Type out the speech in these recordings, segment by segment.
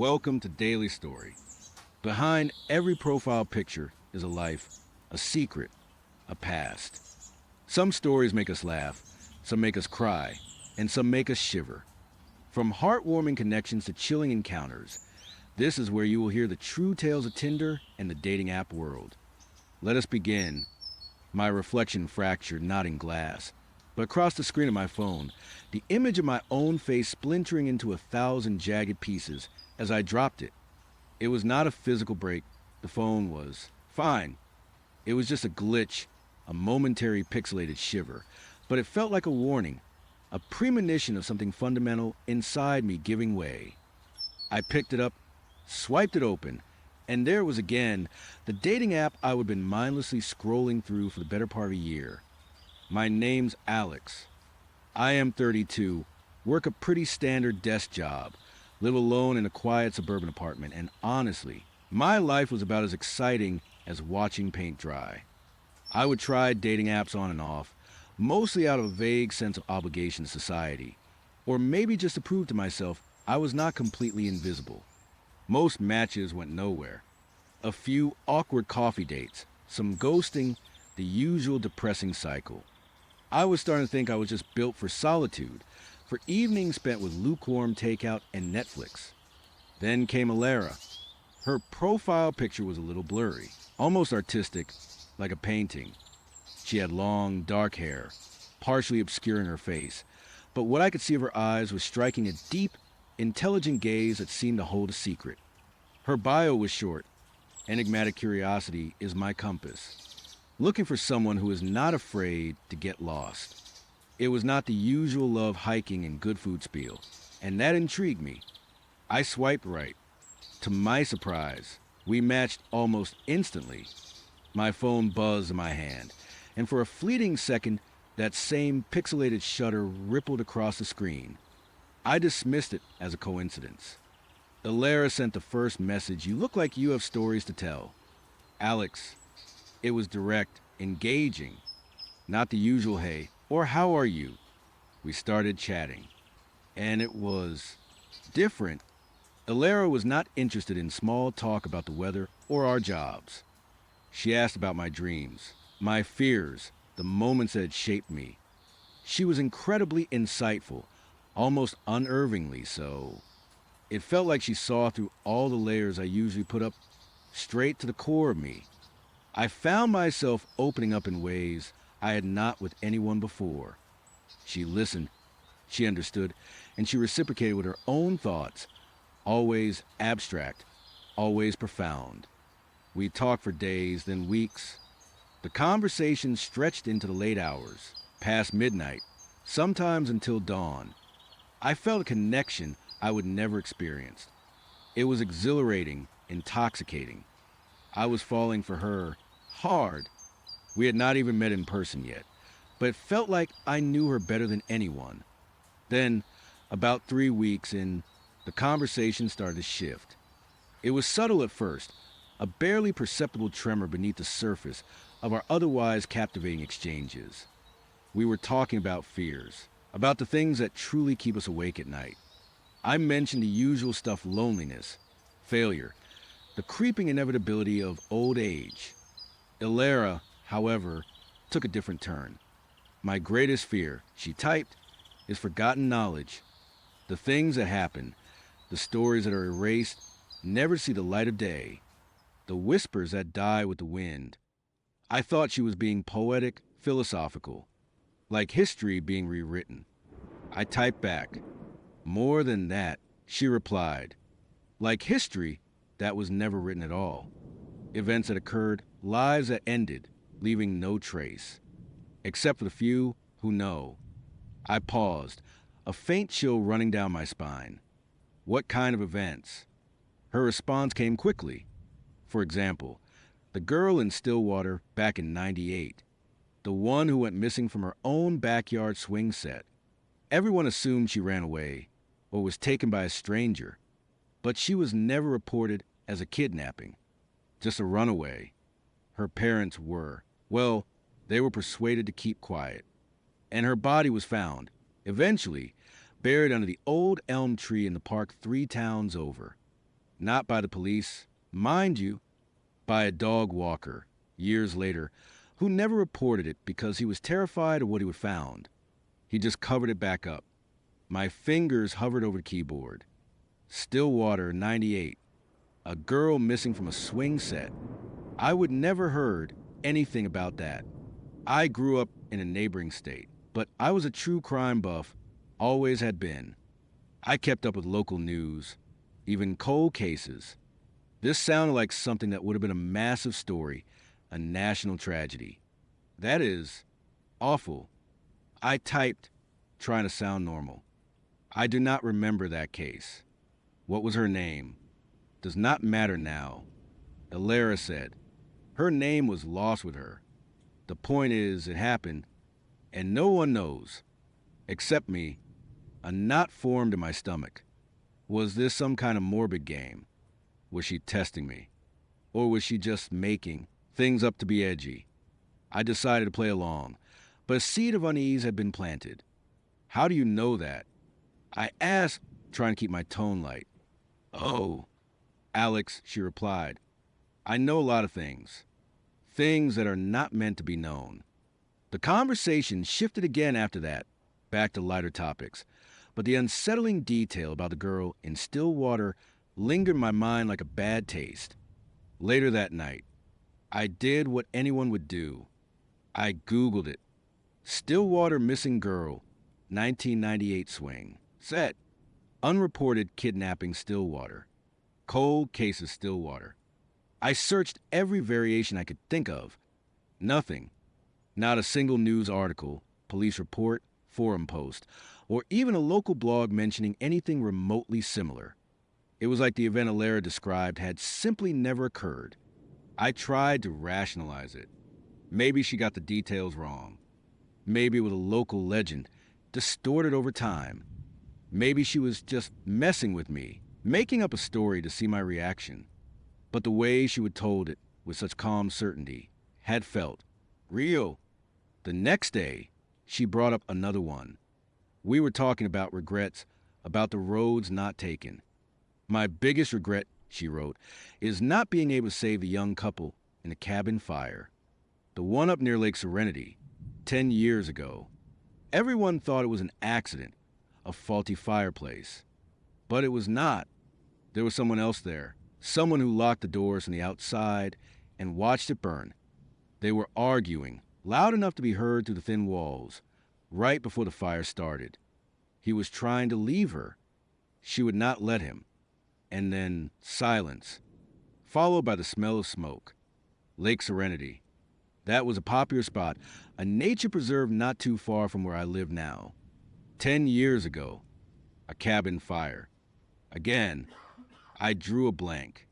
Welcome to Daily Story. Behind every profile picture is a life, a secret, a past. Some stories make us laugh, some make us cry, and some make us shiver. From heartwarming connections to chilling encounters, this is where you will hear the true tales of Tinder and the dating app world. Let us begin. My reflection fractured not in glass, but across the screen of my phone, the image of my own face splintering into 1,000 jagged pieces as I dropped it. It was not a physical break. The phone was fine. It was just a glitch, a momentary pixelated shiver, but it felt like a warning, a premonition of something fundamental inside me giving way. I picked it up, swiped it open, and there it was again, the dating app I would have been mindlessly scrolling through for the better part of a year. My name's Alex. I am 32, work a pretty standard desk job, live alone in a quiet suburban apartment, and honestly, my life was about as exciting as watching paint dry. I would try dating apps on and off, mostly out of a vague sense of obligation to society, or maybe just to prove to myself I was not completely invisible. Most matches went nowhere. A few awkward coffee dates, some ghosting, the usual depressing cycle. I was starting to think I was just built for solitude, for evenings spent with lukewarm takeout and Netflix. Then came Alara. Her profile picture was a little blurry, almost artistic, like a painting. She had long, dark hair, partially obscuring her face, but what I could see of her eyes was striking a deep, intelligent gaze that seemed to hold a secret. Her bio was short. Enigmatic curiosity is my compass. Looking for someone who is not afraid to get lost. It was not the usual love hiking and good food spiel, and that intrigued me. I swiped right. To my surprise, we matched almost instantly. My phone buzzed in my hand, and for a fleeting second, that same pixelated shudder rippled across the screen. I dismissed it as a coincidence. Alara sent the first message. You look like you have stories to tell. Alex. It was direct, engaging. Not the usual hey, or how are you? We started chatting. And it was different. Alara was not interested in small talk about the weather or our jobs. She asked about my dreams, my fears, the moments that had shaped me. She was incredibly insightful, almost unnervingly so. It felt like she saw through all the layers I usually put up, straight to the core of me. I found myself opening up in ways I had not with anyone before. She listened, she understood, and she reciprocated with her own thoughts, always abstract, always profound. We talked for days, then weeks. The conversation stretched into the late hours, past midnight, sometimes until dawn. I felt a connection I would never experience. It was exhilarating, intoxicating. I was falling for her hard. We had not even met in person yet, but it felt like I knew her better than anyone. Then, about 3 weeks in, the conversation started to shift. It was subtle at first, a barely perceptible tremor beneath the surface of our otherwise captivating exchanges. We were talking about fears, about the things that truly keep us awake at night. I mentioned the usual stuff: loneliness, failure, the creeping inevitability of old age. Alara, however, took a different turn. My greatest fear, she typed, is forgotten knowledge. The things that happen, the stories that are erased, never see the light of day. The whispers that die with the wind. I thought she was being poetic, philosophical, like history being rewritten. I typed back, more than that. She replied, like history that was never written at all. Events that occurred, lives that ended, leaving no trace. Except for the few who know. I paused, a faint chill running down my spine. What kind of events? Her response came quickly. For example, the girl in Stillwater back in '98. The one who went missing from her own backyard swing set. Everyone assumed she ran away or was taken by a stranger, but she was never reported as a kidnapping, just a runaway. Her parents were, well, they were persuaded to keep quiet. And her body was found, eventually, buried under the old elm tree in the park 3 towns over. Not by the police, mind you, by a dog walker, years later, who never reported it because he was terrified of what he would found. He just covered it back up. My fingers hovered over the keyboard. Stillwater, 98. A girl missing from a swing set. I would never heard anything about that. I grew up in a neighboring state, but I was a true crime buff, always had been. I kept up with local news, even cold cases. This sounded like something that would have been a massive story, a national tragedy. That is awful. I typed, trying to sound normal. I do not remember that case. What was her name? Does not matter now. Alara said. Her name was lost with her. The point is, it happened, and no one knows, except me. A knot formed in my stomach. Was this some kind of morbid game? Was she testing me? Or was she just making things up to be edgy? I decided to play along, but a seed of unease had been planted. How do you know that? I asked, trying to keep my tone light. Oh, Alex, she replied. I know a lot of things. Things that are not meant to be known. The conversation shifted again after that, back to lighter topics. But the unsettling detail about the girl in Stillwater lingered in my mind like a bad taste. Later that night, I did what anyone would do. I Googled it. Stillwater missing girl, 1998 swing. Set. Unreported kidnapping Stillwater. Cold cases Stillwater. I searched every variation I could think of. Nothing. Not a single news article, police report, forum post, or even a local blog mentioning anything remotely similar. It was like the event Alara described had simply never occurred. I tried to rationalize it. Maybe she got the details wrong. Maybe it was a local legend, distorted over time. Maybe she was just messing with me, making up a story to see my reaction. But the way she would told it, with such calm certainty, had felt real. The next day, she brought up another one. We were talking about regrets, about the roads not taken. My biggest regret, she wrote, is not being able to save the young couple in the cabin fire. The one up near Lake Serenity, 10 years ago. Everyone thought it was an accident, a faulty fireplace. But it was not. There was someone else there, someone who locked the doors from the outside and watched it burn. They were arguing, loud enough to be heard through the thin walls, right before the fire started. He was trying to leave her. She would not let him. And then silence, followed by the smell of smoke. Lake Serenity. That was a popular spot, a nature preserve not too far from where I live now. 10 years ago, a cabin fire. Again, I drew a blank.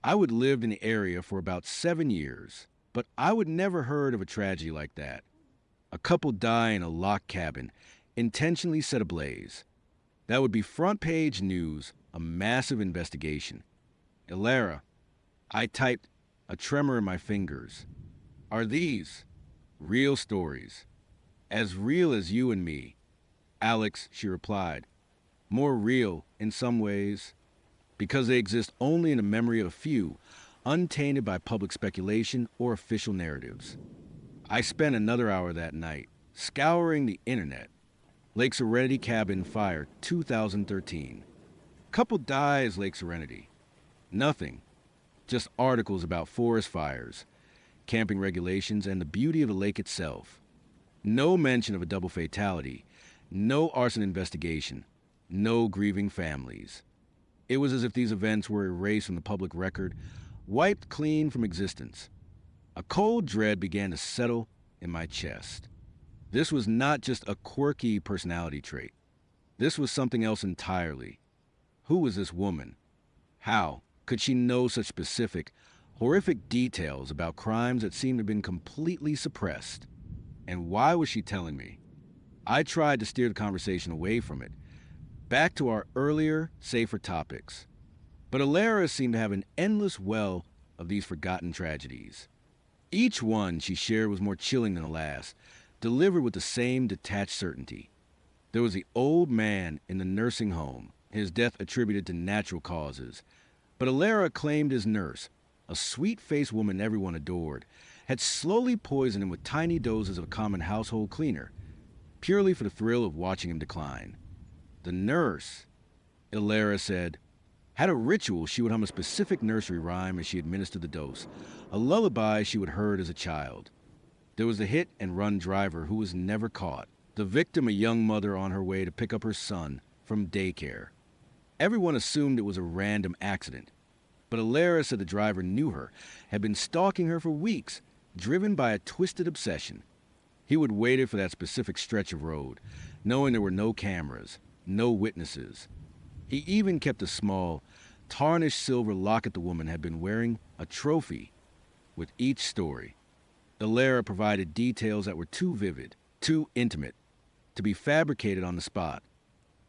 I would lived in the area for about 7 years, but I would never heard of a tragedy like that. A couple die in a locked cabin, intentionally set ablaze. That would be front page news, a massive investigation. Alara, I typed, a tremor in my fingers. Are these real stories? As real as you and me? Alex, she replied. More real in some ways, because they exist only in the memory of a few, untainted by public speculation or official narratives. I spent another hour that night scouring the internet. Lake Serenity cabin fire, 2013. Couple dies Lake Serenity. Nothing. Just articles about forest fires, camping regulations, and the beauty of the lake itself. No mention of a double fatality. No arson investigation. No grieving families. It was as if these events were erased from the public record, wiped clean from existence. A cold dread began to settle in my chest. This was not just a quirky personality trait. This was something else entirely. Who was this woman? How could she know such specific, horrific details about crimes that seemed to have been completely suppressed? And why was she telling me? I tried to steer the conversation away from it, back to our earlier, safer topics. But Alara seemed to have an endless well of these forgotten tragedies. Each one she shared was more chilling than the last, delivered with the same detached certainty. There was the old man in the nursing home, his death attributed to natural causes. But Alara claimed his nurse, a sweet-faced woman everyone adored, had slowly poisoned him with tiny doses of a common household cleaner, purely for the thrill of watching him decline. The nurse, Alara said, had a ritual. She would hum a specific nursery rhyme as she administered the dose, a lullaby she would heard as a child. There was the hit-and-run driver who was never caught, the victim a young mother on her way to pick up her son from daycare. Everyone assumed it was a random accident, but Alara said the driver knew her, had been stalking her for weeks, driven by a twisted obsession. He would wait for that specific stretch of road, knowing there were no cameras, no witnesses. He even kept a small, tarnished silver locket the woman had been wearing, a trophy, with each story. Alara provided details that were too vivid, too intimate, to be fabricated on the spot.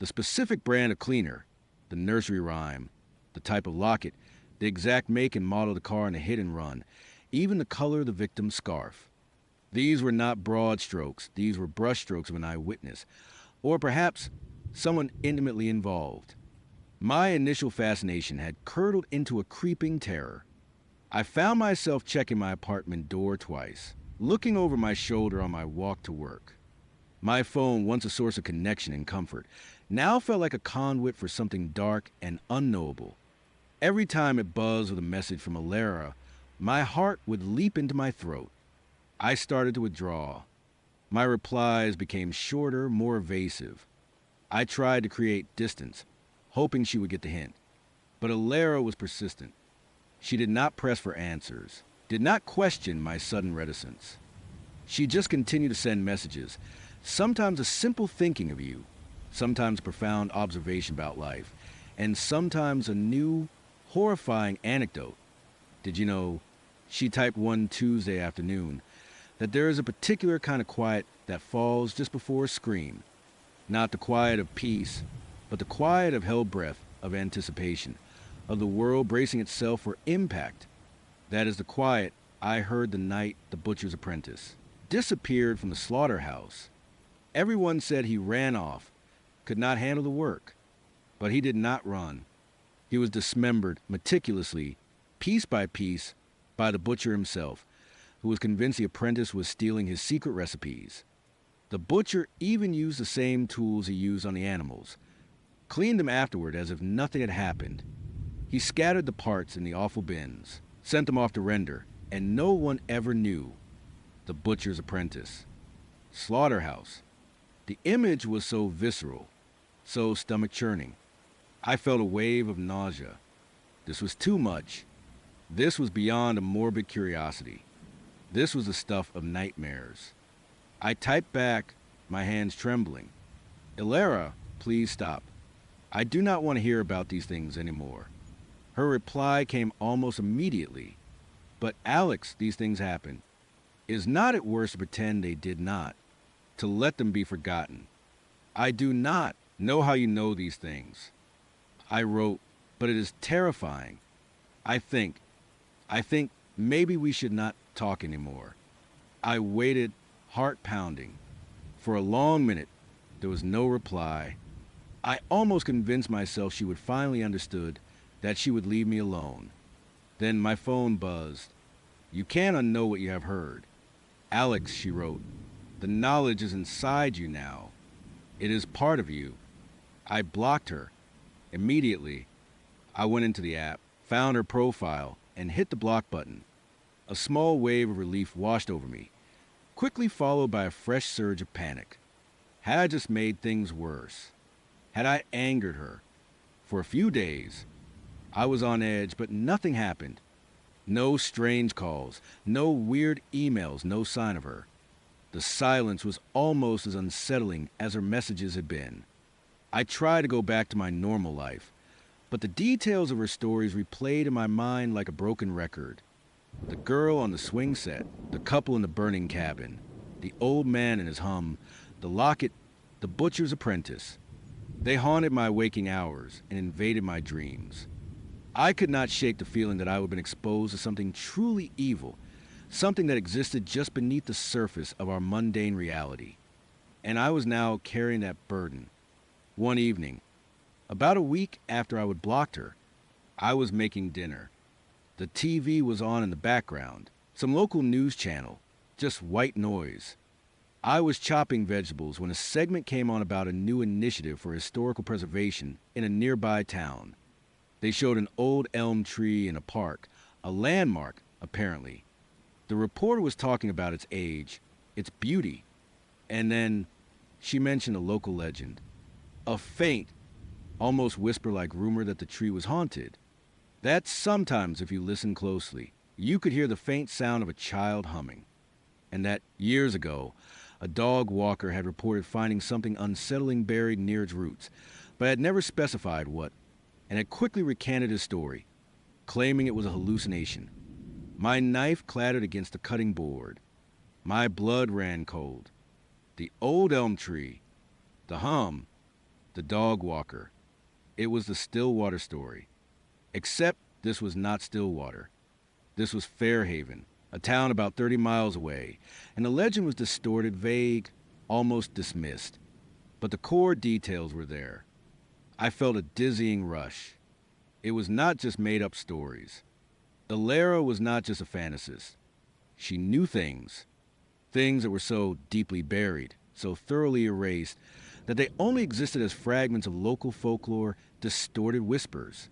The specific brand of cleaner, the nursery rhyme, the type of locket, the exact make and model of the car in the hit and run, even the color of the victim's scarf. These were not broad strokes, these were brushstrokes of an eyewitness, or perhaps someone intimately involved. My initial fascination had curdled into a creeping terror. I found myself checking my apartment door twice, looking over my shoulder on my walk to work. My phone, once a source of connection and comfort, now felt like a conduit for something dark and unknowable. Every time it buzzed with a message from Alara, my heart would leap into my throat. I started to withdraw. My replies became shorter, more evasive. I tried to create distance, hoping she would get the hint. But Alara was persistent. She did not press for answers, did not question my sudden reticence. She just continued to send messages, sometimes a simple thinking of you, sometimes a profound observation about life, and sometimes a new, horrifying anecdote. Did you know, she typed one Tuesday afternoon, that there is a particular kind of quiet that falls just before a scream. Not the quiet of peace, but the quiet of held breath, of anticipation, of the world bracing itself for impact. That is the quiet I heard the night the butcher's apprentice disappeared from the slaughterhouse. Everyone said he ran off, could not handle the work. But he did not run. He was dismembered meticulously, piece by piece, by the butcher himself, who was convinced the apprentice was stealing his secret recipes. The butcher even used the same tools he used on the animals, cleaned them afterward as if nothing had happened. He scattered the parts in the awful bins, sent them off to render, and no one ever knew. The butcher's apprentice. Slaughterhouse. The image was so visceral, so stomach-churning. I felt a wave of nausea. This was too much. This was beyond a morbid curiosity. This was the stuff of nightmares. I typed back, my hands trembling. Alara, please stop. I do not want to hear about these things anymore. Her reply came almost immediately. But Alex, these things happen. Is not it worse to pretend they did not, to let them be forgotten? I do not know how you know these things. I wrote, but it is terrifying. I think maybe we should not talk anymore. I waited, heart pounding. For a long minute, there was no reply. I almost convinced myself she would finally understood, that she would leave me alone. Then my phone buzzed. You can't unknow what you have heard. Alex, she wrote, the knowledge is inside you now. It is part of you. I blocked her. Immediately, I went into the app, found her profile, and hit the block button. A small wave of relief washed over me, quickly followed by a fresh surge of panic. Had I just made things worse? Had I angered her? For a few days, I was on edge, but nothing happened. No strange calls, no weird emails, no sign of her. The silence was almost as unsettling as her messages had been. I tried to go back to my normal life, but the details of her stories replayed in my mind like a broken record. The girl on the swing set, the couple in the burning cabin, the old man and his hum, the locket, the butcher's apprentice. They haunted my waking hours and invaded my dreams. I could not shake the feeling that I had been exposed to something truly evil, something that existed just beneath the surface of our mundane reality. And I was now carrying that burden. One evening, about a week after I had blocked her, I was making dinner. The TV was on in the background, some local news channel, just white noise. I was chopping vegetables when a segment came on about a new initiative for historical preservation in a nearby town. They showed an old elm tree in a park, a landmark, apparently. The reporter was talking about its age, its beauty, and then she mentioned a local legend. A faint, almost whisper-like rumor that the tree was haunted. That sometimes, if you listen closely, you could hear the faint sound of a child humming. And that years ago, a dog walker had reported finding something unsettling buried near its roots, but had never specified what, and had quickly recanted his story, claiming it was a hallucination. My knife clattered against the cutting board. My blood ran cold. The old elm tree, the hum, the dog walker. It was the Stillwater story. Except this was not Stillwater. This was Fairhaven, a town about 30 miles away, and the legend was distorted, vague, almost dismissed. But the core details were there. I felt a dizzying rush. It was not just made-up stories. Ilara was not just a fantasist. She knew things that were so deeply buried, so thoroughly erased, that they only existed as fragments of local folklore, distorted whispers.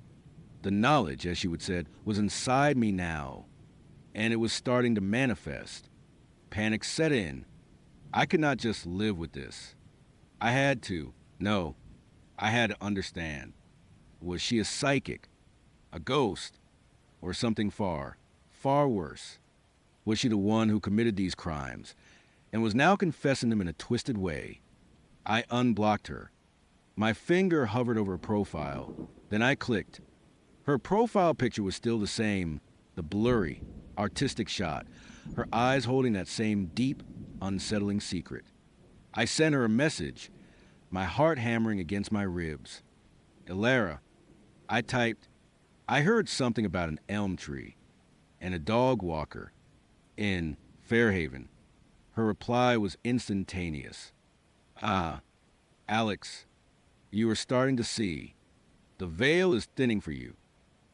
The knowledge, as she would said, was inside me now, and it was starting to manifest. Panic set in. I could not just live with this. I had to. No, I had to understand. Was she a psychic? A ghost? Or something far, far worse? Was she the one who committed these crimes and was now confessing them in a twisted way? I unblocked her. My finger hovered over her profile. Then I clicked. Her profile picture was still the same, the blurry, artistic shot, her eyes holding that same deep, unsettling secret. I sent her a message, my heart hammering against my ribs. Ilara, I typed, I heard something about an elm tree and a dog walker in Fairhaven. Her reply was instantaneous. Ah, Alex, you are starting to see. The veil is thinning for you.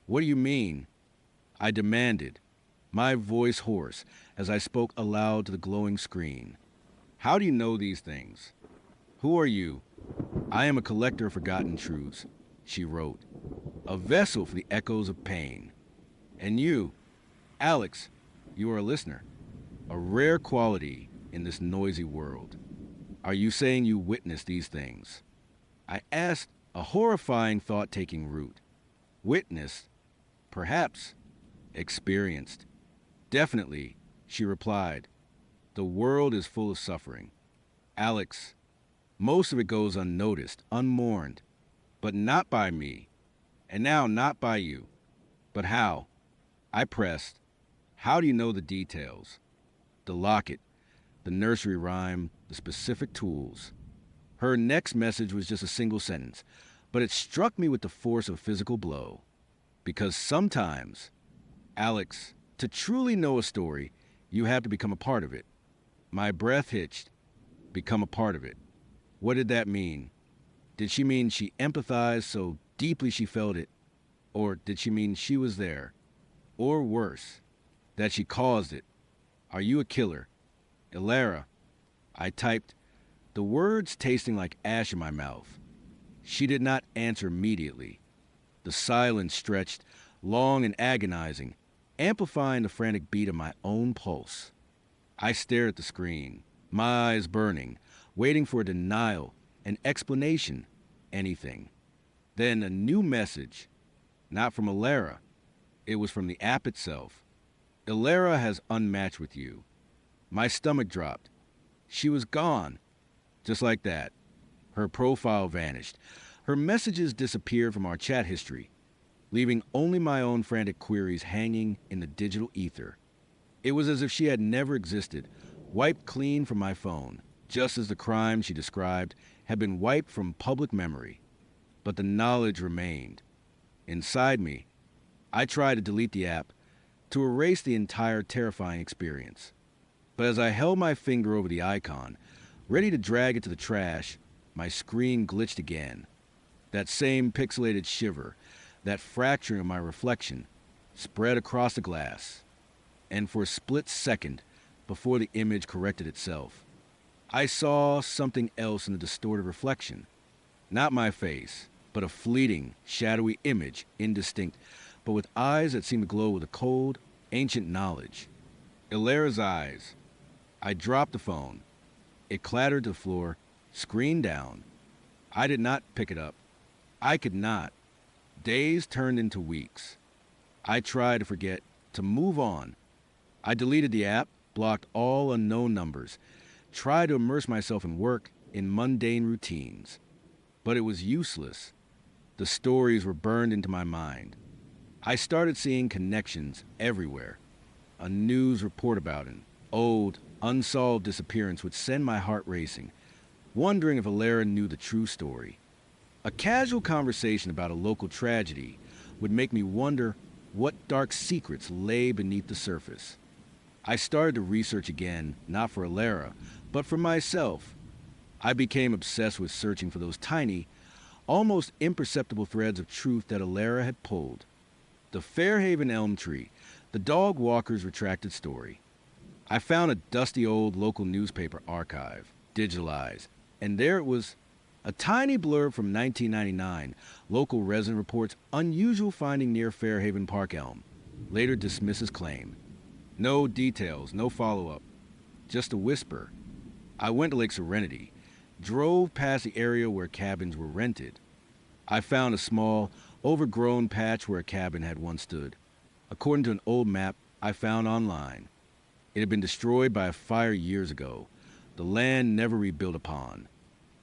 What do you mean? I demanded, my voice hoarse as I spoke aloud to the glowing screen. How do you know these things? Who are you? I am a collector of forgotten truths, she wrote. A vessel for the echoes of pain. And you, Alex, you are a listener. A rare quality in this noisy world. Are you saying you witnessed these things? I asked, a horrifying thought taking root. Witnessed? Perhaps. Experienced. Definitely, she replied. The world is full of suffering. Alex, most of it goes unnoticed, unmourned. But not by me. And now not by you. But how? I pressed. How do you know the details? The locket, the nursery rhyme, the specific tools. Her next message was just a single sentence, but it struck me with the force of a physical blow. Because sometimes, Alex, to truly know a story, you have to become a part of it. My breath hitched. Become a part of it. What did that mean? Did she mean she empathized so deeply she felt it? Or did she mean she was there? Or worse, that she caused it? Are you a killer? Ilara, I typed, the words tasting like ash in my mouth. She did not answer immediately. The silence stretched, long and agonizing, amplifying the frantic beat of my own pulse. I stared at the screen, my eyes burning, waiting for a denial, an explanation, anything. Then a new message, not from Ilara. It was from the app itself. Ilara has unmatched with you. My stomach dropped. She was gone. Just like that. Her profile vanished. Her messages disappeared from our chat history, leaving only my own frantic queries hanging in the digital ether. It was as if she had never existed, wiped clean from my phone, just as the crime she described had been wiped from public memory. But the knowledge remained. Inside me, I tried to delete the app, to erase the entire terrifying experience. But as I held my finger over the icon, ready to drag it to the trash, my screen glitched again. That same pixelated shiver, that fracturing of my reflection spread across the glass, and for a split second before the image corrected itself, I saw something else in the distorted reflection. Not my face, but a fleeting, shadowy image, indistinct, but with eyes that seemed to glow with a cold, ancient knowledge. Ilara's eyes. I dropped the phone. It clattered to the floor, screen down. I did not pick it up. I could not. Days turned into weeks. I tried to forget, to move on. I deleted the app, blocked all unknown numbers, tried to immerse myself in work, in mundane routines. But it was useless. The stories were burned into my mind. I started seeing connections everywhere. A news report about an old, unsolved disappearance would send my heart racing, wondering if Ilara knew the true story. A casual conversation about a local tragedy would make me wonder what dark secrets lay beneath the surface. I started to research again, not for Ilara, but for myself. I became obsessed with searching for those tiny, almost imperceptible threads of truth that Ilara had pulled. The Fairhaven elm tree, the dog walker's retracted story. I found a dusty old local newspaper archive, digitalized, and there it was, a tiny blurb from 1999, local resident reports unusual finding near Fairhaven Park elm, later dismisses claim. No details, no follow-up, just a whisper. I went to Lake Serenity, drove past the area where cabins were rented. I found a small, overgrown patch where a cabin had once stood, according to an old map I found online. It had been destroyed by a fire years ago, the land never rebuilt upon.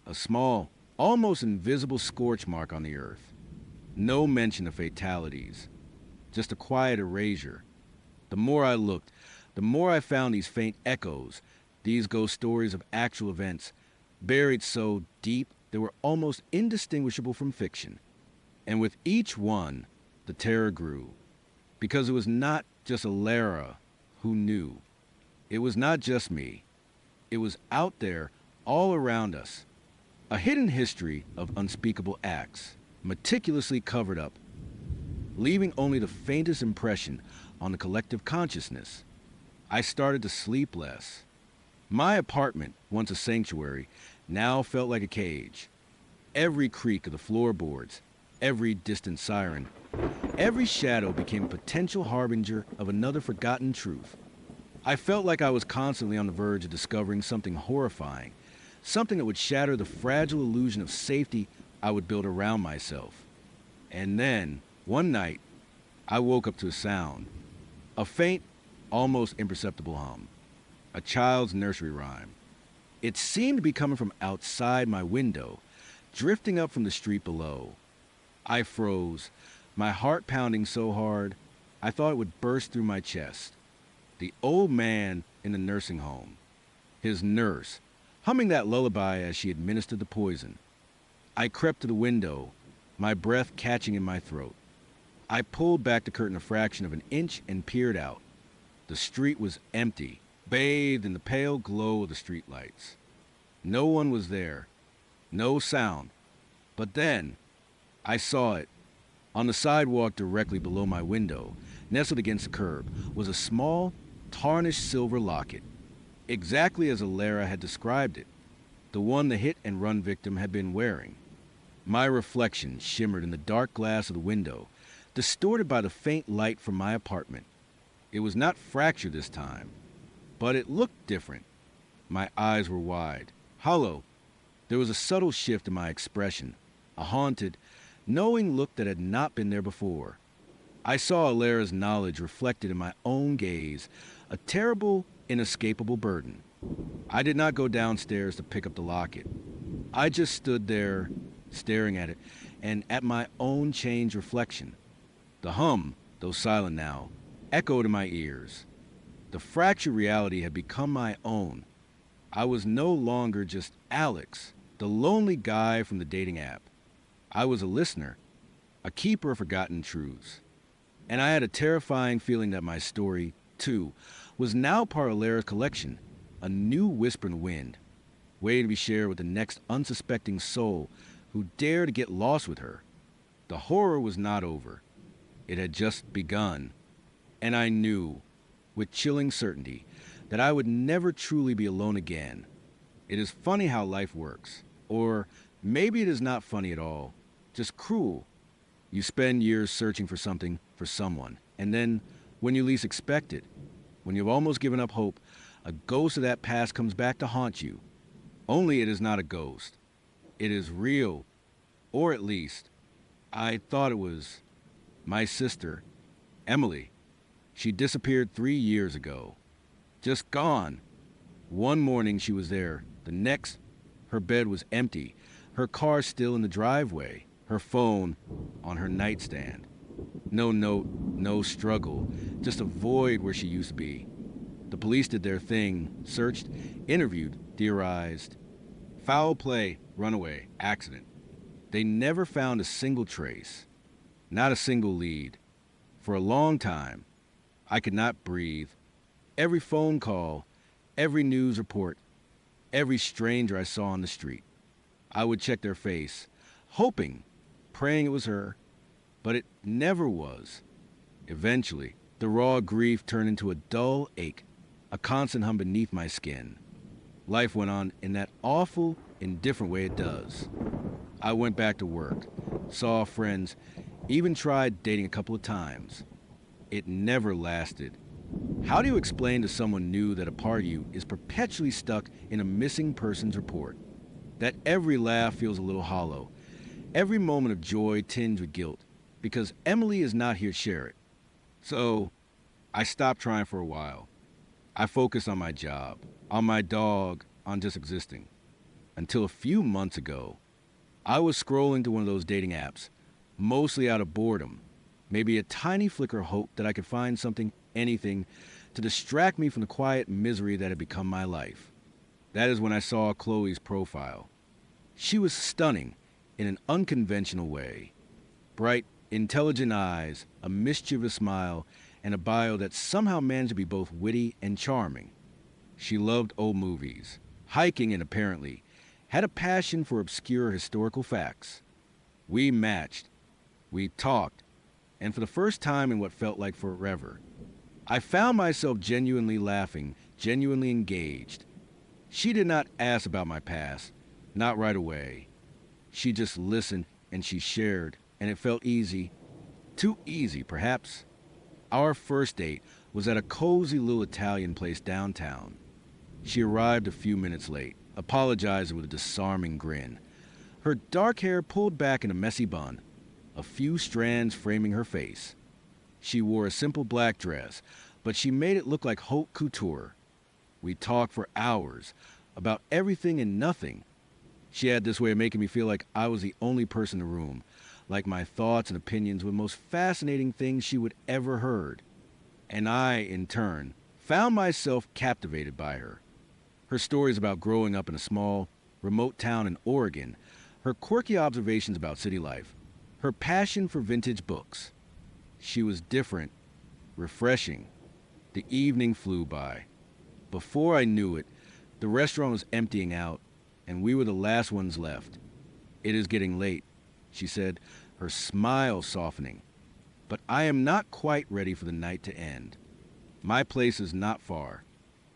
A small, almost invisible scorch mark on the earth. No mention of fatalities, just a quiet erasure. The more I looked, the more I found these faint echoes, these ghost stories of actual events, buried so deep they were almost indistinguishable from fiction. And with each one, the terror grew. Because it was not just Ilara who knew. It was not just me. It was out there, all around us. A hidden history of unspeakable acts, meticulously covered up, leaving only the faintest impression on the collective consciousness. I started to sleep less. My apartment, once a sanctuary, now felt like a cage. Every creak of the floorboards, every distant siren, every shadow became a potential harbinger of another forgotten truth. I felt like I was constantly on the verge of discovering something horrifying, something that would shatter the fragile illusion of safety I would build around myself. And then, one night, I woke up to a sound. A faint, almost imperceptible hum. A child's nursery rhyme. It seemed to be coming from outside my window, drifting up from the street below. I froze, my heart pounding so hard, I thought it would burst through my chest. The old man in the nursing home. His nurse, humming that lullaby as she administered the poison. I crept to the window, my breath catching in my throat. I pulled back the curtain a fraction of an inch and peered out. The street was empty, bathed in the pale glow of the streetlights. No one was there, no sound. But then, I saw it. On the sidewalk directly below my window, nestled against the curb, was a small, tarnished silver locket. Exactly as Ilara had described it, the one the hit-and-run victim had been wearing. My reflection shimmered in the dark glass of the window, distorted by the faint light from my apartment. It was not fractured this time, but it looked different. My eyes were wide, hollow. There was a subtle shift in my expression, a haunted, knowing look that had not been there before. I saw Ilara's knowledge reflected in my own gaze, a terrible, inescapable burden. I did not go downstairs to pick up the locket. I just stood there, staring at it, and at my own changed reflection. The hum, though silent now, echoed in my ears. The fractured reality had become my own. I was no longer just Alex, the lonely guy from the dating app. I was a listener, a keeper of forgotten truths. And I had a terrifying feeling that my story, too, was now part of Ilara's collection, a new whisper in the wind, waiting to be shared with the next unsuspecting soul who dared to get lost with her. The horror was not over. It had just begun. And I knew, with chilling certainty, that I would never truly be alone again. It is funny how life works. Or maybe it is not funny at all, just cruel. You spend years searching for something, for someone, and then, when you least expect it, when you've almost given up hope, a ghost of that past comes back to haunt you. Only it is not a ghost. It is real. Or at least, I thought it was my sister, Emily. She disappeared 3 years ago. Just gone. One morning she was there. The next, her bed was empty. Her car still in the driveway. Her phone on her nightstand. No note, no struggle. Just a void where she used to be. The police did their thing, searched, interviewed, theorized. Foul play, runaway, accident. They never found a single trace. Not a single lead. For a long time, I could not breathe. Every phone call, every news report, every stranger I saw on the street. I would check their face, hoping, praying it was her, but it never was. Eventually, the raw grief turned into a dull ache, a constant hum beneath my skin. Life went on in that awful, indifferent way it does. I went back to work, saw friends, even tried dating a couple of times. It never lasted. How do you explain to someone new that a part of you is perpetually stuck in a missing persons report? That every laugh feels a little hollow, every moment of joy tinged with guilt, because Emily is not here to share it. So, I stopped trying for a while. I focused on my job, on my dog, on just existing. Until a few months ago, I was scrolling to one of those dating apps, mostly out of boredom, maybe a tiny flicker of hope that I could find something, anything, to distract me from the quiet misery that had become my life. That is when I saw Chloe's profile. She was stunning in an unconventional way. Bright, intelligent eyes, a mischievous smile, and a bio that somehow managed to be both witty and charming. She loved old movies, hiking, and apparently had a passion for obscure historical facts. We matched. We talked. And for the first time in what felt like forever, I found myself genuinely laughing, genuinely engaged. She did not ask about my past, not right away. She just listened and she shared, and it felt easy. Too easy, perhaps. Our first date was at a cozy little Italian place downtown. She arrived a few minutes late, apologizing with a disarming grin. Her dark hair pulled back in a messy bun, a few strands framing her face. She wore a simple black dress, but she made it look like haute couture. We talked for hours about everything and nothing. She had this way of making me feel like I was the only person in the room, like my thoughts and opinions were the most fascinating things she would ever heard. And I, in turn, found myself captivated by her. Her stories about growing up in a small, remote town in Oregon, her quirky observations about city life, her passion for vintage books. She was different, refreshing. The evening flew by. Before I knew it, the restaurant was emptying out, and we were the last ones left. "It is getting late," she said, her smile softening. "But I am not quite ready for the night to end. My place is not far.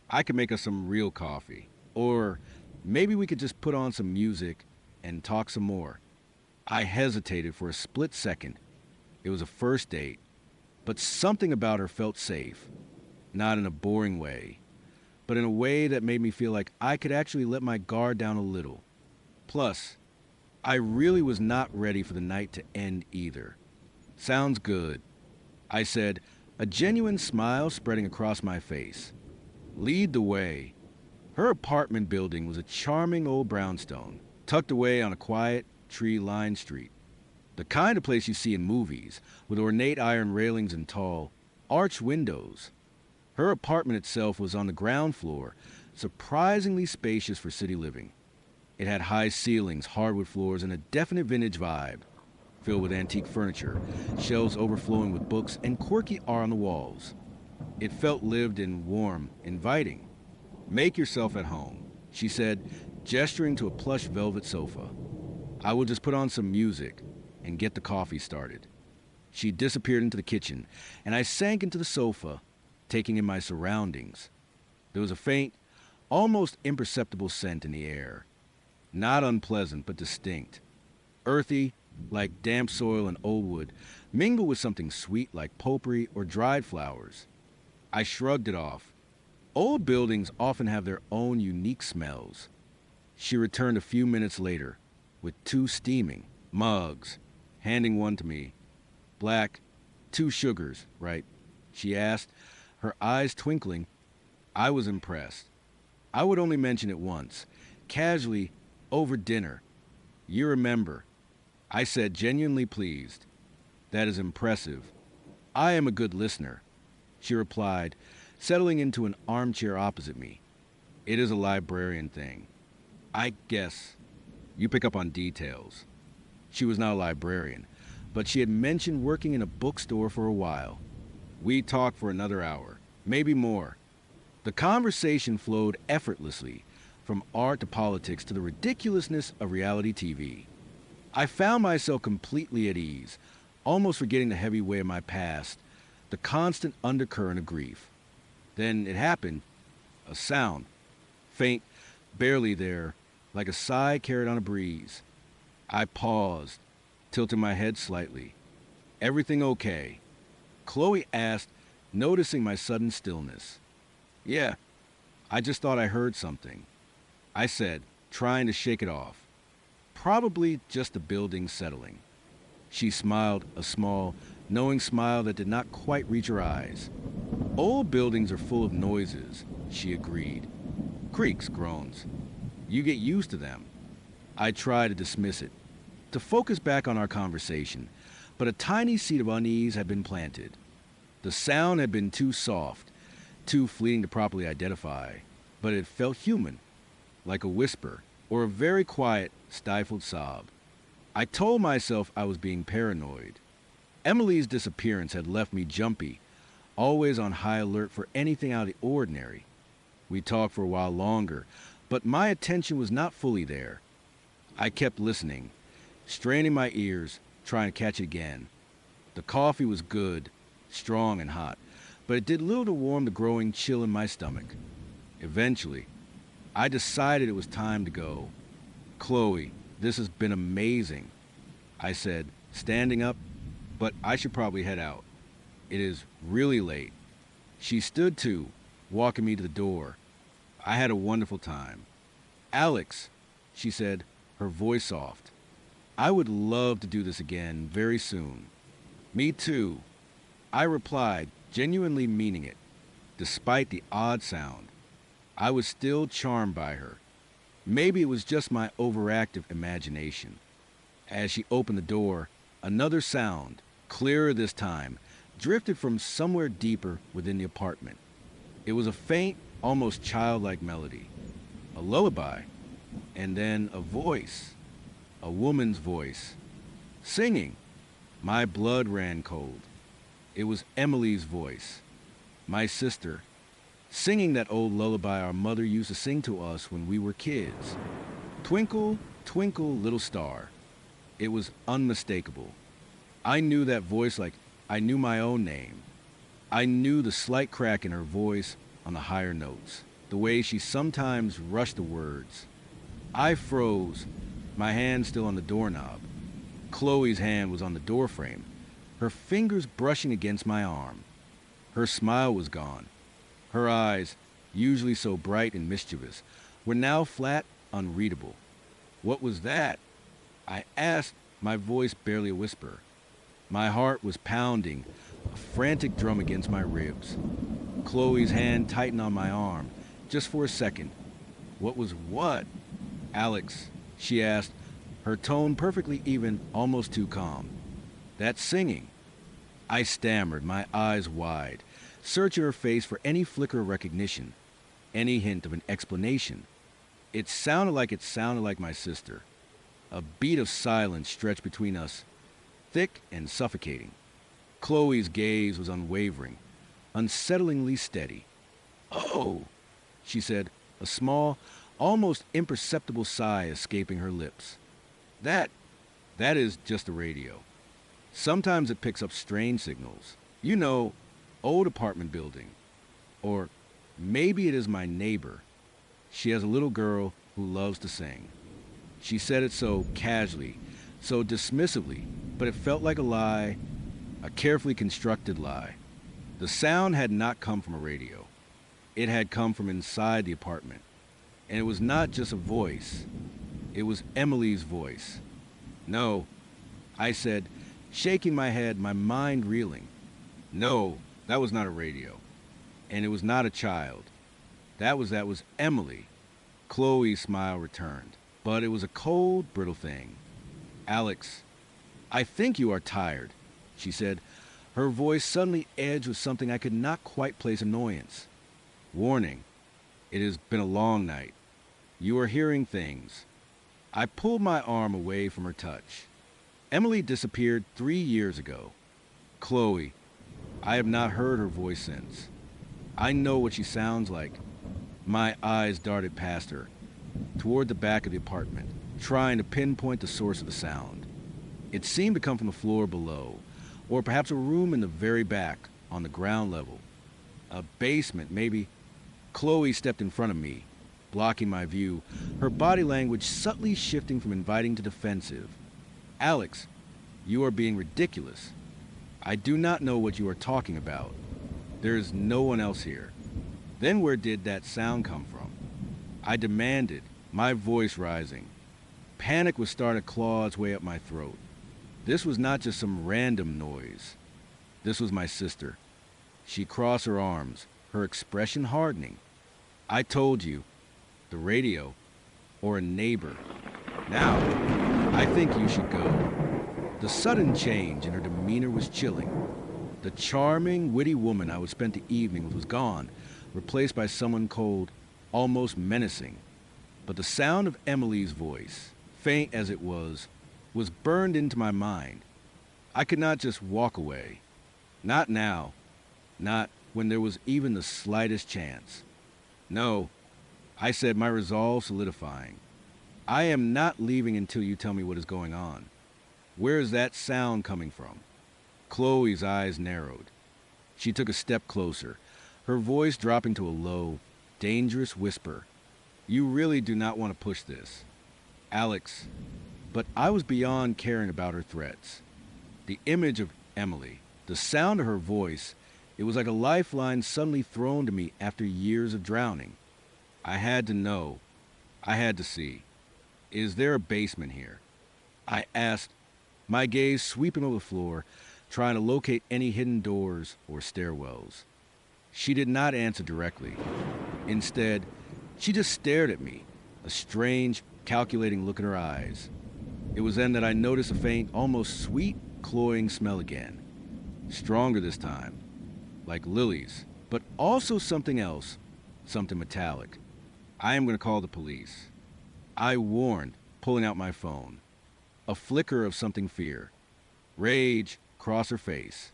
I could make us some real coffee. Or maybe we could just put on some music and talk some more." I hesitated for a split second. It was a first date, but something about her felt safe. Not in a boring way, but in a way that made me feel like I could actually let my guard down a little. Plus, I really was not ready for the night to end either. "Sounds good," I said, a genuine smile spreading across my face. "Lead the way." Her apartment building was a charming old brownstone, tucked away on a quiet, tree-lined street. The kind of place you see in movies, with ornate iron railings and tall, arched windows. Her apartment itself was on the ground floor, surprisingly spacious for city living. It had high ceilings, hardwood floors, and a definite vintage vibe, filled with antique furniture, shelves overflowing with books, and quirky art on the walls. It felt lived in, warm, inviting. "Make yourself at home," she said, gesturing to a plush velvet sofa. "I will just put on some music. and get the coffee started. She disappeared into the kitchen, and I sank into the sofa, taking in my surroundings. There was a faint, almost imperceptible scent in the air. Not unpleasant, but distinct. Earthy, like damp soil and old wood, mingled with something sweet like potpourri or dried flowers. I shrugged it off. Old buildings often have their own unique smells. She returned a few minutes later with 2 steaming mugs, handing one to me. Black, 2 sugars, right? She asked, her eyes twinkling. I was impressed. I would only mention it once, casually, over dinner. You remember. I said, genuinely pleased. That is impressive. I am a good listener, she replied, settling into an armchair opposite me. It is a librarian thing. I guess. You pick up on details. She was not a librarian, but she had mentioned working in a bookstore for a while. We talked for another hour, maybe more. The conversation flowed effortlessly, from art to politics to the ridiculousness of reality TV. I found myself completely at ease, almost forgetting the heavy weight of my past, the constant undercurrent of grief. Then it happened. A sound. Faint, barely there, like a sigh carried on a breeze. I paused, tilting my head slightly. Everything okay? Chloe asked, noticing my sudden stillness. Yeah, I just thought I heard something. I said, trying to shake it off. Probably just the building settling. She smiled, a small, knowing smile that did not quite reach her eyes. Old buildings are full of noises, she agreed. Creaks, groans. You get used to them. I tried to dismiss it, to focus back on our conversation, but a tiny seed of unease had been planted. The sound had been too soft, too fleeting to properly identify, but it felt human, like a whisper or a very quiet, stifled sob. I told myself I was being paranoid. Emily's disappearance had left me jumpy, always on high alert for anything out of the ordinary. We talked for a while longer, but my attention was not fully there. I kept listening, straining my ears, trying to catch it again. The coffee was good, strong and hot, but it did little to warm the growing chill in my stomach. Eventually, I decided it was time to go. Chloe, this has been amazing, I said, standing up, but I should probably head out. It is really late. She stood too, walking me to the door. I had a wonderful time. Alex, she said, her voice soft. I would love to do this again very soon. Me too, I replied, genuinely meaning it. Despite the odd sound, I was still charmed by her. Maybe it was just my overactive imagination. As she opened the door, another sound, clearer this time, drifted from somewhere deeper within the apartment. It was a faint, almost childlike melody, a lullaby, and then a voice, a woman's voice, singing. My blood ran cold. It was Emily's voice, my sister, singing that old lullaby our mother used to sing to us when we were kids. Twinkle, twinkle, little star. It was unmistakable. I knew that voice like I knew my own name. I knew the slight crack in her voice on the higher notes, the way she sometimes rushed the words. I froze, my hand still on the doorknob. Chloe's hand was on the doorframe, her fingers brushing against my arm. Her smile was gone. Her eyes, usually so bright and mischievous, were now flat, unreadable. What was that? I asked, my voice barely a whisper. My heart was pounding, a frantic drum against my ribs. Chloe's hand tightened on my arm, just for a second. What was what? Alex, she asked, her tone perfectly even, almost too calm. That's singing. I stammered, my eyes wide, searching her face for any flicker of recognition, any hint of an explanation. It sounded like my sister. A beat of silence stretched between us, thick and suffocating. Chloe's gaze was unwavering, unsettlingly steady. Oh, she said, a small, almost imperceptible sigh escaping her lips. That, That is just the radio. Sometimes it picks up strange signals. You know, old apartment building. Or maybe it is my neighbor. She has a little girl who loves to sing. She said it so casually, so dismissively, but it felt like a lie, a carefully constructed lie. The sound had not come from a radio. It had come from inside the apartment. And it was not just a voice. It was Emily's voice. No, I said, shaking my head, my mind reeling. No, that was not a radio. And it was not a child. That was Emily. Chloe's smile returned. But it was a cold, brittle thing. Alex, I think you are tired, she said, her voice suddenly edged with something I could not quite place annoyance. Warning, it has been a long night. You are hearing things. I pulled my arm away from her touch. Emily disappeared 3 years ago. Chloe, I have not heard her voice since. I know what she sounds like. My eyes darted past her, toward the back of the apartment, trying to pinpoint the source of the sound. It seemed to come from the floor below, or perhaps a room in the very back, on the ground level. A basement, maybe. Chloe stepped in front of me, blocking my view, her body language subtly shifting from inviting to defensive. Alex, you are being ridiculous. I do not know what you are talking about. There is no one else here. Then where did that sound come from? I demanded, my voice rising. Panic was starting to claw its way up my throat. This was not just some random noise. This was my sister. She crossed her arms, her expression hardening. I told you, the radio, or a neighbor. Now, I think you should go. The sudden change in her demeanor was chilling. The charming, witty woman I would spend the evening with was gone, replaced by someone cold, almost menacing. But the sound of Emily's voice, faint as it was burned into my mind. I could not just walk away. Not now. Not when there was even the slightest chance. No, I said, my resolve solidifying. I am not leaving until you tell me what is going on. Where is that sound coming from? Chloe's eyes narrowed. She took a step closer, her voice dropping to a low, dangerous whisper. You really do not want to push this. Alex, but I was beyond caring about her threats. The image of Emily, the sound of her voice, it was like a lifeline suddenly thrown to me after years of drowning. I had to know. I had to see. Is there a basement here? I asked, my gaze sweeping over the floor, trying to locate any hidden doors or stairwells. She did not answer directly. Instead, she just stared at me, a strange, calculating look in her eyes. It was then that I noticed a faint, almost sweet, cloying smell again. Stronger this time, like lilies, but also something else, something metallic. I am going to call the police. I warned, pulling out my phone. A flicker of something fear. Rage crossed her face.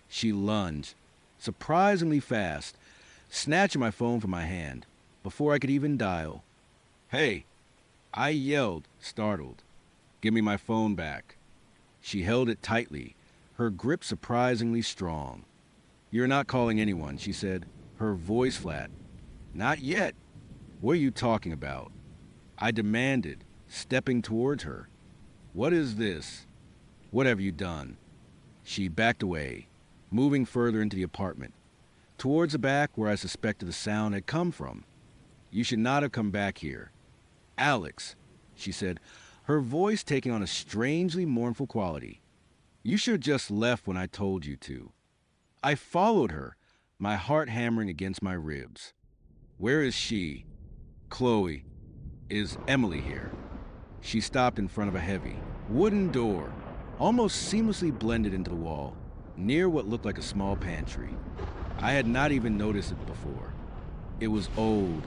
She lunged, surprisingly fast, snatching my phone from my hand before I could even dial. Hey, I yelled, startled. Give me my phone back. She held it tightly, her grip surprisingly strong. You're not calling anyone, she said, her voice flat. Not yet. What are you talking about? I demanded, stepping towards her. What is this? What have you done? She backed away, moving further into the apartment, towards the back where I suspected the sound had come from. You should not have come back here. Alex, she said, her voice taking on a strangely mournful quality. You should have just left when I told you to. I followed her, my heart hammering against my ribs. Where is she? Chloe. Is Emily here? She stopped in front of a heavy, wooden door, almost seamlessly blended into the wall, near what looked like a small pantry. I had not even noticed it before. It was old,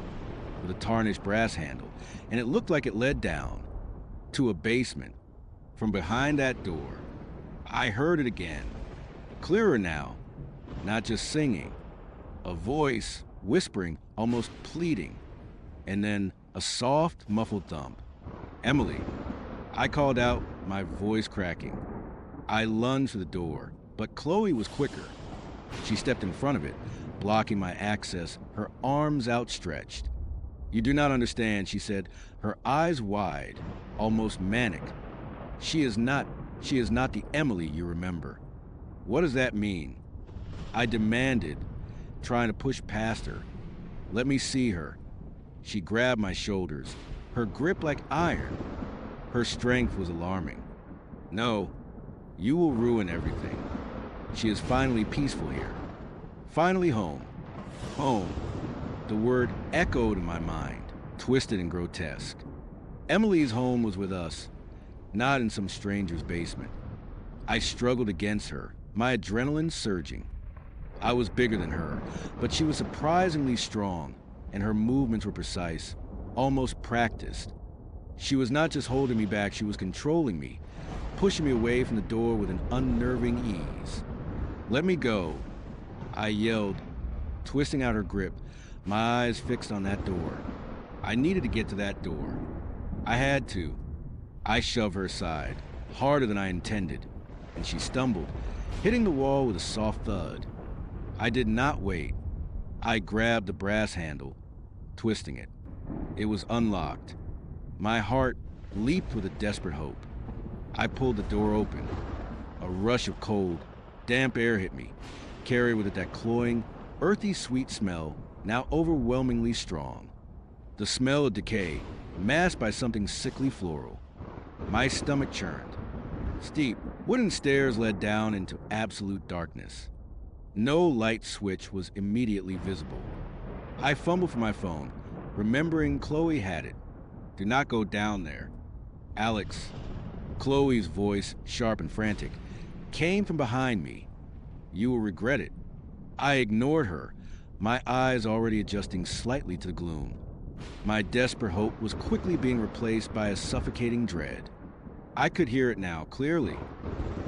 with a tarnished brass handle, and it looked like it led down to a basement. From behind that door, I heard it again, clearer now, not just singing, a voice whispering, almost pleading, and then a soft, muffled thump. Emily, I called out, my voice cracking. I lunged for the door, but Chloe was quicker. She stepped in front of it, blocking my access, her arms outstretched. "You do not understand," she said, her eyes wide, almost manic. She is not the Emily you remember." "What does that mean?" I demanded, trying to push past her. "Let me see her." She grabbed my shoulders, her grip like iron. Her strength was alarming. "No, you will ruin everything. She is finally peaceful here. Finally home. Home." The word echoed in my mind, twisted and grotesque. Emily's home was with us, not in some stranger's basement. I struggled against her, my adrenaline surging. I was bigger than her, but she was surprisingly strong, and her movements were precise, almost practiced. She was not just holding me back, she was controlling me, pushing me away from the door with an unnerving ease. "Let me go," I yelled, twisting out her grip, my eyes fixed on that door. I needed to get to that door. I had to. I shoved her aside, harder than I intended, and she stumbled, hitting the wall with a soft thud. I did not wait. I grabbed the brass handle, twisting it. It was unlocked. My heart leaped with a desperate hope. I pulled the door open. A rush of cold, damp air hit me, carried with it that cloying, earthy sweet smell, now overwhelmingly strong. The smell of decay, masked by something sickly floral. My stomach churned. Steep, wooden stairs led down into absolute darkness. No light switch was immediately visible. I fumbled for my phone, remembering Chloe had it. "Do not go down there. Alex." Chloe's voice, sharp and frantic, came from behind me. "You will regret it." I ignored her, my eyes already adjusting slightly to the gloom. My desperate hope was quickly being replaced by a suffocating dread. I could hear it now, clearly.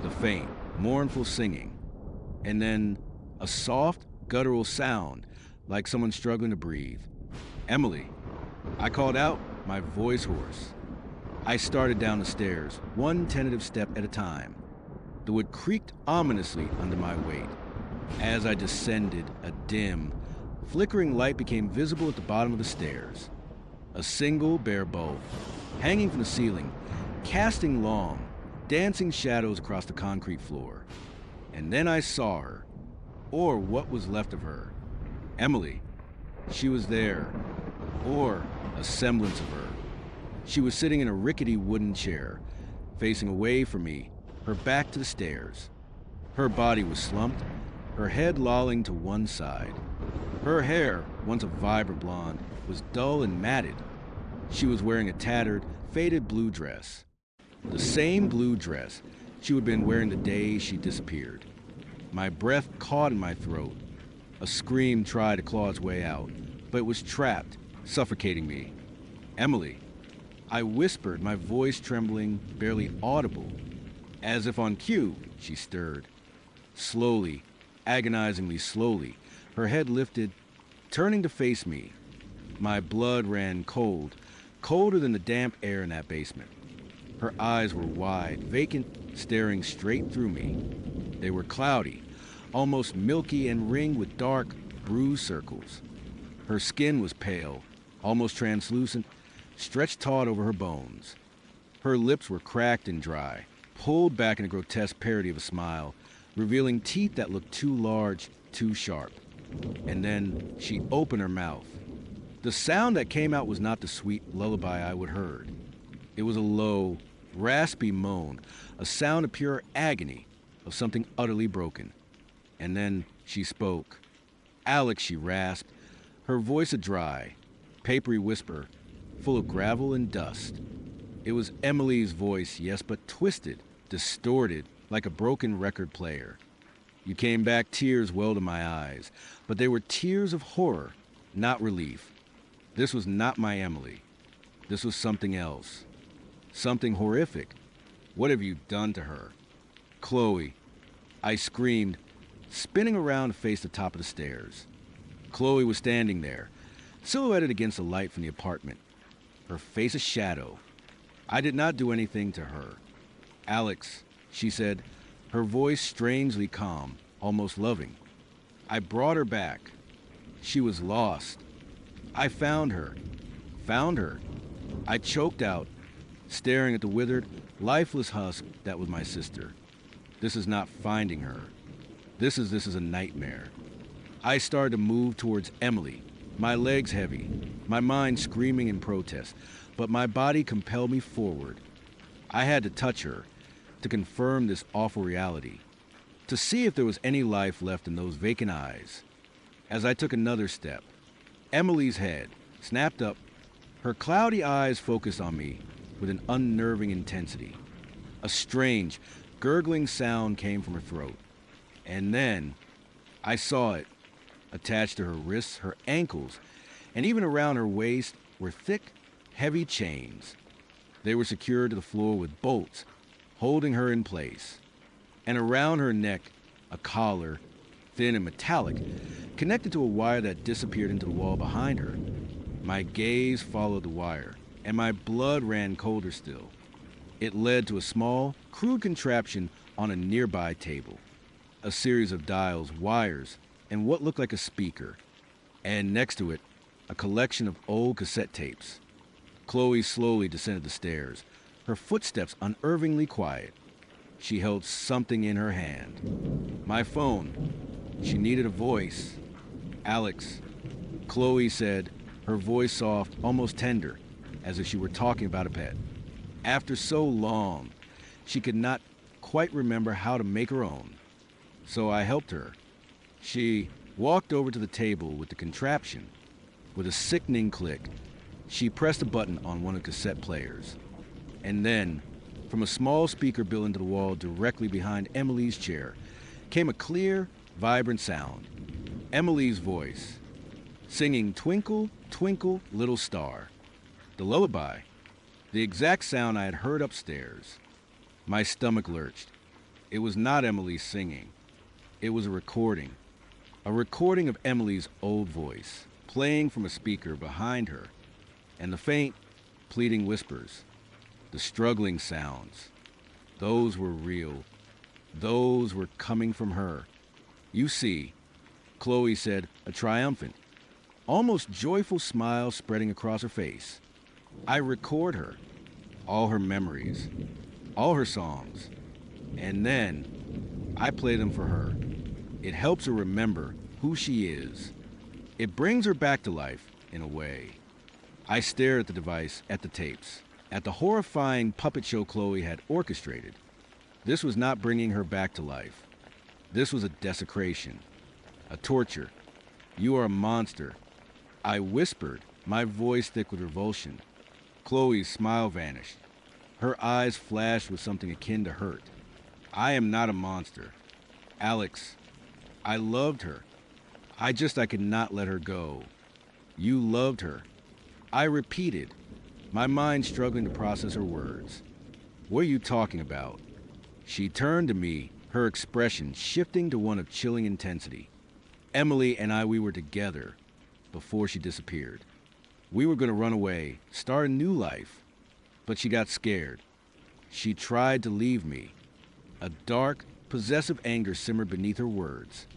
The faint, mournful singing. And then a soft, guttural sound, like someone struggling to breathe. "Emily." I called out, my voice hoarse. I started down the stairs, one tentative step at a time. The wood creaked ominously under my weight. As I descended, a dim, flickering light became visible at the bottom of the stairs. A single bare bulb, hanging from the ceiling, casting long, dancing shadows across the concrete floor. And then I saw her, or what was left of her. Emily. She was there, or a semblance of her. She was sitting in a rickety wooden chair, facing away from me, her back to the stairs. Her body was slumped, her head lolling to one side. Her hair, once a vibrant blonde, was dull and matted. She was wearing a tattered, faded blue dress. The same blue dress she would have been wearing the day she disappeared. My breath caught in my throat. A scream tried to claw its way out, but it was trapped, suffocating me. "Emily." I whispered, my voice trembling, barely audible. As if on cue, she stirred. Slowly, agonizingly slowly, her head lifted, turning to face me. My blood ran cold, colder than the damp air in that basement. Her eyes were wide, vacant, staring straight through me. They were cloudy, almost milky and ringed with dark, bruised circles. Her skin was pale, almost translucent, stretched taut over her bones. Her lips were cracked and dry, pulled back in a grotesque parody of a smile, revealing teeth that looked too large, too sharp. And then she opened her mouth. The sound that came out was not the sweet lullaby I would heard. It was a low, raspy moan, a sound of pure agony, of something utterly broken. And then she spoke. "Alex," she rasped, her voice a dry, papery whisper, full of gravel and dust. It was Emily's voice, yes, but twisted, distorted, like a broken record player. "You came back," tears welled in my eyes, but they were tears of horror, not relief. This was not my Emily. This was something else. Something horrific. What have you done to her? "Chloe," I screamed, spinning around to face the top of the stairs. Chloe was standing there, silhouetted against the light from the apartment, her face a shadow. I did not do anything to her. Alex, she said, her voice strangely calm, almost loving. I brought her back. She was lost. I found her. Found her. I choked out, staring at the withered, lifeless husk that was my sister. This is not finding her. This is a nightmare. I started to move towards Emily, my legs heavy, my mind screaming in protest, but my body compelled me forward. I had to touch her, to confirm this awful reality, to see if there was any life left in those vacant eyes. As I took another step, Emily's head snapped up, her cloudy eyes focused on me with an unnerving intensity. A strange, gurgling sound came from her throat. And then I saw it. Attached to her wrists, her ankles, and even around her waist were thick, heavy chains. They were secured to the floor with bolts, holding her in place. And around her neck, a collar, thin and metallic, connected to a wire that disappeared into the wall behind her. My gaze followed the wire, and my blood ran colder still. It led to a small, crude contraption on a nearby table. A series of dials, wires, and what looked like a speaker. And next to it, a collection of old cassette tapes. Chloe slowly descended the stairs, her footsteps unnervingly quiet. She held something in her hand. My phone. She needed a voice. Alex, Chloe said, her voice soft, almost tender, as if she were talking about a pet. After so long, she could not quite remember how to make her own. So I helped her. She walked over to the table with the contraption. With a sickening click, she pressed a button on one of the cassette players. And then, from a small speaker built into the wall directly behind Emily's chair, came a clear, vibrant sound. Emily's voice, singing Twinkle, Twinkle, Little Star. The lullaby, the exact sound I had heard upstairs. My stomach lurched. It was not Emily singing. It was a recording of Emily's old voice, playing from a speaker behind her, and the faint, pleading whispers, the struggling sounds. Those were real. Those were coming from her. You see, Chloe said, a triumphant, almost joyful smile spreading across her face. I record her, all her memories, all her songs, and then I play them for her. It helps her remember who she is. It brings her back to life, in a way. I stare at the device, at the tapes, at the horrifying puppet show Chloe had orchestrated. This was not bringing her back to life. This was a desecration, a torture. You are a monster. I whispered, my voice thick with revulsion. Chloe's smile vanished. Her eyes flashed with something akin to hurt. I am not a monster. Alex, I loved her. I could not let her go. You loved her. I repeated, my mind struggling to process her words. What are you talking about? She turned to me, her expression shifting to one of chilling intensity. Emily and I, we were together before she disappeared. We were going to run away, start a new life. But she got scared. She tried to leave me. A dark, possessive anger simmered beneath her words.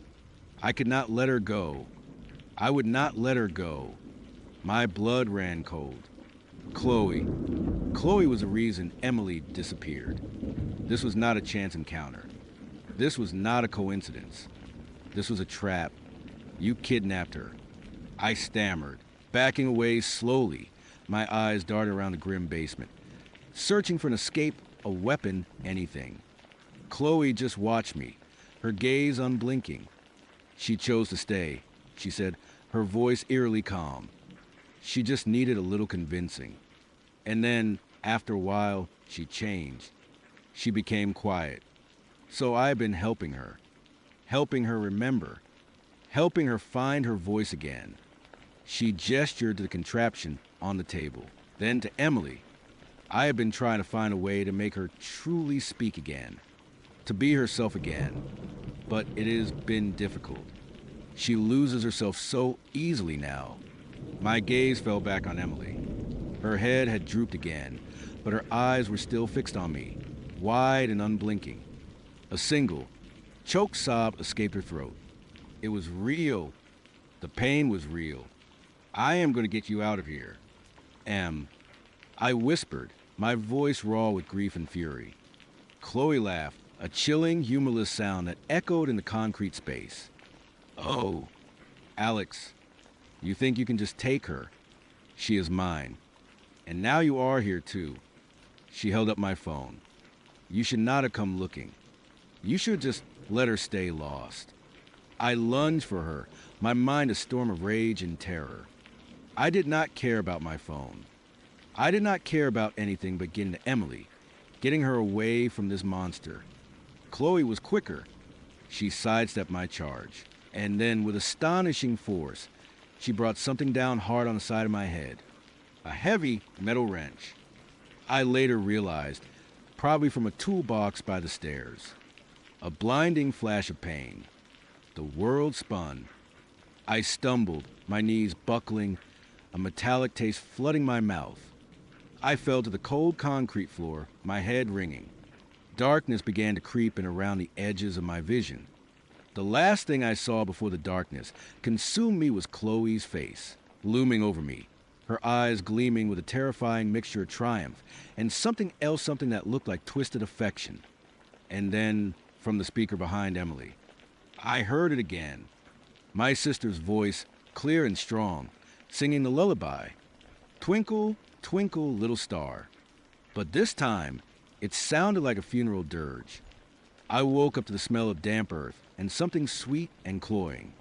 I could not let her go. I would not let her go. My blood ran cold. Chloe was the reason Emily disappeared. This was not a chance encounter. This was not a coincidence. This was a trap. You kidnapped her. I stammered, backing away slowly. My eyes darted around the grim basement, searching for an escape, a weapon, anything. Chloe just watched me, her gaze unblinking. She chose to stay, she said, her voice eerily calm. She just needed a little convincing. And then, after a while, she changed. She became quiet. So I've been helping her remember, helping her find her voice again. She gestured to the contraption on the table, then to Emily. I have been trying to find a way to make her truly speak again, to be herself again, but it has been difficult. She loses herself so easily now. My gaze fell back on Emily. Her head had drooped again, but her eyes were still fixed on me. wide and unblinking. A single, choked sob escaped her throat. It was real. The pain was real. I am going to get you out of here. I whispered, my voice raw with grief and fury. Chloe laughed, a chilling, humorless sound that echoed in the concrete space. Oh, Alex, you think you can just take her? She is mine. And now you are here too. She held up my phone. You should not have come looking. You should just let her stay lost. I lunged for her, my mind a storm of rage and terror. I did not care about my phone. I did not care about anything but getting to Emily, getting her away from this monster. Chloe was quicker. She sidestepped my charge, and then with astonishing force, she brought something down hard on the side of my head. A heavy metal wrench. I later realized, probably from a toolbox by the stairs. A blinding flash of pain. The world spun. I stumbled, my knees buckling, a metallic taste flooding my mouth. I fell to the cold concrete floor, my head ringing. Darkness began to creep in around the edges of my vision. The last thing I saw before the darkness consumed me was Chloe's face, looming over me, her eyes gleaming with a terrifying mixture of triumph and something else, something that looked like twisted affection. And then, from the speaker behind Emily, I heard it again. My sister's voice, clear and strong, singing the lullaby. Twinkle, twinkle, little star. But this time, it sounded like a funeral dirge. I woke up to the smell of damp earth and something sweet and cloying.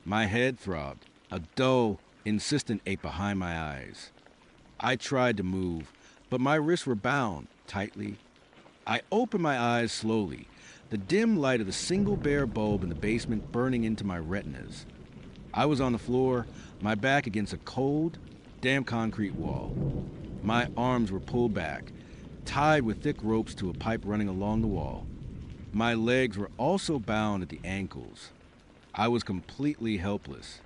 My head throbbed. A dull, insistent ache behind my eyes. I tried to move, but my wrists were bound tightly. I opened my eyes slowly, the dim light of the single bare bulb in the basement burning into my retinas. I was on the floor, my back against a cold, damp concrete wall. My arms were pulled back, tied with thick ropes to a pipe running along the wall. My legs were also bound at the ankles. I was completely helpless.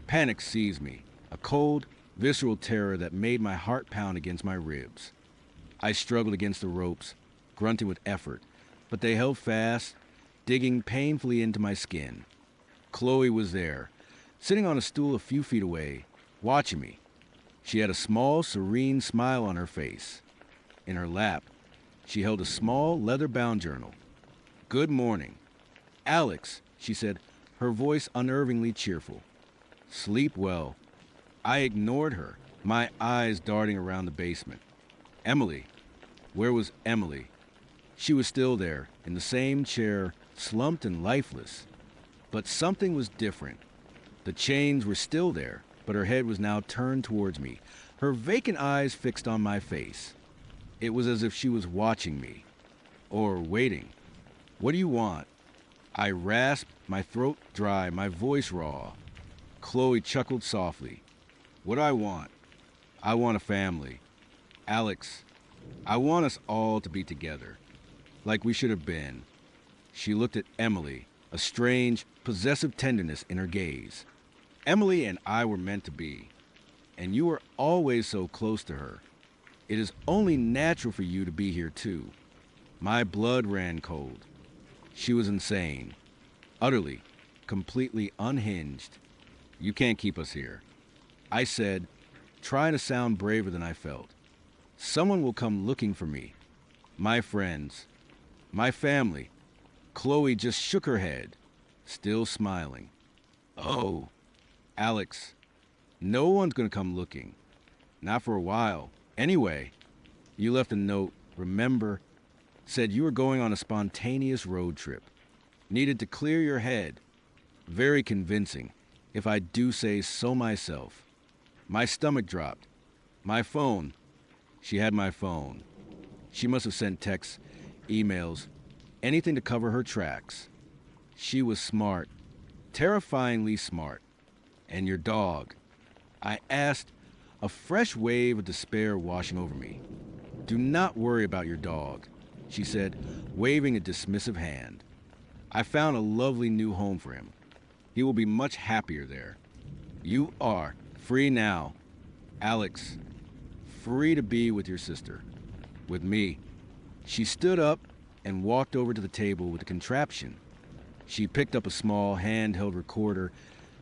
Panic seized me, a cold, visceral terror that made my heart pound against my ribs. I struggled against the ropes, grunting with effort, but they held fast, digging painfully into my skin. Chloe was there, sitting on a stool a few feet away, watching me. She had a small, serene smile on her face. In her lap, she held a small, leather-bound journal. Good morning. Alex, she said, her voice unnervingly cheerful. Sleep well. I ignored her, my eyes darting around the basement. Emily. Where was Emily? She was still there, in the same chair, slumped and lifeless. But something was different. The chains were still there, but her head was now turned towards me, her vacant eyes fixed on my face. It was as if she was watching me, or waiting. What do you want? I rasped, my throat dry, my voice raw. Chloe chuckled softly. What do I want? I want a family. Alex, I want us all to be together, like we should have been. She looked at Emily, a strange, possessive tenderness in her gaze. Emily and I were meant to be, and you were always so close to her. It is only natural for you to be here too. My blood ran cold. She was insane, utterly, completely unhinged. You can't keep us here. I said, trying to sound braver than I felt. Someone will come looking for me. My friends. My family. Chloe just shook her head, still smiling. Oh, Alex, no one's gonna come looking. Not for a while. Anyway, you left a note, remember, said you were going on a spontaneous road trip. Needed to clear your head. Very convincing, if I do say so myself. My stomach dropped. My phone. She had my phone. She must have sent texts, emails, anything to cover her tracks. She was smart, terrifyingly smart. And your dog. I asked, a fresh wave of despair washing over me. Do not worry about your dog, she said, waving a dismissive hand. I found a lovely new home for him. He will be much happier there. You are free now, Alex. Free to be with your sister. With me. She stood up and walked over to the table with a contraption. She picked up a small handheld recorder,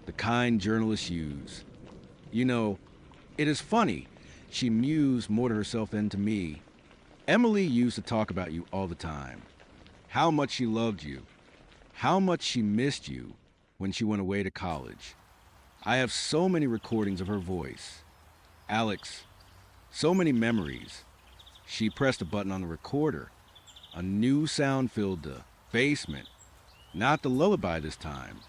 the kind journalists use. You know, it is funny. She mused more to herself than to me. Emily used to talk about you all the time. How much she loved you. How much she missed you when she went away to college. I have so many recordings of her voice. Alex, so many memories. She pressed a button on the recorder. A new sound filled the basement. Not the lullaby this time.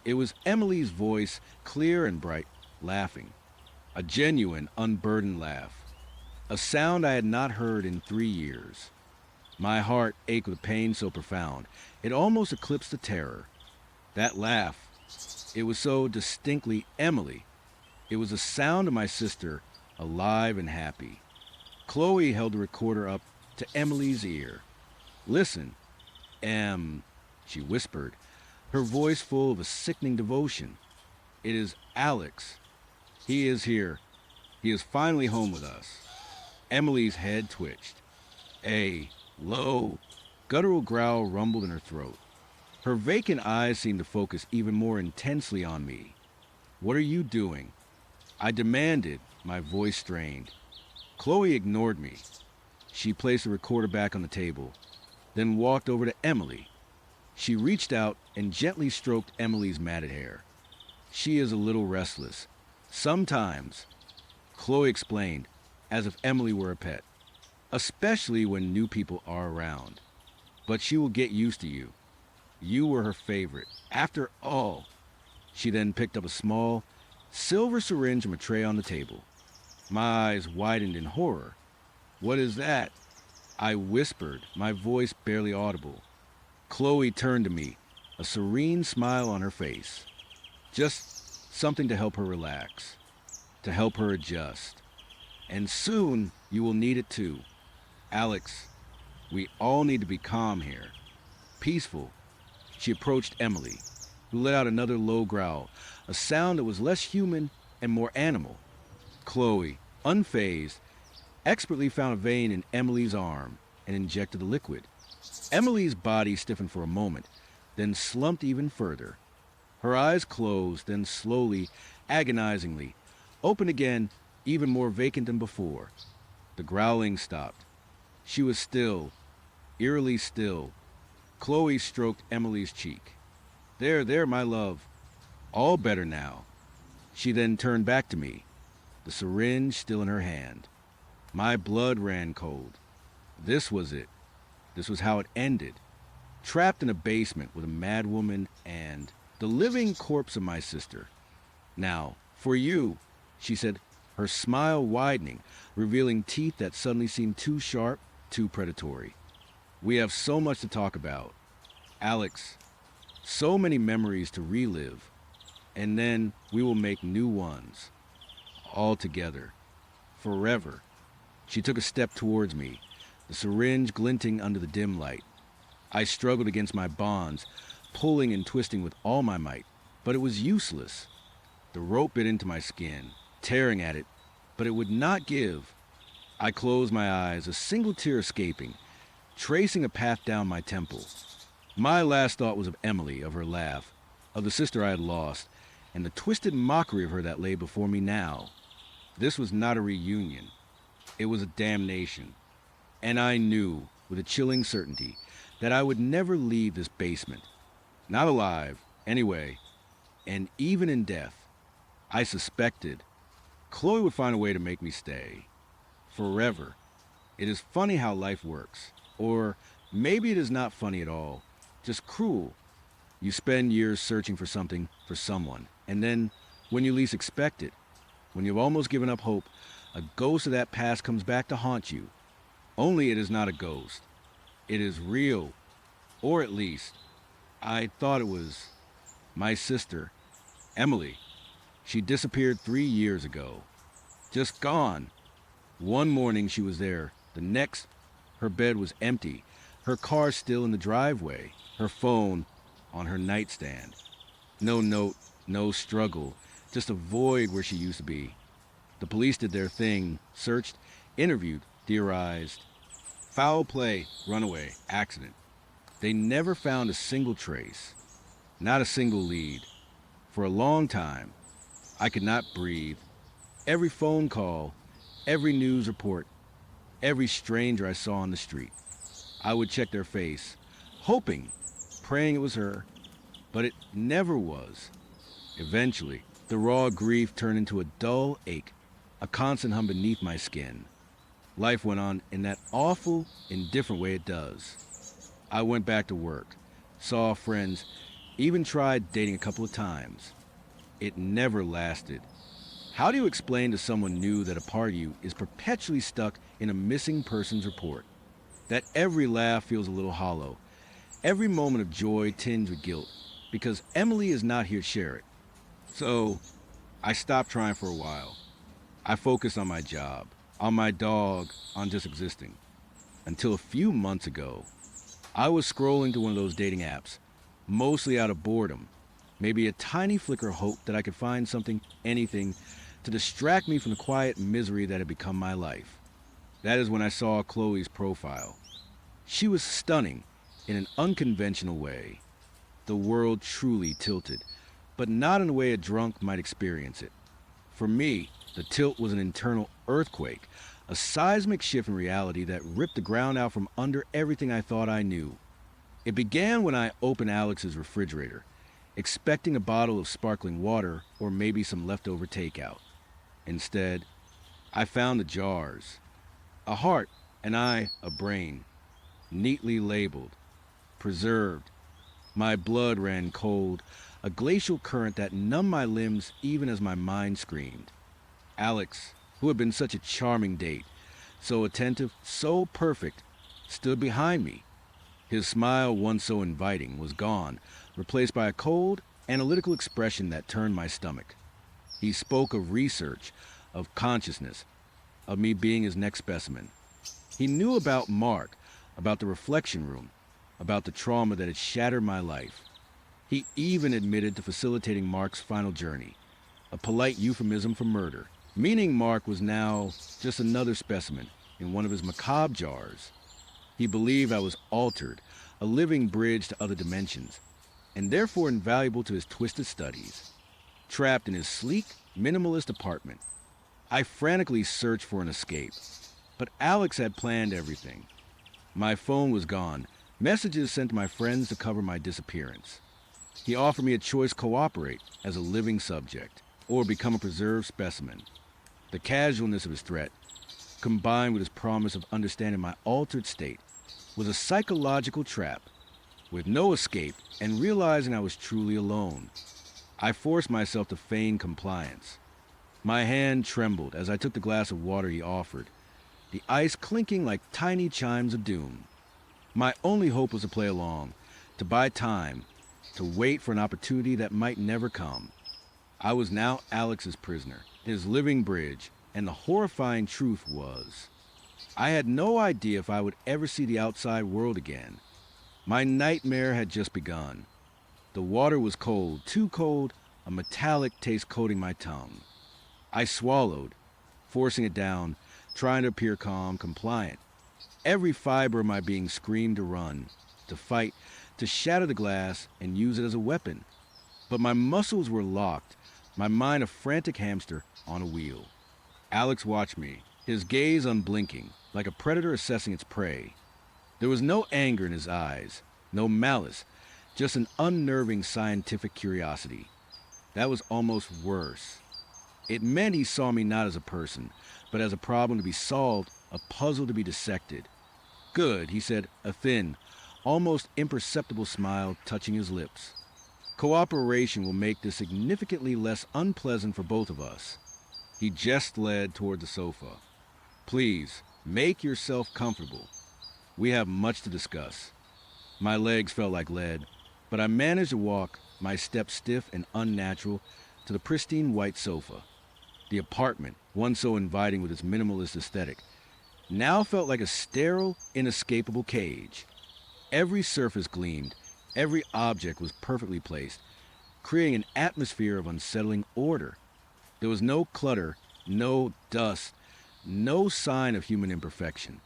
It was Emily's voice, clear and bright, laughing. A genuine, unburdened laugh. A sound I had not heard in 3 years. My heart ached with pain so profound, it almost eclipsed the terror. That laugh, it was so distinctly Emily. It was the sound of my sister, alive and happy. Chloe held the recorder up to Emily's ear. Listen, she whispered, her voice full of a sickening devotion. It is Alex. He is here. He is finally home with us. Emily's head twitched. A low, guttural growl rumbled in her throat. Her vacant eyes seemed to focus even more intensely on me. What are you doing? I demanded, my voice strained. Chloe ignored me. She placed the recorder back on the table, then walked over to Emily. She reached out and gently stroked Emily's matted hair. She is a little restless. Sometimes, Chloe explained, as if Emily were a pet, especially when new people are around. But she will get used to you. You were her favorite. After all, she then picked up a small, silver syringe from a tray on the table. My eyes widened in horror. What is that? I whispered, my voice barely audible. Chloe turned to me, a serene smile on her face. Just something to help her relax, to help her adjust. And soon you will need it too. Alex, we all need to be calm here. Peaceful. She approached Emily, who let out another low growl, a sound that was less human and more animal. Chloe, unfazed, expertly found a vein in Emily's arm and injected the liquid. Emily's body stiffened for a moment, then slumped even further. Her eyes closed, then slowly, agonizingly, opened again, even more vacant than before. The growling stopped. She was still, eerily still. Chloe stroked Emily's cheek. There, my love. All better now. She then turned back to me, the syringe still in her hand. My blood ran cold. This was it. This was how it ended. Trapped in a basement with a mad woman and the living corpse of my sister. Now, for you, she said, her smile widening, revealing teeth that suddenly seemed too sharp, too predatory. We have so much to talk about. Alex, so many memories to relive. And then we will make new ones. All together. Forever. She took a step towards me, the syringe glinting under the dim light. I struggled against my bonds, pulling and twisting with all my might, but it was useless. The rope bit into my skin, tearing at it, but it would not give. I closed my eyes, a single tear escaping, tracing a path down my temple. My last thought was of Emily, of her laugh, of the sister I had lost, and the twisted mockery of her that lay before me now. This was not a reunion. It was a damnation. And I knew, with a chilling certainty, that I would never leave this basement. Not alive, anyway. And even in death, I suspected Chloe would find a way to make me stay. Forever. It is funny how life works. Or maybe it is not funny at all, just cruel. You spend years searching for something, for someone, and then, when you least expect it, when you've almost given up hope, a ghost of that past comes back to haunt you. Only it is not a ghost. It is real. Or at least, I thought it was my sister, Emily. She disappeared 3 years ago. Just gone. One morning she was there. The next, her bed was empty. Her car still in the driveway. Her phone on her nightstand. No note, no struggle. Just a void where she used to be. The police did their thing, searched, interviewed, theorized. Foul play, runaway, accident. They never found a single trace, not a single lead. For a long time, I could not breathe. Every phone call, every news report, every stranger I saw on the street, I would check their face, hoping, praying it was her, but it never was. Eventually, the raw grief turned into a dull ache, a constant hum beneath my skin. Life went on in that awful, indifferent way it does. I went back to work, saw friends, even tried dating a couple of times. It never lasted. How do you explain to someone new that a part of you is perpetually stuck in a missing persons report? That every laugh feels a little hollow, every moment of joy tinged with guilt, because Emily is not here to share it. So, I stopped trying for a while. I focused on my job, on my dog, on just existing. Until a few months ago, I was scrolling to one of those dating apps, mostly out of boredom, maybe a tiny flicker of hope that I could find something, anything, to distract me from the quiet misery that had become my life. That is when I saw Chloe's profile. She was stunning in an unconventional way. The world truly tilted, but not in the way a drunk might experience it. For me, the tilt was an internal earthquake, a seismic shift in reality that ripped the ground out from under everything I thought I knew. It began when I opened Alex's refrigerator, expecting a bottle of sparkling water or maybe some leftover takeout. Instead, I found the jars. A heart, an eye, a brain, neatly labeled, preserved. My blood ran cold, a glacial current that numbed my limbs even as my mind screamed. Alex, who had been such a charming date, so attentive, so perfect, stood behind me. His smile, once so inviting, was gone, replaced by a cold, analytical expression that turned my stomach. He spoke of research, of consciousness, of me being his next specimen. He knew about Mark, about the reflection room, about the trauma that had shattered my life. He even admitted to facilitating Mark's final journey, a polite euphemism for murder, meaning Mark was now just another specimen in one of his macabre jars. He believed I was altered, a living bridge to other dimensions, and therefore invaluable to his twisted studies. Trapped in his sleek, minimalist apartment, I frantically searched for an escape, but Alex had planned everything. My phone was gone, messages sent to my friends to cover my disappearance. He offered me a choice: cooperate as a living subject, or become a preserved specimen. The casualness of his threat, combined with his promise of understanding my altered state, was a psychological trap. With no escape and realizing I was truly alone, I forced myself to feign compliance. My hand trembled as I took the glass of water he offered, the ice clinking like tiny chimes of doom. My only hope was to play along, to buy time, to wait for an opportunity that might never come. I was now Alex's prisoner, his living bridge, and the horrifying truth was, I had no idea if I would ever see the outside world again. My nightmare had just begun. The water was cold, too cold, a metallic taste coating my tongue. I swallowed, forcing it down, trying to appear calm, compliant. Every fiber of my being screamed to run, to fight, to shatter the glass and use it as a weapon. But my muscles were locked, my mind a frantic hamster on a wheel. Alex watched me, his gaze unblinking, like a predator assessing its prey. There was no anger in his eyes, no malice, just an unnerving scientific curiosity. That was almost worse. It meant he saw me not as a person, but as a problem to be solved, a puzzle to be dissected. Good, he said, a thin, almost imperceptible smile touching his lips. Cooperation will make this significantly less unpleasant for both of us. He just led toward the sofa. Please, make yourself comfortable. We have much to discuss. My legs felt like lead, but I managed to walk, my steps stiff and unnatural, to the pristine white sofa. The apartment, once so inviting with its minimalist aesthetic, now felt like a sterile, inescapable cage. Every surface gleamed, every object was perfectly placed, creating an atmosphere of unsettling order. There was no clutter, no dust, no sign of human imperfection.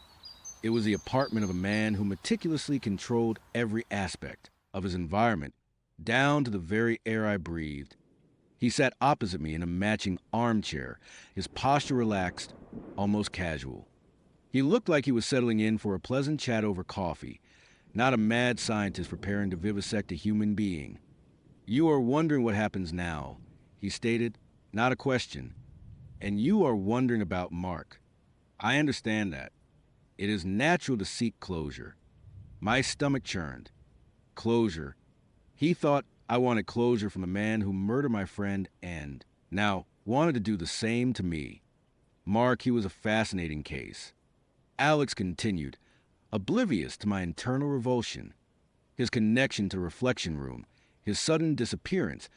It was the apartment of a man who meticulously controlled every aspect of his environment, down to the very air I breathed. He sat opposite me in a matching armchair, his posture relaxed, almost casual. He looked like he was settling in for a pleasant chat over coffee, not a mad scientist preparing to vivisect a human being. "You are wondering what happens now," he stated, not a question. "And you are wondering about Mark. I understand that. It is natural to seek closure." My stomach churned. Closure. He thought I wanted closure from the man who murdered my friend and, now, wanted to do the same to me. Mark, he was a fascinating case. Alex continued, oblivious to my internal revulsion. His connection to the reflection room, his sudden disappearance,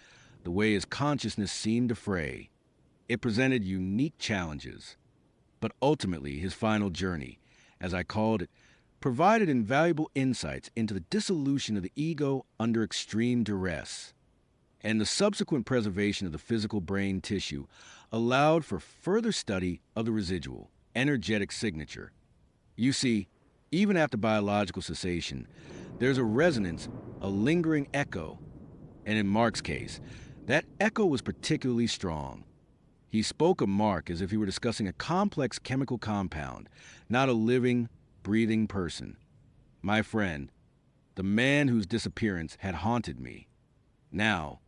the way his consciousness seemed to fray. It presented unique challenges. But ultimately, his final journey, as I called it, provided invaluable insights into the dissolution of the ego under extreme duress. And the subsequent preservation of the physical brain tissue allowed for further study of the residual, energetic signature. You see, even after biological cessation, there's a resonance, a lingering echo. And in Mark's case, that echo was particularly strong. He spoke of Mark as if he were discussing a complex chemical compound, not a living, breathing person. My friend, the man whose disappearance had haunted me. Now,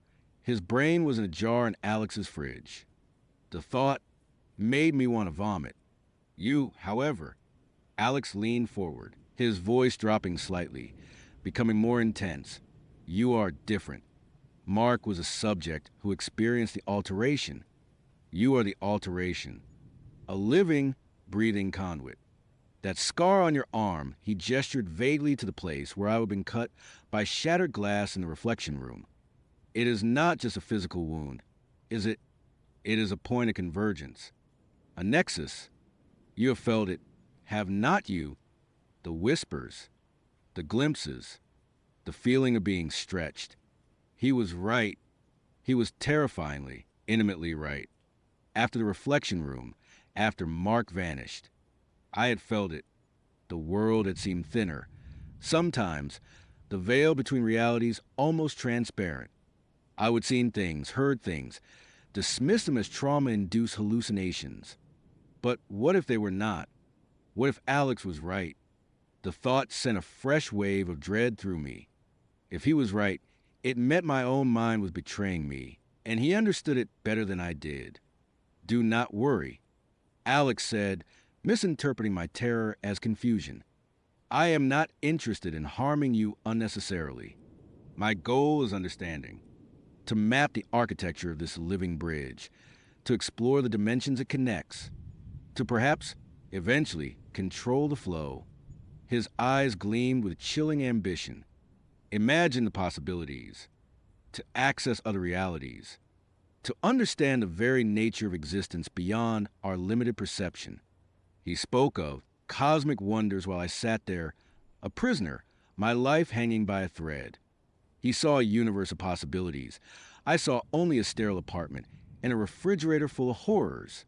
his brain was in a jar in Alex's fridge. The thought made me want to vomit. "You, however," Alex leaned forward, his voice dropping slightly, becoming more intense. "You are different. Mark was a subject who experienced the alteration. You are the alteration. A living, breathing conduit. That scar on your arm," he gestured vaguely to the place where I had been cut by shattered glass in the reflection room. "It is not just a physical wound, is it? It is a point of convergence. A nexus. You have felt it, have not you? The whispers, the glimpses, the feeling of being stretched." He was right. He was terrifyingly, intimately right. After the reflection room, after Mark vanished, I had felt it. The world had seemed thinner. Sometimes, the veil between realities almost transparent. I would see things, heard things, dismiss them as trauma-induced hallucinations. But what if they were not? What if Alex was right? The thought sent a fresh wave of dread through me. If he was right, it meant my own mind was betraying me, and he understood it better than I did. "Do not worry," Alex said, misinterpreting my terror as confusion. "I am not interested in harming you unnecessarily. My goal is understanding, to map the architecture of this living bridge, to explore the dimensions it connects, to perhaps, eventually, control the flow." His eyes gleamed with chilling ambition. Imagine the possibilities. To access other realities. To understand the very nature of existence beyond our limited perception. He spoke of cosmic wonders while I sat there, a prisoner, my life hanging by a thread. He saw a universe of possibilities. I saw only a sterile apartment and a refrigerator full of horrors.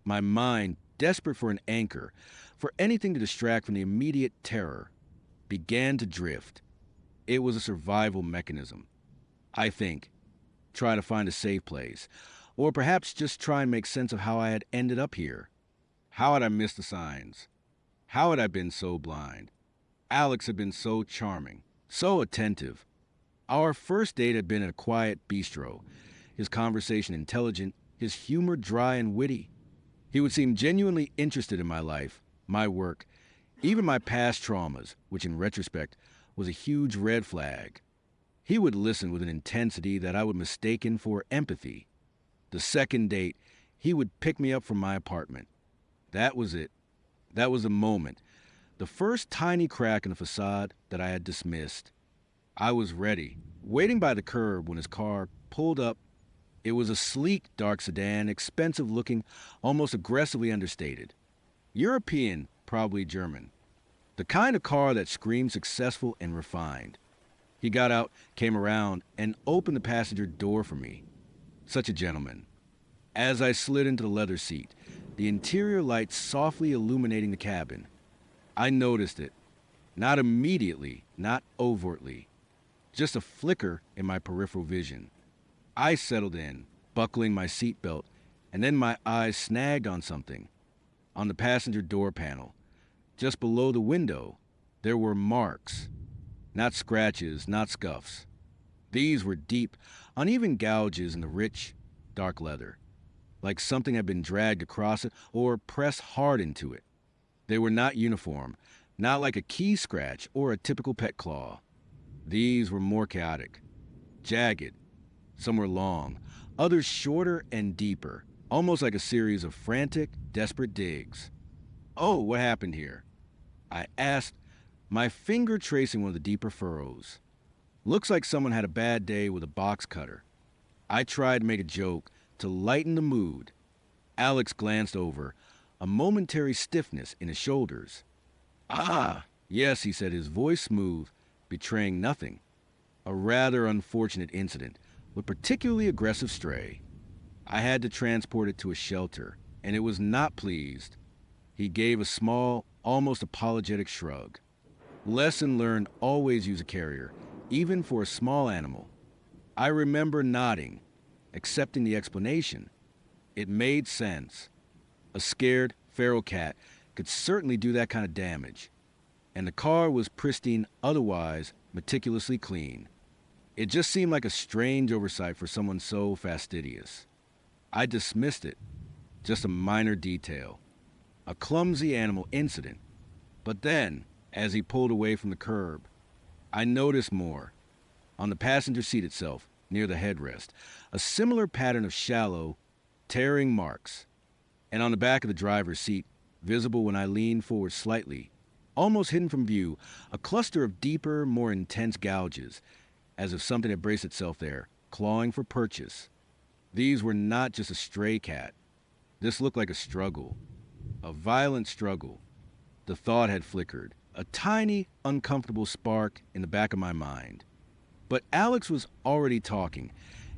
My mind, desperate for an anchor, for anything to distract from the immediate terror, began to drift. It was a survival mechanism. I think. Try to find a safe place. Or perhaps just try and make sense of how I had ended up here. How had I missed the signs? How had I been so blind? Alex had been so charming, so attentive. Our first date had been at a quiet bistro, his conversation intelligent, his humor dry and witty. He would seem genuinely interested in my life, my work, even my past traumas, which in retrospect was a huge red flag. He would listen with an intensity that I would mistaken for empathy. The second date, he would pick me up from my apartment. That was it. That was the moment. The first tiny crack in the facade that I had dismissed. I was ready, waiting by the curb when his car pulled up. It was a sleek, dark sedan, expensive looking, almost aggressively understated. European, probably German. The kind of car that screamed successful and refined. He got out, came around, and opened the passenger door for me. Such a gentleman. As I slid into the leather seat, the interior lights softly illuminating the cabin, I noticed it. Not immediately, not overtly. Just a flicker in my peripheral vision. I settled in, buckling my seatbelt, and then my eyes snagged on something. On the passenger door panel, just below the window, there were marks. Not scratches, not scuffs. These were deep, uneven gouges in the rich, dark leather, like something had been dragged across it or pressed hard into it. They were not uniform, not like a key scratch or a typical pet claw. These were more chaotic, jagged. Some were long, others shorter and deeper, almost like a series of frantic, desperate digs. "Oh, what happened here?" I asked, my finger tracing one of the deeper furrows. "Looks like someone had a bad day with a box cutter." I tried to make a joke to lighten the mood. Alex glanced over, a momentary stiffness in his shoulders. "Ah, yes," he said, his voice smooth, betraying nothing. "A rather unfortunate incident with particularly aggressive stray. I had to transport it to a shelter, and it was not pleased." He gave a small, almost apologetic shrug. Lesson learned: always use a carrier, even for a small animal. I remember nodding, accepting the explanation. It made sense. A scared, feral cat could certainly do that kind of damage. And the car was pristine, otherwise meticulously clean. It just seemed like a strange oversight for someone so fastidious. I dismissed it. Just a minor detail. A clumsy animal incident. But then, as he pulled away from the curb, I noticed more. On the passenger seat itself, near the headrest, a similar pattern of shallow, tearing marks. And on the back of the driver's seat, visible when I leaned forward slightly, almost hidden from view, a cluster of deeper, more intense gouges, as if something had braced itself there, clawing for purchase. These were not just a stray cat. This looked like a struggle. A violent struggle. The thought had flickered, a tiny, uncomfortable spark in the back of my mind. But Alex was already talking,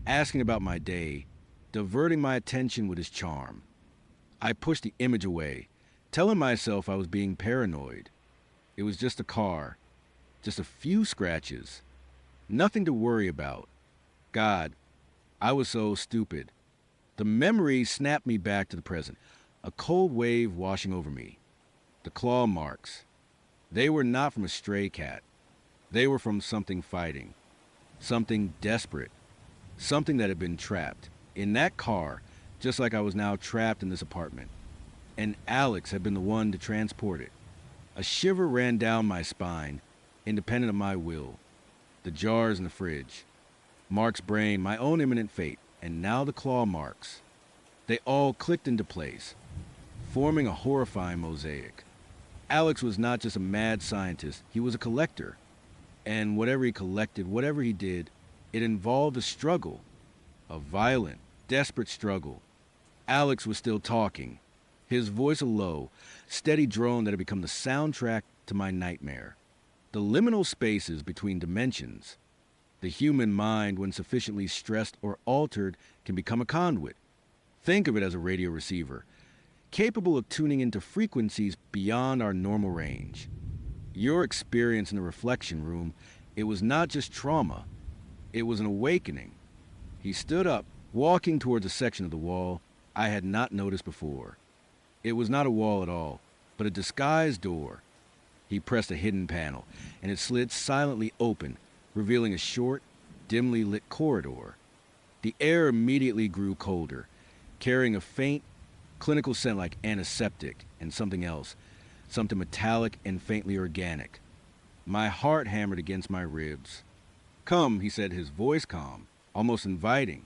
asking about my day, diverting my attention with his charm. I pushed the image away, telling myself I was being paranoid. It was just a car, just a few scratches, nothing to worry about. God, I was so stupid. The memory snapped me back to the present, a cold wave washing over me. The claw marks. They were not from a stray cat. They were from something fighting, something desperate, something that had been trapped in that car, just like I was now trapped in this apartment. And Alex had been the one to transport it. A shiver ran down my spine, independent of my will. The jars in the fridge. Mark's brain, my own imminent fate, and now the claw marks. They all clicked into place, forming a horrifying mosaic. Alex was not just a mad scientist, he was a collector. And whatever he collected, whatever he did, it involved a struggle. A violent, desperate struggle. Alex was still talking, his voice a low, steady drone that had become the soundtrack to my nightmare. The liminal spaces between dimensions. The human mind, when sufficiently stressed or altered, can become a conduit. Think of it as a radio receiver, capable of tuning into frequencies beyond our normal range. Your experience in the reflection room, it was not just trauma, it was an awakening. He stood up, walking towards a section of the wall I had not noticed before. It was not a wall at all, but a disguised door. He pressed a hidden panel, and it slid silently open, revealing a short, dimly lit corridor. The air immediately grew colder, carrying a faint, clinical scent like antiseptic and something else, something metallic and faintly organic. My heart hammered against my ribs. "Come," he said, his voice calm, almost inviting.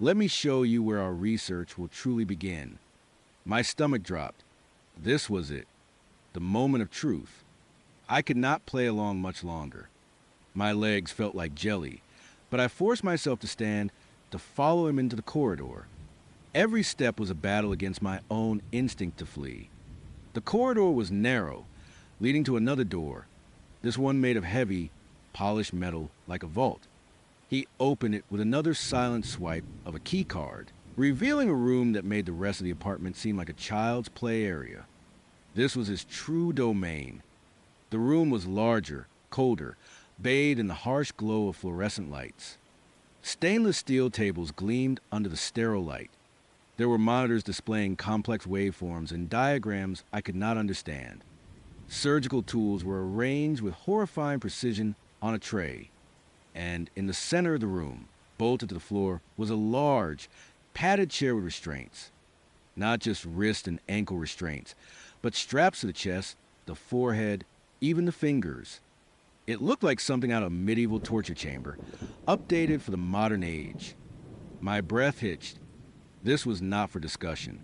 "Let me show you where our research will truly begin." My stomach dropped. This was it, the moment of truth. I could not play along much longer. My legs felt like jelly, but I forced myself to stand, to follow him into the corridor. Every step was a battle against my own instinct to flee. The corridor was narrow, leading to another door, this one made of heavy, polished metal like a vault. He opened it with another silent swipe of a key card, revealing a room that made the rest of the apartment seem like a child's play area. This was his true domain. The room was larger, colder, bathed in the harsh glow of fluorescent lights. Stainless steel tables gleamed under the sterile light. There were monitors displaying complex waveforms and diagrams I could not understand. Surgical tools were arranged with horrifying precision on a tray. And in the center of the room, bolted to the floor, was a large, padded chair with restraints. Not just wrist and ankle restraints, but straps to the chest, the forehead, even the fingers. It looked like something out of a medieval torture chamber, updated for the modern age. My breath hitched. This was not for discussion.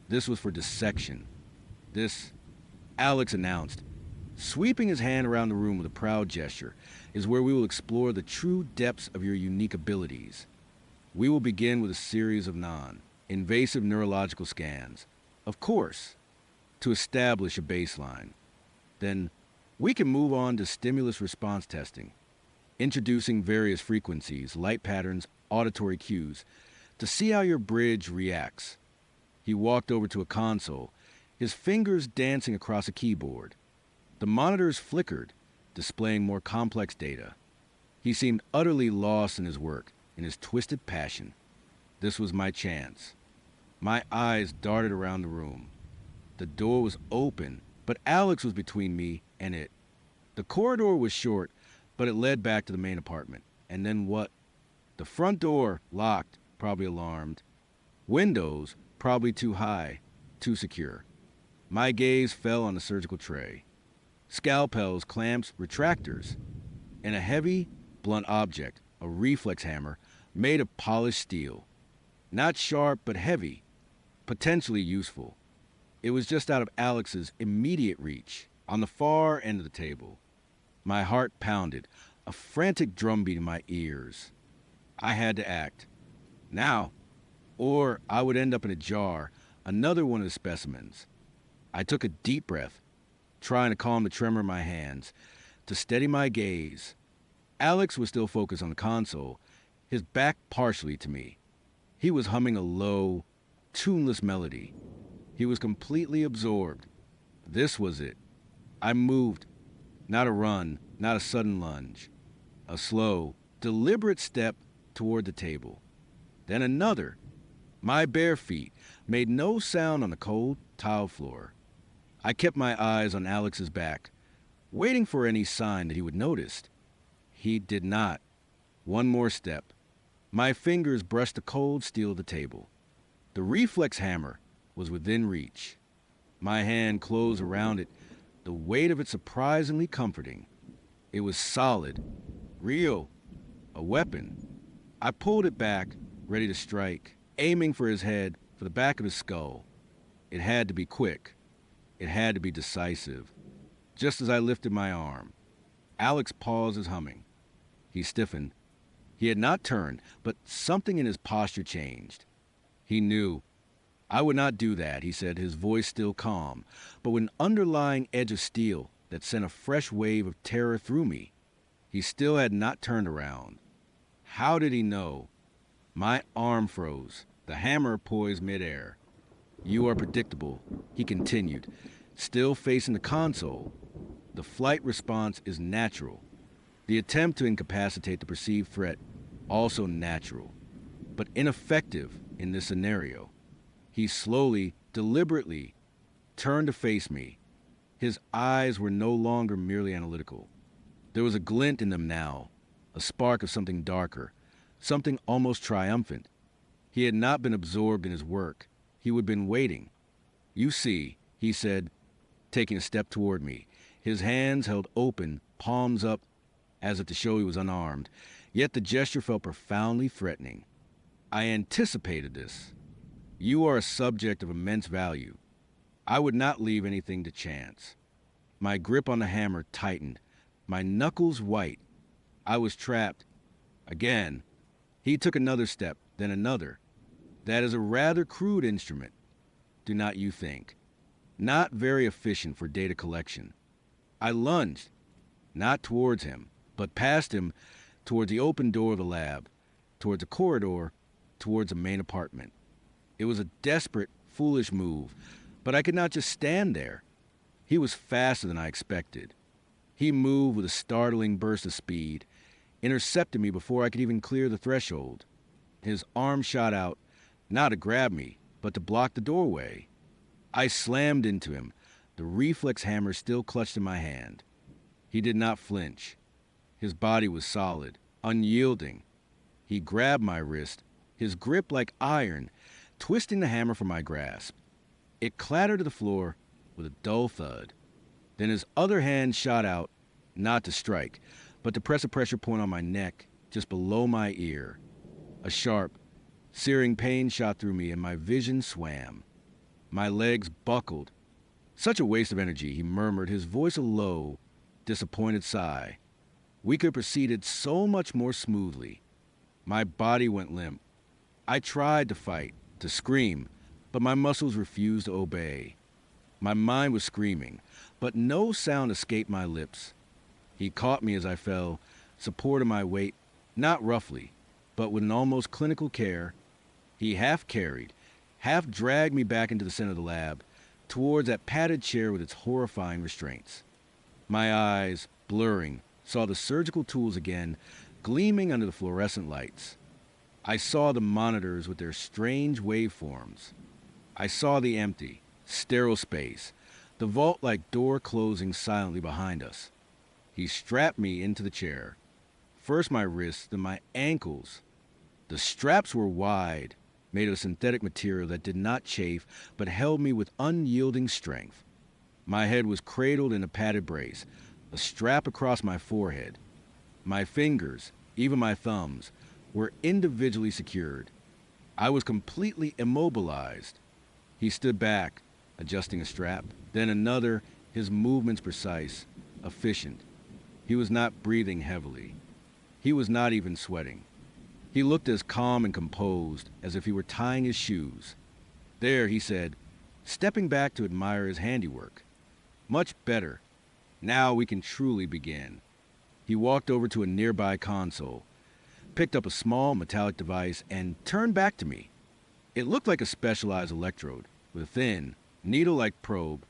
This was for dissection. This, Alex announced, sweeping his hand around the room with a proud gesture, is where we will explore the true depths of your unique abilities. We will begin with a series of non-invasive neurological scans, of course, to establish a baseline. Then we can move on to stimulus response testing, introducing various frequencies, light patterns, auditory cues, to see how your bridge reacts. He walked over to a console, his fingers dancing across a keyboard. The monitors flickered, displaying more complex data. He seemed utterly lost in his work, in his twisted passion. This was my chance. My eyes darted around the room. The door was open, but Alex was between me and it. The corridor was short, but it led back to the main apartment. And then what? The front door, locked, probably alarmed. Windows, probably too high, too secure. My gaze fell on the surgical tray. Scalpels, clamps, retractors, and a heavy, blunt object, a reflex hammer, made of polished steel. Not sharp, but heavy, potentially useful. It was just out of Alex's immediate reach, on the far end of the table. My heart pounded, a frantic drumbeat in my ears. I had to act. Now, or I would end up in a jar, another one of the specimens. I took a deep breath, trying to calm the tremor in my hands, to steady my gaze. Alex was still focused on the console, his back partially to me. He was humming a low, tuneless melody. He was completely absorbed. This was it. I moved. Not a run, not a sudden lunge. A slow, deliberate step toward the table. Then another. My bare feet made no sound on the cold tile floor. I kept my eyes on Alex's back, waiting for any sign that he would notice. He did not. One more step. My fingers brushed the cold steel of the table. The reflex hammer was within reach. My hand closed around it, the weight of it surprisingly comforting. It was solid, real, a weapon. I pulled it back, ready to strike, aiming for his head, for the back of his skull. It had to be quick. It had to be decisive. Just as I lifted my arm, Alex paused his humming. He stiffened. He had not turned, but something in his posture changed. He knew. I would not do that, he said, his voice still calm, but with an underlying edge of steel that sent a fresh wave of terror through me. He still had not turned around. How did he know? My arm froze, the hammer poised midair. You are predictable, he continued, still facing the console. The flight response is natural. The attempt to incapacitate the perceived threat, also natural, but ineffective in this scenario. He slowly, deliberately, turned to face me. His eyes were no longer merely analytical. There was a glint in them now, a spark of something darker, something almost triumphant. He had not been absorbed in his work. He had been waiting. You see, he said, taking a step toward me, his hands held open, palms up, as if to show he was unarmed, yet the gesture felt profoundly threatening. I anticipated this. You are a subject of immense value. I would not leave anything to chance. My grip on the hammer tightened, my knuckles white. I was trapped. Again. He took another step, then another. That is a rather crude instrument, do not you think? Not very efficient for data collection. I lunged, not towards him, but past him, towards the open door of the lab, towards a corridor, towards the main apartment. It was a desperate, foolish move, but I could not just stand there. He was faster than I expected. He moved with a startling burst of speed, intercepted me before I could even clear the threshold. His arm shot out, not to grab me, but to block the doorway. I slammed into him, the reflex hammer still clutched in my hand. He did not flinch. His body was solid, unyielding. He grabbed my wrist, his grip like iron, twisting the hammer from my grasp. It clattered to the floor with a dull thud. Then his other hand shot out, not to strike, but to press a pressure point on my neck, just below my ear. A sharp, searing pain shot through me and my vision swam. My legs buckled. Such a waste of energy, he murmured, his voice a low, disappointed sigh. We could have proceeded so much more smoothly. My body went limp. I tried to fight, to scream, but my muscles refused to obey. My mind was screaming, but no sound escaped my lips. He caught me as I fell, supported my weight, not roughly, but with an almost clinical care. He half carried, half dragged me back into the center of the lab, towards that padded chair with its horrifying restraints. My eyes, blurring, saw the surgical tools again, gleaming under the fluorescent lights. I saw the monitors with their strange waveforms. I saw the empty, sterile space, the vault-like door closing silently behind us. He strapped me into the chair. First my wrists, then my ankles. The straps were wide, made of synthetic material that did not chafe, but held me with unyielding strength. My head was cradled in a padded brace, a strap across my forehead. My fingers, even my thumbs, were individually secured. I was completely immobilized. He stood back, adjusting a strap, then another, his movements precise, efficient. He was not breathing heavily. He was not even sweating. He looked as calm and composed as if he were tying his shoes. There, he said, stepping back to admire his handiwork. Much better. Now we can truly begin. He walked over to a nearby console, picked up a small metallic device, and turned back to me. It looked like a specialized electrode, with a thin, needle-like probe.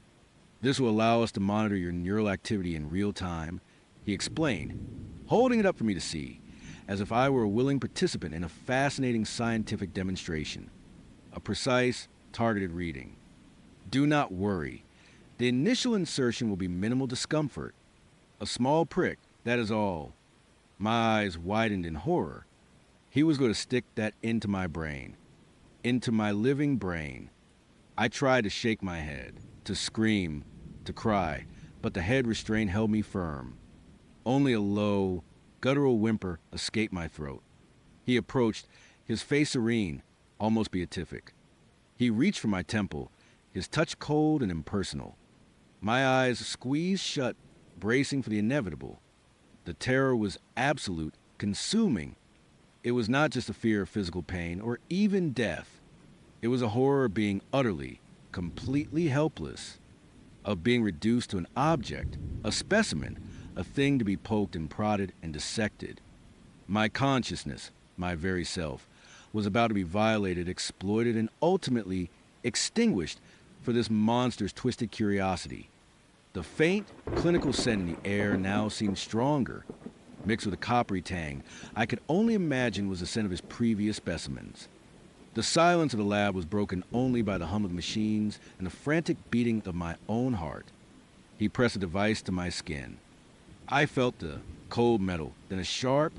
This will allow us to monitor your neural activity in real time, he explained, holding it up for me to see, as if I were a willing participant in a fascinating scientific demonstration. A precise, targeted reading. Do not worry. The initial insertion will be minimal discomfort. A small prick, that is all. My eyes widened in horror. He was going to stick that into my brain. Into my living brain. I tried to shake my head, to scream, to cry, but the head restraint held me firm. Only a low, guttural whimper escaped my throat. He approached, his face serene, almost beatific. He reached for my temple, his touch cold and impersonal. My eyes squeezed shut, bracing for the inevitable. The terror was absolute, consuming. It was not just a fear of physical pain or even death. It was a horror of being utterly, completely helpless, of being reduced to an object, a specimen, a thing to be poked and prodded and dissected. My consciousness, my very self, was about to be violated, exploited, and ultimately extinguished for this monster's twisted curiosity. The faint, clinical scent in the air now seemed stronger, mixed with a coppery tang I could only imagine was the scent of his previous specimens. The silence of the lab was broken only by the hum of the machines and the frantic beating of my own heart. He pressed a device to my skin. I felt the cold metal, then a sharp,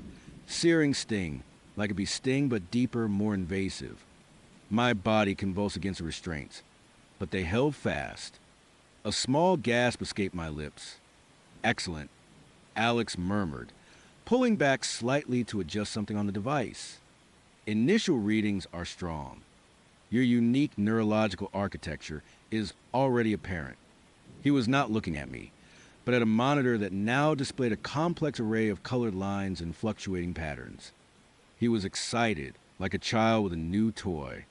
searing sting, like a bee sting but deeper, more invasive. My body convulsed against the restraints, but they held fast. A small gasp escaped my lips. Excellent, Alex murmured, pulling back slightly to adjust something on the device. Initial readings are strong. Your unique neurological architecture is already apparent. He was not looking at me, but at a monitor that now displayed a complex array of colored lines and fluctuating patterns. He was excited, like a child with a new toy.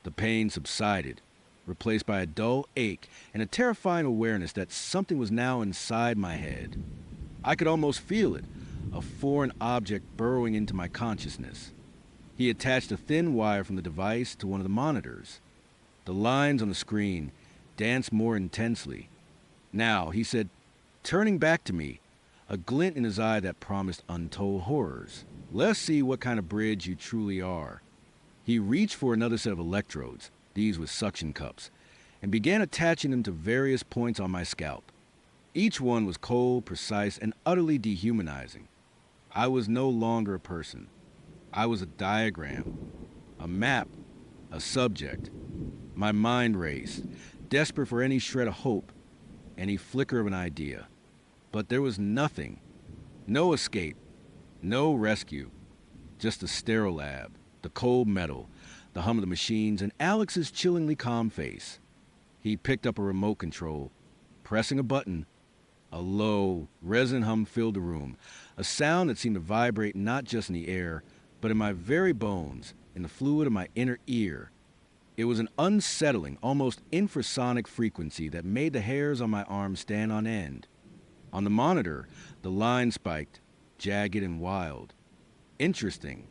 The pain subsided, replaced by a dull ache and a terrifying awareness that something was now inside my head. I could almost feel it, a foreign object burrowing into my consciousness. He attached a thin wire from the device to one of the monitors. The lines on the screen danced more intensely. Now, he said, turning back to me, a glint in his eye that promised untold horrors. Let's see what kind of bridge you truly are. He reached for another set of electrodes, these with suction cups, and began attaching them to various points on my scalp. Each one was cold, precise, and utterly dehumanizing. I was no longer a person. I was a diagram, a map, a subject. My mind raced, desperate for any shred of hope, any flicker of an idea. But there was nothing. No escape. No rescue. Just a sterile lab, the cold metal, the hum of the machines, and Alex's chillingly calm face. He picked up a remote control. Pressing a button, a low, resonant hum filled the room, a sound that seemed to vibrate not just in the air, but in my very bones, in the fluid of my inner ear. It was an unsettling, almost infrasonic frequency that made the hairs on my arms stand on end. On the monitor, the line spiked, jagged and wild. Interesting.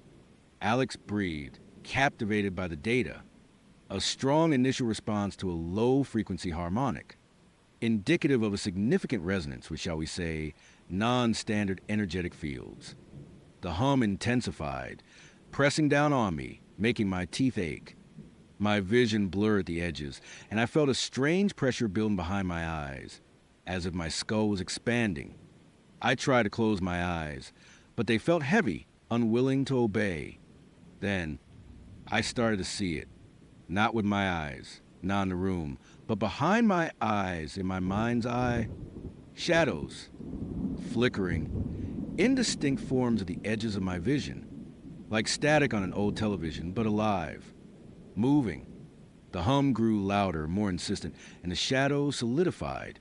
Alex breathed, captivated by the data. A strong initial response to a low-frequency harmonic, indicative of a significant resonance with, shall we say, non-standard energetic fields. The hum intensified, pressing down on me, making my teeth ache. My vision blurred at the edges, and I felt a strange pressure building behind my eyes, as if my skull was expanding. I tried to close my eyes, but they felt heavy, unwilling to obey. Then, I started to see it, not with my eyes, not in the room, but behind my eyes, in my mind's eye, shadows, flickering, indistinct forms at the edges of my vision, like static on an old television, but alive, moving. The hum grew louder, more insistent, and the shadows solidified.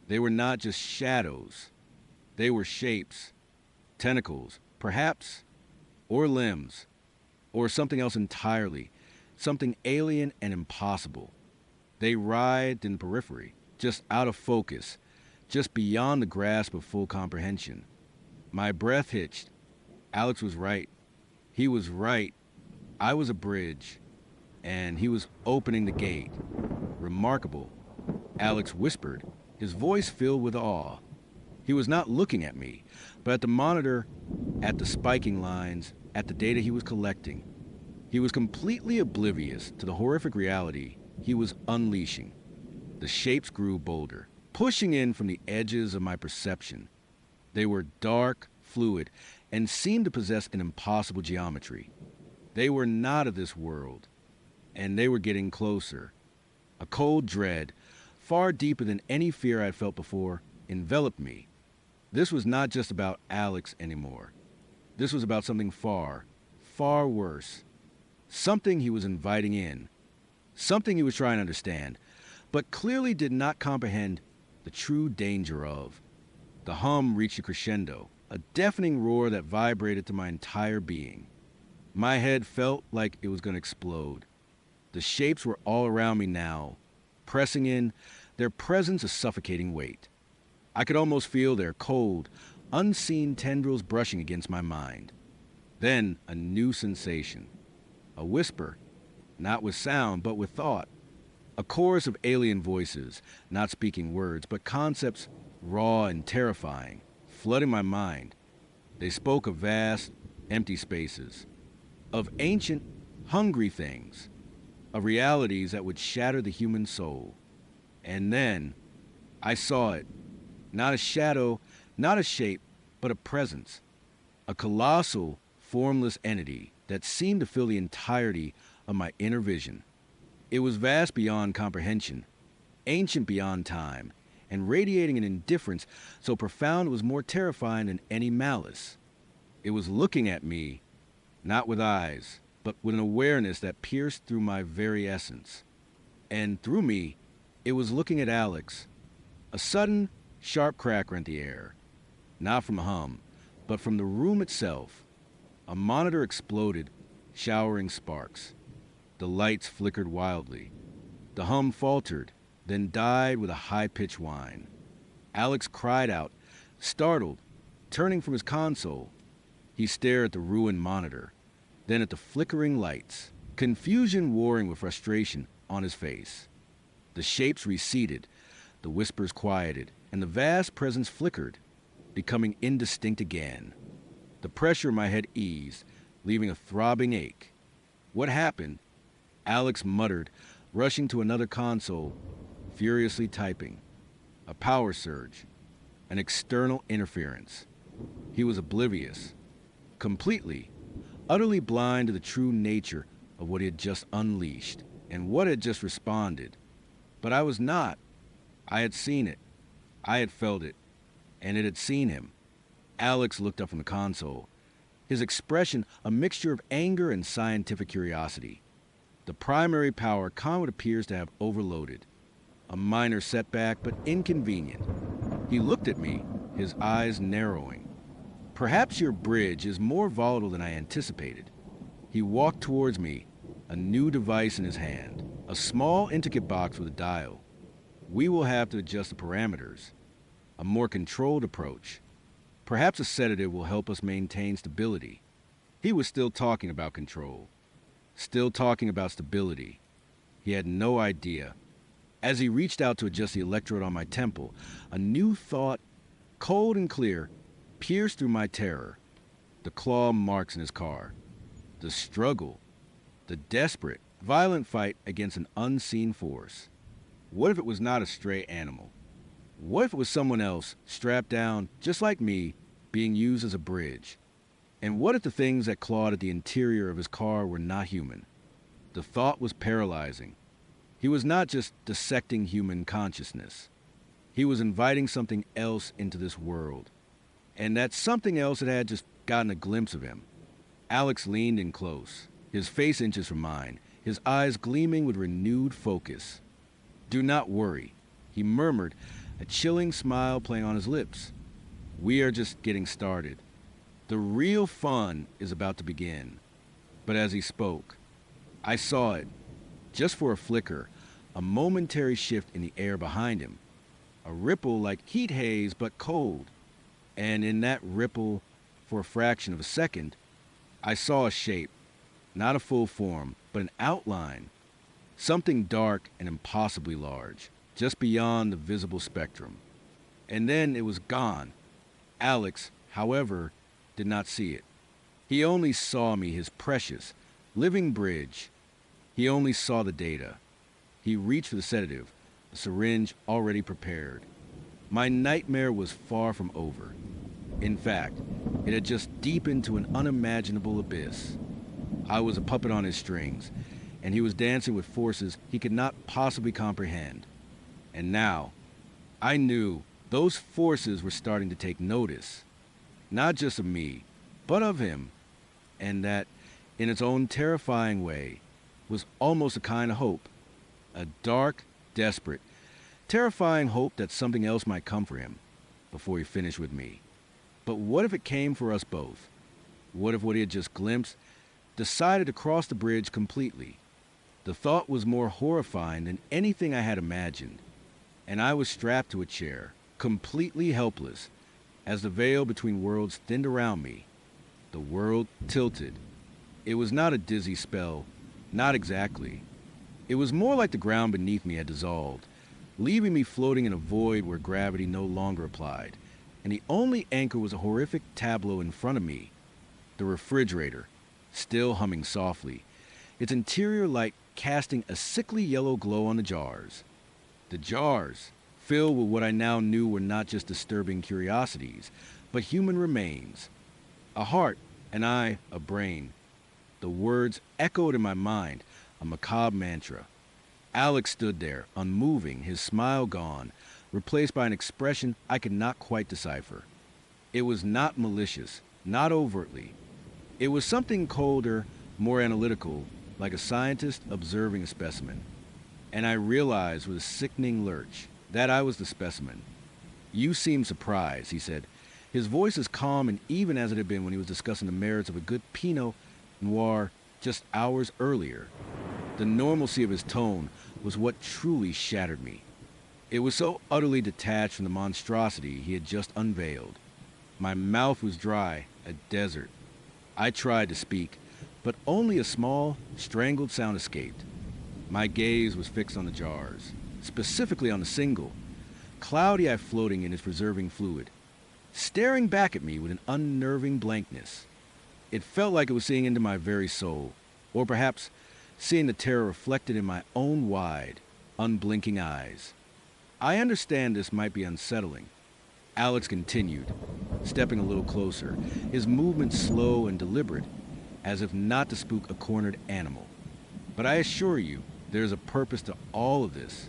They were not just shadows. They were shapes, tentacles, perhaps, or limbs, or something else entirely, something alien and impossible. They writhed in the periphery, just out of focus, just beyond the grasp of full comprehension. My breath hitched. Alex was right. He was right. I was a bridge, and he was opening the gate. Remarkable. Alex whispered, his voice filled with awe. He was not looking at me, but at the monitor, at the spiking lines, at the data he was collecting. He was completely oblivious to the horrific reality he was unleashing. The shapes grew bolder, pushing in from the edges of my perception. They were dark, fluid, and seemed to possess an impossible geometry. They were not of this world, and they were getting closer. A cold dread, far deeper than any fear I had felt before, enveloped me. This was not just about Alex anymore. This was about something far, far worse. Something he was inviting in. Something he was trying to understand, but clearly did not comprehend the true danger of. The hum reached a crescendo, a deafening roar that vibrated to my entire being. My head felt like it was going to explode. The shapes were all around me now, pressing in, their presence a suffocating weight. I could almost feel their cold, unseen tendrils brushing against my mind. Then a new sensation. A whisper, not with sound, but with thought. A chorus of alien voices, not speaking words, but concepts raw and terrifying, flooding my mind. They spoke of vast, empty spaces, of ancient, hungry things, of realities that would shatter the human soul. And then, I saw it. Not a shadow, not a shape, but a presence. A colossal, formless entity that seemed to fill the entirety of my inner vision. It was vast beyond comprehension, ancient beyond time, and radiating an indifference so profound it was more terrifying than any malice. It was looking at me, not with eyes, but with an awareness that pierced through my very essence. And through me, it was looking at Alex. A sudden, sharp crack rent the air, not from a hum, but from the room itself. A monitor exploded, showering sparks. The lights flickered wildly. The hum faltered, then died with a high-pitched whine. Alex cried out, startled, turning from his console. He stared at the ruined monitor, then at the flickering lights, confusion warring with frustration on his face. The shapes receded, The whispers quieted, and the vast presence flickered, becoming indistinct again. The pressure in my head eased, leaving a throbbing ache. What happened? Alex muttered, rushing to another console, furiously typing. A power surge. An external interference. He was oblivious. Completely, utterly blind to the true nature of what he had just unleashed and what had just responded. But I was not. I had seen it. I had felt it. And it had seen him. Alex looked up from the console, his expression a mixture of anger and scientific curiosity. The primary power Conwood appears to have overloaded. A minor setback, but inconvenient. He looked at me, his eyes narrowing. Perhaps your bridge is more volatile than I anticipated. He walked towards me, a new device in his hand, a small, intricate box with a dial. We will have to adjust the parameters. A more controlled approach. Perhaps a sedative will help us maintain stability. He was still talking about control. Still talking about stability. He had no idea. As he reached out to adjust the electrode on my temple, a new thought, cold and clear, pierced through my terror. The claw marks in his car. The struggle. The desperate, violent fight against an unseen force. What if it was not a stray animal? What if it was someone else, strapped down, just like me, being used as a bridge? And what if the things that clawed at the interior of his car were not human? The thought was paralyzing. He was not just dissecting human consciousness. He was inviting something else into this world. And that something else had just gotten a glimpse of him. Alex leaned in close, his face inches from mine, his eyes gleaming with renewed focus. "Do not worry," he murmured, a chilling smile playing on his lips. "We are just getting started. The real fun is about to begin." But as he spoke, I saw it, just for a flicker, a momentary shift in the air behind him. A ripple like heat haze, but cold. And in that ripple, for a fraction of a second, I saw a shape, not a full form, but an outline. Something dark and impossibly large, just beyond the visible spectrum. And then it was gone. Alex, however, did not see it. He only saw me, his precious, living bridge. He only saw the data. He reached for the sedative, a syringe already prepared. My nightmare was far from over. In fact, it had just deepened to an unimaginable abyss. I was a puppet on his strings, and he was dancing with forces he could not possibly comprehend. And now, I knew those forces were starting to take notice, not just of me, but of him, and that, in its own terrifying way, was almost a kind of hope. A dark, desperate, terrifying hope that something else might come for him before he finished with me. But what if it came for us both? What if what he had just glimpsed decided to cross the bridge completely? The thought was more horrifying than anything I had imagined, and I was strapped to a chair, completely helpless, as the veil between worlds thinned around me. The world tilted. It was not a dizzy spell, not exactly. It was more like the ground beneath me had dissolved, leaving me floating in a void where gravity no longer applied, and the only anchor was a horrific tableau in front of me. The refrigerator, still humming softly, its interior light casting a sickly yellow glow on the jars. The jars, filled with what I now knew were not just disturbing curiosities, but human remains. A heart, an eye, a brain. The words echoed in my mind, a macabre mantra. Alex stood there, unmoving, his smile gone, replaced by an expression I could not quite decipher. It was not malicious, not overtly. It was something colder, more analytical, like a scientist observing a specimen. And I realized with a sickening lurch that I was the specimen. "You seem surprised," he said, his voice as calm and even as it had been when he was discussing the merits of a good Pinot Noir just hours earlier. The normalcy of his tone was what truly shattered me. It was so utterly detached from the monstrosity he had just unveiled. My mouth was dry, a desert. I tried to speak, but only a small, strangled sound escaped. My gaze was fixed on the jars, specifically on the single, cloudy eye floating in its preserving fluid, staring back at me with an unnerving blankness. It felt like it was seeing into my very soul, or perhaps seeing the terror reflected in my own wide, unblinking eyes. I understand this might be unsettling. Alex continued, stepping a little closer, his movements slow and deliberate, as if not to spook a cornered animal. But I assure you, there is a purpose to all of this.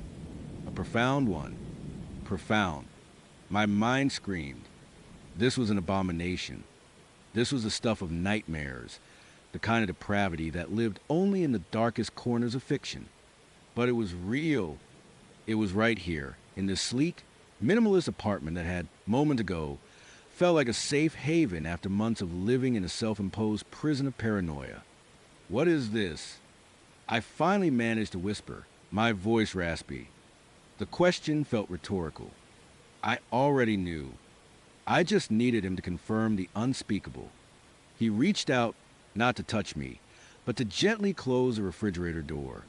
A profound one. Profound. My mind screamed. This was an abomination. This was the stuff of nightmares, the kind of depravity that lived only in the darkest corners of fiction. But it was real. It was right here, in this sleek, minimalist apartment that had, moments ago, felt like a safe haven after months of living in a self-imposed prison of paranoia. What is this? I finally managed to whisper, my voice raspy. The question felt rhetorical. I already knew. I just needed him to confirm the unspeakable. He reached out, not to touch me, but to gently close the refrigerator door.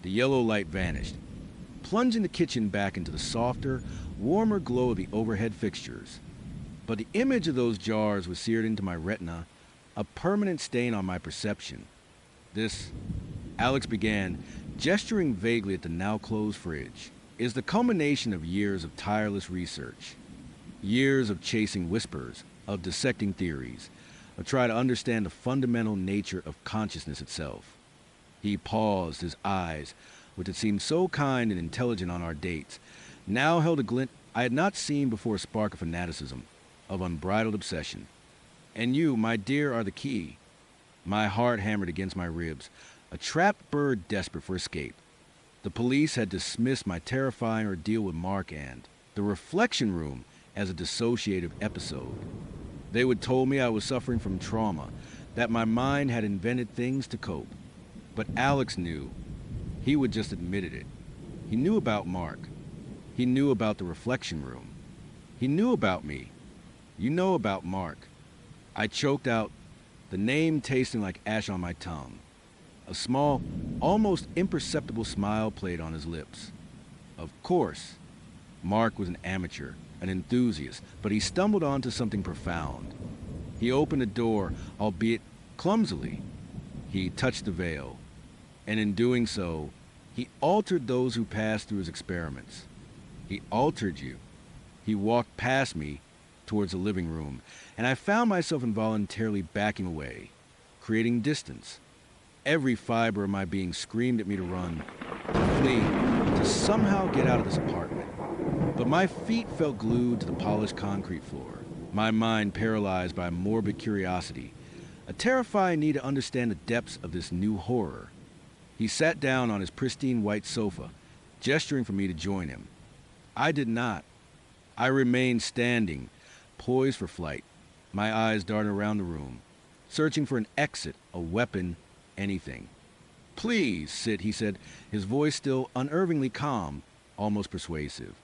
The yellow light vanished, plunging the kitchen back into the softer, warmer glow of the overhead fixtures. But the image of those jars was seared into my retina, a permanent stain on my perception. This, Alex began, gesturing vaguely at the now-closed fridge, is the culmination of years of tireless research. Years of chasing whispers, of dissecting theories, of trying to understand the fundamental nature of consciousness itself. He paused, his eyes, which had seemed so kind and intelligent on our dates, now held a glint I had not seen before, a spark of fanaticism, of unbridled obsession. And you, my dear, are the key. My heart hammered against my ribs, a trapped bird desperate for escape. The police had dismissed my terrifying ordeal with Mark and the reflection room as a dissociative episode. They would told me I was suffering from trauma, that my mind had invented things to cope. But Alex knew. He would just admitted it. He knew about Mark. He knew about the reflection room. He knew about me. You know about Mark. I choked out, the name tasting like ash on my tongue. A small, almost imperceptible smile played on his lips. Of course, Mark was an amateur, an enthusiast, but he stumbled onto something profound. He opened the door, albeit clumsily. He touched the veil, and in doing so, he altered those who passed through his experiments. He altered you. He walked past me towards the living room, and I found myself involuntarily backing away, creating distance. Every fiber of my being screamed at me to run, to flee, to somehow get out of this apartment. But my feet felt glued to the polished concrete floor, my mind paralyzed by a morbid curiosity, a terrifying need to understand the depths of this new horror. He sat down on his pristine white sofa, gesturing for me to join him. I did not. I remained standing, poised for flight, my eyes darting around the room, searching for an exit, a weapon, anything. Please sit, he said, his voice still unnervingly calm, almost persuasive.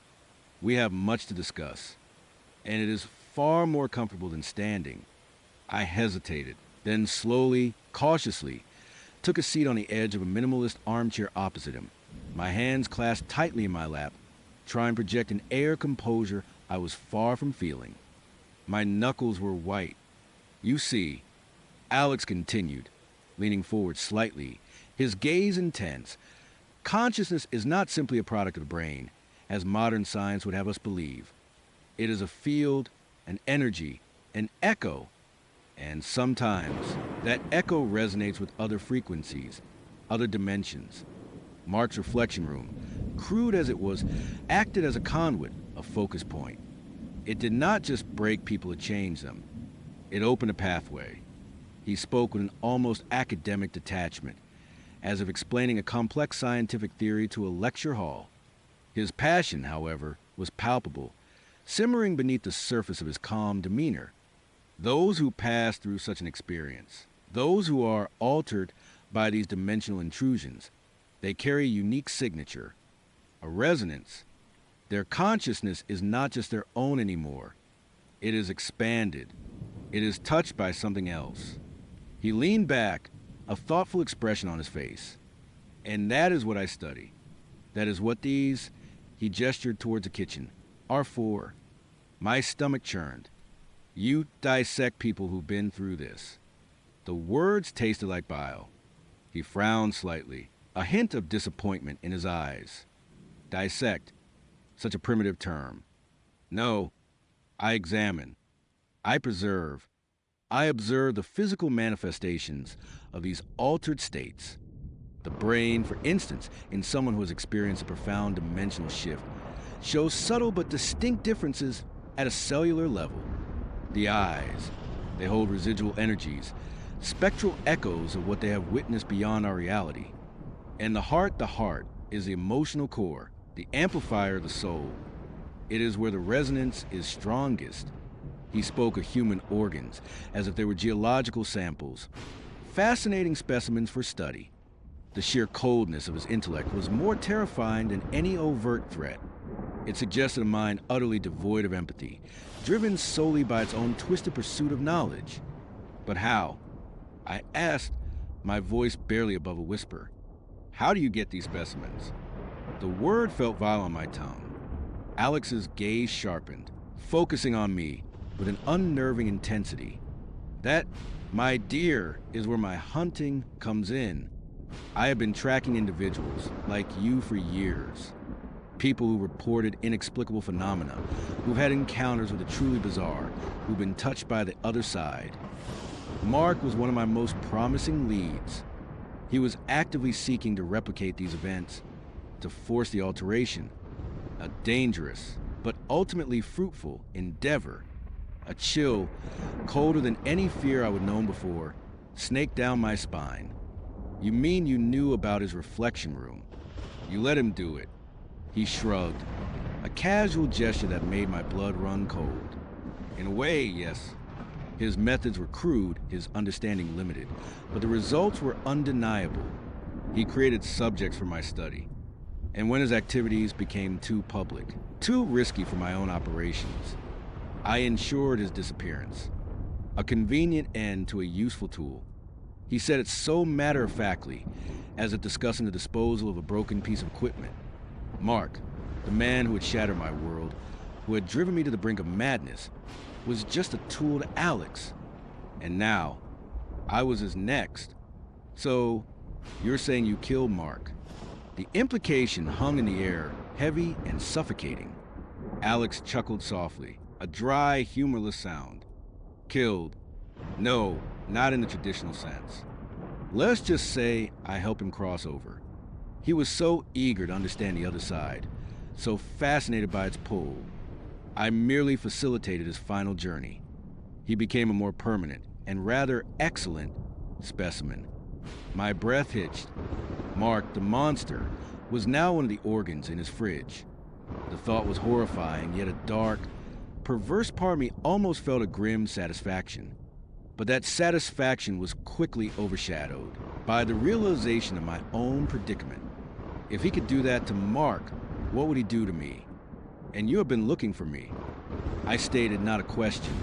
We have much to discuss, and it is far more comfortable than standing. I hesitated, then slowly, cautiously, took a seat on the edge of a minimalist armchair opposite him, my hands clasped tightly in my lap, trying to project an air of composure I was far from feeling. My knuckles were white. You see, Alex continued, leaning forward slightly, his gaze intense. Consciousness is not simply a product of the brain, as modern science would have us believe. It is a field, an energy, an echo, and sometimes that echo resonates with other frequencies, other dimensions. Mark's reflection room, crude as it was, acted as a conduit, a focus point. It did not just break people to change them. It opened a pathway. He spoke with an almost academic detachment, as if explaining a complex scientific theory to a lecture hall. His passion, however, was palpable, simmering beneath the surface of his calm demeanor. Those who pass through such an experience, those who are altered by these dimensional intrusions, they carry a unique signature, a resonance. Their consciousness is not just their own anymore. It is expanded. It is touched by something else. He leaned back, a thoughtful expression on his face. And that is what I study. That is what these, he gestured towards the kitchen, R4. My stomach churned. You dissect people who've been through this. The words tasted like bile. He frowned slightly, a hint of disappointment in his eyes. Dissect. Such a primitive term. No, I examine. I preserve. I observe the physical manifestations of these altered states. The brain, for instance, in someone who has experienced a profound dimensional shift, shows subtle but distinct differences at a cellular level. The eyes, they hold residual energies, spectral echoes of what they have witnessed beyond our reality. And the heart is the emotional core, the amplifier of the soul. It is where the resonance is strongest. He spoke of human organs as if they were geological samples, fascinating specimens for study. The sheer coldness of his intellect was more terrifying than any overt threat. It suggested a mind utterly devoid of empathy, driven solely by its own twisted pursuit of knowledge. But how? I asked, my voice barely above a whisper. How do you get these specimens? The word felt vile on my tongue. Alex's gaze sharpened, focusing on me with an unnerving intensity. That, my dear, is where my hunting comes in. I have been tracking individuals like you for years. People who reported inexplicable phenomena, who've had encounters with the truly bizarre, who've been touched by the other side. Mark was one of my most promising leads. He was actively seeking to replicate these events, to force the alteration. A dangerous, but ultimately fruitful endeavor. A chill, colder than any fear I would known before, snaked down my spine. You mean you knew about his reflection room? You let him do it. He shrugged, a casual gesture that made my blood run cold. In a way, yes. His methods were crude, his understanding limited, but the results were undeniable. He created subjects for my study. And when his activities became too public, too risky for my own operations, I ensured his disappearance. A convenient end to a useful tool. He said it so matter-of-factly, as if discussing the disposal of a broken piece of equipment. Mark, the man who had shattered my world, who had driven me to the brink of madness, was just a tool to Alex. And now, I was his next. So, you're saying you killed Mark. The implication hung in the air, heavy and suffocating. Alex chuckled softly, a dry, humorless sound. Killed. No, not in the traditional sense. Let's just say I helped him cross over. He was so eager to understand the other side, so fascinated by its pull. I merely facilitated his final journey. He became a more permanent and rather excellent specimen. My breath hitched. Mark, the monster, was now one of the organs in his fridge. The thought was horrifying, yet a dark, perverse part of me almost felt a grim satisfaction. But that satisfaction was quickly overshadowed by the realization of my own predicament. If he could do that to Mark, what would he do to me? And you have been looking for me. I stated not a question,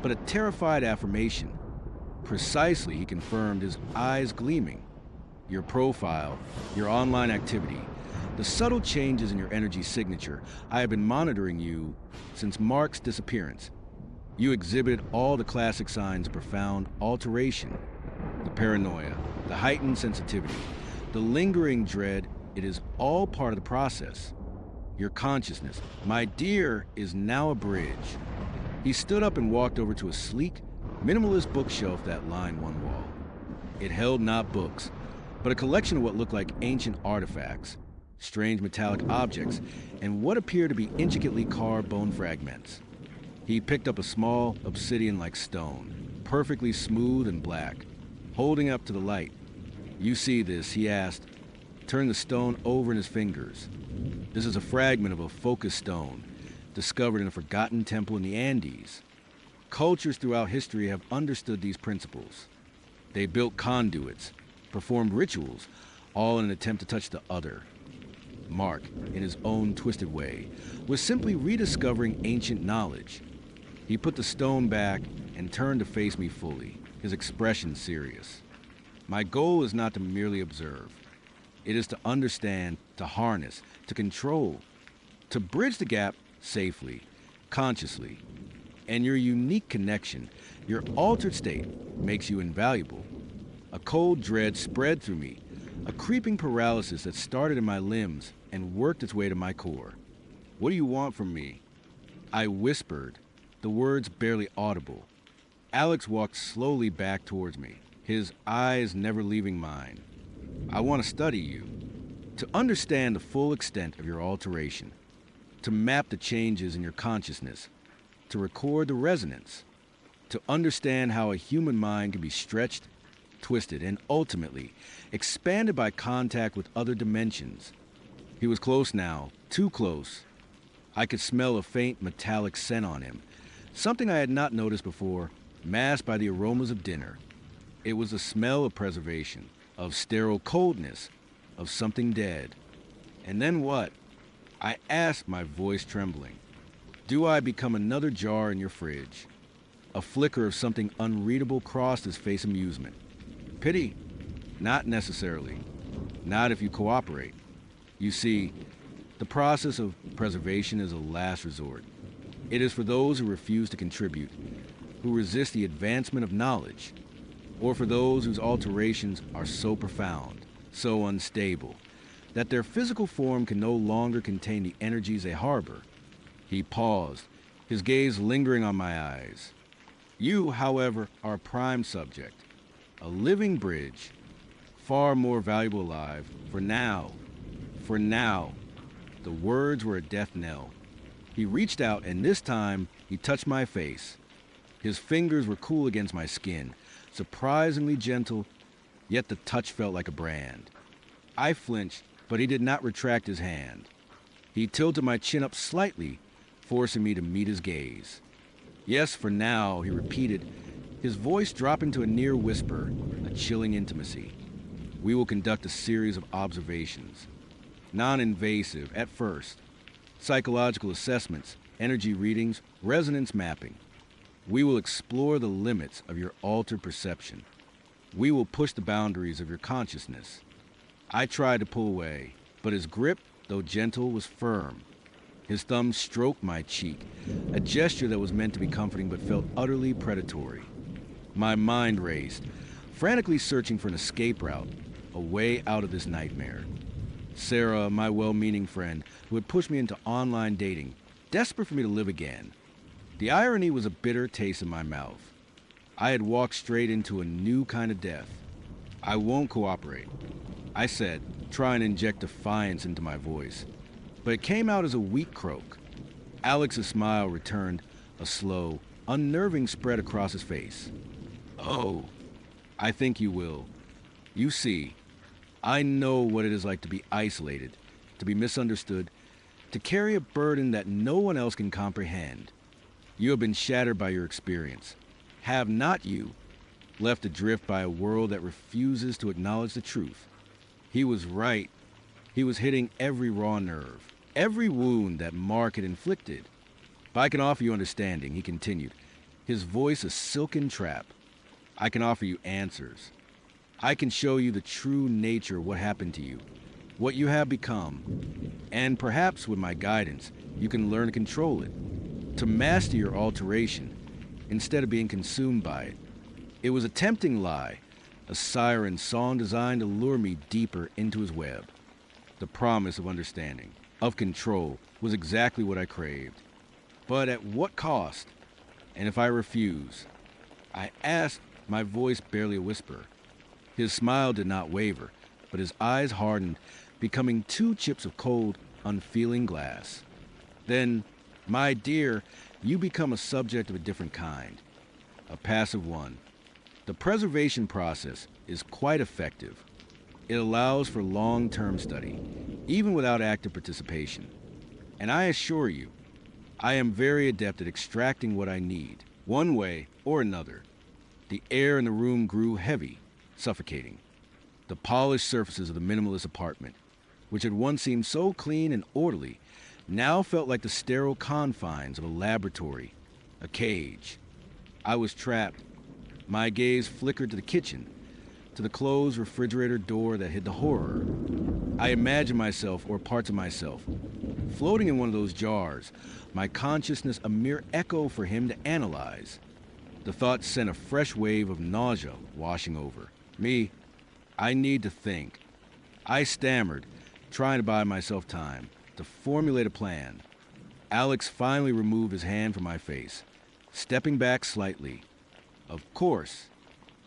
but a terrified affirmation. Precisely, he confirmed, his eyes gleaming. Your profile, your online activity, the subtle changes in your energy signature. I have been monitoring you since Mark's disappearance. You exhibited all the classic signs of profound alteration. The paranoia, the heightened sensitivity, the lingering dread. It is all part of the process. Your consciousness, my dear, is now a bridge. He stood up and walked over to a sleek, minimalist bookshelf that lined one wall. It held not books, but a collection of what looked like ancient artifacts, strange metallic objects, and what appeared to be intricately carved bone fragments. He picked up a small, obsidian-like stone, perfectly smooth and black, holding up to the light. You see this, he asked, turned the stone over in his fingers. This is a fragment of a focus stone, discovered in a forgotten temple in the Andes. Cultures throughout history have understood these principles. They built conduits, performed rituals, all in an attempt to touch the other. Mark, in his own twisted way, was simply rediscovering ancient knowledge. He put the stone back and turned to face me fully, his expression serious. My goal is not to merely observe. It is to understand, to harness, to control, to bridge the gap safely, consciously. And your unique connection, your altered state, makes you invaluable. A cold dread spread through me, a creeping paralysis that started in my limbs and worked its way to my core. "What do you want from me?" I whispered, the words barely audible. Alex walked slowly back towards me, his eyes never leaving mine. "I want to study you, to understand the full extent of your alteration, to map the changes in your consciousness, to record the resonance, to understand how a human mind can be stretched, twisted, and ultimately expanded by contact with other dimensions." He was close now, too close. I could smell a faint metallic scent on him, something I had not noticed before, masked by the aromas of dinner. It was the smell of preservation, of sterile coldness, of something dead. "And then what?" I asked, my voice trembling. "Do I become another jar in your fridge?" A flicker of something unreadable crossed his face amusement. "Pity? Not necessarily. Not if you cooperate. You see, the process of preservation is a last resort. It is for those who refuse to contribute, who resist the advancement of knowledge, or for those whose alterations are so profound, so unstable, that their physical form can no longer contain the energies they harbor." He paused, his gaze lingering on my eyes. "You, however, are a prime subject, a living bridge, far more valuable alive, for now. For now." The words were a death knell. He reached out, and this time he touched my face. His fingers were cool against my skin, surprisingly gentle, yet the touch felt like a brand. I flinched, but he did not retract his hand. He tilted my chin up slightly, forcing me to meet his gaze. "Yes, for now," he repeated, his voice dropping to a near whisper, a chilling intimacy. "We will conduct a series of observations. Non-invasive at first. Psychological assessments, energy readings, resonance mapping. We will explore the limits of your altered perception. We will push the boundaries of your consciousness." I tried to pull away, but his grip, though gentle, was firm. His thumb stroked my cheek, a gesture that was meant to be comforting but felt utterly predatory. My mind raced, frantically searching for an escape route, a way out of this nightmare. Sarah, my well-meaning friend, who had pushed me into online dating, desperate for me to live again. The irony was a bitter taste in my mouth. I had walked straight into a new kind of death. "I won't cooperate," I said, trying to inject defiance into my voice. But it came out as a weak croak. Alex's smile returned, a slow, unnerving spread across his face. "Oh, I think you will. You see, I know what it is like to be isolated, to be misunderstood, to carry a burden that no one else can comprehend. You have been shattered by your experience. Have not you, left adrift by a world that refuses to acknowledge the truth?" He was right. He was hitting every raw nerve, every wound that Mark had inflicted. "If I can offer you understanding," he continued, his voice a silken trap, "I can offer you answers. I can show you the true nature of what happened to you, what you have become. And perhaps with my guidance, you can learn to control it, to master your alteration, instead of being consumed by it." It was a tempting lie, a siren song designed to lure me deeper into his web. The promise of understanding, of control, was exactly what I craved. But at what cost? And if I refuse? I asked, my voice barely a whisper. His smile did not waver, but his eyes hardened, becoming two chips of cold, unfeeling glass. "Then, my dear, you become a subject of a different kind, a passive one. The preservation process is quite effective. It allows for long-term study, even without active participation. And I assure you, I am very adept at extracting what I need, one way or another." The air in the room grew heavy, suffocating. The polished surfaces of the minimalist apartment, which had once seemed so clean and orderly, now felt like the sterile confines of a laboratory, a cage. I was trapped. My gaze flickered to the kitchen, to the closed refrigerator door that hid the horror. I imagined myself, or parts of myself, floating in one of those jars, my consciousness a mere echo for him to analyze. The thought sent a fresh wave of nausea washing over me. I need to think. I stammered, trying to buy myself time to formulate a plan. Alex finally removed his hand from my face, stepping back slightly. Of course,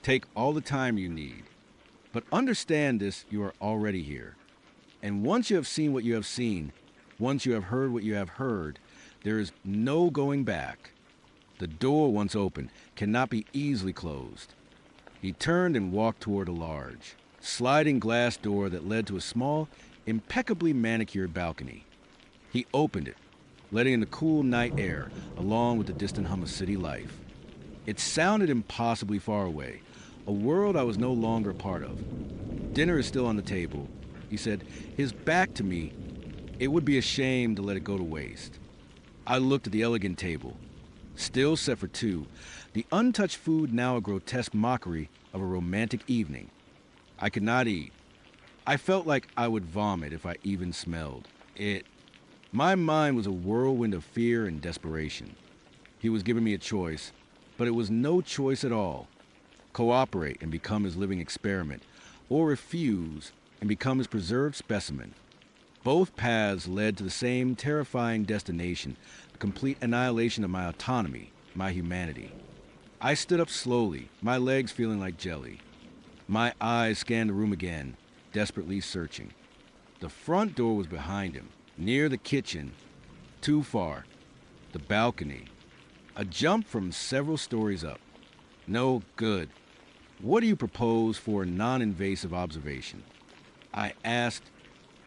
take all the time you need. But understand this, you are already here. And once you have seen what you have seen, once you have heard what you have heard, there is no going back. The door, once open, cannot be easily closed. He turned and walked toward a large, sliding glass door that led to a small, impeccably manicured balcony. He opened it, letting in the cool night air along with the distant hum of city life. It sounded impossibly far away, a world I was no longer a part of. Dinner is still on the table, he said, his back to me. It would be a shame to let it go to waste. I looked at the elegant table, still set for two, the untouched food now a grotesque mockery of a romantic evening. I could not eat. I felt like I would vomit if I even smelled it. My mind was a whirlwind of fear and desperation. He was giving me a choice, but it was no choice at all. Cooperate and become his living experiment, or refuse and become his preserved specimen. Both paths led to the same terrifying destination, the complete annihilation of my autonomy, my humanity. I stood up slowly, my legs feeling like jelly. My eyes scanned the room again, desperately searching. The front door was behind him, near the kitchen, too far. The balcony, a jump from several stories up. No good. What do you propose for a non-invasive observation? I asked,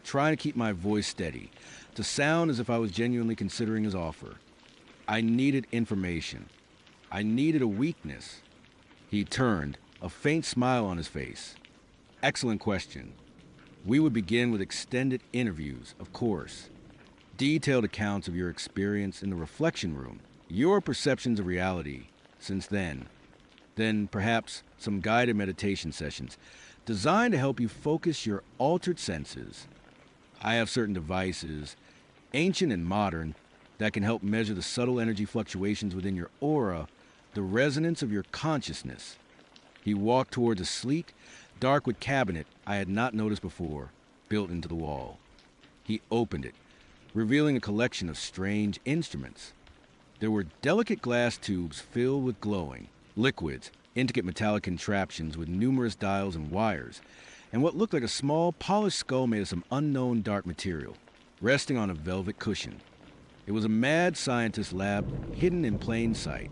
trying to keep my voice steady, to sound as if I was genuinely considering his offer. I needed information. I needed a weakness. He turned, a faint smile on his face. Excellent question. We would begin with extended interviews, of course. Detailed accounts of your experience in the reflection room, your perceptions of reality since then. Then perhaps some guided meditation sessions designed to help you focus your altered senses. I have certain devices, ancient and modern, that can help measure the subtle energy fluctuations within your aura, the resonance of your consciousness. He walked towards a sleek, dark-wood cabinet I had not noticed before, built into the wall. He opened it, revealing a collection of strange instruments. There were delicate glass tubes filled with glowing liquids, intricate metallic contraptions with numerous dials and wires, and what looked like a small, polished skull made of some unknown dark material, resting on a velvet cushion. It was a mad scientist lab hidden in plain sight.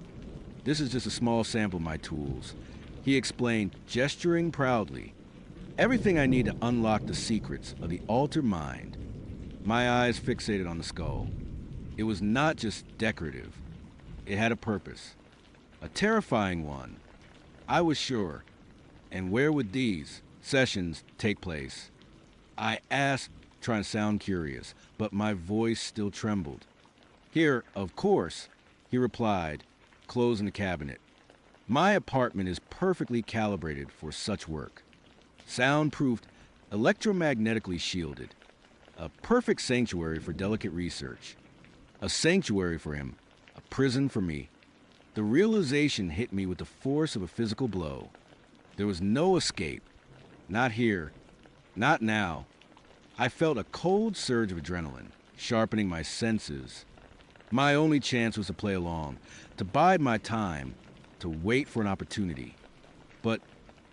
This is just a small sample of my tools, he explained, gesturing proudly. Everything I need to unlock the secrets of the altered mind. My eyes fixated on the skull. It was not just decorative. It had a purpose. A terrifying one. I was sure. And where would these sessions take place? I asked, trying to sound curious, but my voice still trembled. Here, of course, he replied, closing the cabinet. My apartment is perfectly calibrated for such work. Soundproofed, electromagnetically shielded. A perfect sanctuary for delicate research. A sanctuary for him, a prison for me. The realization hit me with the force of a physical blow. There was no escape. Not here. Not now. I felt a cold surge of adrenaline, sharpening my senses. My only chance was to play along, to bide my time, to wait for an opportunity. But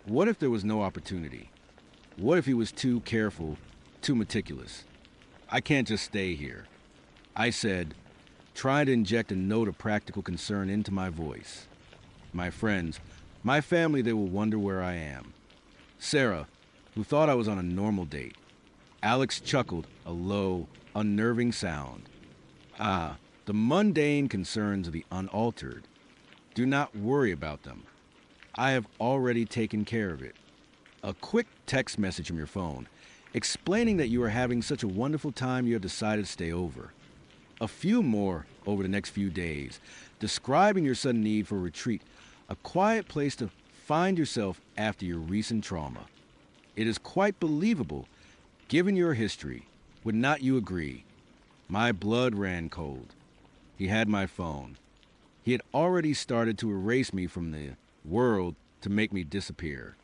what if there was no opportunity? What if he was too careful, too meticulous? I can't just stay here. I said, trying to inject a note of practical concern into my voice. My friends, my family, they will wonder where I am. Sarah, who thought I was on a normal date. Alex chuckled, a low, unnerving sound. Ah, the mundane concerns of the unaltered. Do not worry about them. I have already taken care of it. A quick text message from your phone, explaining that you are having such a wonderful time you have decided to stay over. A few more over the next few days, describing your sudden need for a retreat, a quiet place to find yourself after your recent trauma. It is quite believable, given your history. Would not you agree? My blood ran cold. He had my phone. He had already started to erase me from the world to make me disappear.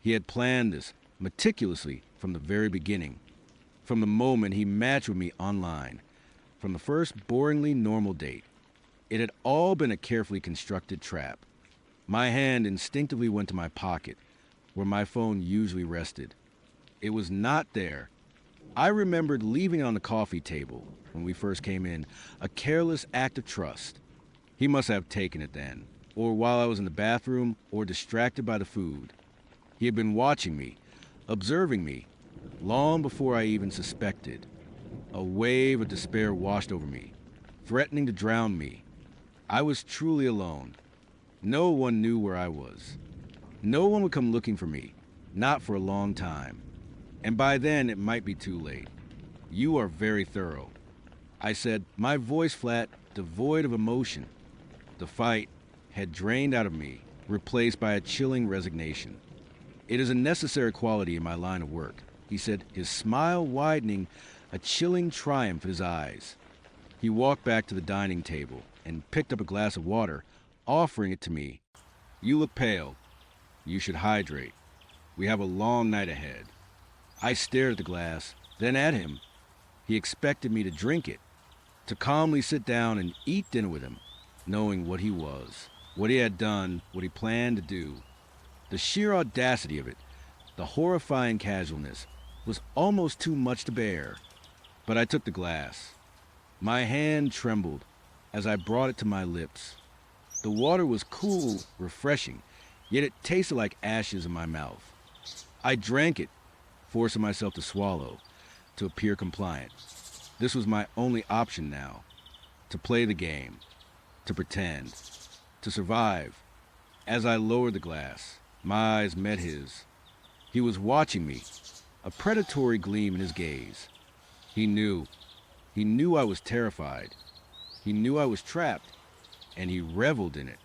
He had planned this meticulously from the very beginning, from the moment he matched with me online, from the first boringly normal date. It had all been a carefully constructed trap. My hand instinctively went to my pocket, where my phone usually rested. It was not there. I remembered leaving it on the coffee table when we first came in, a careless act of trust. He must have taken it then, or while I was in the bathroom, or distracted by the food. He had been watching me, observing me, long before I even suspected. A wave of despair washed over me, threatening to drown me. I was truly alone. No one knew where I was. No one would come looking for me, not for a long time. And by then, it might be too late. You are very thorough, I said, my voice flat, devoid of emotion. The fight had drained out of me, replaced by a chilling resignation. It is a necessary quality in my line of work, he said, his smile widening, a chilling triumph in his eyes. He walked back to the dining table and picked up a glass of water, offering it to me. You look pale. You should hydrate. We have a long night ahead. I stared at the glass, then at him. He expected me to drink it, to calmly sit down and eat dinner with him, knowing what he was, what he had done, what he planned to do. The sheer audacity of it, the horrifying casualness, was almost too much to bear. But I took the glass. My hand trembled as I brought it to my lips. The water was cool, refreshing, yet it tasted like ashes in my mouth. I drank it, forcing myself to swallow, to appear compliant. This was my only option now, to play the game, to pretend, to survive. As I lowered the glass, my eyes met his. He was watching me, a predatory gleam in his gaze. He knew I was terrified. He knew I was trapped, and he reveled in it.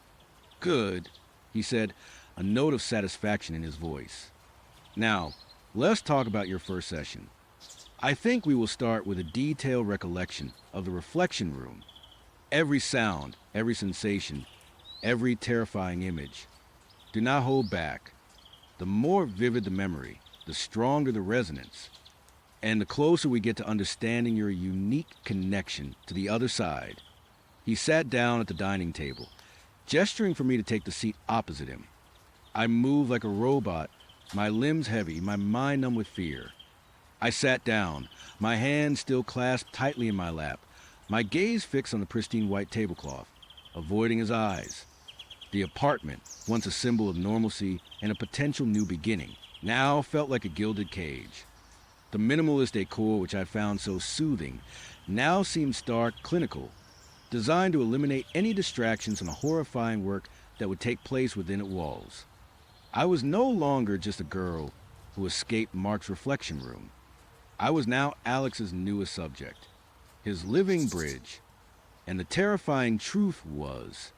Good, he said, a note of satisfaction in his voice. Now, let's talk about your first session. I think we will start with a detailed recollection of the reflection room. Every sound, every sensation, every terrifying image. Do not hold back. The more vivid the memory, the stronger the resonance. And the closer we get to understanding your unique connection to the other side. He sat down at the dining table, gesturing for me to take the seat opposite him. I moved like a robot, my limbs heavy, my mind numb with fear. I sat down, my hands still clasped tightly in my lap, my gaze fixed on the pristine white tablecloth, avoiding his eyes. The apartment, once a symbol of normalcy and a potential new beginning, now felt like a gilded cage. The minimalist decor, which I found so soothing, now seemed stark, clinical, designed to eliminate any distractions from the horrifying work that would take place within its walls. I was no longer just a girl who escaped Mark's reflection room. I was now Alex's newest subject, his living bridge. And the terrifying truth was,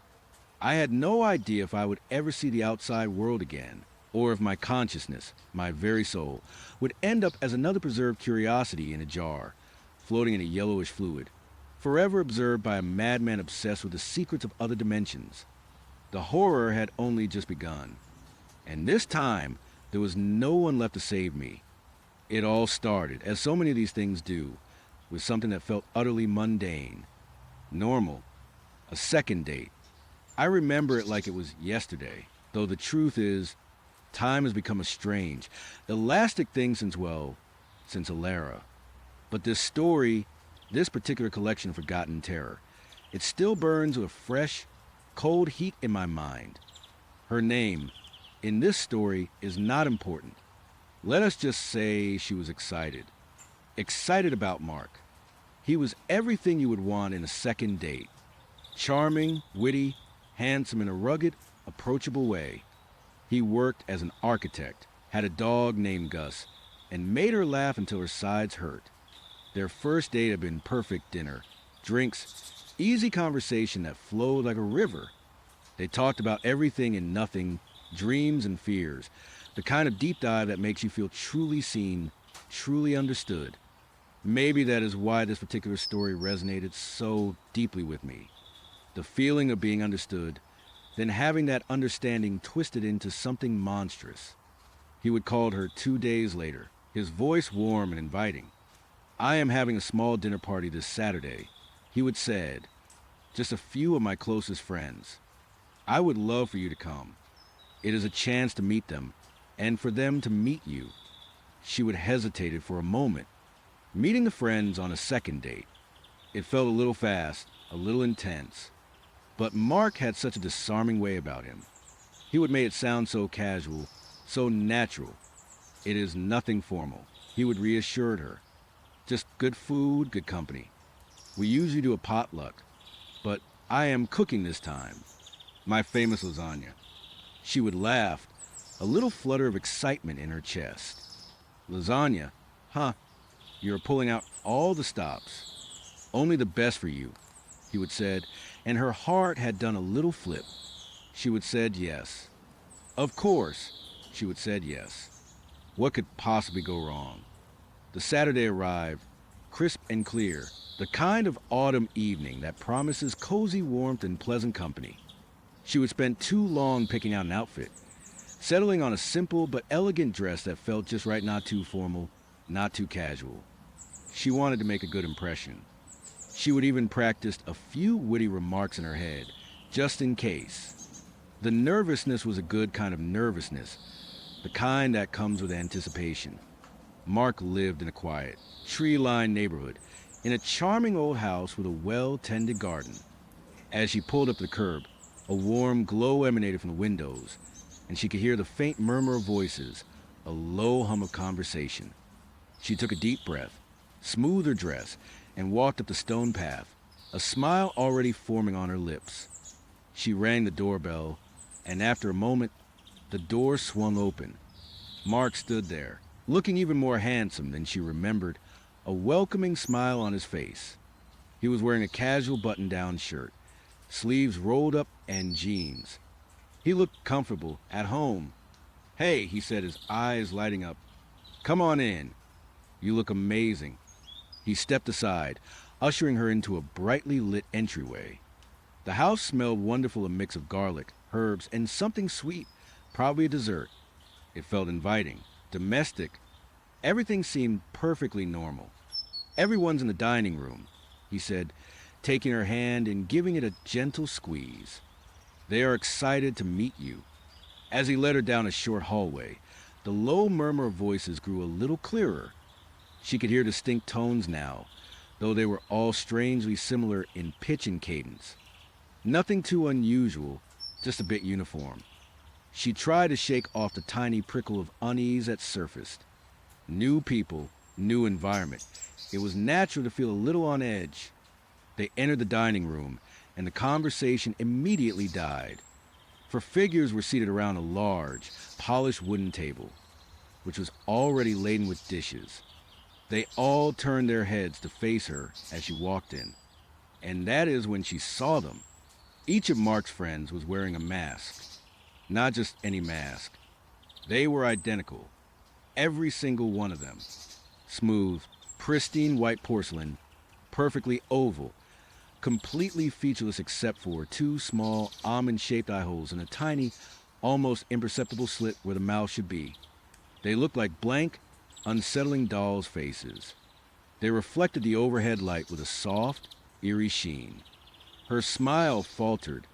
I had no idea if I would ever see the outside world again, or if my consciousness, my very soul, would end up as another preserved curiosity in a jar, floating in a yellowish fluid, forever observed by a madman obsessed with the secrets of other dimensions. The horror had only just begun. And this time, there was no one left to save me. It all started, as so many of these things do, with something that felt utterly mundane, normal, a second date. I remember it like it was yesterday, though the truth is, time has become a strange, elastic thing since Alara. But this story, this particular collection of forgotten terror, it still burns with a fresh, cold heat in my mind. Her name, in this story, is not important. Let us just say she was excited. Excited about Mark. He was everything you would want in a second date. Charming, witty, handsome in a rugged, approachable way. He worked as an architect, had a dog named Gus, and made her laugh until her sides hurt. Their first date had been perfect dinner, drinks, easy conversation that flowed like a river. They talked about everything and nothing, dreams and fears, the kind of deep dive that makes you feel truly seen, truly understood. Maybe that is why this particular story resonated so deeply with me. The feeling of being understood, then having that understanding twisted into something monstrous. He would call her 2 days later, his voice warm and inviting. I am having a small dinner party this Saturday. He would said, just a few of my closest friends. I would love for you to come. It is a chance to meet them, and for them to meet you. She would hesitate for a moment, meeting the friends on a second date. It felt a little fast, a little intense. But Mark had such a disarming way about him. He would make it sound so casual, so natural. It is nothing formal. He would reassure her. Just good food, good company. We usually do a potluck, but I am cooking this time. My famous lasagna. She would laugh, a little flutter of excitement in her chest. Lasagna? Huh. You're pulling out all the stops. Only the best for you, he would said, and her heart had done a little flip. She would said yes. Of course, she would said yes. What could possibly go wrong? The Saturday arrived, crisp and clear, the kind of autumn evening that promises cozy warmth and pleasant company. She would spend too long picking out an outfit, settling on a simple but elegant dress that felt just right, not too formal, not too casual. She wanted to make a good impression. She would even practice a few witty remarks in her head, just in case. The nervousness was a good kind of nervousness, the kind that comes with anticipation. Mark lived in a quiet, tree-lined neighborhood, in a charming old house with a well-tended garden. As she pulled up the curb, a warm glow emanated from the windows, and she could hear the faint murmur of voices, a low hum of conversation. She took a deep breath, smoothed her dress, and walked up the stone path, a smile already forming on her lips. She rang the doorbell, and after a moment, the door swung open. Mark stood there, looking even more handsome than she remembered, a welcoming smile on his face. He was wearing a casual button-down shirt, sleeves rolled up, and jeans. He looked comfortable, at home. Hey, he said, his eyes lighting up. Come on in. You look amazing. He stepped aside, ushering her into a brightly lit entryway. The house smelled wonderful, a mix of garlic, herbs, and something sweet, probably a dessert. It felt inviting, domestic. Everything seemed perfectly normal. Everyone's in the dining room, he said, taking her hand and giving it a gentle squeeze. They are excited to meet you. As he led her down a short hallway, the low murmur of voices grew a little clearer. She could hear distinct tones now, though they were all strangely similar in pitch and cadence. Nothing too unusual, just a bit uniform. She tried to shake off the tiny prickle of unease that surfaced. New people, new environment. It was natural to feel a little on edge. They entered the dining room, and the conversation immediately died. For figures were seated around a large, polished wooden table, which was already laden with dishes. They all turned their heads to face her as she walked in. And that is when she saw them. Each of Mark's friends was wearing a mask. Not just any mask. They were identical. Every single one of them. Smooth, pristine white porcelain, perfectly oval, completely featureless except for two small almond-shaped eye holes and a tiny, almost imperceptible slit where the mouth should be. They looked like blank, unsettling dolls' faces. They reflected the overhead light with a soft, eerie sheen. Her smile faltered,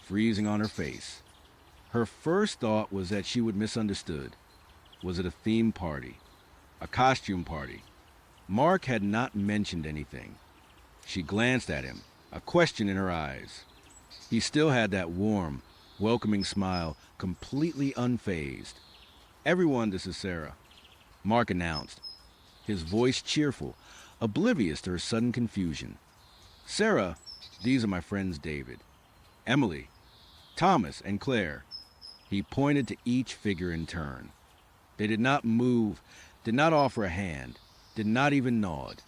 freezing on her face. Her first thought was that she would misunderstood. Was it a theme party? A costume party? Mark had not mentioned anything. She glanced at him, a question in her eyes. He still had that warm, welcoming smile, completely unfazed. Everyone, this is Sarah, Mark announced, his voice cheerful, oblivious to her sudden confusion. Sarah, these are my friends David, Emily, Thomas, and Claire. He pointed to each figure in turn. They did not move, did not offer a hand, did not even nod.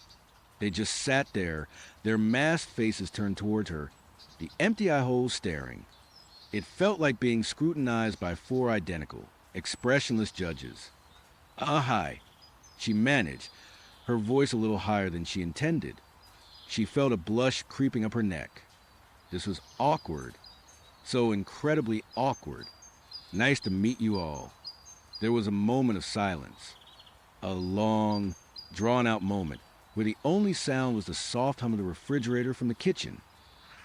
They just sat there, their masked faces turned towards her, the empty eye holes staring. It felt like being scrutinized by four identical, expressionless judges. Hi, she managed, her voice a little higher than she intended. She felt a blush creeping up her neck. This was awkward, so incredibly awkward. Nice to meet you all. There was a moment of silence, a long, drawn-out moment where the only sound was the soft hum of the refrigerator from the kitchen.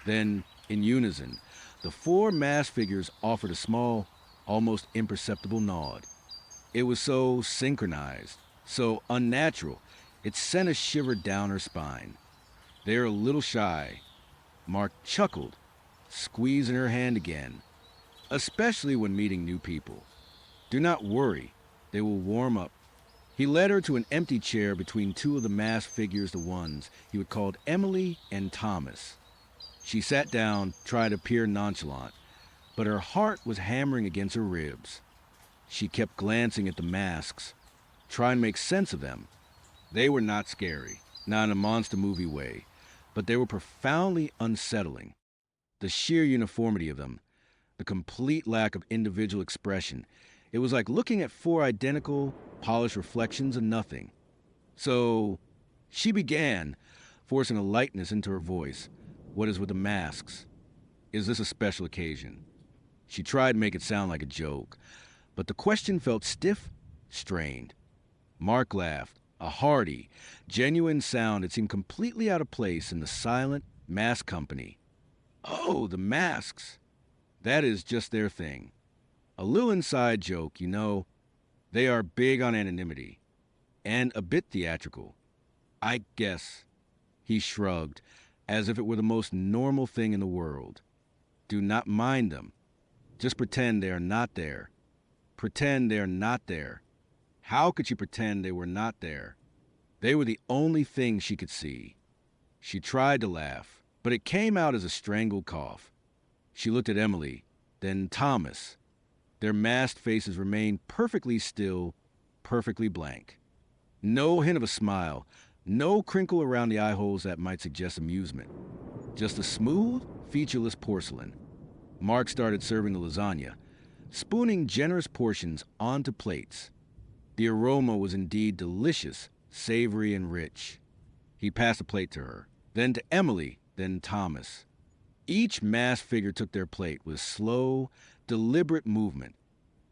Then, in unison, the four masked figures offered a small, almost imperceptible nod. It was so synchronized, so unnatural, it sent a shiver down her spine. They were a little shy. Mark chuckled, squeezing her hand again, especially when meeting new people. Do not worry, they will warm up. He led her to an empty chair between two of the masked figures, the ones he would call Emily and Thomas. She sat down, tried to appear nonchalant, but her heart was hammering against her ribs. She kept glancing at the masks, trying to make sense of them. They were not scary, not in a monster movie way, but they were profoundly unsettling. The sheer uniformity of them, the complete lack of individual expression, it was like looking at four identical, polished reflections of nothing. So, she began, forcing a lightness into her voice. What is with the masks? Is this a special occasion? She tried to make it sound like a joke, but the question felt stiff, strained. Mark laughed, a hearty, genuine sound that seemed completely out of place in the silent, masked company. Oh, the masks. That is just their thing. A little inside joke, you know. They are big on anonymity, and a bit theatrical. I guess. He shrugged, as if it were the most normal thing in the world. Do not mind them. Just pretend they are not there. Pretend they are not there. How could she pretend they were not there? They were the only thing she could see. She tried to laugh, but it came out as a strangled cough. She looked at Emily, then Thomas. Their masked faces remained perfectly still, perfectly blank. No hint of a smile, no crinkle around the eye holes that might suggest amusement. Just a smooth, featureless porcelain. Mark started serving the lasagna, spooning generous portions onto plates. The aroma was indeed delicious, savory and rich. He passed a plate to her, then to Emily, then Thomas. Each masked figure took their plate with slow, deliberate movement.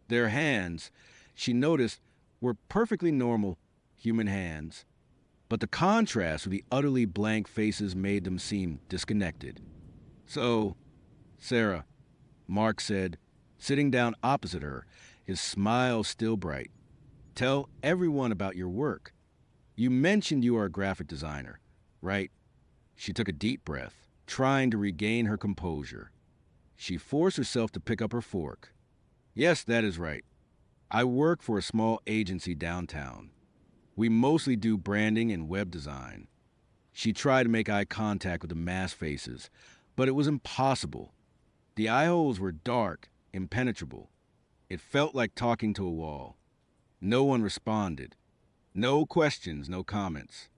Their hands, she noticed, were perfectly normal human hands, but the contrast with the utterly blank faces made them seem disconnected. So, Sarah, Mark said, sitting down opposite her, his smile still bright, tell everyone about your work. You mentioned you are a graphic designer, right? She took a deep breath, trying to regain her composure. She forced herself to pick up her fork. Yes, that is right. I work for a small agency downtown. We mostly do branding and web design. She tried to make eye contact with the masked faces, but it was impossible. The eye holes were dark, impenetrable. It felt like talking to a wall. No one responded. No questions, no comments.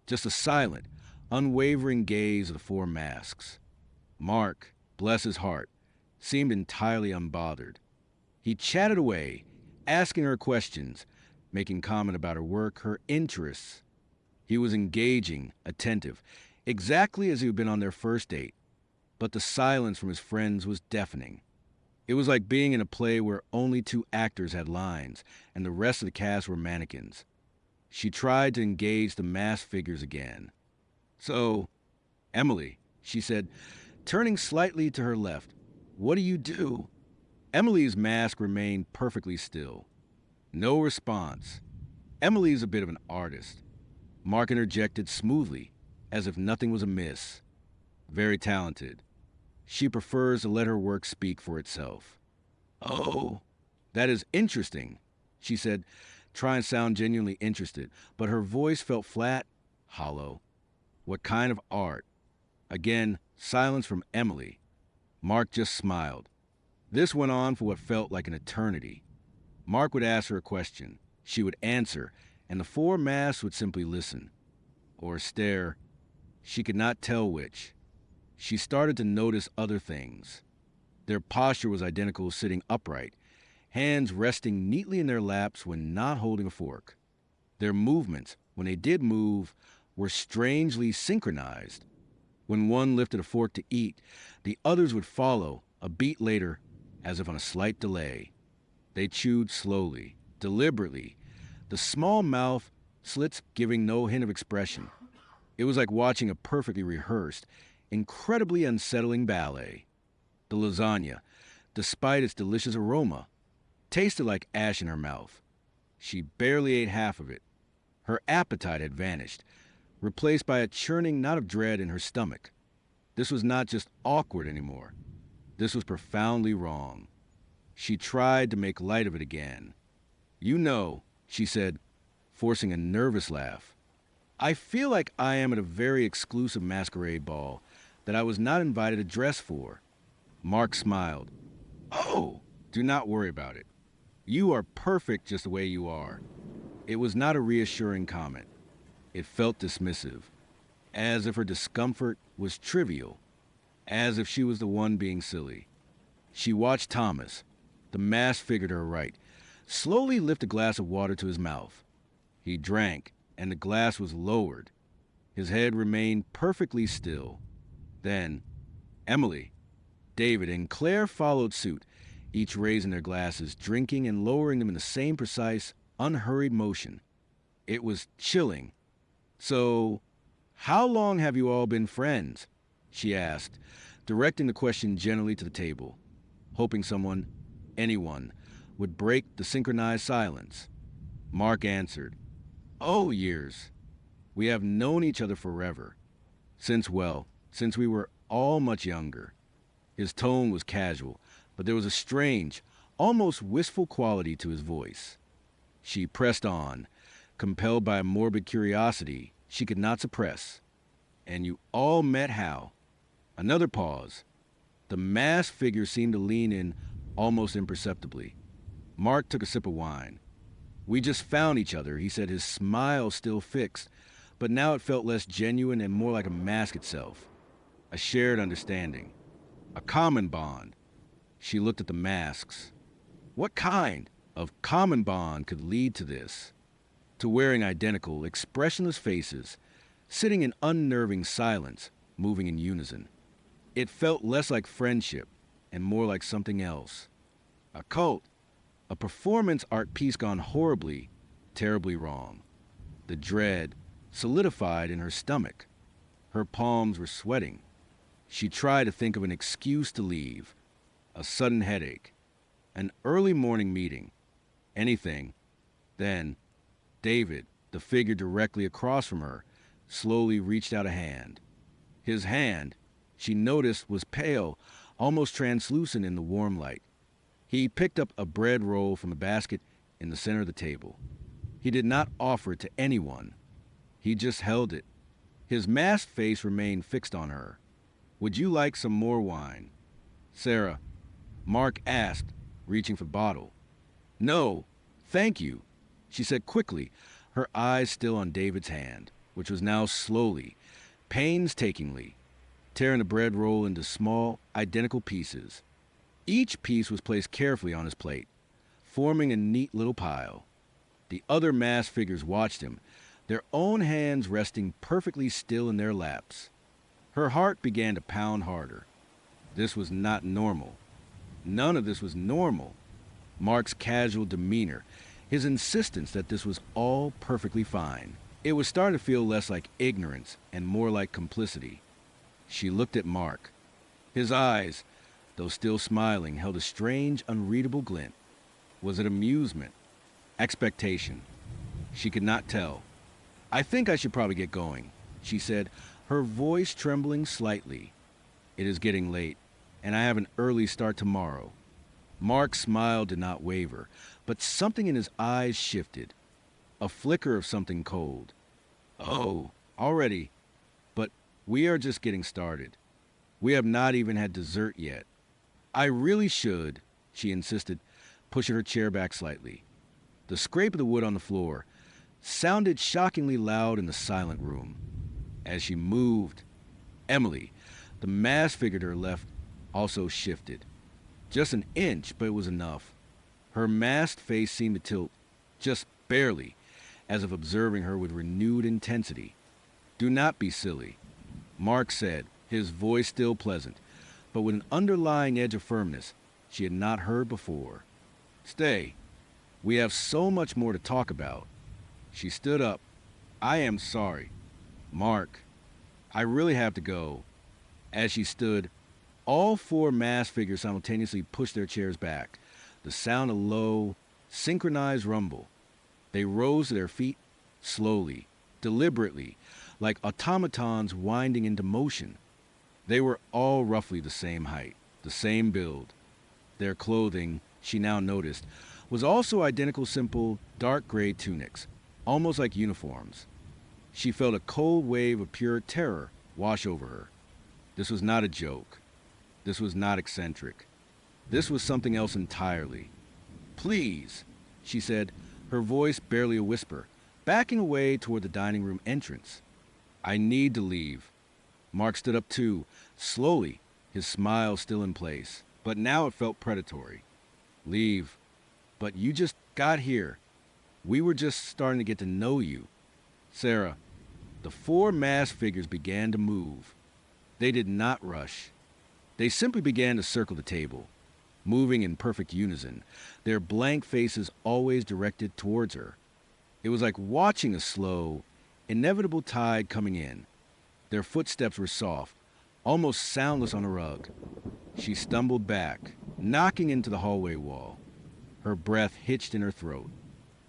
Just a silent, unwavering gaze of the four masks. Mark, bless his heart, seemed entirely unbothered. He chatted away, asking her questions, making comment about her work, her interests. He was engaging, attentive, exactly as he had been on their first date, but the silence from his friends was deafening. It was like being in a play where only two actors had lines, and the rest of the cast were mannequins. She tried to engage the masked figures again. So, Emily, she said, turning slightly to her left, what do you do? Emily's mask remained perfectly still. No response. Emily's a bit of an artist. Mark interjected smoothly, as if nothing was amiss. Very talented. She prefers to let her work speak for itself. Oh, that is interesting, she said, trying to sound genuinely interested, but her voice felt flat, hollow. What kind of art? Again, silence from Emily. Mark just smiled. This went on for what felt like an eternity. Mark would ask her a question. She would answer, and the four masks would simply listen. Or stare. She could not tell which. She started to notice other things. Their posture was identical, sitting upright, hands resting neatly in their laps when not holding a fork. Their movements, when they did move, were strangely synchronized. When one lifted a fork to eat, the others would follow, a beat later, as if on a slight delay. They chewed slowly, deliberately, the small mouth slits giving no hint of expression. It was like watching a perfectly rehearsed, incredibly unsettling ballet. The lasagna, despite its delicious aroma, tasted like ash in her mouth. She barely ate half of it. Her appetite had vanished, replaced by a churning knot of dread in her stomach. This was not just awkward anymore. This was profoundly wrong. She tried to make light of it again. "You know," she said, forcing a nervous laugh, "I feel like I am at a very exclusive masquerade ball that I was not invited to dress for." Mark smiled. "Oh, do not worry about it. You are perfect just the way you are." It was not a reassuring comment. It felt dismissive, as if her discomfort was trivial, as if she was the one being silly. She watched Thomas, the masked figure to her right, slowly lift a glass of water to his mouth. He drank, and the glass was lowered. His head remained perfectly still. Then, Emily, David, and Claire followed suit, each raising their glasses, drinking and lowering them in the same precise, unhurried motion. It was chilling. "So, how long have you all been friends?" she asked, directing the question gently to the table, hoping someone, anyone, would break the synchronized silence. Mark answered, "Oh, years. We have known each other forever. Since we were all much younger." His tone was casual, but there was a strange, almost wistful quality to his voice. She pressed on, compelled by a morbid curiosity she could not suppress. "And you all met how?" Another pause. The masked figure seemed to lean in almost imperceptibly. Mark took a sip of wine. "We just found each other," he said, his smile still fixed, but now it felt less genuine and more like a mask itself. A shared understanding. A common bond. She looked at the masks. What kind of common bond could lead to this? To wearing identical, expressionless faces, sitting in unnerving silence, moving in unison. It felt less like friendship and more like something else. A cult. A performance art piece gone horribly, terribly wrong. The dread solidified in her stomach. Her palms were sweating. She tried to think of an excuse to leave. A sudden headache. An early morning meeting. Anything. Then, David, the figure directly across from her, slowly reached out a hand. His hand, she noticed, was pale, almost translucent in the warm light. He picked up a bread roll from a basket in the center of the table. He did not offer it to anyone. He just held it. His masked face remained fixed on her. "Would you like some more wine?" "Sarah," Mark asked, reaching for the bottle. "No, thank you," she said quickly, her eyes still on David's hand, which was now slowly, painstakingly, tearing the bread roll into small, identical pieces. Each piece was placed carefully on his plate, forming a neat little pile. The other masked figures watched him, their own hands resting perfectly still in their laps. Her heart began to pound harder. This was not normal. None of this was normal. Mark's casual demeanor, his insistence that this was all perfectly fine. It was starting to feel less like ignorance and more like complicity. She looked at Mark. His eyes, though still smiling, held a strange, unreadable glint. Was it amusement? Expectation? She could not tell. "I think I should probably get going," she said, her voice trembling slightly. "It is getting late, and I have an early start tomorrow." Mark's smile did not waver, but something in his eyes shifted. A flicker of something cold. "Oh, already? But we are just getting started. We have not even had dessert yet." "I really should," she insisted, pushing her chair back slightly. The scrape of the wood on the floor sounded shockingly loud in the silent room. As she moved, Emily, the masked figure to her left, also shifted. Just an inch, but it was enough. Her masked face seemed to tilt, just barely, as if observing her with renewed intensity. "Do not be silly," Mark said, his voice still pleasant, but with an underlying edge of firmness she had not heard before. "Stay. We have so much more to talk about." She stood up. "I am sorry. Mark, I really have to go." As she stood, all four masked figures simultaneously pushed their chairs back, the sound a low, synchronized rumble. They rose to their feet, slowly, deliberately, like automatons winding into motion. They were all roughly the same height, the same build. Their clothing, she now noticed, was also identical simple, dark gray tunics, almost like uniforms. She felt a cold wave of pure terror wash over her. This was not a joke. This was not eccentric. This was something else entirely. "Please," she said, her voice barely a whisper, backing away toward the dining room entrance. "I need to leave." Mark stood up too, slowly, his smile still in place, but now it felt predatory. "Leave? But you just got here. We were just starting to get to know you." "Sarah." The four masked figures began to move. They did not rush. They simply began to circle the table, moving in perfect unison, their blank faces always directed towards her. It was like watching a slow, inevitable tide coming in. Their footsteps were soft, almost soundless on a rug. She stumbled back, knocking into the hallway wall. Her breath hitched in her throat.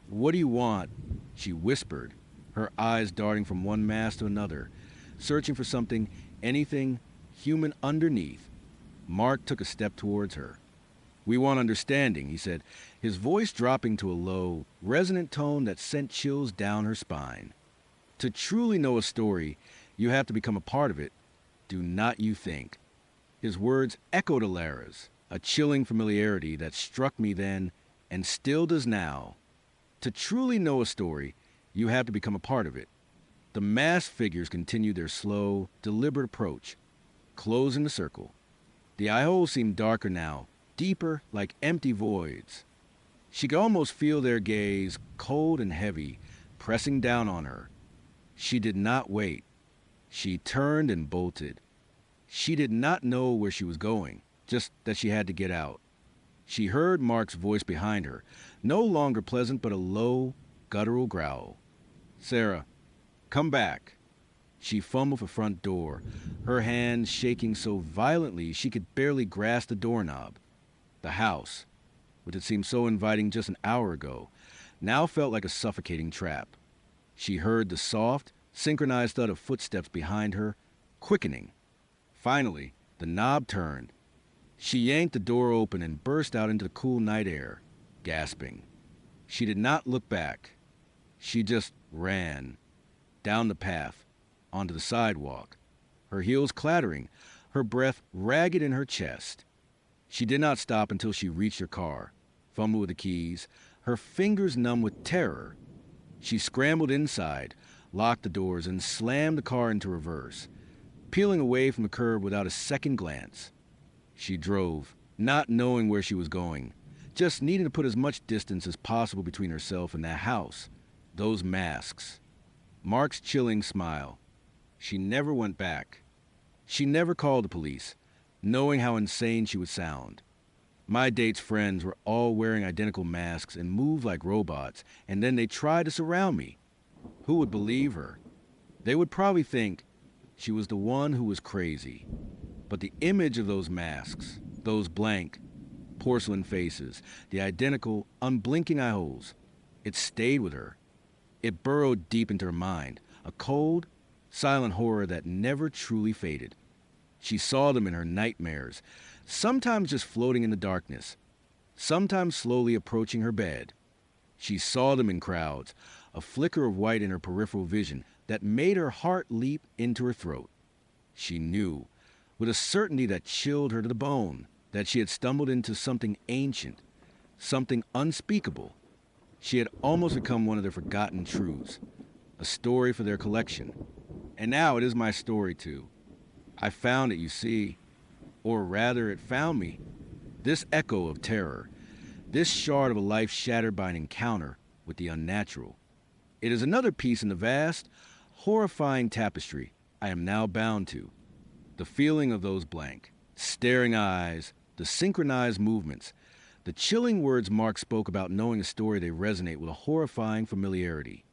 "What do you want?" she whispered, her eyes darting from one mask to another, searching for something, anything, human underneath. Mark took a step towards her. "We want understanding," he said, his voice dropping to a low, resonant tone that sent chills down her spine. "To truly know a story, you have to become a part of it. Do not you think?" His words echoed Alara's, a chilling familiarity that struck me then and still does now. To truly know a story, you have to become a part of it. The masked figures continued their slow, deliberate approach, closing the circle. The eye holes seemed darker now, deeper, like empty voids. She could almost feel their gaze, cold and heavy, pressing down on her. She did not wait. She turned and bolted. She did not know where she was going, just that she had to get out. She heard Mark's voice behind her, no longer pleasant but a low, guttural growl. "Sarah, come back." She fumbled for front door, her hands shaking so violently she could barely grasp the doorknob. The house, which had seemed so inviting just an hour ago, now felt like a suffocating trap. She heard the soft, synchronized thud of footsteps behind her, quickening. Finally, the knob turned. She yanked the door open and burst out into the cool night air, gasping. She did not look back. She just ran. Down the path, onto the sidewalk, her heels clattering, her breath ragged in her chest. She did not stop until she reached her car, fumbled with the keys, her fingers numb with terror. She scrambled inside, locked the doors, and slammed the car into reverse, peeling away from the curb without a second glance. She drove, not knowing where she was going, just needing to put as much distance as possible between herself and that house, those masks. Mark's chilling smile. She never went back. She never called the police, knowing how insane she would sound. My date's friends were all wearing identical masks and moved like robots, and then they tried to surround me. Who would believe her? They would probably think she was the one who was crazy. But the image of those masks, those blank, porcelain faces, the identical, unblinking eye holes, it stayed with her. It burrowed deep into her mind, a cold, silent horror that never truly faded. She saw them in her nightmares, sometimes just floating in the darkness, sometimes slowly approaching her bed. She saw them in crowds, a flicker of white in her peripheral vision that made her heart leap into her throat. She knew, with a certainty that chilled her to the bone, that she had stumbled into something ancient, something unspeakable. She had almost become one of their forgotten truths, a story for their collection. And now it is my story, too. I found it, you see, or rather it found me. This echo of terror, this shard of a life shattered by an encounter with the unnatural. It is another piece in the vast, horrifying tapestry I am now bound to. The feeling of those blank, staring eyes, the synchronized movements, the chilling words Mark spoke about knowing a story they resonate with a horrifying familiarity.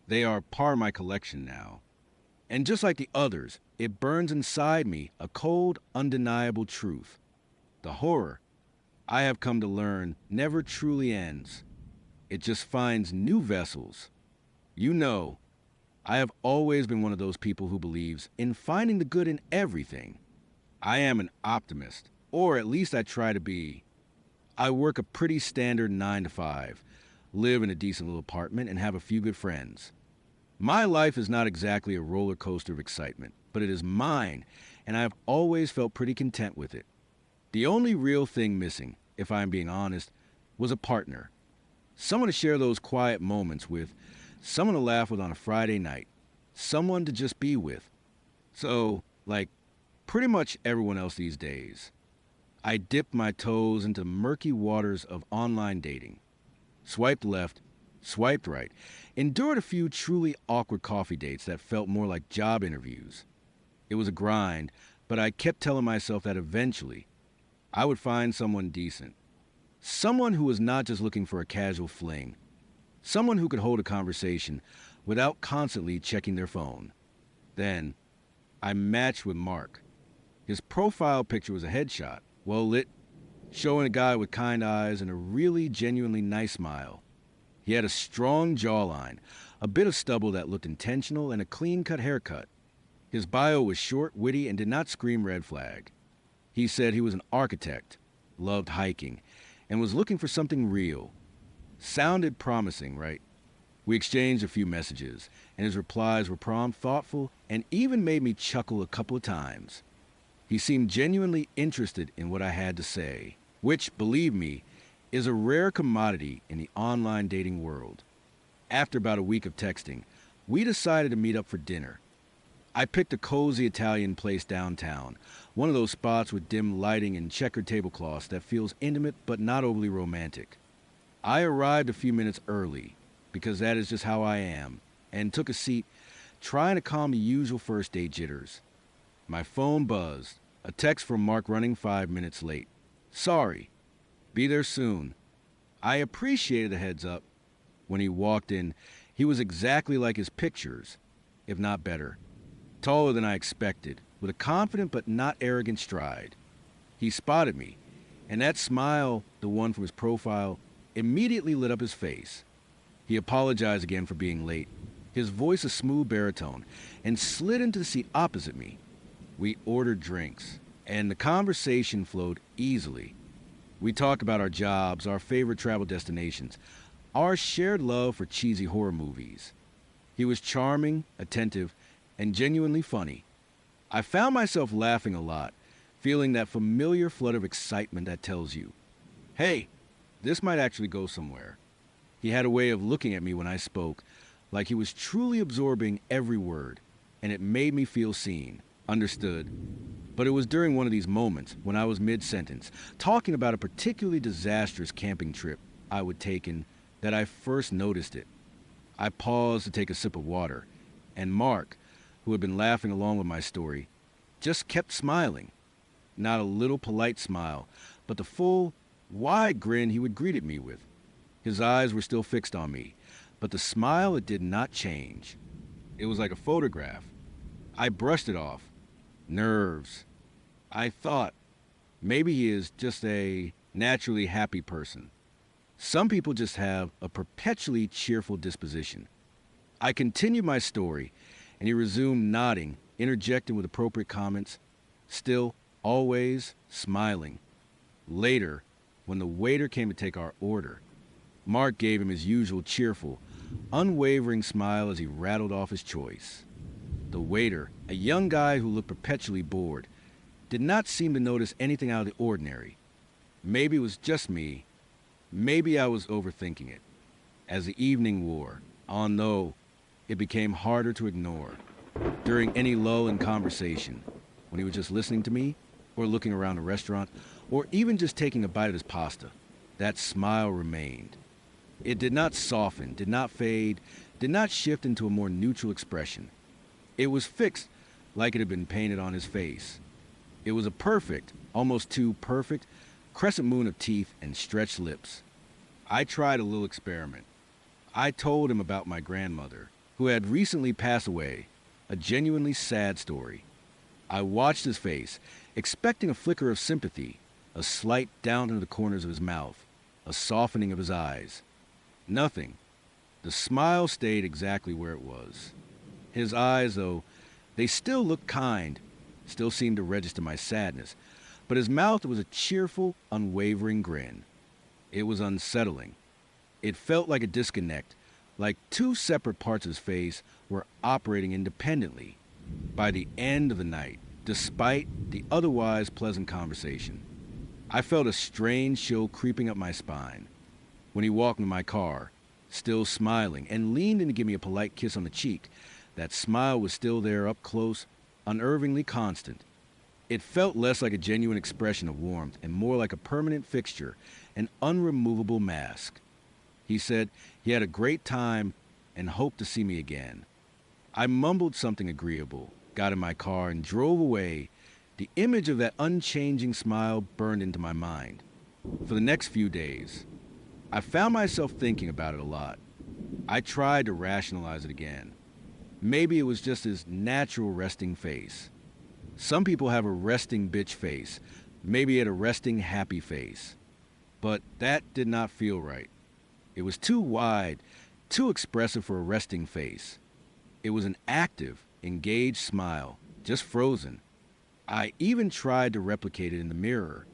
They are part of my collection now. And just like the others, it burns inside me a cold, undeniable truth. The horror, I have come to learn, never truly ends. It just finds new vessels. You know, I have always been one of those people who believes in finding the good in everything. I am an optimist, or at least I try to be. I work a pretty standard 9 to 5, live in a decent little apartment, and have a few good friends. My life is not exactly a roller coaster of excitement, but it is mine, and I have always felt pretty content with it. The only real thing missing, if I am being honest, was a partner. Someone to share those quiet moments with, someone to laugh with on a Friday night, someone to just be with. So, like pretty much everyone else these days, I dipped my toes into murky waters of online dating. Swiped left, swiped right, endured a few truly awkward coffee dates that felt more like job interviews. It was a grind, but I kept telling myself that eventually I would find someone decent. Someone who was not just looking for a casual fling. Someone who could hold a conversation without constantly checking their phone. Then, I matched with Mark. His profile picture was a headshot, well lit, showing a guy with kind eyes and a really genuinely nice smile. He had a strong jawline, a bit of stubble that looked intentional, and a clean-cut haircut. His bio was short, witty, and did not scream red flag. He said he was an architect, loved hiking, and was looking for something real. Sounded promising, right? We exchanged a few messages, and his replies were prompt, thoughtful, and even made me chuckle a couple of times. He seemed genuinely interested in what I had to say, which, believe me, is a rare commodity in the online dating world. After about a week of texting, we decided to meet up for dinner. I picked a cozy Italian place downtown, one of those spots with dim lighting and checkered tablecloths that feels intimate but not overly romantic. I arrived a few minutes early, because that is just how I am, and took a seat, trying to calm the usual first date jitters. My phone buzzed, a text from Mark running 5 minutes late. Sorry, be there soon. I appreciated the heads up. When he walked in, he was exactly like his pictures, if not better. Taller than I expected, with a confident but not arrogant stride. He spotted me, and that smile, the one from his profile, immediately lit up his face. He apologized again for being late, his voice a smooth baritone, and slid into the seat opposite me. We ordered drinks, and the conversation flowed easily. We talked about our jobs, our favorite travel destinations, our shared love for cheesy horror movies. He was charming, attentive, and genuinely funny. I found myself laughing a lot, feeling that familiar flood of excitement that tells you, hey, this might actually go somewhere. He had a way of looking at me when I spoke, like he was truly absorbing every word, and it made me feel seen, understood. But it was during one of these moments, when I was mid-sentence, talking about a particularly disastrous camping trip I would taken, that I first noticed it. I paused to take a sip of water, and Mark, who had been laughing along with my story, just kept smiling. Not a little polite smile, but the full, wide grin he would greeted me with. His eyes were still fixed on me, but the smile, it did not change. It was like a photograph. I brushed it off. Nerves. I thought, maybe he is just a naturally happy person. Some people just have a perpetually cheerful disposition. I continued my story, and he resumed nodding, interjecting with appropriate comments, still, always, smiling. Later, when the waiter came to take our order, Mark gave him his usual cheerful, unwavering smile as he rattled off his choice. The waiter, a young guy who looked perpetually bored, did not seem to notice anything out of the ordinary. Maybe it was just me. Maybe I was overthinking it. As the evening wore on, though, it became harder to ignore. During any lull in conversation, when he was just listening to me, or looking around the restaurant, or even just taking a bite of his pasta, that smile remained. It did not soften, did not fade, did not shift into a more neutral expression. It was fixed like it had been painted on his face. It was a perfect, almost too perfect, crescent moon of teeth and stretched lips. I tried a little experiment. I told him about my grandmother, who had recently passed away, a genuinely sad story. I watched his face, expecting a flicker of sympathy, a slight down into the corners of his mouth, a softening of his eyes. Nothing. The smile stayed exactly where it was. His eyes, though, they still looked kind, still seemed to register my sadness, but his mouth was a cheerful, unwavering grin. It was unsettling. It felt like a disconnect, like two separate parts of his face were operating independently. By the end of the night, despite the otherwise pleasant conversation, I felt a strange chill creeping up my spine. When he walked into my car, still smiling, and leaned in to give me a polite kiss on the cheek, that smile was still there up close, unnervingly constant. It felt less like a genuine expression of warmth and more like a permanent fixture, an unremovable mask. He said he had a great time and hoped to see me again. I mumbled something agreeable, got in my car, and drove away. The image of that unchanging smile burned into my mind. For the next few days, I found myself thinking about it a lot. I tried to rationalize it again. Maybe it was just his natural resting face. Some people have a resting bitch face. Maybe he had a resting happy face. But that did not feel right. It was too wide, too expressive for a resting face. It was an active, engaged smile, just frozen. I even tried to replicate it in the mirror.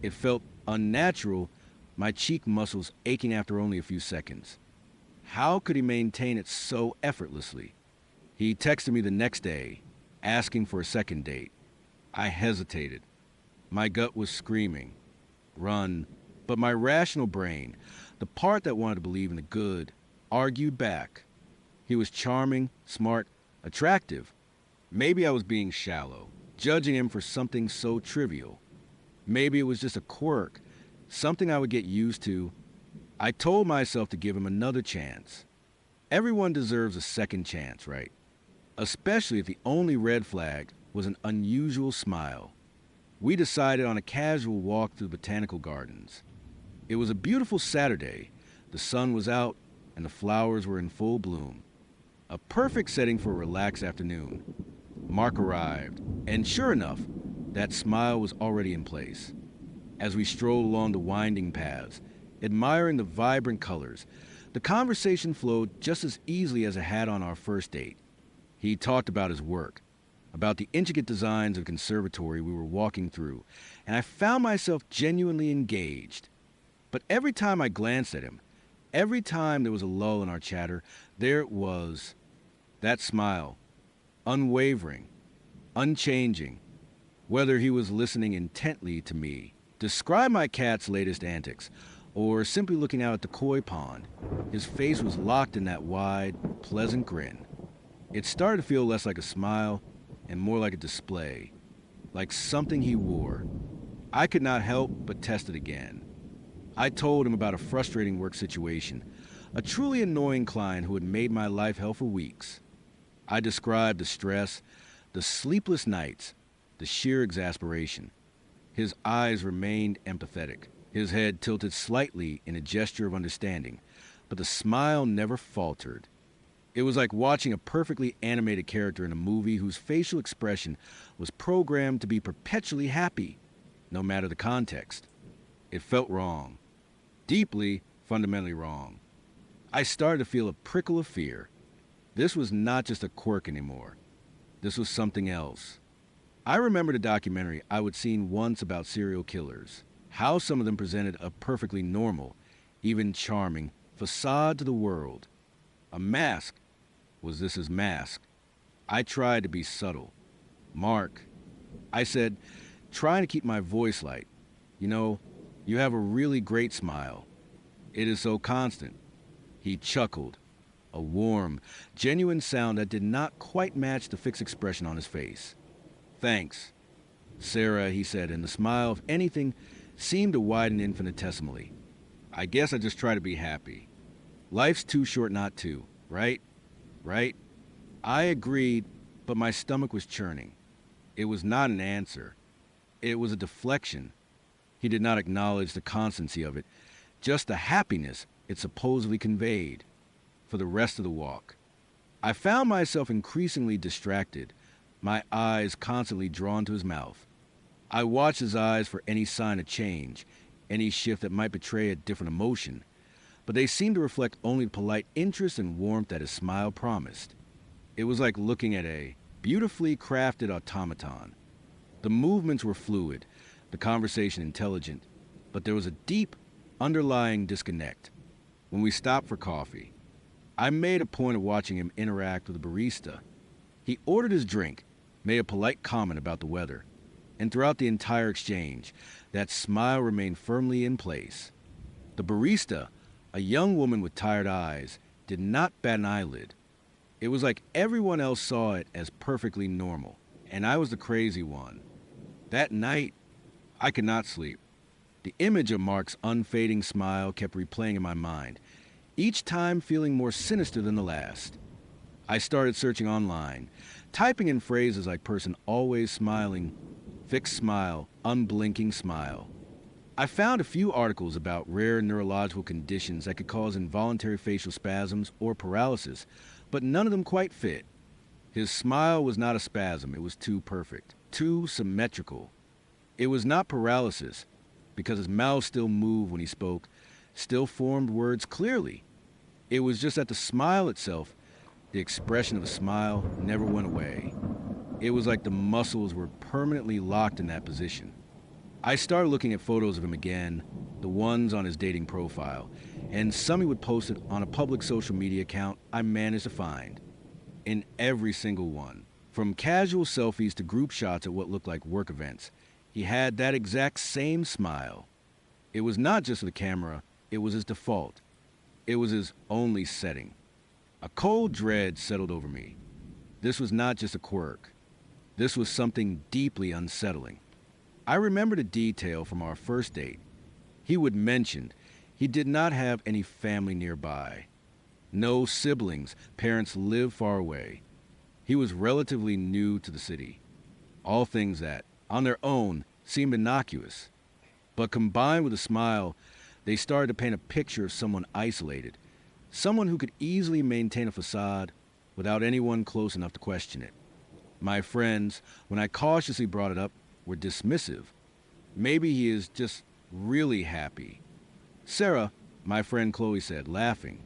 It felt unnatural, my cheek muscles aching after only a few seconds. How could he maintain it so effortlessly? He texted me the next day, asking for a second date. I hesitated. My gut was screaming, run, but my rational brain, the part that wanted to believe in the good, argued back. He was charming, smart, attractive. Maybe I was being shallow, judging him for something so trivial. Maybe it was just a quirk, something I would get used to. I told myself to give him another chance. Everyone deserves a second chance, right? Especially if the only red flag was an unusual smile. We decided on a casual walk through botanical gardens. It was a beautiful Saturday. The sun was out and the flowers were in full bloom. A perfect setting for a relaxed afternoon. Mark arrived, and sure enough, that smile was already in place. As we strolled along the winding paths, admiring the vibrant colors, the conversation flowed just as easily as it had on our first date. He talked about his work, about the intricate designs of the conservatory we were walking through, and I found myself genuinely engaged. But every time I glanced at him, every time there was a lull in our chatter, there it was, that smile, unwavering, unchanging, whether he was listening intently to me, describe my cat's latest antics, or simply looking out at the koi pond. His face was locked in that wide, pleasant grin. It started to feel less like a smile and more like a display, like something he wore. I could not help but test it again. I told him about a frustrating work situation, a truly annoying client who had made my life hell for weeks. I described the stress, the sleepless nights, the sheer exasperation. His eyes remained empathetic, his head tilted slightly in a gesture of understanding, but the smile never faltered. It was like watching a perfectly animated character in a movie whose facial expression was programmed to be perpetually happy, no matter the context. It felt wrong. Deeply, fundamentally wrong. I started to feel a prickle of fear. This was not just a quirk anymore. This was something else. I remembered a documentary I would seen once about serial killers, how some of them presented a perfectly normal, even charming, facade to the world. A mask. Was this his mask? I tried to be subtle. Mark, I said, trying to keep my voice light. You know, you have a really great smile. It is so constant. He chuckled, a warm, genuine sound that did not quite match the fixed expression on his face. Thanks. Sarah, he said, and the smile, if anything, seemed to widen infinitesimally. I guess I just try to be happy. Life's too short not to, right? right? I agreed, but my stomach was churning. It was not an answer. It was a deflection. He did not acknowledge the constancy of it, just the happiness it supposedly conveyed for the rest of the walk. I found myself increasingly distracted, my eyes constantly drawn to his mouth. I watched his eyes for any sign of change, any shift that might betray a different emotion, but they seemed to reflect only the polite interest and warmth that his smile promised. It was like looking at a beautifully crafted automaton. The movements were fluid, the conversation intelligent, but there was a deep, underlying disconnect. When we stopped for coffee, I made a point of watching him interact with the barista. He ordered his drink, made a polite comment about the weather, and throughout the entire exchange, that smile remained firmly in place. The barista, a young woman with tired eyes, did not bat an eyelid. It was like everyone else saw it as perfectly normal, and I was the crazy one. That night, I could not sleep. The image of Mark's unfading smile kept replaying in my mind, each time feeling more sinister than the last. I started searching online, typing in phrases like person always smiling, fixed smile, unblinking smile. I found a few articles about rare neurological conditions that could cause involuntary facial spasms or paralysis, but none of them quite fit. His smile was not a spasm, it was too perfect, too symmetrical. It was not paralysis, because his mouth still moved when he spoke, still formed words clearly. It was just that the smile itself, the expression of a smile, never went away. It was like the muscles were permanently locked in that position. I started looking at photos of him again, the ones on his dating profile, and some he would post it on a public social media account I managed to find. In every single one, from casual selfies to group shots at what looked like work events, he had that exact same smile. It was not just the camera, it was his default. It was his only setting. A cold dread settled over me. This was not just a quirk. This was something deeply unsettling. I remembered a detail from our first date. He would mention he did not have any family nearby. No siblings, parents lived far away. He was relatively new to the city. All things that, on their own, seemed innocuous. But combined with a smile, they started to paint a picture of someone isolated, someone who could easily maintain a facade without anyone close enough to question it. My friends, when I cautiously brought it up, were dismissive. Maybe he is just really happy. Sarah, my friend Chloe said, laughing.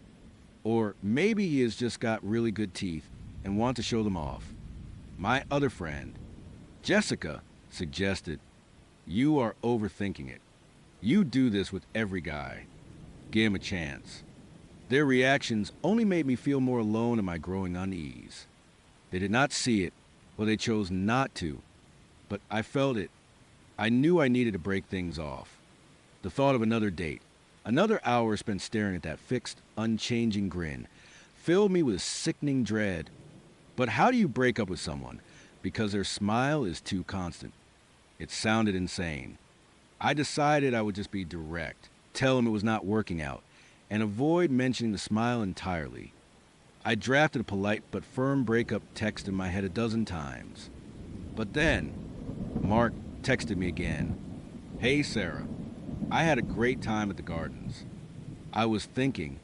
Or maybe he has just got really good teeth and wants to show them off. My other friend, Jessica, suggested, you are overthinking it. You do this with every guy. Give him a chance. Their reactions only made me feel more alone in my growing unease. They did not see it, or they chose not to, but I felt it. I knew I needed to break things off. The thought of another date, another hour spent staring at that fixed, unchanging grin, filled me with a sickening dread. But how do you break up with someone because their smile is too constant? It sounded insane. I decided I would just be direct, tell him it was not working out, and avoid mentioning the smile entirely. I drafted a polite but firm breakup text in my head a dozen times. But then, Mark texted me again. Hey Sarah, I had a great time at the gardens. I was thinking,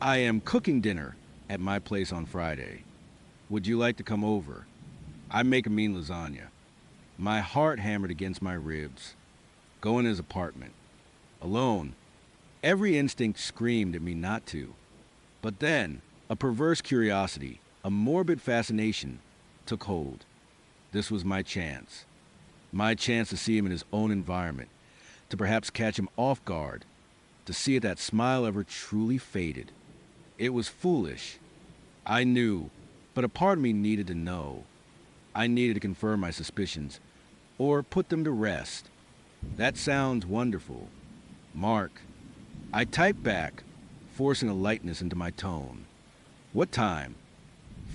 I am cooking dinner at my place on Friday. Would you like to come over? I make a mean lasagna. My heart hammered against my ribs. Go in his apartment. Alone. Every instinct screamed at me not to. But then, a perverse curiosity, a morbid fascination, took hold. This was my chance. My chance to see him in his own environment, to perhaps catch him off guard, to see if that smile ever truly faded. It was foolish. I knew, but a part of me needed to know. I needed to confirm my suspicions, or put them to rest. That sounds wonderful. Mark. I typed back, forcing a lightness into my tone. What time?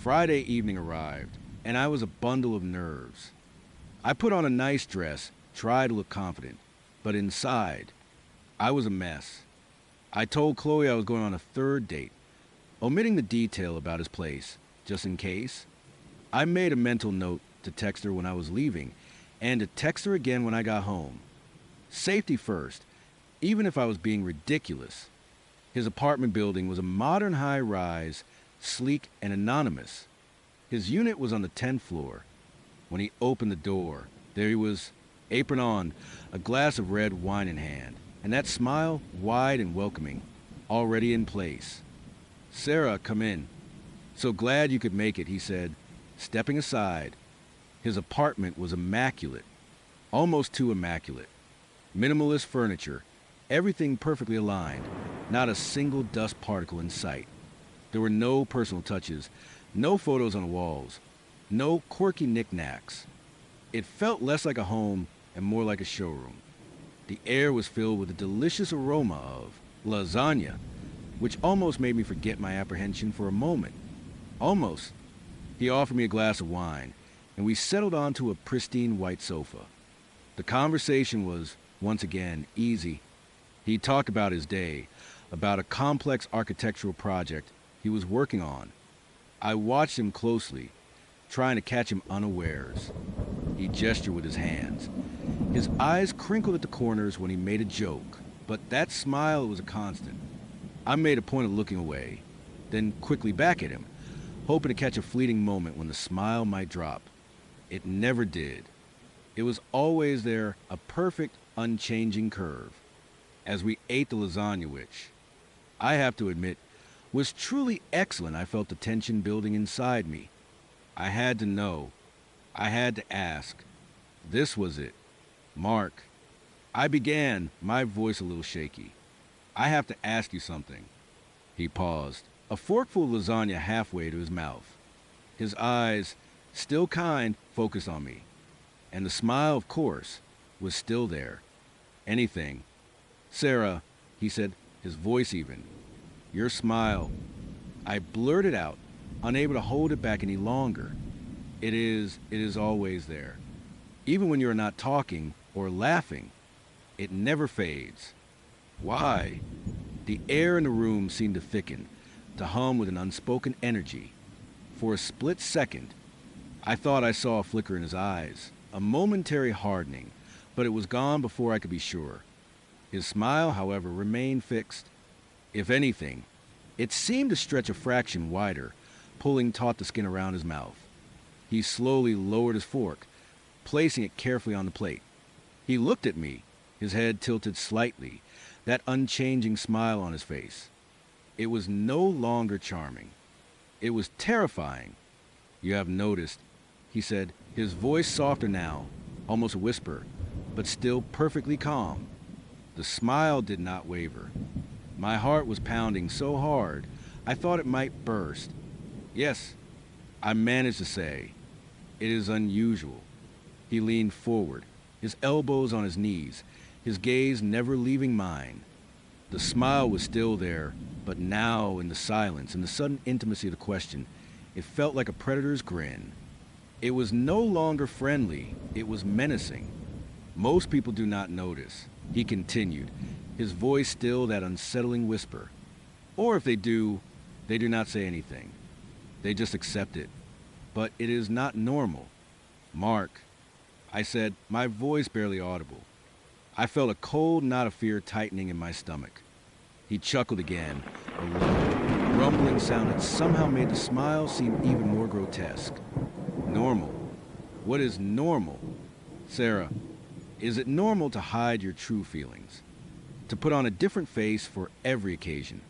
Friday evening arrived, and I was a bundle of nerves. I put on a nice dress, tried to look confident, but inside, I was a mess. I told Chloe I was going on a third date, omitting the detail about his place, just in case. I made a mental note to text her when I was leaving and to text her again when I got home. Safety first, even if I was being ridiculous. His apartment building was a modern high-rise, sleek and anonymous. His unit was on the 10th floor. When he opened the door, there he was, apron on, a glass of red wine in hand, and that smile, wide and welcoming, already in place. "Sarah, come in. So glad you could make it," he said, stepping aside. His apartment was immaculate, almost too immaculate. Minimalist furniture, everything perfectly aligned, not a single dust particle in sight. There were no personal touches, no photos on the walls, no quirky knickknacks. It felt less like a home and more like a showroom. The air was filled with a delicious aroma of lasagna, which almost made me forget my apprehension for a moment. Almost. He offered me a glass of wine, and we settled onto a pristine white sofa. The conversation was, once again, easy. He talked about his day, about a complex architectural project he was working on. I watched him closely, trying to catch him unawares. He gestured with his hands. His eyes crinkled at the corners when he made a joke, but that smile was a constant. I made a point of looking away, then quickly back at him, hoping to catch a fleeting moment when the smile might drop. It never did. It was always there, a perfect, unchanging curve. As we ate the lasagna, which, I have to admit, was truly excellent, I felt the tension building inside me. I had to know. I had to ask. This was it. "Mark," I began, my voice a little shaky. "I have to ask you something." He paused, a forkful of lasagna halfway to his mouth. His eyes, still kind, focused on me. And the smile, of course, was still there. "Anything." "Sarah," he said, his voice even. "Your smile." I blurted out, unable to hold it back any longer. It is always there. Even when you are not talking or laughing, it never fades. Why? The air in the room seemed to thicken, to hum with an unspoken energy. For a split second, I thought I saw a flicker in his eyes, a momentary hardening, but it was gone before I could be sure. His smile, however, remained fixed. If anything, it seemed to stretch a fraction wider, pulling taut the skin around his mouth. He slowly lowered his fork, placing it carefully on the plate. He looked at me, his head tilted slightly, that unchanging smile on his face. It was no longer charming. It was terrifying. "You have noticed," he said, his voice softer now, almost a whisper, but still perfectly calm. The smile did not waver. My heart was pounding so hard, I thought it might burst. "Yes," I managed to say. "It is unusual." He leaned forward, his elbows on his knees, his gaze never leaving mine. The smile was still there, but now in the silence, in the sudden intimacy of the question, it felt like a predator's grin. It was no longer friendly, it was menacing. "Most people do not notice," he continued, his voice still that unsettling whisper. "Or if they do not say anything. They just accept it. But it is not normal." "Mark," I said, my voice barely audible. I felt a cold knot of fear tightening in my stomach. He chuckled again, a low, rumbling sound that somehow made the smile seem even more grotesque. "Normal? What is normal? Sarah, is it normal to hide your true feelings? To put on a different face for every occasion?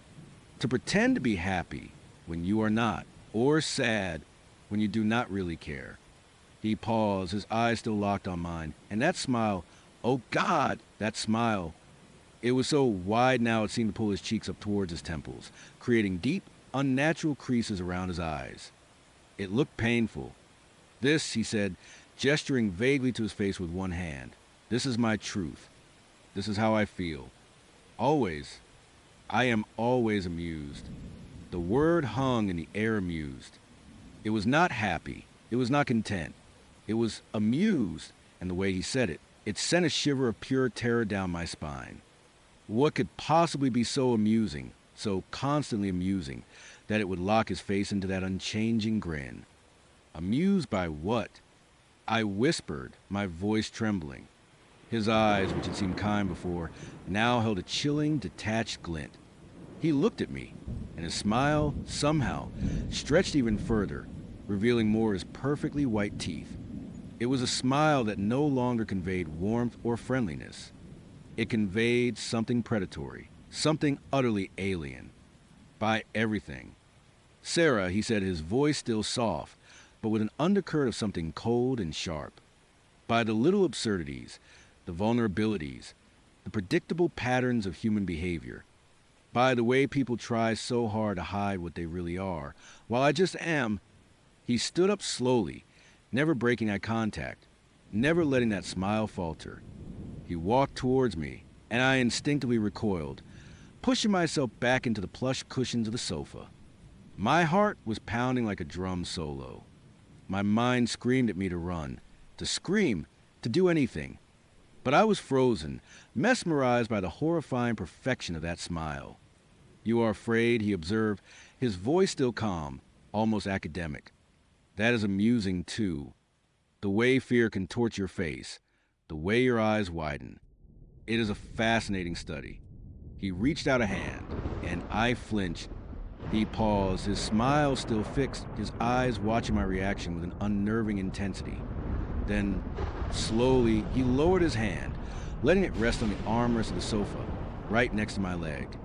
To pretend to be happy when you are not, or sad when you do not really care?" He paused, his eyes still locked on mine, and that smile, oh God, that smile. It was so wide now it seemed to pull his cheeks up towards his temples, creating deep, unnatural creases around his eyes. It looked painful. "This," he said, gesturing vaguely to his face with one hand, "this is my truth. This is how I feel. Always. I am always amused." The word hung in the air, amused. It was not happy. It was not content. It was amused, and the way he said it, it sent a shiver of pure terror down my spine. What could possibly be so amusing, so constantly amusing, that it would lock his face into that unchanging grin. Amused by what? I whispered, my voice trembling. His eyes, which had seemed kind before, now held a chilling, detached glint. He looked at me, and his smile, somehow, stretched even further, revealing more of his perfectly white teeth. It was a smile that no longer conveyed warmth or friendliness. It conveyed something predatory, something utterly alien. By everything. Sarah, he said, his voice still soft, but with an undercurrent of something cold and sharp. By the little absurdities, the vulnerabilities, the predictable patterns of human behavior. By the way people try so hard to hide what they really are. While I just am, he stood up slowly, never breaking eye contact, never letting that smile falter. He walked towards me, and I instinctively recoiled, pushing myself back into the plush cushions of the sofa. My heart was pounding like a drum solo. My mind screamed at me to run, to scream, to do anything. But I was frozen, mesmerized by the horrifying perfection of that smile. "You are afraid," he observed, his voice still calm, almost academic. "That is amusing, too. The way fear contorts your face, the way your eyes widen. It is a fascinating study." He reached out a hand, and I flinched. He paused, his smile still fixed, his eyes watching my reaction with an unnerving intensity. Then, slowly, he lowered his hand, letting it rest on the armrest of the sofa, right next to my leg.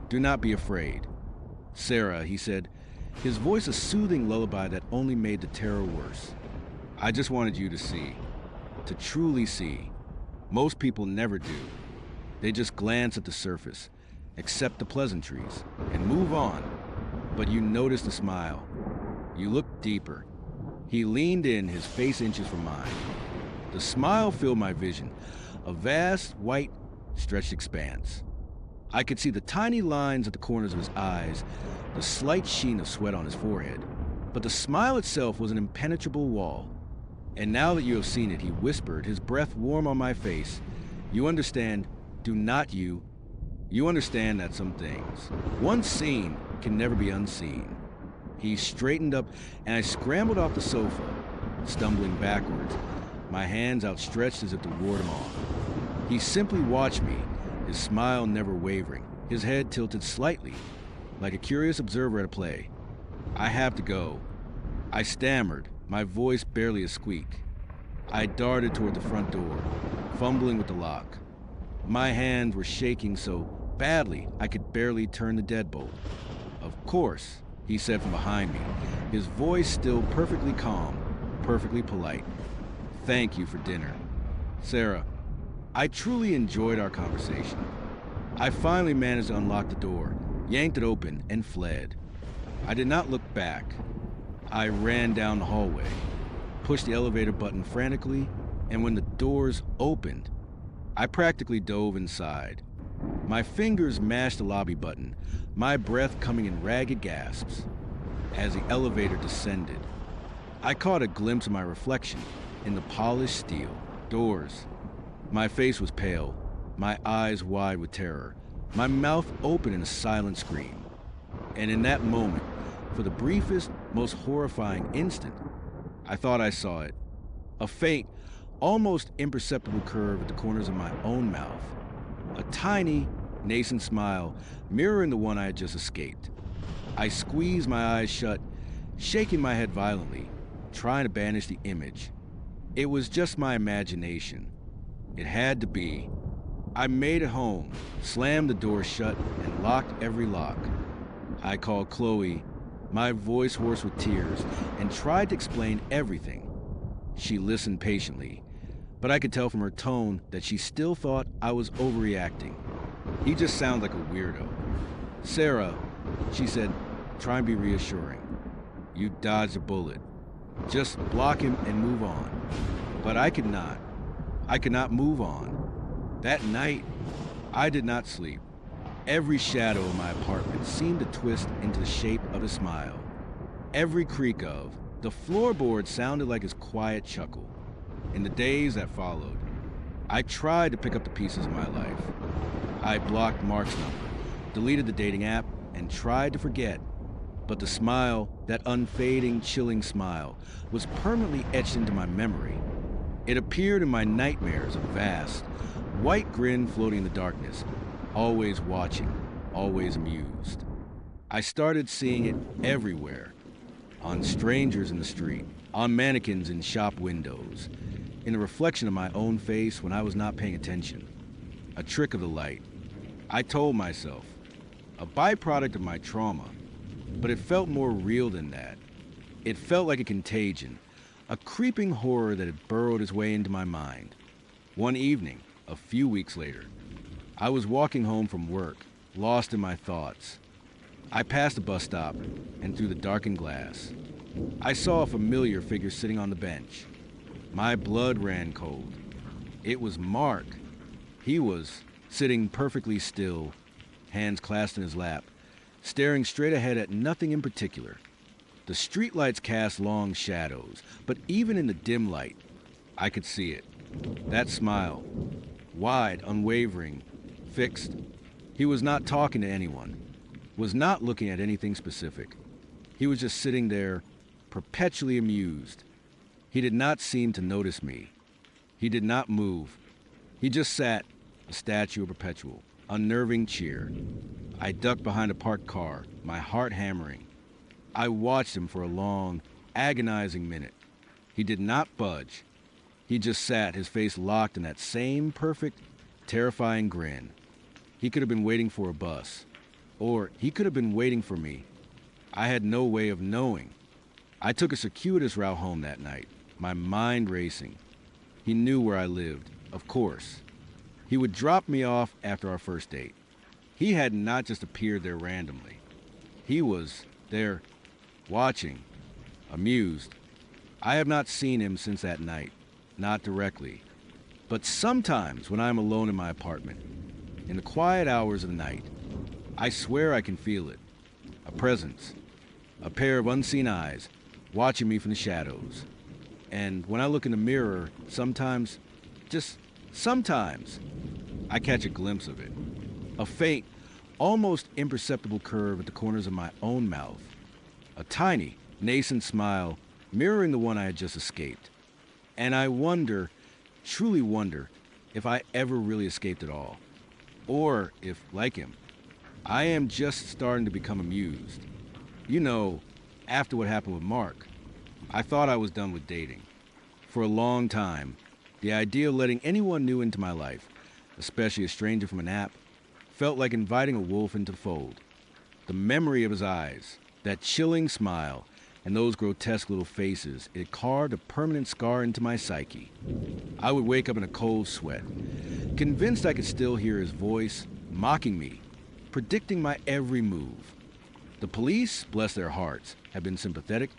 "Do not be afraid. Sarah," he said, his voice a soothing lullaby that only made the terror worse. "I just wanted you to see, to truly see. Most people never do. They just glance at the surface, accept the pleasantries, and move on. But you noticed the smile. You looked deeper." He leaned in, his face inches from mine. The smile filled my vision, a vast, white, stretched expanse. I could see the tiny lines at the corners of his eyes, the slight sheen of sweat on his forehead. But the smile itself was an impenetrable wall. "And now that you have seen it," he whispered, his breath warm on my face, "you understand, do not you? You understand that some things, once seen, can never be unseen." He straightened up, and I scrambled off the sofa, stumbling backwards, my hands outstretched as if to ward him off. He simply watched me, his smile never wavering, his head tilted slightly, like a curious observer at a play. "I have to go." I stammered, my voice barely a squeak. I darted toward the front door, fumbling with the lock. My hands were shaking so badly I could barely turn the deadbolt. "Of course," he said from behind me, his voice still perfectly calm, perfectly polite. "Thank you for dinner. Sarah, I truly enjoyed our conversation." I finally managed to unlock the door, yanked it open, and fled. I did not look back. I ran down the hallway, pushed the elevator button frantically, and when the doors opened, I practically dove inside. My fingers mashed the lobby button, my breath coming in ragged gasps. As the elevator descended, I caught a glimpse of my reflection in the polished steel doors. My face was pale, my eyes wide with terror, my mouth open in a silent scream. And in that moment, for the briefest, most horrifying instant, I thought I saw it. A faint, almost imperceptible curve at the corners of my own mouth. A tiny, nascent smile mirroring the one I had just escaped. I squeezed my eyes shut, shaking my head violently, trying to banish the image. It was just my imagination. It had to be. I made it home, slammed the door shut, and locked every lock. I called Chloe, my voice hoarse with tears, and tried to explain everything. She listened patiently, but I could tell from her tone that she still thought I was overreacting. "He just sounds like a weirdo." "Sarah," she said, try and be reassuring. "You dodged a bullet. Just block him and move on." But I could not. I could not move on. That night, I did not sleep. Every shadow of my apartment seemed to twist into the shape of a smile. Every creak of the floorboard sounded like his quiet chuckle. In the days that followed, I tried to pick up the pieces of my life. I blocked Mark's number, deleted the dating app, and tried to forget. But the smile, that unfading, chilling smile, was permanently etched into my memory. It appeared in my nightmares, a vast, white grin floating in the darkness, always watching, always amused. I started seeing it everywhere, on strangers in the street, on mannequins in shop windows, in the reflection of my own face when I was not paying attention. A trick of the light, I told myself, a byproduct of my trauma, but it felt more real than that. It felt like a contagion, a creeping horror that had burrowed its way into my mind. One evening, a few weeks later, I was walking home from work, lost in my thoughts. I passed a bus stop, and through the darkened glass, I saw a familiar figure sitting on the bench. My blood ran cold. It was Mark. He was sitting perfectly still, hands clasped in his lap, staring straight ahead at nothing in particular. The streetlights cast long shadows, but even in the dim light, I could see it. That smile, wide, unwavering, fixed. He was not talking to anyone, was not looking at anything specific. He was just sitting there, perpetually amused. He did not seem to notice me. He did not move. He just sat, a statue of perpetual, unnerving cheer. I ducked behind a parked car, my heart hammering. I watched him for a long, agonizing minute. He did not budge. He just sat, his face locked in that same perfect, terrifying grin. He could have been waiting for a bus, or he could have been waiting for me. I had no way of knowing. I took a circuitous route home that night, my mind racing. He knew where I lived, of course. He would drop me off after our first date. He had not just appeared there randomly. He was there, watching, amused. I have not seen him since that night, not directly. But sometimes when I am alone in my apartment, in the quiet hours of the night, I swear I can feel it. A presence, a pair of unseen eyes, watching me from the shadows. And when I look in the mirror, sometimes, just sometimes, I catch a glimpse of it. A faint, almost imperceptible curve at the corners of my own mouth. A tiny, nascent smile mirroring the one I had just escaped. And I wonder, truly wonder, if I ever really escaped at all. Or if, like him, I am just starting to become amused. You know, after what happened with Mark, I thought I was done with dating. For a long time, the idea of letting anyone new into my life, especially a stranger from an app, felt like inviting a wolf into the fold. The memory of his eyes, that chilling smile, and those grotesque little faces, it carved a permanent scar into my psyche. I would wake up in a cold sweat, convinced I could still hear his voice, mocking me, predicting my every move. The police, bless their hearts, have been sympathetic,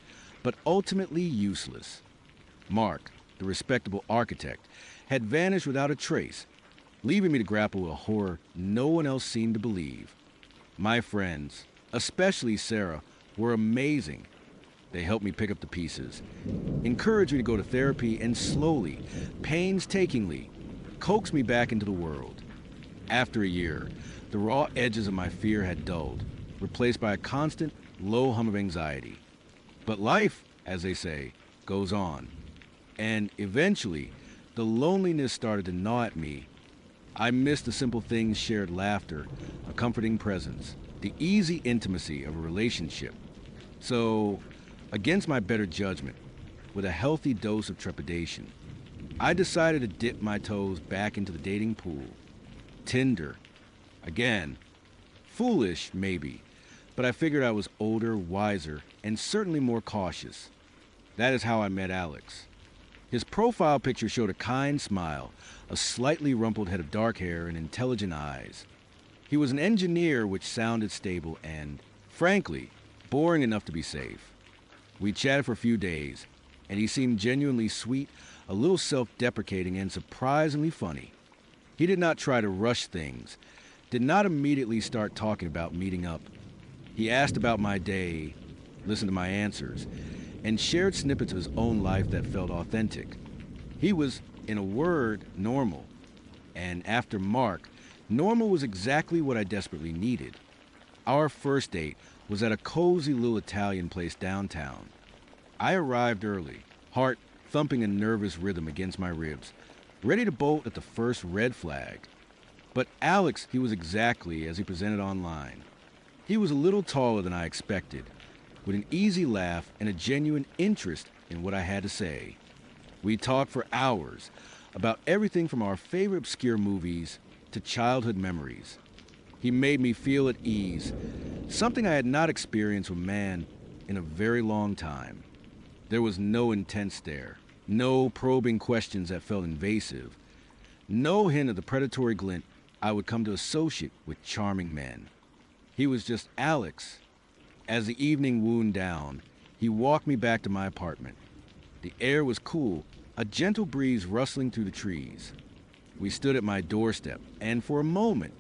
but ultimately useless. Mark, the respectable architect, had vanished without a trace, leaving me to grapple with a horror no one else seemed to believe. My friends, especially Sarah, were amazing. They helped me pick up the pieces, encouraged me to go to therapy, and slowly, painstakingly, coaxed me back into the world. After a year, the raw edges of my fear had dulled, replaced by a constant, low hum of anxiety. But life, as they say, goes on. And eventually, the loneliness started to gnaw at me. I missed the simple things, shared laughter, a comforting presence, the easy intimacy of a relationship. So, against my better judgment, with a healthy dose of trepidation, I decided to dip my toes back into the dating pool. Tinder. Again. Foolish, maybe, but I figured I was older, wiser, and certainly more cautious. That is how I met Alex. His profile picture showed a kind smile, a slightly rumpled head of dark hair, and intelligent eyes. He was an engineer, which sounded stable and, frankly, boring enough to be safe. We chatted for a few days, and he seemed genuinely sweet, a little self-deprecating, and surprisingly funny. He did not try to rush things, did not immediately start talking about meeting up. He asked about my day, listened to my answers, and shared snippets of his own life that felt authentic. He was, in a word, normal. And after Mark, normal was exactly what I desperately needed. Our first date was at a cozy little Italian place downtown. I arrived early, heart thumping in nervous rhythm against my ribs, ready to bolt at the first red flag. But Alex, he was exactly as he presented online. He was a little taller than I expected, with an easy laugh and a genuine interest in what I had to say. We talked for hours about everything from our favorite obscure movies to childhood memories. He made me feel at ease, something I had not experienced with a man in a very long time. There was no intense stare, no probing questions that felt invasive, no hint of the predatory glint I would come to associate with charming men. He was just Alex. As the evening wound down, he walked me back to my apartment. The air was cool, a gentle breeze rustling through the trees. We stood at my doorstep, and for a moment,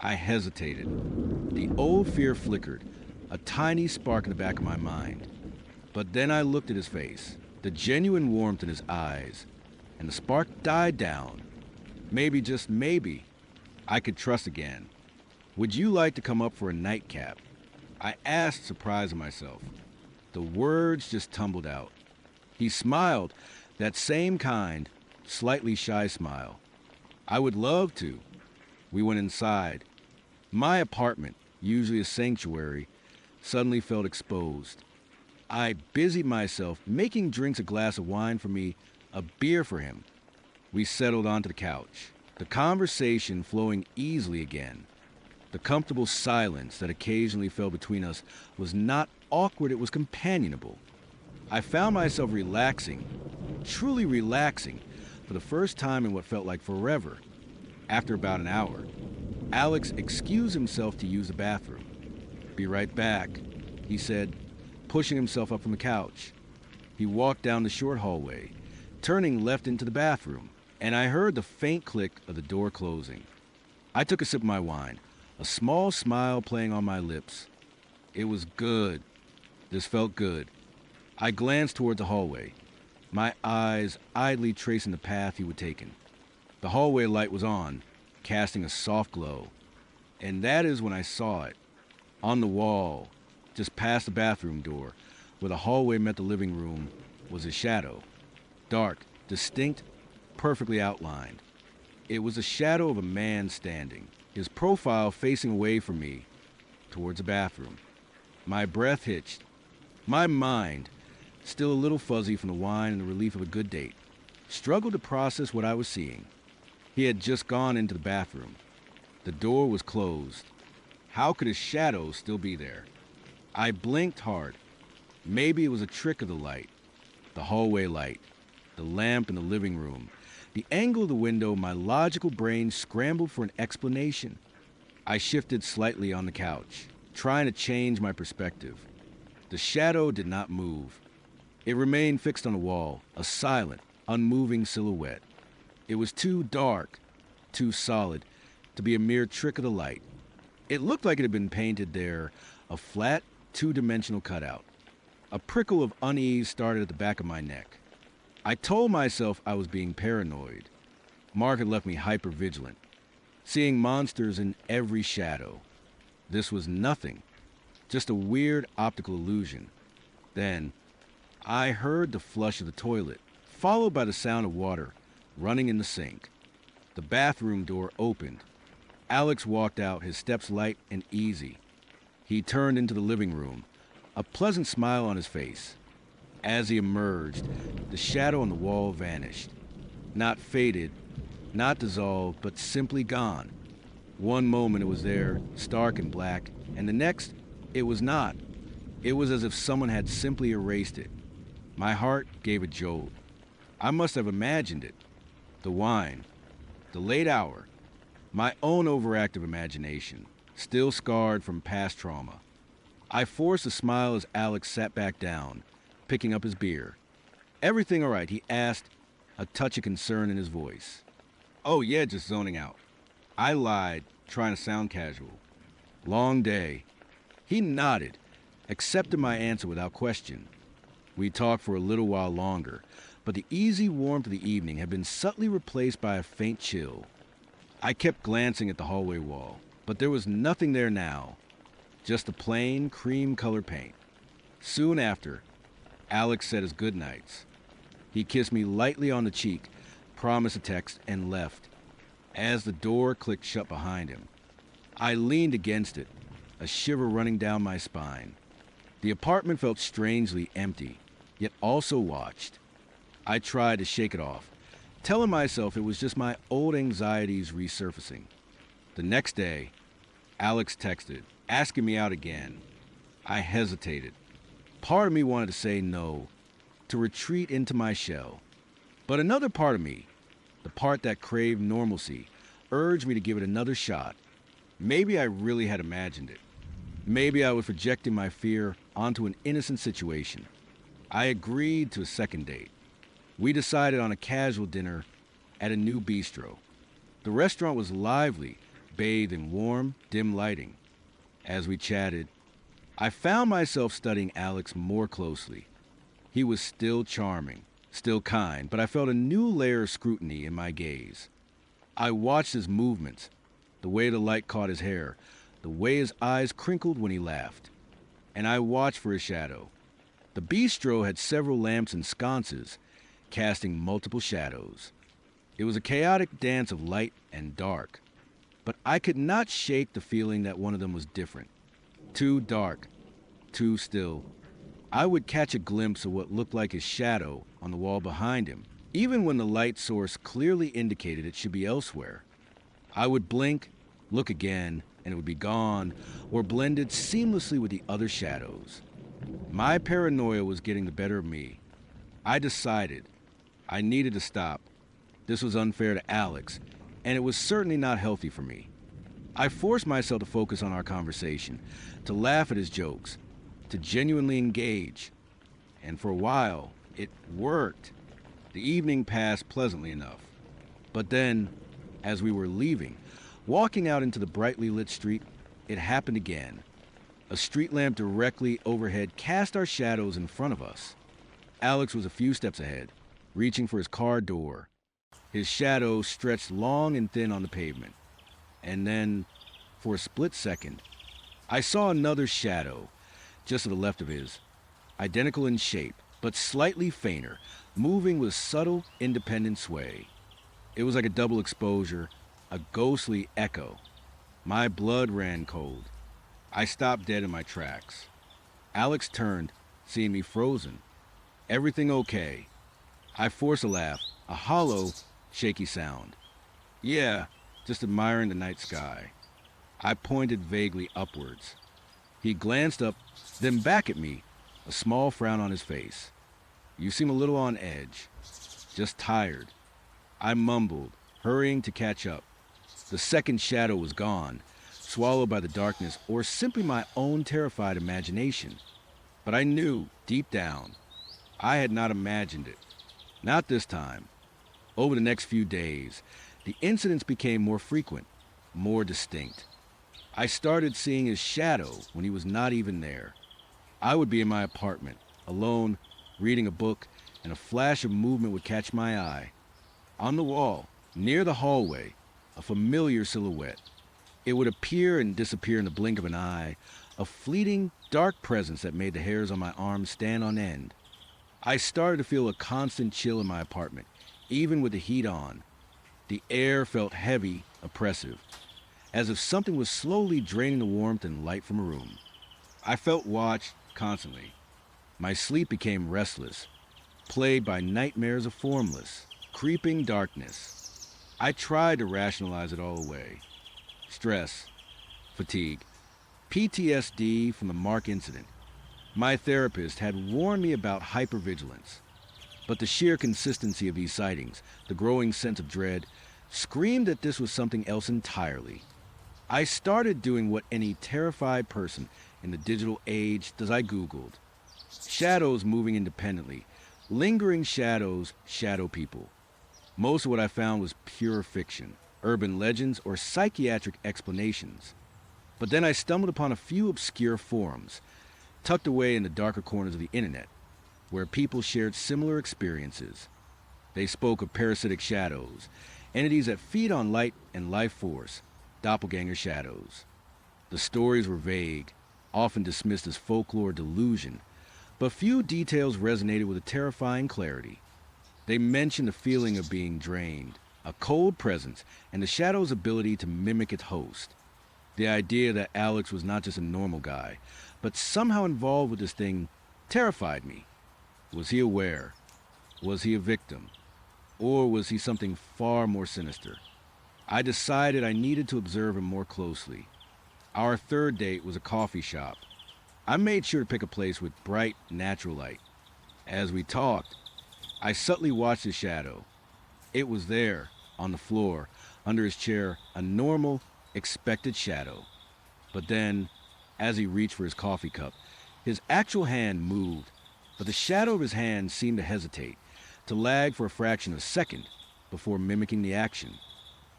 I hesitated. The old fear flickered, a tiny spark in the back of my mind. But then I looked at his face, the genuine warmth in his eyes, and the spark died down. Maybe, just maybe, I could trust again. Would you like to come up for a nightcap? I asked, surprised at myself. The words just tumbled out. He smiled, that same kind, slightly shy smile. I would love to. We went inside. My apartment, usually a sanctuary, suddenly felt exposed. I busied myself making drinks, a glass of wine for me, a beer for him. We settled onto the couch, the conversation flowing easily again. The comfortable silence that occasionally fell between us was not awkward, it was companionable. I found myself relaxing, truly relaxing, for the first time in what felt like forever. After about an hour, Alex excused himself to use the bathroom. "Be right back," he said, pushing himself up from the couch. He walked down the short hallway, turning left into the bathroom, and I heard the faint click of the door closing. I took a sip of my wine, a small smile playing on my lips. It was good. This felt good. I glanced toward the hallway, my eyes idly tracing the path he would taken. The hallway light was on, casting a soft glow. And that is when I saw it. On the wall, just past the bathroom door, where the hallway met the living room, was a shadow. Dark, distinct, perfectly outlined. It was a shadow of a man standing, his profile facing away from me, towards the bathroom. My breath hitched. My mind, still a little fuzzy from the wine and the relief of a good date, struggled to process what I was seeing. He had just gone into the bathroom. The door was closed. How could his shadow still be there? I blinked hard. Maybe it was a trick of the light. The hallway light, the lamp in the living room, the angle of the window. My logical brain scrambled for an explanation. I shifted slightly on the couch, trying to change my perspective. The shadow did not move. It remained fixed on the wall, a silent, unmoving silhouette. It was too dark, too solid, to be a mere trick of the light. It looked like it had been painted there, a flat, two-dimensional cutout. A prickle of unease started at the back of my neck. I told myself I was being paranoid. Mark had left me hyper-vigilant, seeing monsters in every shadow. This was nothing, just a weird optical illusion. Then, I heard the flush of the toilet, followed by the sound of water running in the sink. The bathroom door opened. Alex walked out, his steps light and easy. He turned into the living room, a pleasant smile on his face. As he emerged, the shadow on the wall vanished. Not faded, not dissolved, but simply gone. One moment it was there, stark and black, and the next, it was not. It was as if someone had simply erased it. My heart gave a jolt. I must have imagined it. The wine, the late hour, my own overactive imagination, still scarred from past trauma. I forced a smile as Alex sat back down, picking up his beer. "Everything all right?" he asked, a touch of concern in his voice. "Oh yeah, just zoning out." I lied, trying to sound casual. "Long day." He nodded, accepted my answer without question. We talked for a little while longer, but the easy warmth of the evening had been subtly replaced by a faint chill. I kept glancing at the hallway wall, but there was nothing there now. just a plain cream color paint. Soon after, Alex said his goodnights. He kissed me lightly on the cheek, promised a text, and left. As the door clicked shut behind him, I leaned against it, a shiver running down my spine. The apartment felt strangely empty, yet also watched. I tried to shake it off, telling myself it was just my old anxieties resurfacing. The next day, Alex texted, asking me out again. I hesitated. Part of me wanted to say no, to retreat into my shell. But another part of me, the part that craved normalcy, urged me to give it another shot. Maybe I really had imagined it. Maybe I was projecting my fear onto an innocent situation. I agreed to a second date. We decided on a casual dinner at a new bistro. The restaurant was lively, bathed in warm, dim lighting. As we chatted, I found myself studying Alex more closely. He was still charming, still kind, but I felt a new layer of scrutiny in my gaze. I watched his movements, the way the light caught his hair, the way his eyes crinkled when he laughed. And I watched for his shadow. The bistro had several lamps and sconces, casting multiple shadows. It was a chaotic dance of light and dark, but I could not shake the feeling that one of them was different. Too dark, too still. I would catch a glimpse of what looked like his shadow on the wall behind him, even when the light source clearly indicated it should be elsewhere. I would blink, look again, and it would be gone, or blended seamlessly with the other shadows. My paranoia was getting the better of me. I decided I needed to stop. This was unfair to Alex, and it was certainly not healthy for me. I forced myself to focus on our conversation, to laugh at his jokes, to genuinely engage. And for a while, it worked. The evening passed pleasantly enough. But then, as we were leaving, walking out into the brightly lit street, it happened again. A street lamp directly overhead cast our shadows in front of us. Alex was a few steps ahead, reaching for his car door. His shadow stretched long and thin on the pavement. And then, for a split second, I saw another shadow, just to the left of his, identical in shape, but slightly fainter, moving with subtle, independent sway. It was like a double exposure, a ghostly echo. My blood ran cold. I stopped dead in my tracks. Alex turned, seeing me frozen. Everything okay? I forced a laugh, a hollow, shaky sound. Yeah, just admiring the night sky. I pointed vaguely upwards. He glanced up, then back at me, a small frown on his face. You seem a little on edge. Just tired. I mumbled, hurrying to catch up. The second shadow was gone, swallowed by the darkness or simply my own terrified imagination. But I knew, deep down, I had not imagined it. Not this time. Over the next few days, the incidents became more frequent, more distinct. I started seeing his shadow when he was not even there. I would be in my apartment, alone, reading a book, and a flash of movement would catch my eye. On the wall, near the hallway, a familiar silhouette. It would appear and disappear in the blink of an eye, a fleeting, dark presence that made the hairs on my arms stand on end. I started to feel a constant chill in my apartment, even with the heat on. The air felt heavy, oppressive, as if something was slowly draining the warmth and light from a room. I felt watched constantly. My sleep became restless, plagued by nightmares of formless, creeping darkness. I tried to rationalize it all away. Stress, fatigue, PTSD from the Mark incident. My therapist had warned me about hypervigilance, but the sheer consistency of these sightings, the growing sense of dread, screamed that this was something else entirely. I started doing what any terrified person in the digital age does. I Googled. Shadows moving independently, lingering shadows, shadow people. Most of what I found was pure fiction, urban legends, or psychiatric explanations. But then I stumbled upon a few obscure forums, tucked away in the darker corners of the internet, where people shared similar experiences. They spoke of parasitic shadows, entities that feed on light and life force, doppelganger shadows. The stories were vague, often dismissed as folklore delusion, but few details resonated with a terrifying clarity. They mentioned the feeling of being drained, a cold presence, and the shadow's ability to mimic its host. The idea that Alex was not just a normal guy, but somehow involved with this thing, terrified me. Was he aware? Was he a victim? Or was he something far more sinister? I decided I needed to observe him more closely. Our third date was a coffee shop. I made sure to pick a place with bright, natural light. As we talked, I subtly watched his shadow. It was there, on the floor, under his chair, a normal, expected shadow. But then, as he reached for his coffee cup, his actual hand moved, but the shadow of his hand seemed to hesitate, to lag for a fraction of a second before mimicking the action.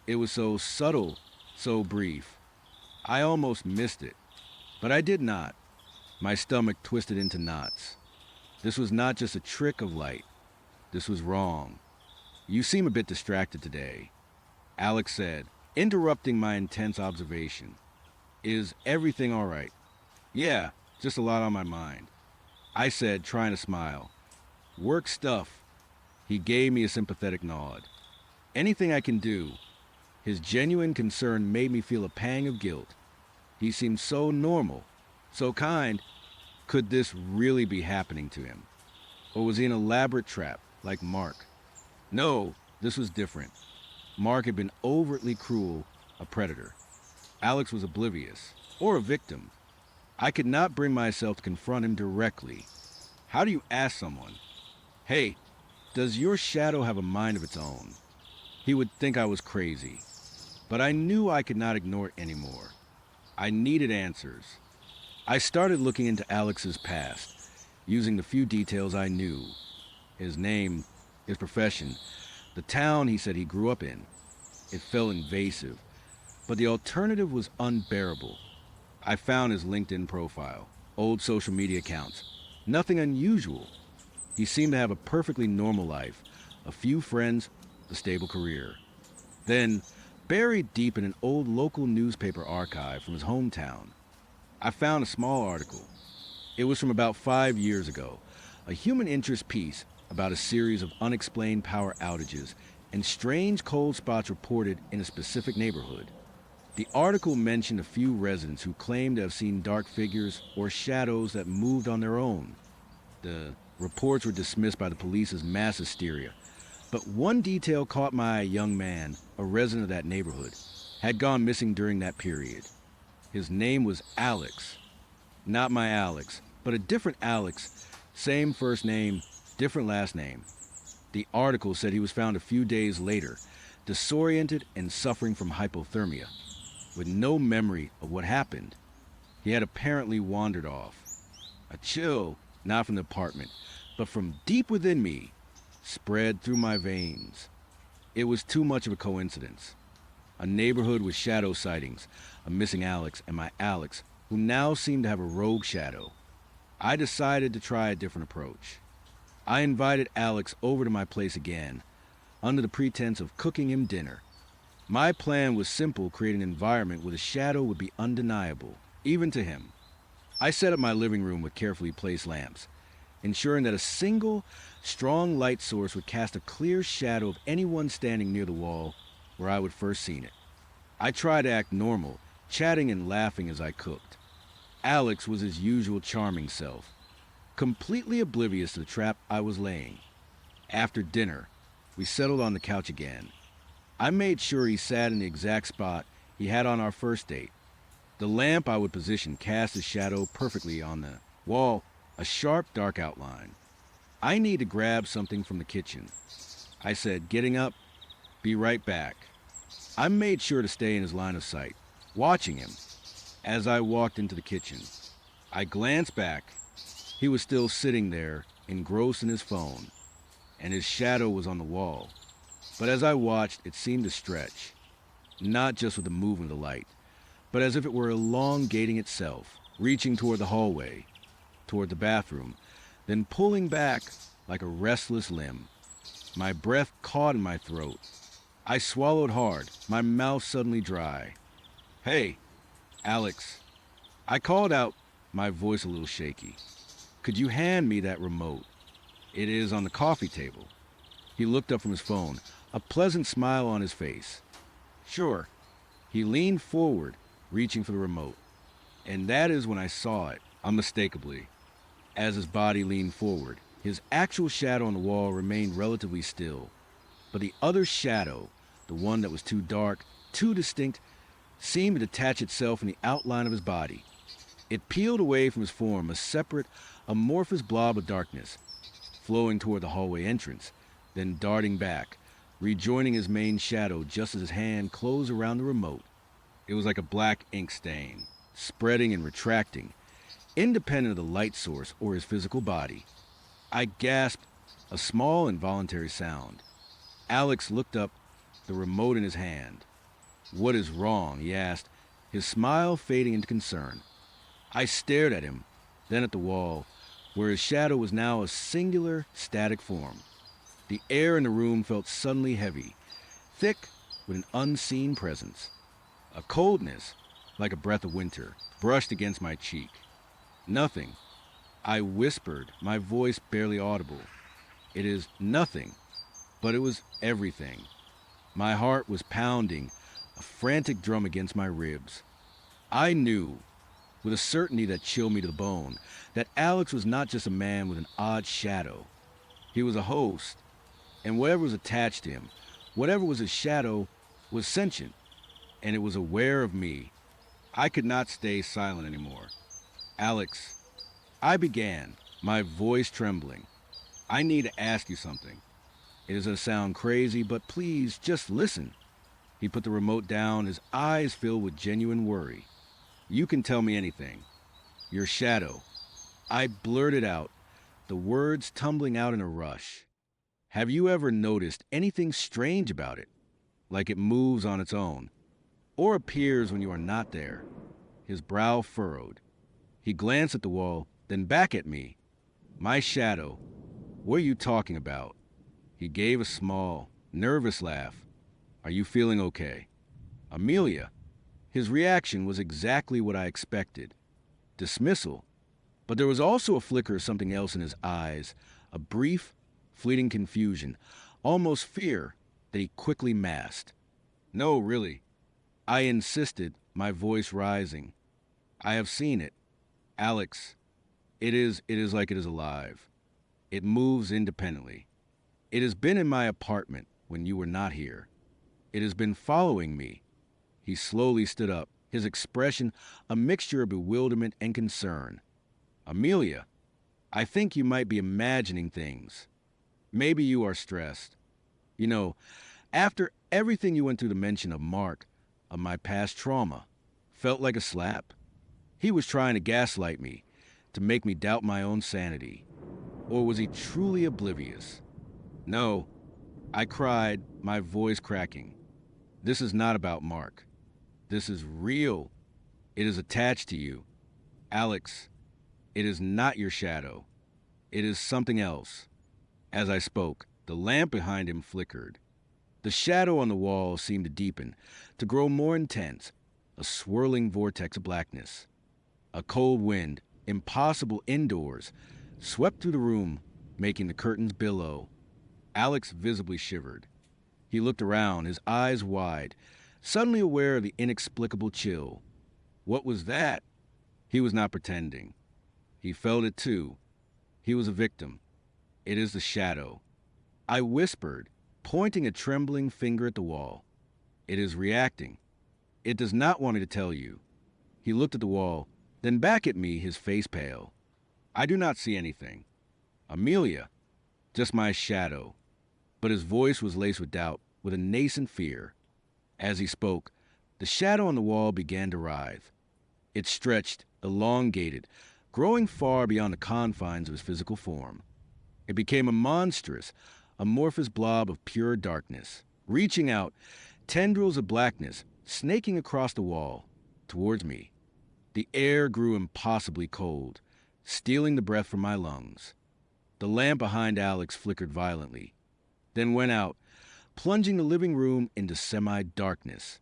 It was so subtle, so brief. I almost missed it, but I did not. My stomach twisted into knots. This was not just a trick of light. This was wrong. You seem a bit distracted today, Alex said, interrupting my intense observation. Is everything all right? Yeah, just a lot on my mind, I said, trying to smile. Work stuff. He gave me a sympathetic nod. Anything I can do. His genuine concern made me feel a pang of guilt. He seemed so normal, so kind. Could this really be happening to him? Or was he an elaborate trap, like Mark? No, this was different. Mark had been overtly cruel, a predator. Alex was oblivious, or a victim. I could not bring myself to confront him directly. How do you ask someone, hey, does your shadow have a mind of its own? He would think I was crazy. But I knew I could not ignore it anymore. I needed answers. I started looking into Alex's past, using the few details I knew. His name, his profession, the town he said he grew up in. It felt invasive, but the alternative was unbearable. I found his LinkedIn profile, old social media accounts. Nothing unusual. He seemed to have a perfectly normal life, a few friends, a stable career. Then, buried deep in an old local newspaper archive from his hometown, I found a small article. It was from about 5 years ago, a human interest piece about a series of unexplained power outages and strange cold spots reported in a specific neighborhood. The article mentioned a few residents who claimed to have seen dark figures or shadows that moved on their own. The reports were dismissed by the police as mass hysteria, but one detail caught my eye. A young man, a resident of that neighborhood, had gone missing during that period. His name was Alex. Not my Alex, but a different Alex, same first name, different last name. The article said he was found a few days later, disoriented and suffering from hypothermia, with no memory of what happened. He had apparently wandered off. A chill, not from the apartment, but from deep within me, spread through my veins. It was too much of a coincidence. A neighborhood with shadow sightings, a missing Alex, and my Alex, who now seemed to have a rogue shadow. I decided to try a different approach. I invited Alex over to my place again, under the pretense of cooking him dinner. My plan was simple: create an environment where the shadow would be undeniable, even to him. I set up my living room with carefully placed lamps, ensuring that a single, strong light source would cast a clear shadow of anyone standing near the wall where I would first seen it. I tried to act normal, chatting and laughing as I cooked. Alex was his usual charming self, completely oblivious to the trap I was laying. After dinner, we settled on the couch again. I made sure he sat in the exact spot he had on our first date. The lamp I would position cast his shadow perfectly on the wall, a sharp, dark outline. I need to grab something from the kitchen, I said, getting up. Be right back. I made sure to stay in his line of sight, watching him. As I walked into the kitchen, I glanced back. He was still sitting there, engrossed in his phone, and his shadow was on the wall. But as I watched, it seemed to stretch, not just with the movement of the light, but as if it were elongating itself, reaching toward the hallway, toward the bathroom, then pulling back like a restless limb. My breath caught in my throat. I swallowed hard, my mouth suddenly dry. Hey, Alex. I called out, my voice a little shaky. "Could you hand me that remote? It is on the coffee table." He looked up from his phone, a pleasant smile on his face. "Sure." He leaned forward, reaching for the remote. And that is when I saw it, unmistakably. As his body leaned forward, his actual shadow on the wall remained relatively still. But the other shadow, the one that was too dark, too distinct, seemed to detach itself from the outline of his body. It peeled away from his form, a separate, amorphous blob of darkness, flowing toward the hallway entrance, then darting back, rejoining his main shadow just as his hand closed around the remote. It was like a black ink stain, spreading and retracting, independent of the light source or his physical body. I gasped, a small involuntary sound. Alex looked up, the remote in his hand. "What is wrong?" he asked, his smile fading into concern. I stared at him, then at the wall, where his shadow was now a singular, static form. The air in the room felt suddenly heavy, thick with an unseen presence. A coldness, like a breath of winter, brushed against my cheek. "Nothing," I whispered, my voice barely audible. "It is nothing." But it was everything. My heart was pounding, a frantic drum against my ribs. I knew, with a certainty that chilled me to the bone, that Alex was not just a man with an odd shadow. He was a host, and whatever was attached to him, whatever was his shadow, was sentient, and it was aware of me. I could not stay silent anymore. "Alex," I began, my voice trembling, "I need to ask you something. It is going to sound crazy, but please just listen." He put the remote down, his eyes filled with genuine worry. "You can tell me anything. Your shadow." I blurted out, the words tumbling out in a rush. "Have you ever noticed anything strange about it? Like it moves on its own, or appears when you are not there?" His brow furrowed. He glanced at the wall, then back at me. "My shadow. What are you talking about?" He gave a small, nervous laugh. "Are you feeling okay?" "Amelia." His reaction was exactly what I expected. Dismissal. But there was also a flicker of something else in his eyes, a brief, fleeting confusion, almost fear, that he quickly masked. "No, really." I insisted, my voice rising. "I have seen it. Alex, it is like it is alive. It moves independently. It has been in my apartment when you were not here. It has been following me." He slowly stood up, his expression a mixture of bewilderment and concern. "Amelia, I think you might be imagining things. Maybe you are stressed. You know, after everything you went through, the mention of Mark, of my past trauma, felt like a slap. He was trying to gaslight me, to make me doubt my own sanity. Or was he truly oblivious?" "No," I cried, my voice cracking. "This is not about Mark. This is real. It is attached to you. Alex, it is not your shadow. It is something else." As I spoke, the lamp behind him flickered. The shadow on the wall seemed to deepen, to grow more intense, a swirling vortex of blackness. A cold wind, impossible indoors, swept through the room, making the curtains billow. Alex visibly shivered. He looked around, his eyes wide, suddenly aware of the inexplicable chill. What was that? He was not pretending. He felt it too. He was a victim. "It is the shadow." I whispered, pointing a trembling finger at the wall. "It is reacting. It does not want me to tell you." He looked at the wall, then back at me, his face pale. "I do not see anything. Amelia, just my shadow." But his voice was laced with doubt, with a nascent fear. As he spoke, the shadow on the wall began to writhe. It stretched, elongated, growing far beyond the confines of his physical form. It became a monstrous, amorphous blob of pure darkness, reaching out, tendrils of blackness, snaking across the wall, towards me. The air grew impossibly cold, stealing the breath from my lungs. The lamp behind Alex flickered violently, then went out, plunging the living room into semi-darkness.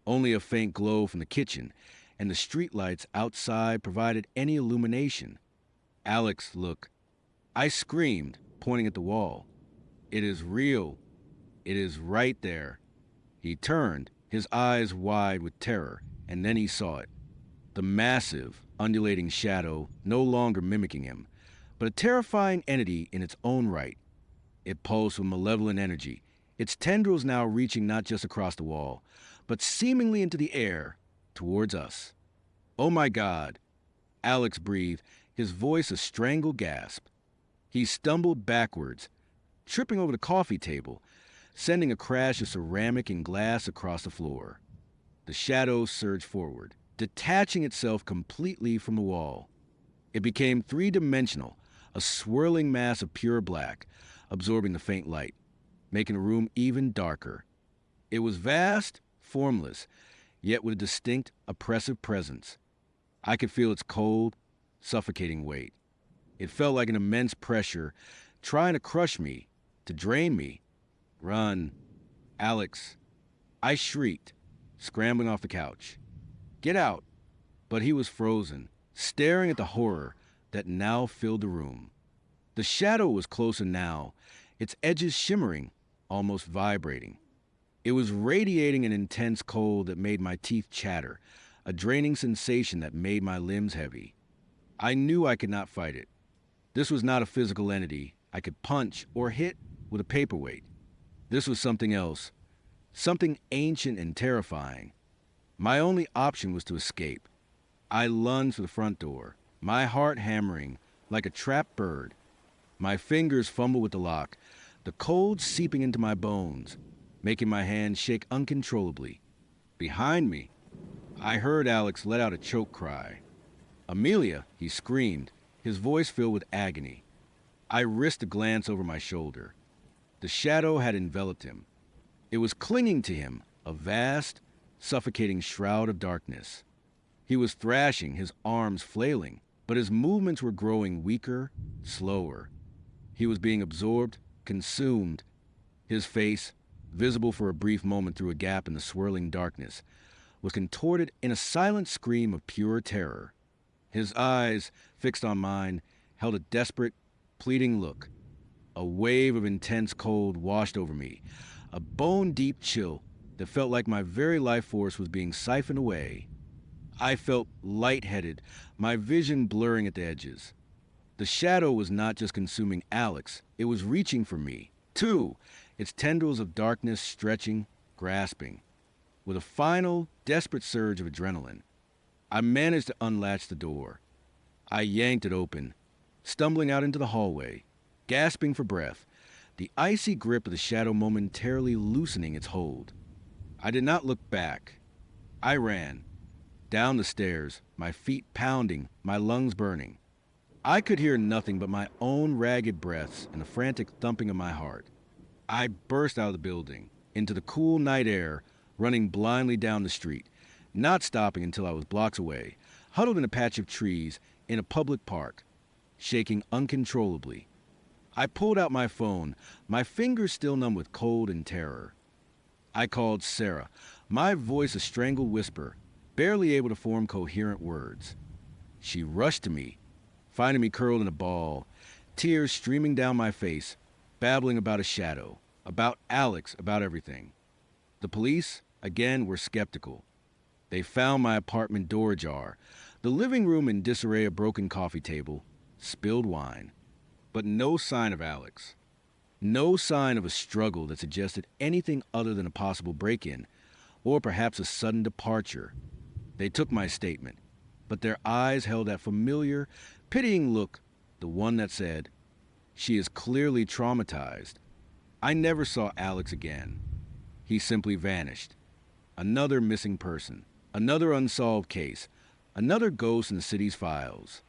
Only a faint glow from the kitchen, and the streetlights outside provided any illumination. Alex, look. I screamed, pointing at the wall. It is real. It is right there. He turned, his eyes wide with terror, and then he saw it. The massive, undulating shadow no longer mimicking him, but a terrifying entity in its own right. It pulsed with malevolent energy, its tendrils now reaching not just across the wall, but seemingly into the air, towards us. Oh my God! Alex breathed, his voice a strangled gasp. He stumbled backwards, tripping over the coffee table, sending a crash of ceramic and glass across the floor. The shadow surged forward, detaching itself completely from the wall. It became three-dimensional, a swirling mass of pure black, absorbing the faint light, making the room even darker. It was vast, formless, yet with a distinct, oppressive presence. I could feel its cold, suffocating weight. It felt like an immense pressure, trying to crush me, to drain me. Run. Alex. I shrieked, scrambling off the couch. Get out. But he was frozen, staring at the horror that now filled the room. The shadow was closer now, its edges shimmering, almost vibrating. It was radiating an intense cold that made my teeth chatter, a draining sensation that made my limbs heavy. I knew I could not fight it. This was not a physical entity I could punch or hit with a paperweight. This was something else, something ancient and terrifying. My only option was to escape. I lunged for the front door, my heart hammering like a trapped bird. My fingers fumbled with the lock, the cold seeping into my bones, making my hands shake uncontrollably. Behind me, I heard Alex let out a choke cry. Amelia, he screamed, his voice filled with agony. I risked a glance over my shoulder. The shadow had enveloped him. It was clinging to him, a vast, suffocating shroud of darkness. He was thrashing, his arms flailing, but his movements were growing weaker, slower. He was being absorbed, consumed. His face, visible for a brief moment through a gap in the swirling darkness, was contorted in a silent scream of pure terror. His eyes, fixed on mine, held a desperate, pleading look. A wave of intense cold washed over me, a bone-deep chill that felt like my very life force was being siphoned away. I felt lightheaded, my vision blurring at the edges. The shadow was not just consuming Alex, it was reaching for me, too, its tendrils of darkness stretching, grasping. With a final, desperate surge of adrenaline, I managed to unlatch the door. I yanked it open, stumbling out into the hallway, gasping for breath, the icy grip of the shadow momentarily loosening its hold. I did not look back. I ran, down the stairs, my feet pounding, my lungs burning. I could hear nothing but my own ragged breaths and the frantic thumping of my heart. I burst out of the building, into the cool night air, running blindly down the street, not stopping until I was blocks away, huddled in a patch of trees in a public park, shaking uncontrollably. I pulled out my phone, my fingers still numb with cold and terror. I called Sarah, my voice a strangled whisper, barely able to form coherent words. She rushed to me, finding me curled in a ball, tears streaming down my face, babbling about a shadow, about Alex, about everything. The police, again, were skeptical. They found my apartment door ajar, the living room in disarray, a broken coffee table, spilled wine. But no sign of Alex. No sign of a struggle that suggested anything other than a possible break-in, or perhaps a sudden departure. They took my statement, but their eyes held that familiar, pitying look, the one that said, "She is clearly traumatized." I never saw Alex again. He simply vanished. Another missing person, another unsolved case, another ghost in the city's files.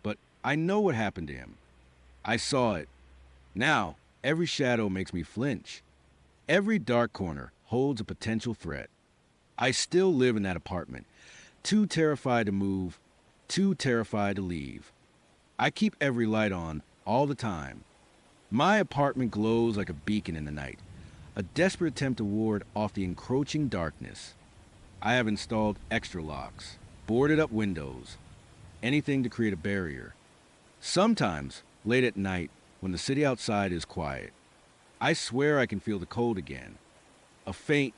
But I know what happened to him. I saw it. Now, every shadow makes me flinch. Every dark corner holds a potential threat. I still live in that apartment, too terrified to move, too terrified to leave. I keep every light on, all the time. My apartment glows like a beacon in the night, a desperate attempt to ward off the encroaching darkness. I have installed extra locks, boarded up windows, anything to create a barrier. Sometimes, late at night, when the city outside is quiet, I swear I can feel the cold again. A faint,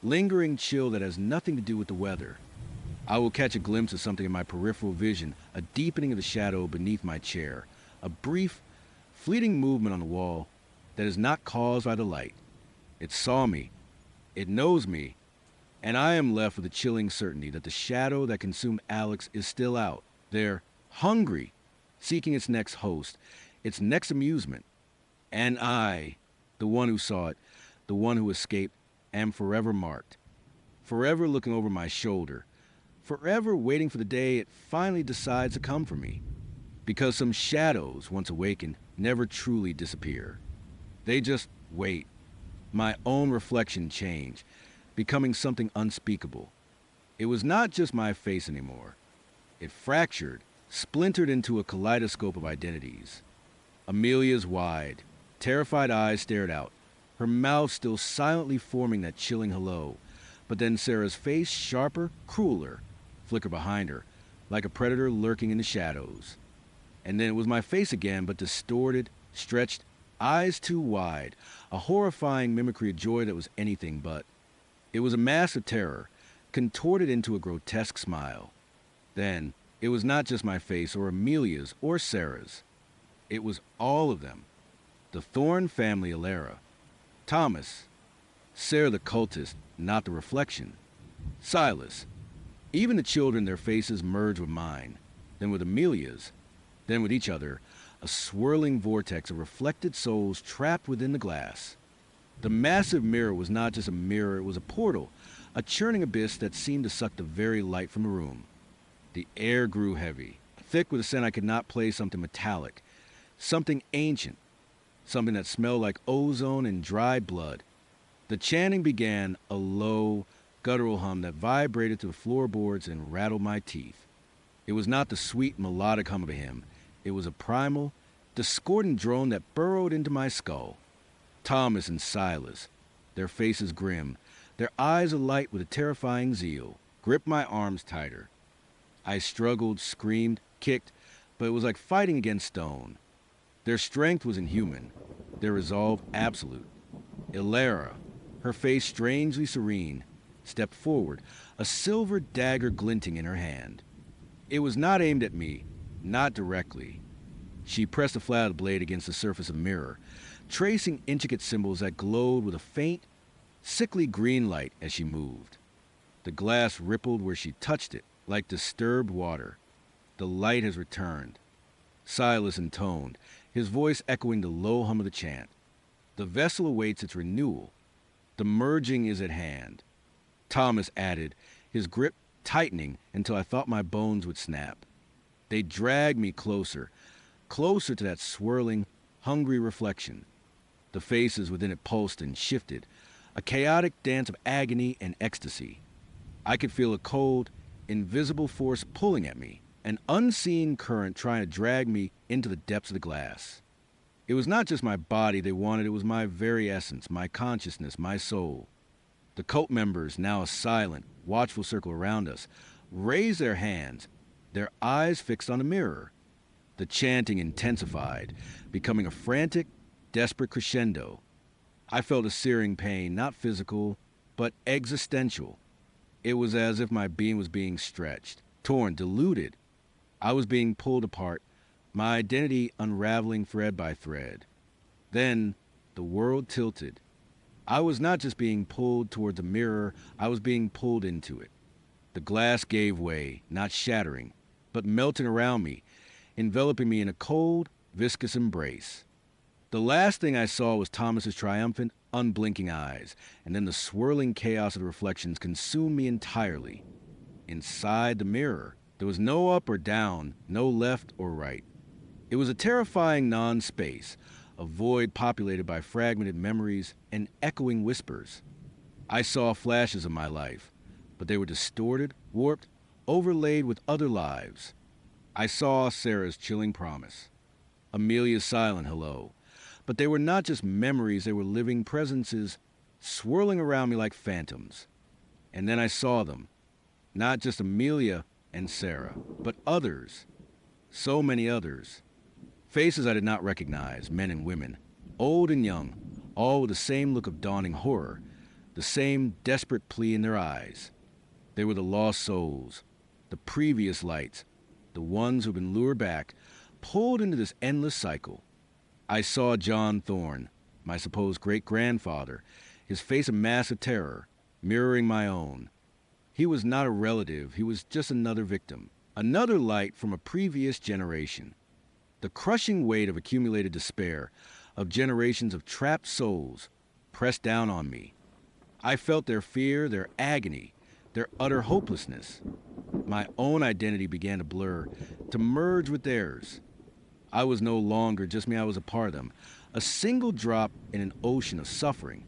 lingering chill that has nothing to do with the weather. I will catch a glimpse of something in my peripheral vision, a deepening of the shadow beneath my chair, a brief, fleeting movement on the wall that is not caused by the light. It saw me, it knows me, and I am left with a chilling certainty that the shadow that consumed Alex is still out there, hungry, seeking its next host, its next amusement. And I, the one who saw it, the one who escaped, am forever marked, forever looking over my shoulder, forever waiting for the day it finally decides to come for me. Because some shadows, once awakened, never truly disappear. They just wait. My own reflection changed, becoming something unspeakable. It was not just my face anymore. It fractured, splintered into a kaleidoscope of identities. Amelia's wide, terrified eyes stared out, her mouth still silently forming that chilling hello. But then Sarah's face, sharper, crueler, flickered behind her, like a predator lurking in the shadows. And then it was my face again, but distorted, stretched, eyes too wide, a horrifying mimicry of joy that was anything but. It was a mask of terror, contorted into a grotesque smile. Then, it was not just my face or Amelia's or Sarah's. It was all of them. The Thorne family Alara. Thomas. Sarah the cultist, not the reflection. Silas. Even the children, their faces merged with mine, then with Amelia's, then with each other, a swirling vortex of reflected souls trapped within the glass. The massive mirror was not just a mirror, it was a portal, a churning abyss that seemed to suck the very light from the room. The air grew heavy, thick with a scent I could not place, something metallic, something ancient, something that smelled like ozone and dry blood. The chanting began, a low, guttural hum that vibrated through the floorboards and rattled my teeth. It was not the sweet, melodic hum of a hymn. It was a primal, discordant drone that burrowed into my skull. Thomas and Silas, their faces grim, their eyes alight with a terrifying zeal, gripped my arms tighter. I struggled, screamed, kicked, but it was like fighting against stone. Their strength was inhuman, their resolve absolute. Alara, her face strangely serene, stepped forward, a silver dagger glinting in her hand. It was not aimed at me, not directly. She pressed the flat of the blade against the surface of the mirror, tracing intricate symbols that glowed with a faint, sickly green light as she moved. The glass rippled where she touched it, like disturbed water. The light has returned. Silas intoned, his voice echoing the low hum of the chant. The vessel awaits its renewal. The merging is at hand. Thomas added, his grip tightening until I thought my bones would snap. They dragged me closer, closer to that swirling, hungry reflection. The faces within it pulsed and shifted, a chaotic dance of agony and ecstasy. I could feel a cold, invisible force pulling at me, an unseen current trying to drag me into the depths of the glass. It was not just my body they wanted, it was my very essence, my consciousness, my soul. The cult members, now a silent, watchful circle around us, raised their hands, their eyes fixed on the mirror. The chanting intensified, becoming a frantic, desperate crescendo. I felt a searing pain, not physical, but existential. It was as if my being was being stretched, torn, diluted. I was being pulled apart, my identity unraveling thread by thread. Then the world tilted. I was not just being pulled toward the mirror, I was being pulled into it. The glass gave way, not shattering, but melting around me, enveloping me in a cold, viscous embrace. The last thing I saw was Thomas's triumphant, unblinking eyes, and then the swirling chaos of the reflections consumed me entirely. Inside the mirror, there was no up or down, no left or right. It was a terrifying non-space, a void populated by fragmented memories and echoing whispers. I saw flashes of my life, but they were distorted, warped, overlaid with other lives. I saw Sarah's chilling promise, Amelia's silent hello, but they were not just memories, they were living presences swirling around me like phantoms. And then I saw them, not just Amelia, and Sarah, but others, so many others. Faces I did not recognize, men and women, old and young, all with the same look of dawning horror, the same desperate plea in their eyes. They were the lost souls, the previous lights, the ones who've been lured back, pulled into this endless cycle. I saw John Thorne, my supposed great-grandfather, his face a mask of terror, mirroring my own. He was not a relative, he was just another victim, another light from a previous generation. The crushing weight of accumulated despair, of generations of trapped souls, pressed down on me. I felt their fear, their agony, their utter hopelessness. My own identity began to blur, to merge with theirs. I was no longer just me, I was a part of them, a single drop in an ocean of suffering.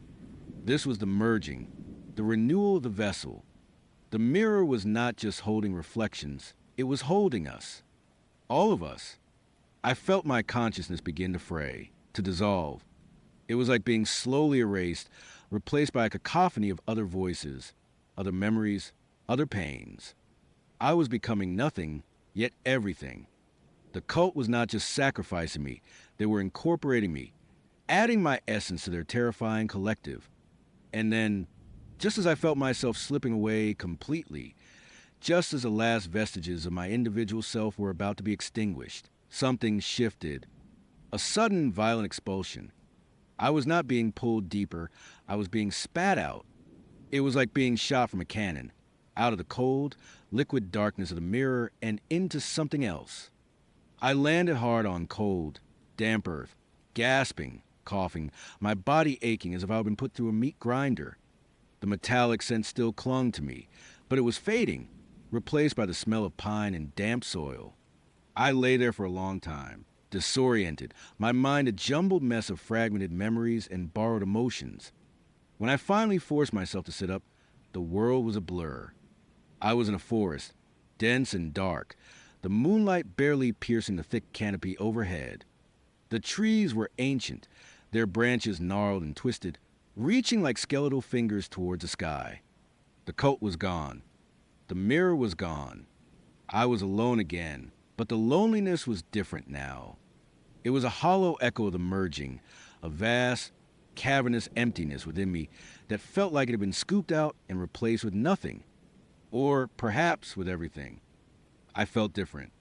This was the merging, the renewal of the vessel. The mirror was not just holding reflections, it was holding us. All of us. I felt my consciousness begin to fray, to dissolve. It was like being slowly erased, replaced by a cacophony of other voices, other memories, other pains. I was becoming nothing, yet everything. The cult was not just sacrificing me, they were incorporating me, adding my essence to their terrifying collective. And then, just as I felt myself slipping away completely, just as the last vestiges of my individual self were about to be extinguished, something shifted. A sudden, violent expulsion. I was not being pulled deeper, I was being spat out. It was like being shot from a cannon, out of the cold, liquid darkness of the mirror and into something else. I landed hard on cold, damp earth, gasping, coughing, my body aching as if I had been put through a meat grinder. The metallic scent still clung to me, but it was fading, replaced by the smell of pine and damp soil. I lay there for a long time, disoriented, my mind a jumbled mess of fragmented memories and borrowed emotions. When I finally forced myself to sit up, the world was a blur. I was in a forest, dense and dark, the moonlight barely piercing the thick canopy overhead. The trees were ancient, their branches gnarled and twisted, reaching like skeletal fingers towards the sky. The coat was gone. The mirror was gone. I was alone again, but the loneliness was different now. It was a hollow echo of the merging, a vast, cavernous emptiness within me that felt like it had been scooped out and replaced with nothing. Or perhaps with everything. I felt different.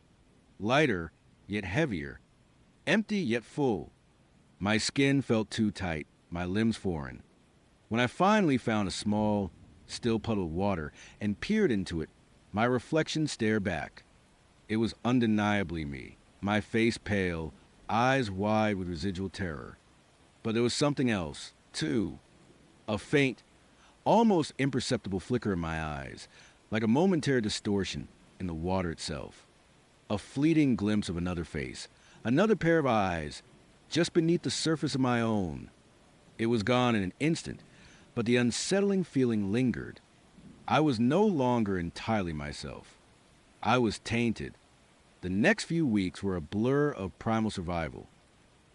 Lighter, yet heavier. Empty, yet full. My skin felt too tight, my limbs foreign. When I finally found a small, still puddle of water and peered into it, my reflection stared back. It was undeniably me, my face pale, eyes wide with residual terror. But there was something else, too. A faint, almost imperceptible flicker in my eyes, like a momentary distortion in the water itself. A fleeting glimpse of another face, another pair of eyes, just beneath the surface of my own. It was gone in an instant, but the unsettling feeling lingered. I was no longer entirely myself. I was tainted. The next few weeks were a blur of primal survival.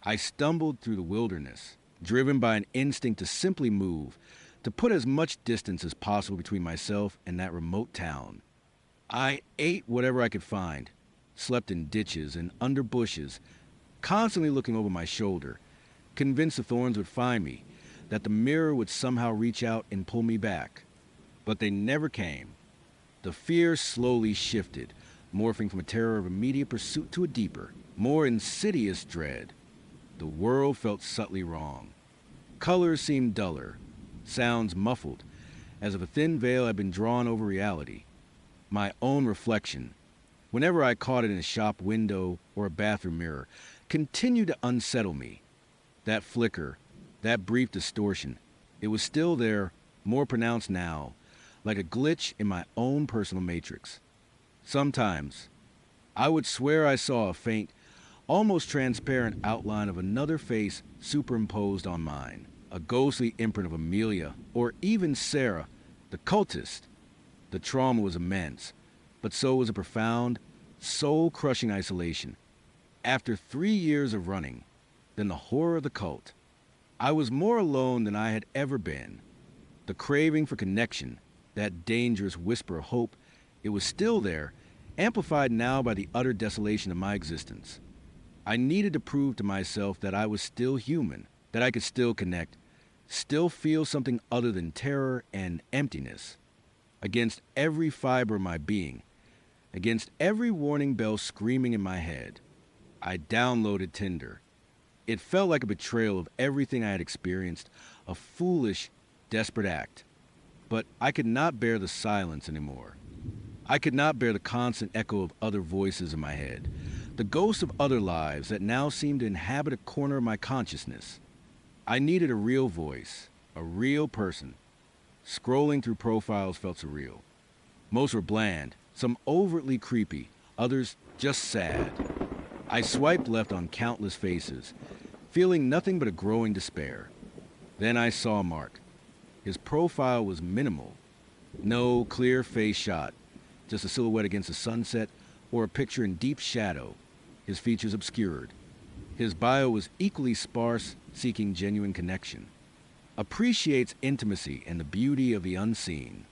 I stumbled through the wilderness, driven by an instinct to simply move, to put as much distance as possible between myself and that remote town. I ate whatever I could find, slept in ditches and under bushes, constantly looking over my shoulder, convinced the thorns would find me, that the mirror would somehow reach out and pull me back. But they never came. The fear slowly shifted, morphing from a terror of immediate pursuit to a deeper, more insidious dread. The world felt subtly wrong. Colors seemed duller, sounds muffled, as if a thin veil had been drawn over reality. My own reflection, whenever I caught it in a shop window or a bathroom mirror, continued to unsettle me. That flicker, that brief distortion, it was still there, more pronounced now, like a glitch in my own personal matrix. Sometimes, I would swear I saw a faint, almost transparent outline of another face superimposed on mine, a ghostly imprint of Amelia, or even Sarah, the cultist. The trauma was immense, but so was a profound, soul-crushing isolation. After 3 years of running, then the horror of the cult. I was more alone than I had ever been. The craving for connection, that dangerous whisper of hope, it was still there, amplified now by the utter desolation of my existence. I needed to prove to myself that I was still human, that I could still connect, still feel something other than terror and emptiness. Against every fiber of my being, against every warning bell screaming in my head, I downloaded Tinder. It felt like a betrayal of everything I had experienced, a foolish, desperate act. But I could not bear the silence anymore. I could not bear the constant echo of other voices in my head, the ghosts of other lives that now seemed to inhabit a corner of my consciousness. I needed a real voice, a real person. Scrolling through profiles felt surreal. Most were bland, some overtly creepy, others just sad. I swiped left on countless faces, feeling nothing but a growing despair. Then I saw Mark. His profile was minimal. No clear face shot, just a silhouette against the sunset or a picture in deep shadow, his features obscured. His bio was equally sparse, seeking genuine connection. Appreciates intimacy and the beauty of the unseen.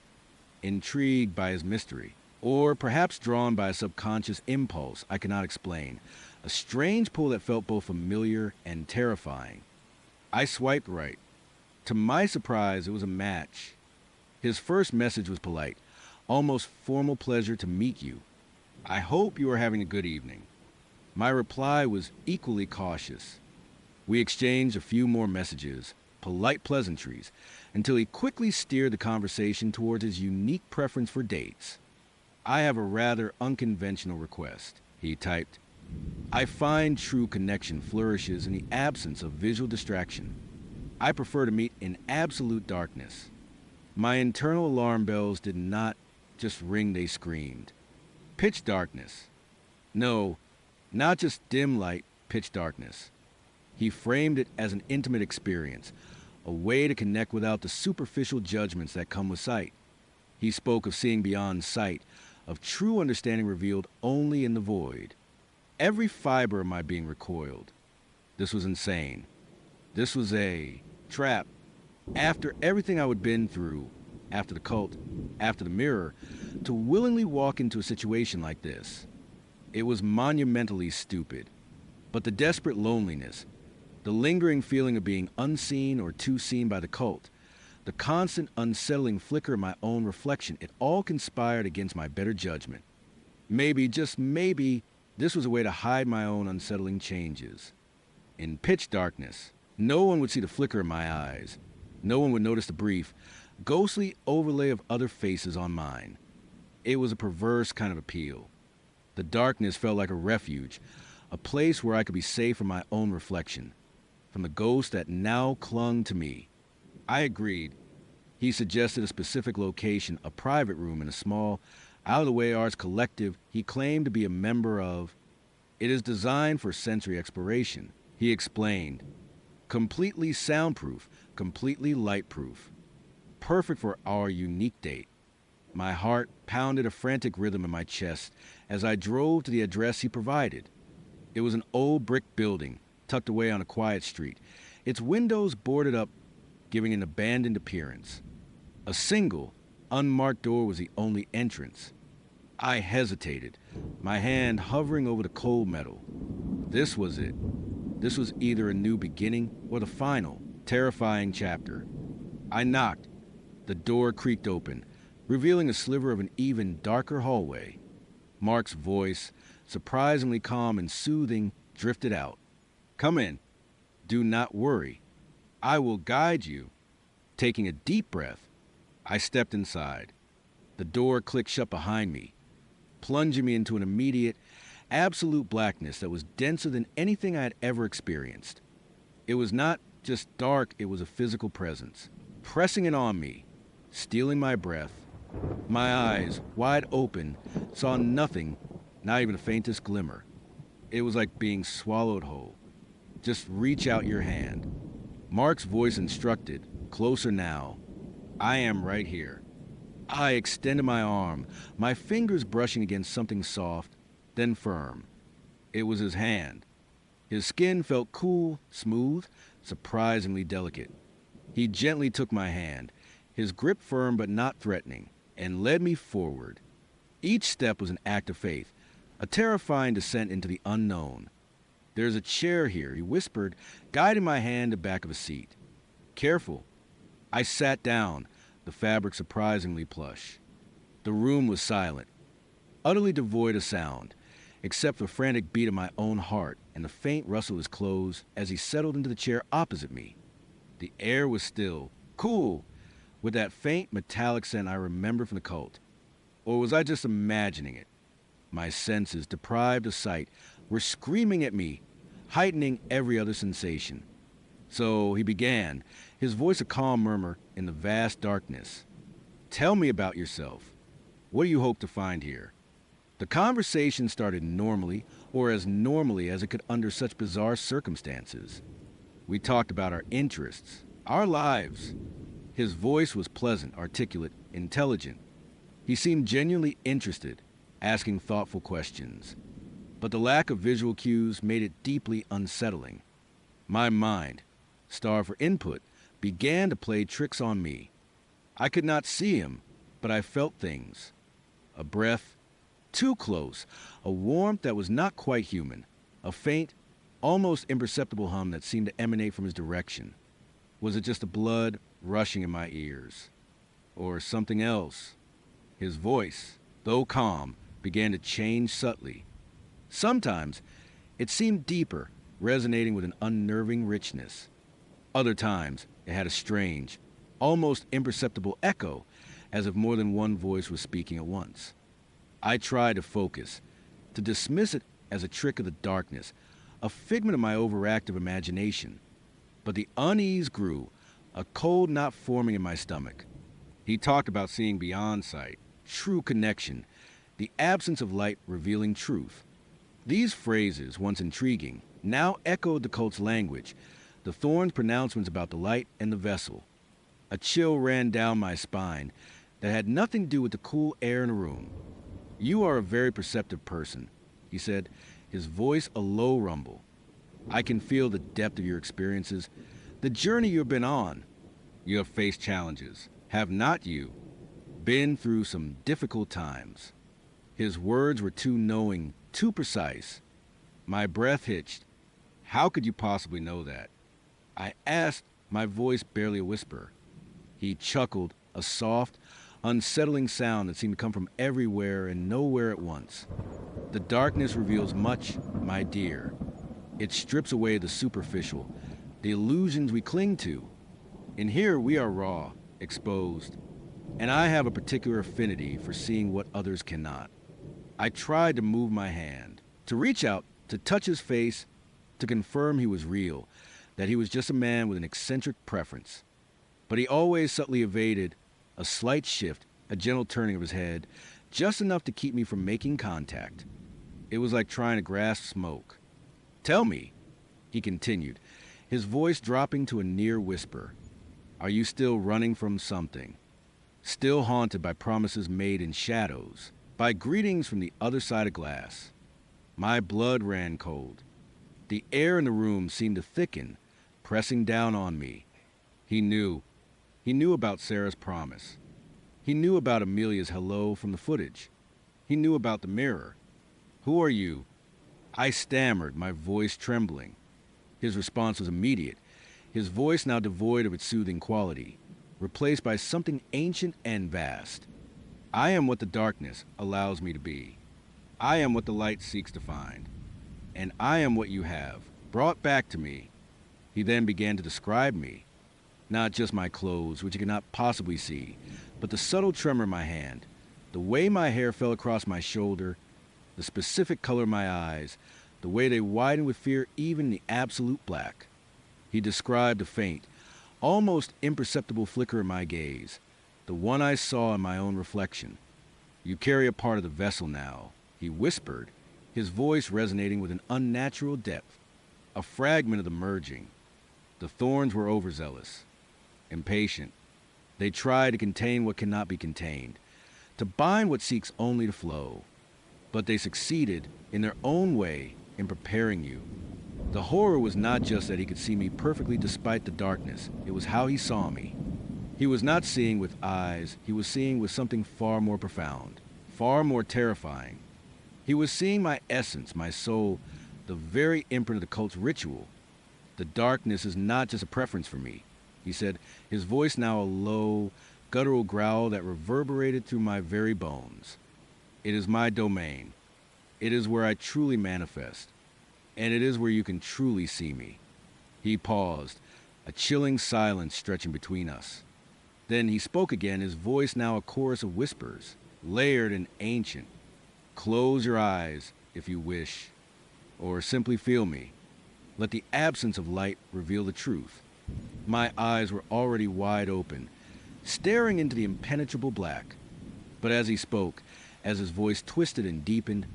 Intrigued by his mystery, or perhaps drawn by a subconscious impulse I cannot explain, a strange pull that felt both familiar and terrifying. I swiped right. To my surprise, it was a match. His first message was polite, almost formal pleasure to meet you. I hope you are having a good evening. My reply was equally cautious. We exchanged a few more messages, polite pleasantries, until he quickly steered the conversation towards his unique preference for dates. I have a rather unconventional request, he typed. I find true connection flourishes in the absence of visual distraction. I prefer to meet in absolute darkness. My internal alarm bells did not just ring, they screamed. Pitch darkness. No, not just dim light, pitch darkness. He framed it as an intimate experience, a way to connect without the superficial judgments that come with sight. He spoke of seeing beyond sight, of true understanding revealed only in the void. Every fiber of my being recoiled. This was insane. This was a trap. After everything I had been through, after the cult, after the mirror, to willingly walk into a situation like this. It was monumentally stupid. But the desperate loneliness, the lingering feeling of being unseen or too seen by the cult, the constant unsettling flicker of my own reflection, it all conspired against my better judgment. Maybe, just maybe, this was a way to hide my own unsettling changes. In pitch darkness, no one would see the flicker in my eyes. No one would notice the brief, ghostly overlay of other faces on mine. It was a perverse kind of appeal. The darkness felt like a refuge, a place where I could be safe from my own reflection, from the ghost that now clung to me. I agreed. He suggested a specific location, a private room in a small, out-of-the-way arts collective he claimed to be a member of. It is designed for sensory exploration, he explained. Completely soundproof, completely light-proof. Perfect for our unique date. My heart pounded a frantic rhythm in my chest as I drove to the address he provided. It was an old brick building, tucked away on a quiet street, its windows boarded up, giving an abandoned appearance. A single, unmarked door was the only entrance. I hesitated, my hand hovering over the cold metal. This was it. This was either a new beginning or the final, terrifying chapter. I knocked. The door creaked open, revealing a sliver of an even darker hallway. Mark's voice, surprisingly calm and soothing, drifted out. Come in. Do not worry. I will guide you. Taking a deep breath, I stepped inside. The door clicked shut behind me, plunging me into an immediate, absolute blackness that was denser than anything I had ever experienced. It was not just dark, it was a physical presence, pressing in on me, stealing my breath. My eyes, wide open, saw nothing, not even the faintest glimmer. It was like being swallowed whole. Just reach out your hand. Mark's voice instructed, closer now. I am right here. I extended my arm, my fingers brushing against something soft, then firm. It was his hand. His skin felt cool, smooth, surprisingly delicate. He gently took my hand, his grip firm but not threatening, and led me forward. Each step was an act of faith, a terrifying descent into the unknown. "There's a chair here," he whispered, guiding my hand to the back of a seat. "Careful." I sat down, the fabric surprisingly plush. The room was silent, utterly devoid of sound, except for the frantic beat of my own heart and the faint rustle of his clothes as he settled into the chair opposite me. The air was still, cool, with that faint metallic scent I remember from the cult. Or was I just imagining it? My senses, deprived of sight, were screaming at me, heightening every other sensation. So he began, his voice a calm murmur in the vast darkness. "Tell me about yourself. What do you hope to find here?" The conversation started normally, or as normally as it could under such bizarre circumstances. We talked about our interests, our lives. His voice was pleasant, articulate, intelligent. He seemed genuinely interested, asking thoughtful questions. But the lack of visual cues made it deeply unsettling. My mind, starved for input, began to play tricks on me. I could not see him, but I felt things. A breath, too close, a warmth that was not quite human, a faint, almost imperceptible hum that seemed to emanate from his direction. Was it just the blood rushing in my ears? Or something else? His voice, though calm, began to change subtly. Sometimes it seemed deeper, resonating with an unnerving richness. Other times it had a strange, almost imperceptible echo, as if more than one voice was speaking at once. I tried to focus, to dismiss it as a trick of the darkness, a figment of my overactive imagination. But the unease grew, a cold knot forming in my stomach. He talked about seeing beyond sight, true connection, the absence of light revealing truth. These phrases, once intriguing, now echoed the cult's language, the thorn's pronouncements about the light and the vessel. A chill ran down my spine that had nothing to do with the cool air in the room. "You are a very perceptive person," he said, his voice a low rumble. "I can feel the depth of your experiences, the journey you've been on. You have faced challenges, have not you? Been through some difficult times." His words were too knowing, too precise. My breath hitched. "How could you possibly know that?" I asked, my voice barely a whisper. He chuckled, a soft, unsettling sound that seemed to come from everywhere and nowhere at once. "The darkness reveals much, my dear. It strips away the superficial, the illusions we cling to. In here we are raw, exposed, and I have a particular affinity for seeing what others cannot." I tried to move my hand, to reach out, to touch his face, to confirm he was real, that he was just a man with an eccentric preference. But he always subtly evaded, a slight shift, a gentle turning of his head, just enough to keep me from making contact. It was like trying to grasp smoke. "Tell me," he continued, his voice dropping to a near whisper. "Are you still running from something? Still haunted by promises made in shadows, by greetings from the other side of glass?" My blood ran cold. The air in the room seemed to thicken, pressing down on me. He knew. He knew about Sarah's promise. He knew about Amelia's hello from the footage. He knew about the mirror. "Who are you?" I stammered, my voice trembling. His response was immediate, his voice now devoid of its soothing quality, replaced by something ancient and vast. "I am what the darkness allows me to be. I am what the light seeks to find. And I am what you have, brought back to me." He then began to describe me. Not just my clothes, which he could not possibly see, but the subtle tremor in my hand, the way my hair fell across my shoulder, the specific color of my eyes, the way they widened with fear even in the absolute black. He described a faint, almost imperceptible flicker in my gaze, the one I saw in my own reflection. "You carry a part of the vessel now," he whispered, his voice resonating with an unnatural depth, a fragment of the merging. The thorns were overzealous, impatient. They try to contain what cannot be contained, to bind what seeks only to flow. But they succeeded, in their own way, in preparing you. The horror was not just that he could see me perfectly despite the darkness. It was how he saw me. He was not seeing with eyes, he was seeing with something far more profound, far more terrifying. He was seeing my essence, my soul, the very imprint of the cult's ritual. The darkness is not just a preference for me, he said, his voice now a low, guttural growl that reverberated through my very bones. It is my domain. It is where I truly manifest, and it is where you can truly see me. He paused, a chilling silence stretching between us. Then he spoke again, his voice now a chorus of whispers, layered and ancient. Close your eyes, if you wish, or simply feel me. Let the absence of light reveal the truth. My eyes were already wide open, staring into the impenetrable black. But as he spoke, as his voice twisted and deepened,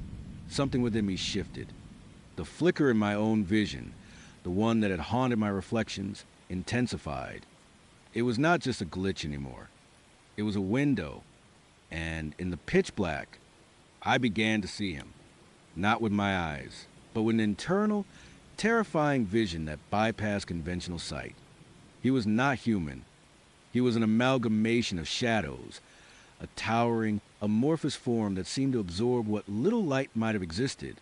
something within me shifted. The flicker in my own vision, the one that had haunted my reflections, intensified. It was not just a glitch anymore. It was a window, and in the pitch black, I began to see him, not with my eyes, but with an internal, terrifying vision that bypassed conventional sight. He was not human. He was an amalgamation of shadows, a towering, amorphous form that seemed to absorb what little light might have existed.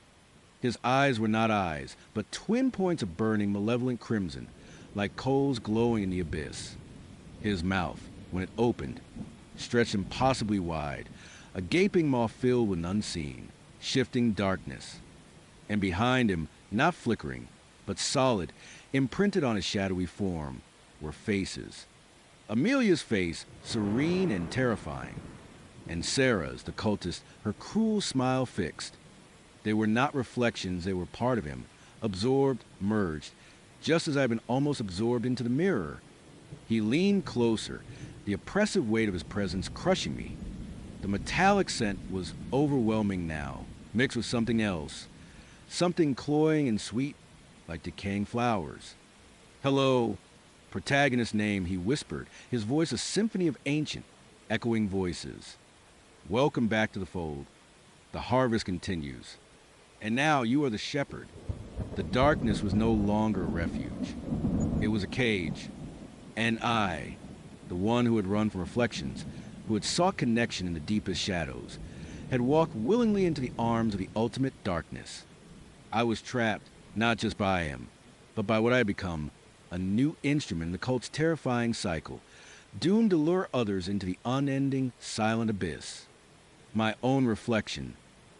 His eyes were not eyes, but twin points of burning, malevolent crimson, like coals glowing in the abyss. His mouth, when it opened, stretched impossibly wide, a gaping maw filled with unseen, shifting darkness. And behind him, not flickering, but solid, imprinted on his shadowy form, were faces. Amelia's face, serene and terrifying, and Sarah's, the cultist, her cruel smile fixed. They were not reflections, they were part of him, absorbed, merged, just as I had been almost absorbed into the mirror. He leaned closer, the oppressive weight of his presence crushing me. The metallic scent was overwhelming now, mixed with something else, something cloying and sweet, like decaying flowers. "Hello," protagonist's name, he whispered, his voice a symphony of ancient, echoing voices. "Welcome back to the fold. The harvest continues. And now you are the shepherd." The darkness was no longer a refuge. It was a cage. And I, the one who had run from reflections, who had sought connection in the deepest shadows, had walked willingly into the arms of the ultimate darkness. I was trapped, not just by him, but by what I had become, a new instrument in the cult's terrifying cycle, doomed to lure others into the unending, silent abyss. My own reflection,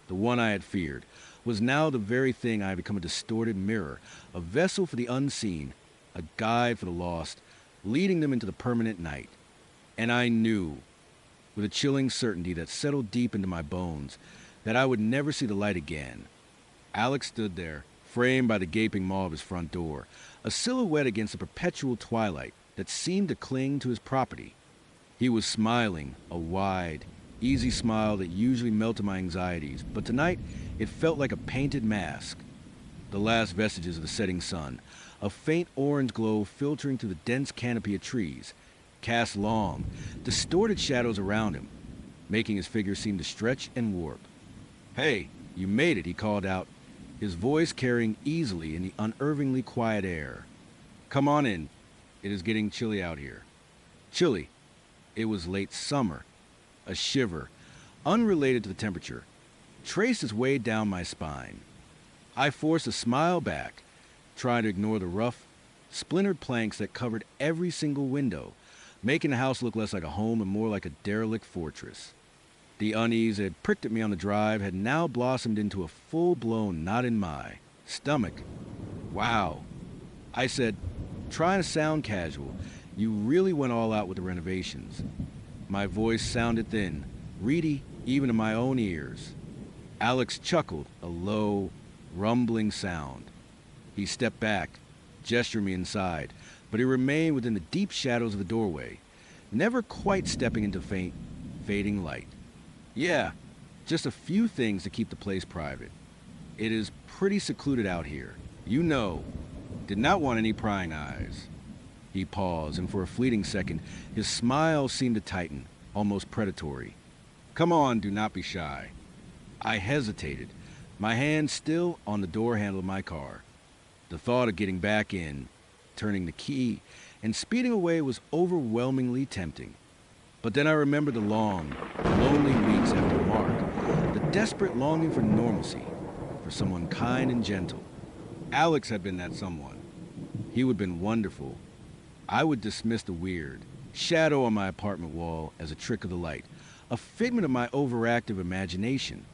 the one I had feared, was now the very thing I had become, a distorted mirror, a vessel for the unseen, a guide for the lost, leading them into the permanent night. And I knew, with a chilling certainty that settled deep into my bones, that I would never see the light again. Alex stood there, framed by the gaping maw of his front door, a silhouette against the perpetual twilight that seemed to cling to his property. He was smiling, a wide, easy smile that usually melted my anxieties, but tonight it felt like a painted mask. The last vestiges of the setting sun, a faint orange glow filtering through the dense canopy of trees, cast long, distorted shadows around him, making his figure seem to stretch and warp. "Hey, you made it," he called out, his voice carrying easily in the unervingly quiet air. "Come on in. It is getting chilly out here." Chilly. It was late summer. A shiver, unrelated to the temperature, traced its way down my spine. I forced a smile back, trying to ignore the rough, splintered planks that covered every single window, making the house look less like a home and more like a derelict fortress. The unease that had pricked at me on the drive had now blossomed into a full-blown knot in my stomach. "Wow," I said, trying to sound casual. "You really went all out with the renovations." My voice sounded thin, reedy even in my own ears. Alex chuckled, a low, rumbling sound. He stepped back, gesturing me inside, but he remained within the deep shadows of the doorway, never quite stepping into faint, fading light. "Yeah, just a few things to keep the place private. It is pretty secluded out here. You know, did not want any prying eyes." He paused, and for a fleeting second, his smile seemed to tighten, almost predatory. "Come on, do not be shy." I hesitated, my hand still on the door handle of my car. The thought of getting back in, turning the key, and speeding away was overwhelmingly tempting. But then I remembered the long, lonely weeks after Mark, desperate longing for normalcy, for someone kind and gentle. Alex had been that someone. He would have been wonderful. I would dismiss the weird shadow on my apartment wall as a trick of the light, a figment of my overactive imagination.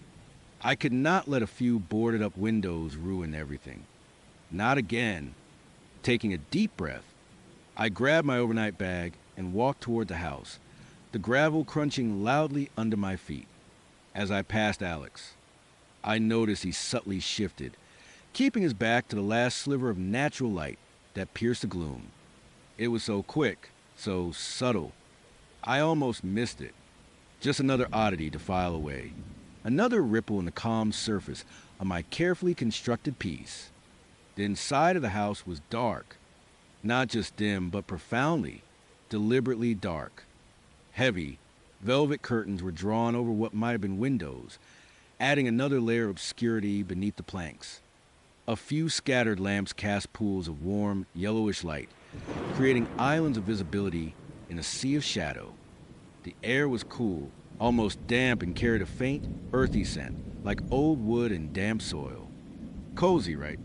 I could not let a few boarded up windows ruin everything. Not again. Taking a deep breath, I grabbed my overnight bag and walked toward the house, the gravel crunching loudly under my feet. As I passed Alex, I noticed he subtly shifted, keeping his back to the last sliver of natural light that pierced the gloom. It was so quick, so subtle. I almost missed it. Just another oddity to file away. Another ripple in the calm surface of my carefully constructed piece. The inside of the house was dark. Not just dim, but profoundly, deliberately dark. Heavy, velvet curtains were drawn over what might have been windows, adding another layer of obscurity beneath the planks. A few scattered lamps cast pools of warm, yellowish light, creating islands of visibility in a sea of shadow. The air was cool, almost damp, and carried a faint, earthy scent, like old wood and damp soil. Cozy, right?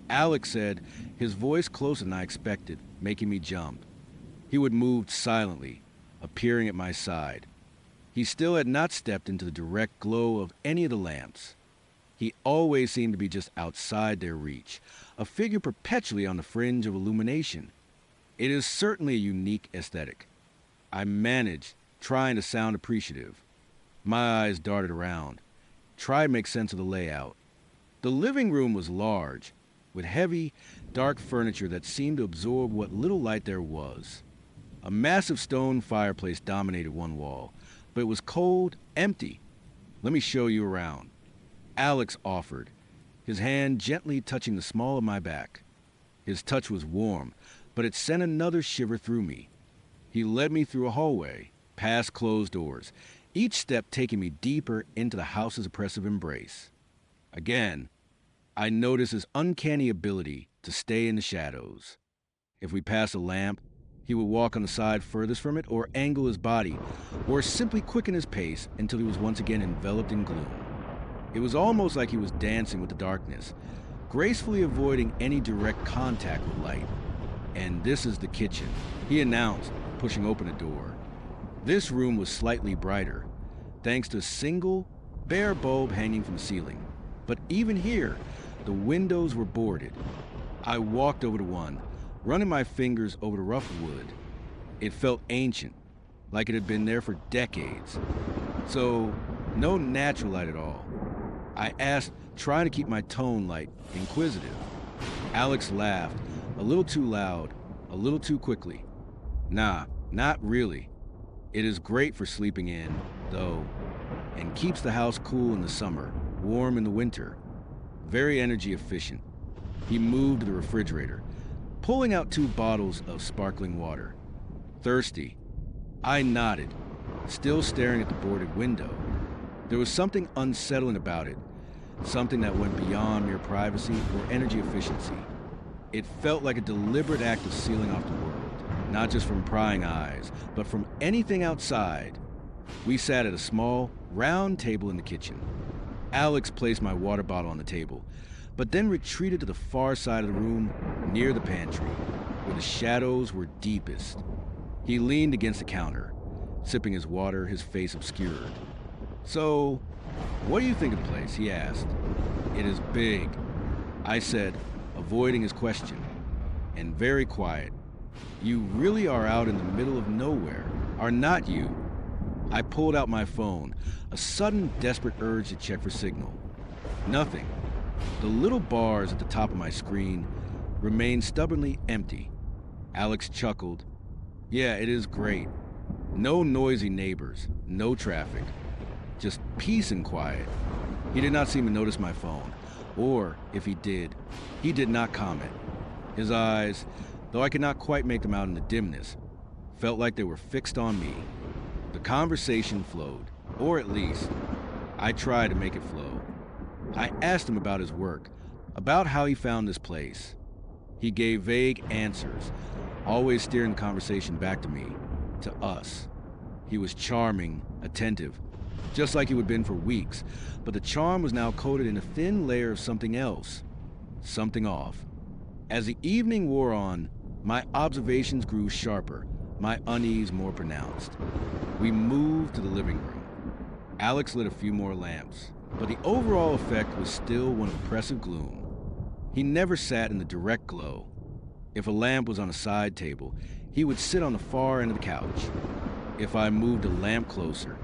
Alex said, his voice closer than I expected, making me jump. He would move silently, appearing at my side. He still had not stepped into the direct glow of any of the lamps. He always seemed to be just outside their reach, a figure perpetually on the fringe of illumination. It is certainly a unique aesthetic. I managed, trying to sound appreciative. My eyes darted around, tried to make sense of the layout. The living room was large, with heavy, dark furniture that seemed to absorb what little light there was. A massive stone fireplace dominated one wall, but it was cold, empty. Let me show you around, Alex offered, his hand gently touching the small of my back. His touch was warm, but it sent another shiver through me. He led me through a hallway, past closed doors, each step taking me deeper into the house's oppressive embrace. Again, I noticed his uncanny ability to stay in the shadows. If we passed a lamp, he would walk on the side furthest from it, or angle his body, or simply quicken his pace until he was once again enveloped in gloom. It was almost like he was dancing with the darkness, gracefully avoiding any direct contact with light. "And this is the kitchen," he announced, pushing open a door. This room was slightly brighter, thanks to a single, bare bulb hanging from the ceiling. But even here, the windows were boarded. I walked over to one, running my fingers over the rough wood. It felt ancient, like it had been there for decades. So, no natural light at all. I asked, trying to keep my tone light, inquisitive. Alex laughed, a little too loud, a little too quickly. "Nah, not really. It is great for sleeping in, though, and keeps the house cool in the summer, warm in the winter. Very energy efficient." He moved to the refrigerator, pulling out 2 bottles of sparkling water. "Thirsty?" I nodded, still staring at the boarded window. There was something unsettling about it, something that went beyond mere privacy or energy efficiency. It felt like a deliberate act of sealing off the world, not just from prying eyes, but from anything outside. We sat at a small, round table in the kitchen. Alex placed my water bottle on the table, but then retreated to the far side of the room, near the pantry, where the shadows were deepest. He leaned against the counter, sipping his water, his face obscured. "So, what do you think of the place?" he asked. "It is big," I said, avoiding his question, "and very quiet. You really are out in the middle of nowhere, are not you?" I pulled out my phone, a sudden desperate urge to check for signal. Nothing. The little bars at the top of my screen remained stubbornly empty. Alex chuckled. "Yeah, it is great. No noisy neighbors, no traffic. Just peace and quiet." He did not seem to notice my phone, or, if he did not comment. His eyes, though I could not quite make them out in the dimness, felt like they were fixed on me. The conversation flowed, or at least, I tried to make it flow. I asked him about his work, about how he found this place. He gave vague answers, always steering the conversation back to me, to us. He was charming, attentive, just like it would have been for weeks, but the charm was now coated in a thin layer of something else, something off. As the evening wore on, my observations grew sharper, my unease more pronounced. We moved to the living room. Alex lit a few more lamps, but the overall effect was still one of oppressive gloom. He never sat in the direct glow. If a lamp was on a side table, he would sit on the far end of the couch. If I moved a lamp closer,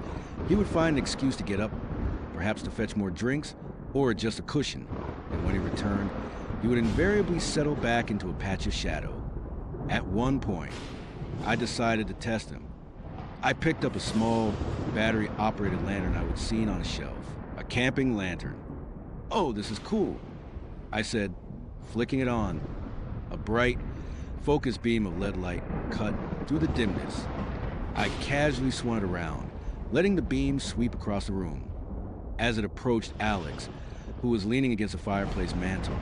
he would find an excuse to get up, perhaps to fetch more drinks or adjust a cushion, and when he returned, he would invariably settle back into a patch of shadow. At one point, I decided to test him. I picked up a small, battery-operated lantern I would seen on a shelf, a camping lantern. "Oh, this is cool," I said, flicking it on. A bright, focused beam of LED light cut through the dimness. I casually swung it around, letting the beam sweep across the room. As it approached Alex, who was leaning against the fireplace mantel,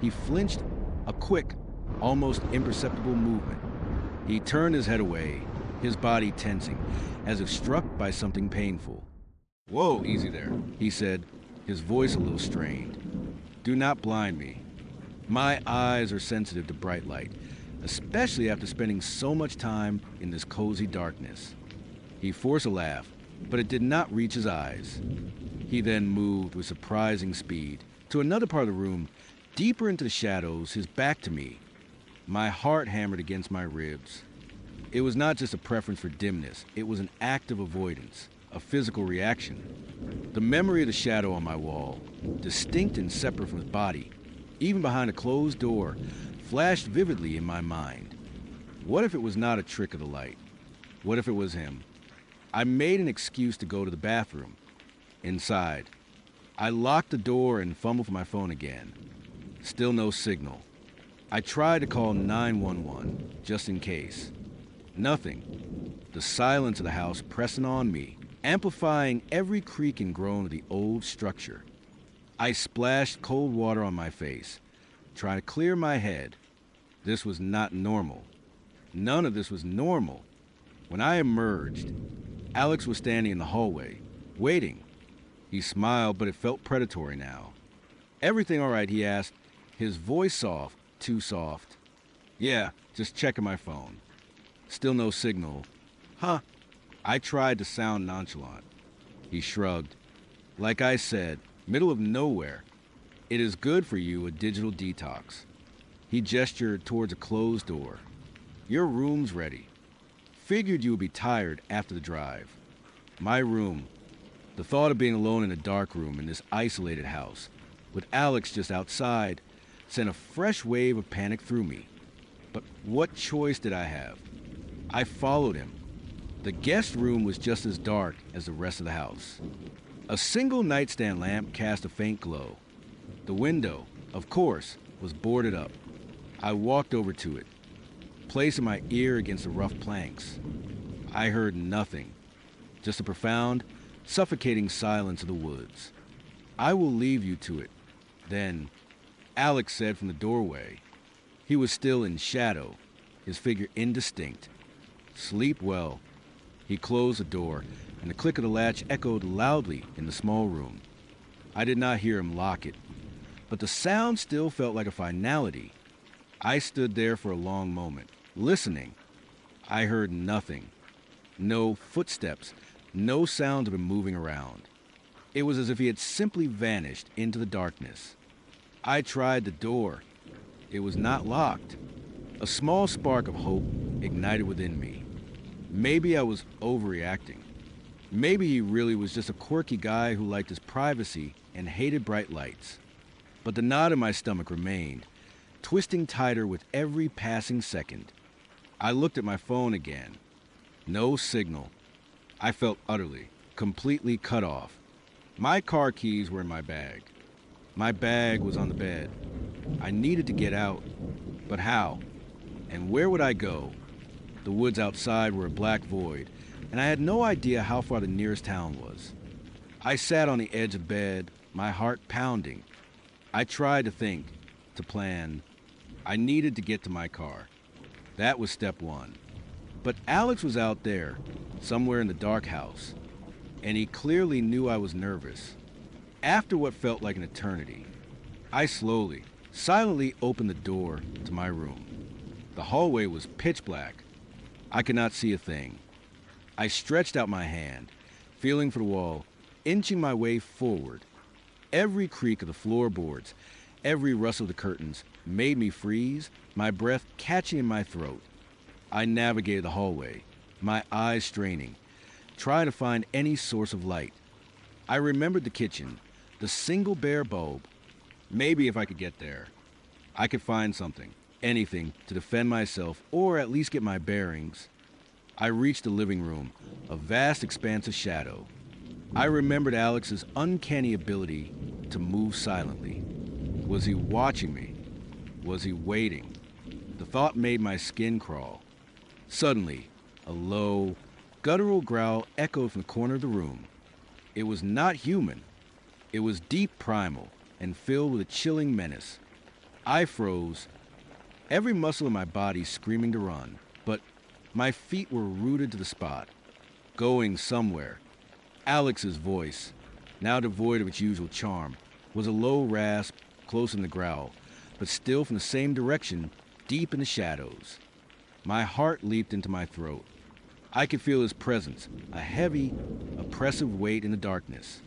he flinched, a quick, almost imperceptible movement. He turned his head away, his body tensing, as if struck by something painful. "Whoa, easy there," he said, his voice a little strained. "Do not blind me. My eyes are sensitive to bright light, especially after spending so much time in this cozy darkness." He forced a laugh, but it did not reach his eyes. He then moved with surprising speed to another part of the room, deeper into the shadows, his back to me. My heart hammered against my ribs. It was not just a preference for dimness, it was an act of avoidance, a physical reaction. The memory of the shadow on my wall, distinct and separate from his body, even behind a closed door, flashed vividly in my mind. What if it was not a trick of the light? What if it was him? I made an excuse to go to the bathroom. Inside, I locked the door and fumbled for my phone again. Still no signal. I tried to call 911, just in case. Nothing. The silence of the house pressing on me, amplifying every creak and groan of the old structure. I splashed cold water on my face, trying to clear my head. This was not normal. None of this was normal. When I emerged, Alex was standing in the hallway, waiting. He smiled, but it felt predatory now. "Everything all right?" he asked, his voice soft, too soft. "Yeah, just checking my phone." Still no signal. "Huh." I tried to sound nonchalant. He shrugged. "Like I said, middle of nowhere. It is good for you, a digital detox." He gestured towards a closed door. "Your room's ready. Figured you would be tired after the drive." My room. The thought of being alone in a dark room in this isolated house, with Alex just outside, sent a fresh wave of panic through me. But what choice did I have? I followed him. The guest room was just as dark as the rest of the house. A single nightstand lamp cast a faint glow. The window, of course, was boarded up. I walked over to it, placing my ear against the rough planks. I heard nothing, just a profound, suffocating silence of the woods. "I will leave you to it." Then, Alex said from the doorway. He was still in shadow, his figure indistinct. "Sleep well." He closed the door, and the click of the latch echoed loudly in the small room. I did not hear him lock it, but the sound still felt like a finality. I stood there for a long moment, listening. I heard nothing. No footsteps, no sound of him moving around. It was as if he had simply vanished into the darkness. I tried the door. It was not locked. A small spark of hope ignited within me. Maybe I was overreacting. Maybe he really was just a quirky guy who liked his privacy and hated bright lights. But the knot in my stomach remained, twisting tighter with every passing second. I looked at my phone again. No signal. I felt utterly, completely cut off. My car keys were in my bag. My bag was on the bed. I needed to get out. But how? And where would I go? The woods outside were a black void, and I had no idea how far the nearest town was. I sat on the edge of bed, my heart pounding. I tried to think, to plan. I needed to get to my car. That was step one. But Alex was out there, somewhere in the dark house. and he clearly knew I was nervous. After what felt like an eternity, I slowly, silently opened the door to my room. The hallway was pitch black. I could not see a thing. I stretched out my hand, feeling for the wall, inching my way forward. Every creak of the floorboards, every rustle of the curtains made me freeze, my breath catching in my throat. I navigated the hallway, my eyes straining, trying to find any source of light. I remembered the kitchen, the single bare bulb. Maybe if I could get there, I could find something, anything, to defend myself or at least get my bearings. I reached the living room, a vast expanse of shadow. I remembered Alex's uncanny ability to move silently. Was he watching me? Was he waiting? The thought made my skin crawl. Suddenly, a low, guttural growl echoed from the corner of the room. It was not human. It was deep primal and filled with a chilling menace. I froze, every muscle in my body screaming to run, but my feet were rooted to the spot, going somewhere. Alex's voice, now devoid of its usual charm, was a low rasp close in the growl, but still from the same direction, deep in the shadows. My heart leaped into my throat. I could feel his presence, a heavy, oppressive weight in the darkness.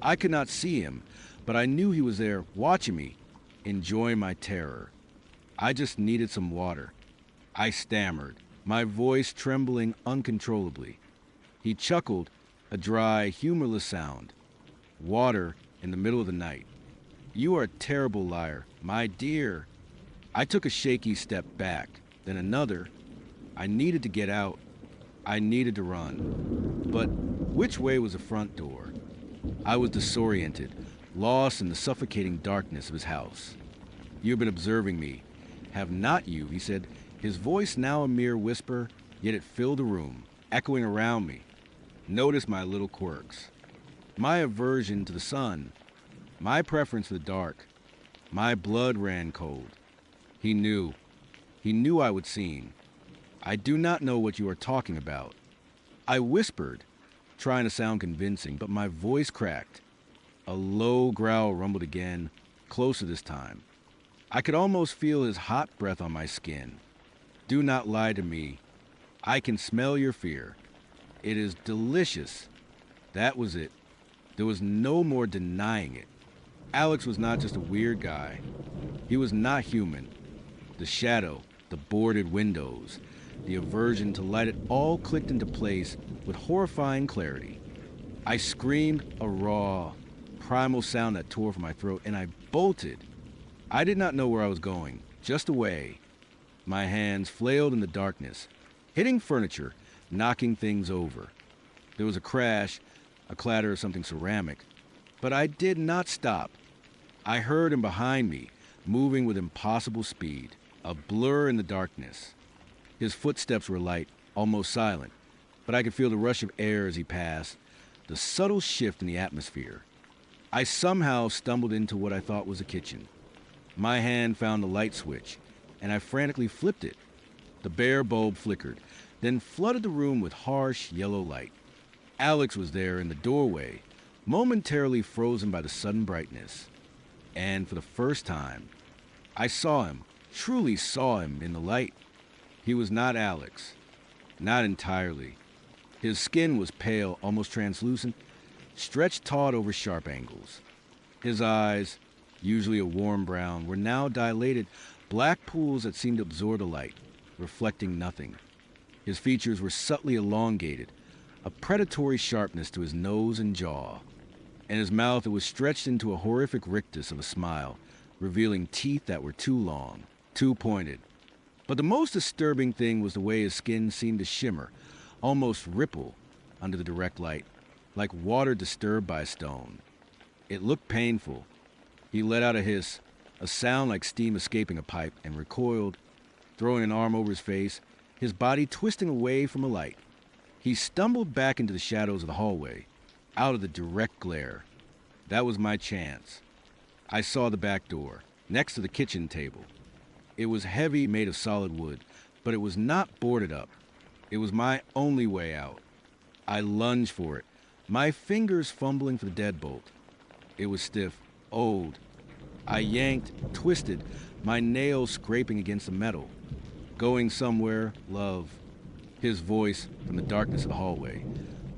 I could not see him, but I knew he was there, watching me, enjoying my terror. I just needed some water. I stammered, my voice trembling uncontrollably. He chuckled, a dry, humorless sound. Water in the middle of the night. You are a terrible liar, my dear. I took a shaky step back, then another. I needed to get out. I needed to run. But which way was the front door? I was disoriented, lost in the suffocating darkness of his house. You have been observing me. Have not you, he said, his voice now a mere whisper, yet it filled the room, echoing around me. Notice my little quirks. My aversion to the sun. My preference for the dark. My blood ran cold. He knew. He knew I would seen. I do not know what you are talking about. I whispered, trying to sound convincing, but my voice cracked. A low growl rumbled again, closer this time. I could almost feel his hot breath on my skin. Do not lie to me. I can smell your fear. It is delicious. That was it. There was no more denying it. Alex was not just a weird guy. He was not human. The shadow, the boarded windows, the aversion to light, it all clicked into place with horrifying clarity. I screamed a raw, primal sound that tore from my throat, and I bolted. I did not know where I was going, just away. My hands flailed in the darkness, hitting furniture, knocking things over. There was a crash, a clatter of something ceramic, but I did not stop. I heard him behind me, moving with impossible speed, a blur in the darkness. His footsteps were light, almost silent, but I could feel the rush of air as he passed, the subtle shift in the atmosphere. I somehow stumbled into what I thought was a kitchen. My hand found the light switch, and I frantically flipped it. The bare bulb flickered, then flooded the room with harsh yellow light. Alex was there in the doorway, momentarily frozen by the sudden brightness. And for the first time, I saw him, truly saw him in the light. He was not Alex. Not entirely. His skin was pale, almost translucent, stretched taut over sharp angles. His eyes, usually a warm brown, were now dilated, black pools that seemed to absorb the light, reflecting nothing. His features were subtly elongated, a predatory sharpness to his nose and jaw. In his mouth it was stretched into a horrific rictus of a smile, revealing teeth that were too long, too pointed. But the most disturbing thing was the way his skin seemed to shimmer, almost ripple, under the direct light, like water disturbed by a stone. It looked painful. He let out a hiss, a sound like steam escaping a pipe, and recoiled, throwing an arm over his face, his body twisting away from the light. He stumbled back into the shadows of the hallway, out of the direct glare. That was my chance. I saw the back door, next to the kitchen table. It was heavy, made of solid wood, but it was not boarded up. It was my only way out. I lunged for it, my fingers fumbling for the deadbolt. It was stiff, old. I yanked, twisted, my nails scraping against the metal. Going somewhere, love. His voice, from the darkness of the hallway,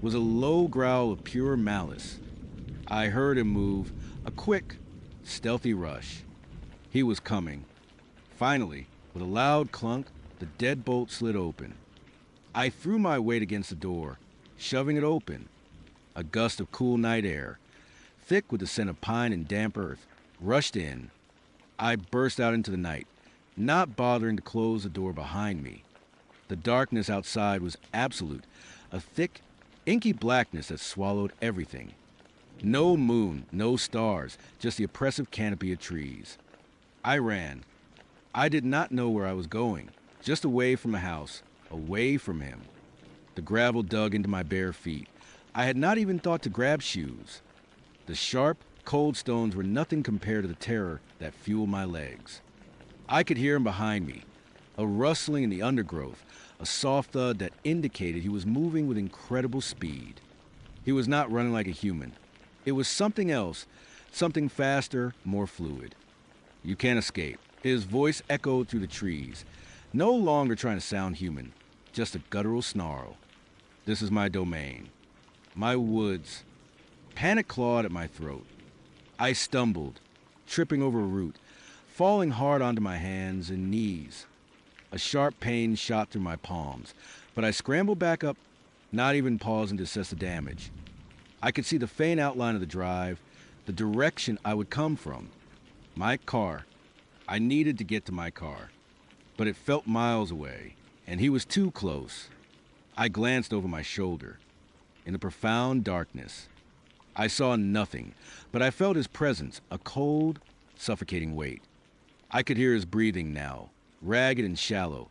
was a low growl of pure malice. I heard him move, a quick, stealthy rush. He was coming. Finally, with a loud clunk, the deadbolt slid open. I threw my weight against the door, shoving it open. A gust of cool night air, thick with the scent of pine and damp earth, rushed in. I burst out into the night, not bothering to close the door behind me. The darkness outside was absolute, a thick, inky blackness that swallowed everything. No moon, no stars, just the oppressive canopy of trees. I ran. I did not know where I was going, just away from the house, away from him. The gravel dug into my bare feet. I had not even thought to grab shoes. The sharp, cold stones were nothing compared to the terror that fueled my legs. I could hear him behind me, a rustling in the undergrowth, a soft thud that indicated he was moving with incredible speed. He was not running like a human. It was something else, something faster, more fluid. You can't escape. His voice echoed through the trees, no longer trying to sound human, just a guttural snarl. This is my domain. My woods. Panic clawed at my throat. I stumbled, tripping over a root, falling hard onto my hands and knees. A sharp pain shot through my palms, but I scrambled back up, not even pausing to assess the damage. I could see the faint outline of the drive, the direction I would come from. My car. I needed to get to my car, but it felt miles away, and he was too close. I glanced over my shoulder. In the profound darkness, I saw nothing, but I felt his presence, a cold, suffocating weight. I could hear his breathing now, ragged and shallow,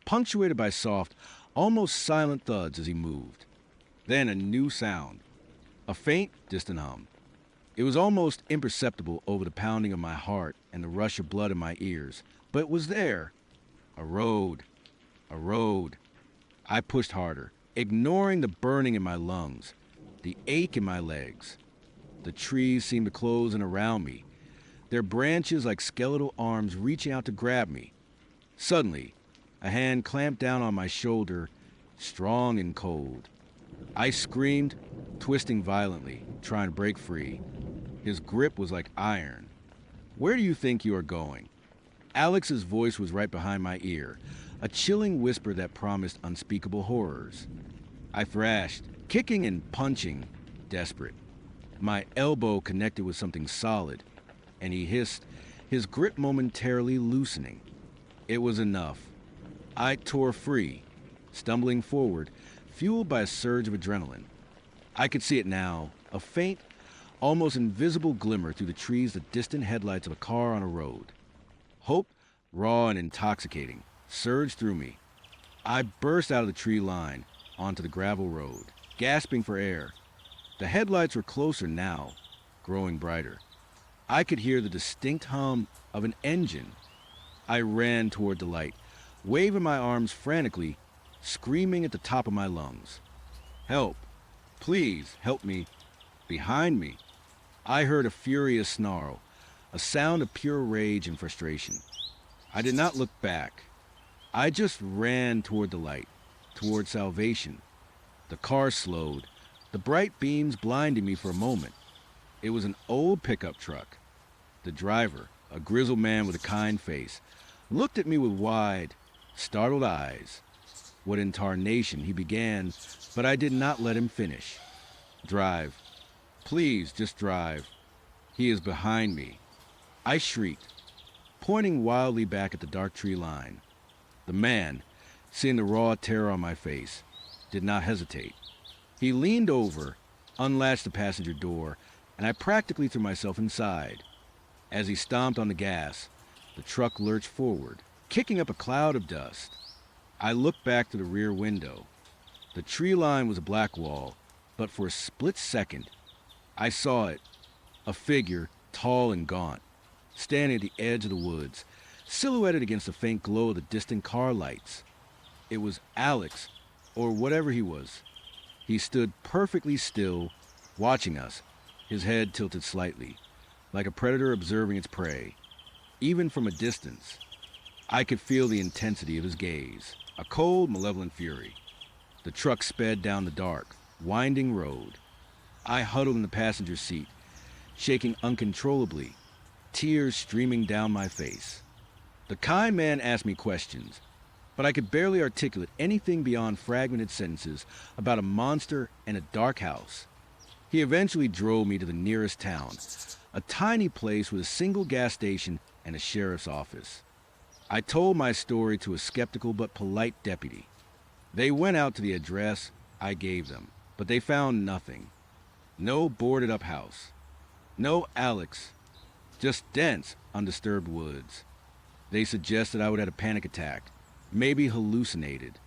punctuated by soft, almost silent thuds as he moved. Then a new sound, a faint, distant hum. It was almost imperceptible over the pounding of my heart and the rush of blood in my ears, but it was there. A road. A road. I pushed harder, ignoring the burning in my lungs, the ache in my legs. The trees seemed to close in around me, their branches like skeletal arms reaching out to grab me. Suddenly, a hand clamped down on my shoulder, strong and cold. I screamed, twisting violently, trying to break free. His grip was like iron. Where do you think you are going? Alex's voice was right behind my ear, a chilling whisper that promised unspeakable horrors. I thrashed, kicking and punching, desperate. My elbow connected with something solid, and he hissed, his grip momentarily loosening. It was enough. I tore free, stumbling forward, fueled by a surge of adrenaline. I could see it now, a faint, almost invisible glimmer through the trees, the distant headlights of a car on a road. Hope, raw and intoxicating, surged through me. I burst out of the tree line, onto the gravel road, gasping for air. The headlights were closer now, growing brighter. I could hear the distinct hum of an engine. I ran toward the light, waving my arms frantically, screaming at the top of my lungs. Help! Please, help me! Behind me, I heard a furious snarl, a sound of pure rage and frustration. I did not look back. I just ran toward the light, toward salvation. The car slowed, the bright beams blinding me for a moment. It was an old pickup truck. The driver, a grizzled man with a kind face, looked at me with wide, startled eyes. What in tarnation he began, but I did not let him finish. Drive. Please, just drive. He is behind me. I shrieked, pointing wildly back at the dark tree line. The man, seeing the raw terror on my face, did not hesitate. He leaned over, unlatched the passenger door, and I practically threw myself inside. As he stomped on the gas, the truck lurched forward, kicking up a cloud of dust. I looked back through the rear window. The tree line was a black wall, but for a split second, I saw it, a figure, tall and gaunt, standing at the edge of the woods, silhouetted against the faint glow of the distant car lights. It was Alex, or whatever he was. He stood perfectly still, watching us, his head tilted slightly, like a predator observing its prey. Even from a distance, I could feel the intensity of his gaze, a cold, malevolent fury. The truck sped down the dark, winding road. I huddled in the passenger seat, shaking uncontrollably, tears streaming down my face. The kind man asked me questions, but I could barely articulate anything beyond fragmented sentences about a monster and a dark house. He eventually drove me to the nearest town, a tiny place with a single gas station and a sheriff's office. I told my story to a skeptical but polite deputy. They went out to the address I gave them, but they found nothing. No boarded-up house. No Alex. Just dense, undisturbed woods. They suggested I would have a panic attack, maybe hallucinated.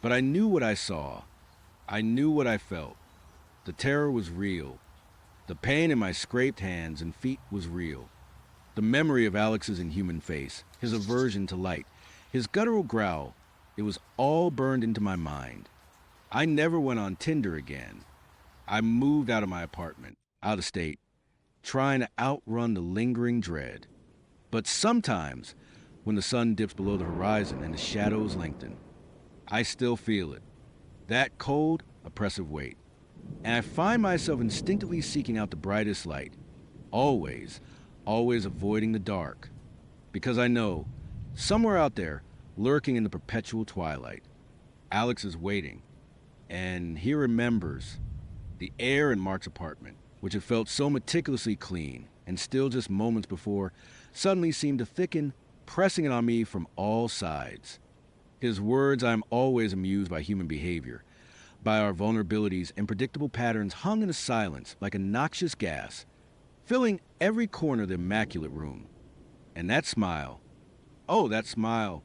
But I knew what I saw. I knew what I felt. The terror was real. The pain in my scraped hands and feet was real. The memory of Alex's inhuman face, his aversion to light, his guttural growl, it was all burned into my mind. I never went on Tinder again. I moved out of my apartment, out of state, trying to outrun the lingering dread. But sometimes, when the sun dips below the horizon and the shadows lengthen, I still feel it. That cold, oppressive weight. And I find myself instinctively seeking out the brightest light. Always avoiding the dark. Because I know, somewhere out there, lurking in the perpetual twilight, Alex is waiting. And he remembers the air in Mark's apartment, which had felt so meticulously clean, and still just moments before, suddenly seemed to thicken, pressing it on me from all sides. His words, I am always amused by human behavior, by our vulnerabilities and predictable patterns hung in a silence like a noxious gas, filling every corner of the immaculate room. And that smile, oh, that smile,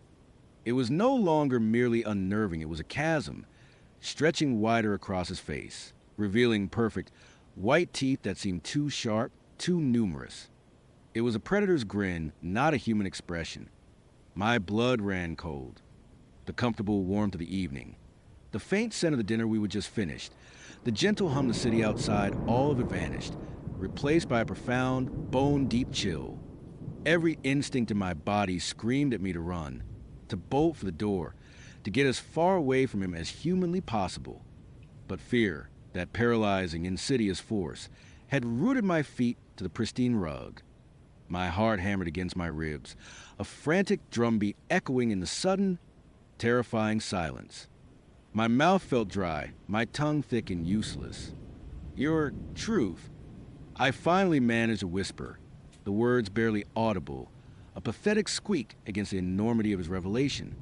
it was no longer merely unnerving, it was a chasm, stretching wider across his face, revealing perfect, white teeth that seemed too sharp, too numerous. It was a predator's grin, not a human expression. My blood ran cold. The comfortable warmth of the evening. The faint scent of the dinner we had just finished. The gentle hum of the city outside, all of it vanished, replaced by a profound, bone-deep chill. Every instinct in my body screamed at me to run, to bolt for the door, to get as far away from him as humanly possible. But fear, that paralyzing, insidious force, had rooted my feet to the pristine rug. My heart hammered against my ribs, a frantic drumbeat echoing in the sudden, terrifying silence. My mouth felt dry, my tongue thick and useless. Your truth. I finally managed to whisper, the words barely audible, a pathetic squeak against the enormity of his revelation.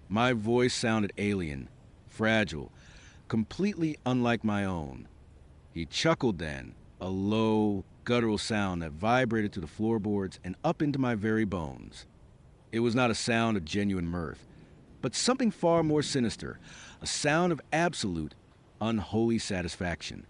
My voice sounded alien, fragile, completely unlike my own. He chuckled then, a low, guttural sound that vibrated through the floorboards and up into my very bones. It was not a sound of genuine mirth, but something far more sinister, a sound of absolute, unholy satisfaction.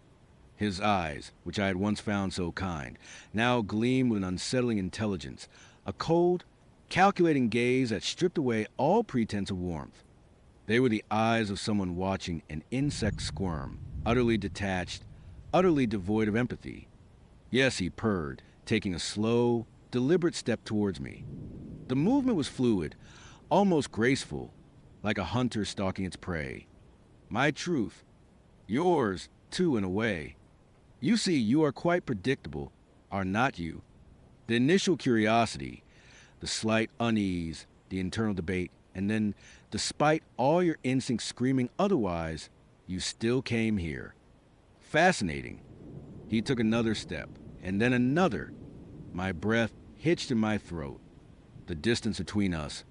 His eyes, which I had once found so kind, now gleamed with an unsettling intelligence, a cold, calculating gaze that stripped away all pretense of warmth. They were the eyes of someone watching an insect squirm, utterly detached, utterly devoid of empathy. Yes, he purred, taking a slow, deliberate step towards me. The movement was fluid, almost graceful, like a hunter stalking its prey. My truth. Yours, too, in a way. You see, you are quite predictable, are not you? The initial curiosity, the slight unease, the internal debate, and then, despite all your instincts screaming otherwise, you still came here. Fascinating. He took another step, and then another. My breath hitched in my throat. The distance between us,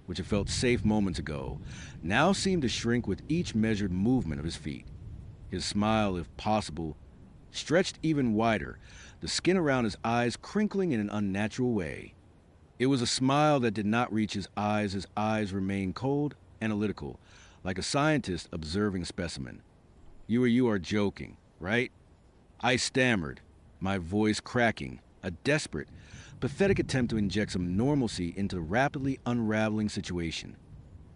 which had felt safe moments ago, now seemed to shrink with each measured movement of his feet. His smile, if possible, stretched even wider, the skin around his eyes crinkling in an unnatural way. It was a smile that did not reach his eyes remained cold, analytical, like a scientist observing a specimen. You are joking, right? I stammered, my voice cracking, a desperate, pathetic attempt to inject some normalcy into the rapidly unraveling situation.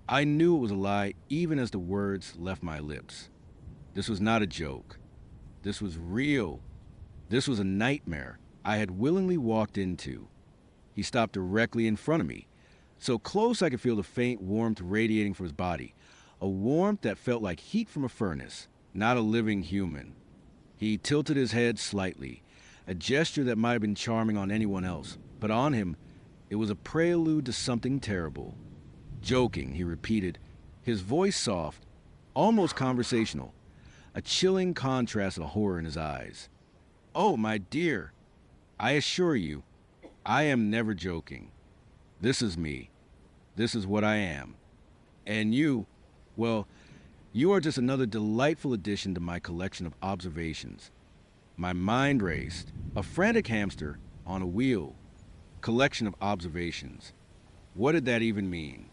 I knew it was a lie even as the words left my lips. This was not a joke. This was real. This was a nightmare I had willingly walked into. He stopped directly in front of me, so close I could feel the faint warmth radiating from his body, a warmth that felt like heat from a furnace, not a living human. He tilted his head slightly, a gesture that might have been charming on anyone else, but on him, it was a prelude to something terrible. Joking, he repeated, his voice soft, almost conversational, a chilling contrast of horror in his eyes. "Oh, my dear, I assure you, I am never joking. This is me. This is what I am. And you, well, you are just another delightful addition to my collection of observations." My mind raced, a frantic hamster on a wheel. Collection of observations. What did that even mean?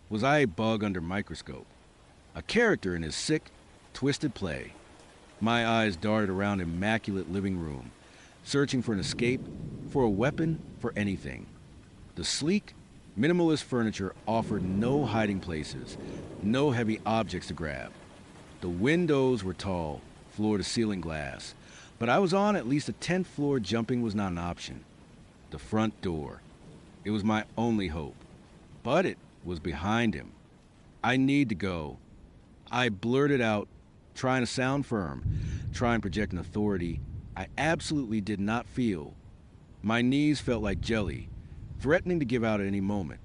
Was I a bug under microscope? A character in his sick, twisted play? My eyes darted around the immaculate living room, searching for an escape, for a weapon, for anything. The sleek, minimalist furniture offered no hiding places, no heavy objects to grab. The windows were tall, floor-to-ceiling glass, but I was on at least a 10th floor. Jumping was not an option. The front door. It was my only hope. But it was behind him. "I need to go." I blurted out, trying to sound firm, trying to project an authority I absolutely did not feel. My knees felt like jelly, threatening to give out at any moment.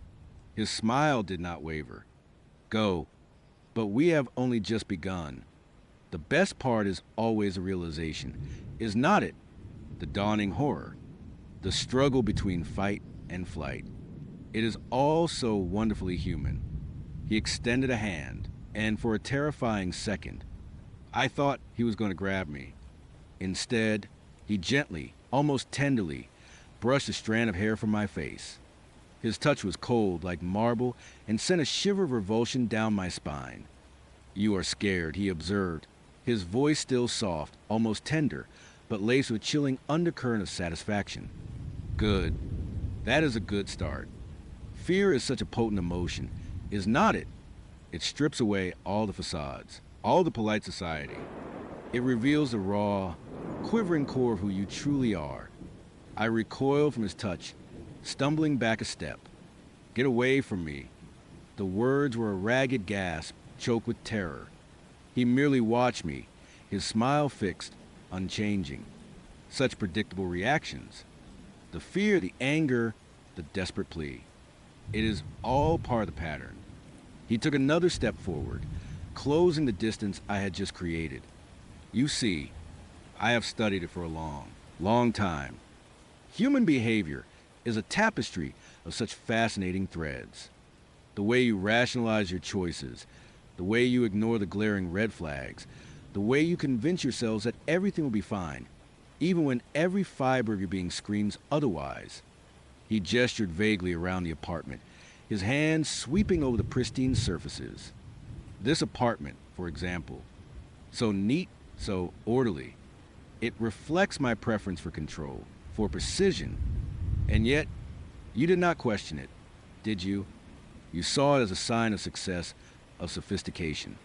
His smile did not waver. "Go. But we have only just begun. The best part is always a realization, is not it? The dawning horror. The struggle between fight and flight. It is all so wonderfully human." He extended a hand, and for a terrifying second, I thought he was going to grab me. Instead, he gently, almost tenderly, brushed a strand of hair from my face. His touch was cold like marble and sent a shiver of revulsion down my spine. "You are scared," he observed, his voice still soft, almost tender, but laced with a chilling undercurrent of satisfaction. "Good. That is a good start. Fear is such a potent emotion, is not it? It strips away all the facades, all the polite society. It reveals the raw, quivering core of who you truly are." I recoiled from his touch, stumbling back a step. "Get away from me." The words were a ragged gasp, choked with terror. He merely watched me, his smile fixed, unchanging. Such predictable reactions. The fear, the anger, the desperate plea. It is all part of the pattern. He took another step forward, closing the distance I had just created. "You see, I have studied it for a long, long time. Human behavior is a tapestry of such fascinating threads. The way you rationalize your choices, the way you ignore the glaring red flags, the way you convince yourselves that everything will be fine, even when every fiber of your being screams otherwise." He gestured vaguely around the apartment, his hands sweeping over the pristine surfaces. This apartment, for example, so neat, so orderly. It reflects my preference for control, for precision. And yet, you did not question it, did you? You saw it as a sign of success, of sophistication,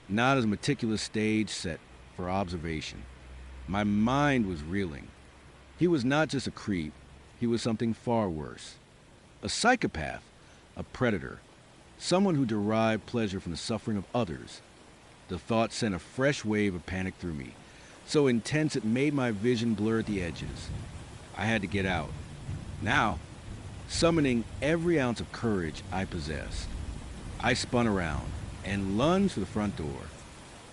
not as a meticulous stage set for observation. My mind was reeling. He was not just a creep, he was something far worse. A psychopath, a predator, someone who derived pleasure from the suffering of others. The thought sent a fresh wave of panic through me, so intense it made my vision blur at the edges. I had to get out. Now, summoning every ounce of courage I possessed, I spun around and lunged for the front door.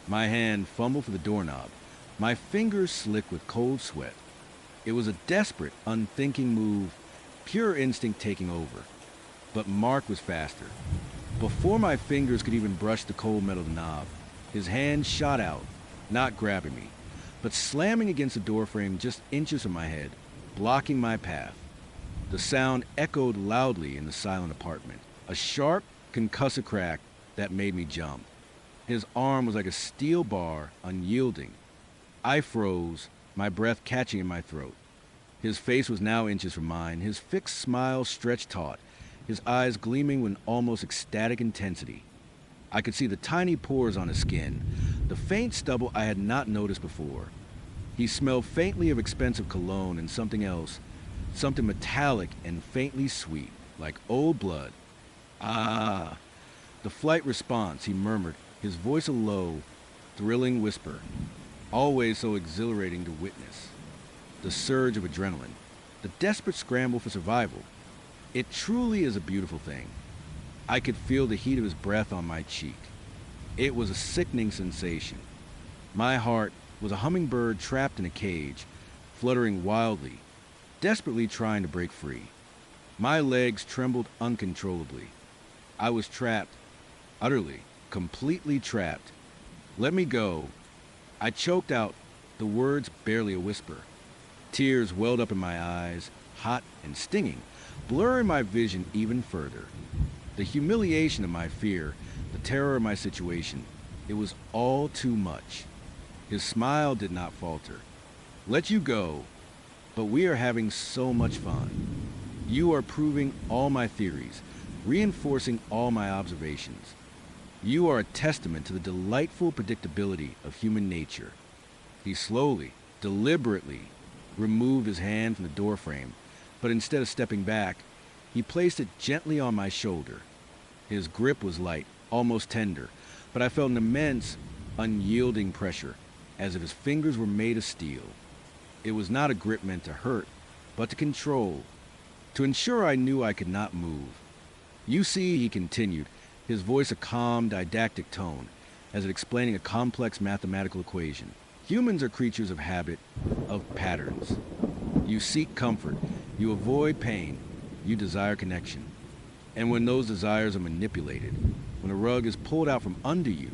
My hand fumbled for the doorknob, my fingers slick with cold sweat. It was a desperate, unthinking move, pure instinct taking over. But Mark was faster. Before my fingers could even brush the cold metal knob, his hand shot out, not grabbing me, but slamming against the doorframe just inches from my head, blocking my path. The sound echoed loudly in the silent apartment, a sharp, concussive crack that made me jump. His arm was like a steel bar, unyielding. I froze, my breath catching in my throat. His face was now inches from mine, his fixed smile stretched taut, his eyes gleaming with an almost ecstatic intensity. I could see the tiny pores on his skin, the faint stubble I had not noticed before. He smelled faintly of expensive cologne and something else, something metallic and faintly sweet, like old blood. Ah, the flight response, he murmured, his voice a low, thrilling whisper, always so exhilarating to witness. The surge of adrenaline, the desperate scramble for survival. It truly is a beautiful thing. I could feel the heat of his breath on my cheek. It was a sickening sensation. My heart was a hummingbird trapped in a cage, fluttering wildly, desperately trying to break free. My legs trembled uncontrollably. I was trapped, utterly, completely trapped. Let me go. I choked out, the words barely a whisper. Tears welled up in my eyes, hot and stinging, blurring my vision even further. The humiliation of my fear, the terror of my situation, it was all too much. His smile did not falter. Let you go, but we are having so much fun. You are proving all my theories, reinforcing all my observations. You are a testament to the delightful predictability of human nature. He slowly, deliberately, removed his hand from the doorframe, but instead of stepping back, he placed it gently on my shoulder. His grip was light, almost tender, but I felt an immense, unyielding pressure, as if his fingers were made of steel. It was not a grip meant to hurt, but to control, to ensure I knew I could not move. You see, he continued, his voice a calm, didactic tone, as if explaining a complex mathematical equation. Humans are creatures of habit, of patterns. You seek comfort, you avoid pain, you desire connection. And when those desires are manipulated, when a rug is pulled out from under you,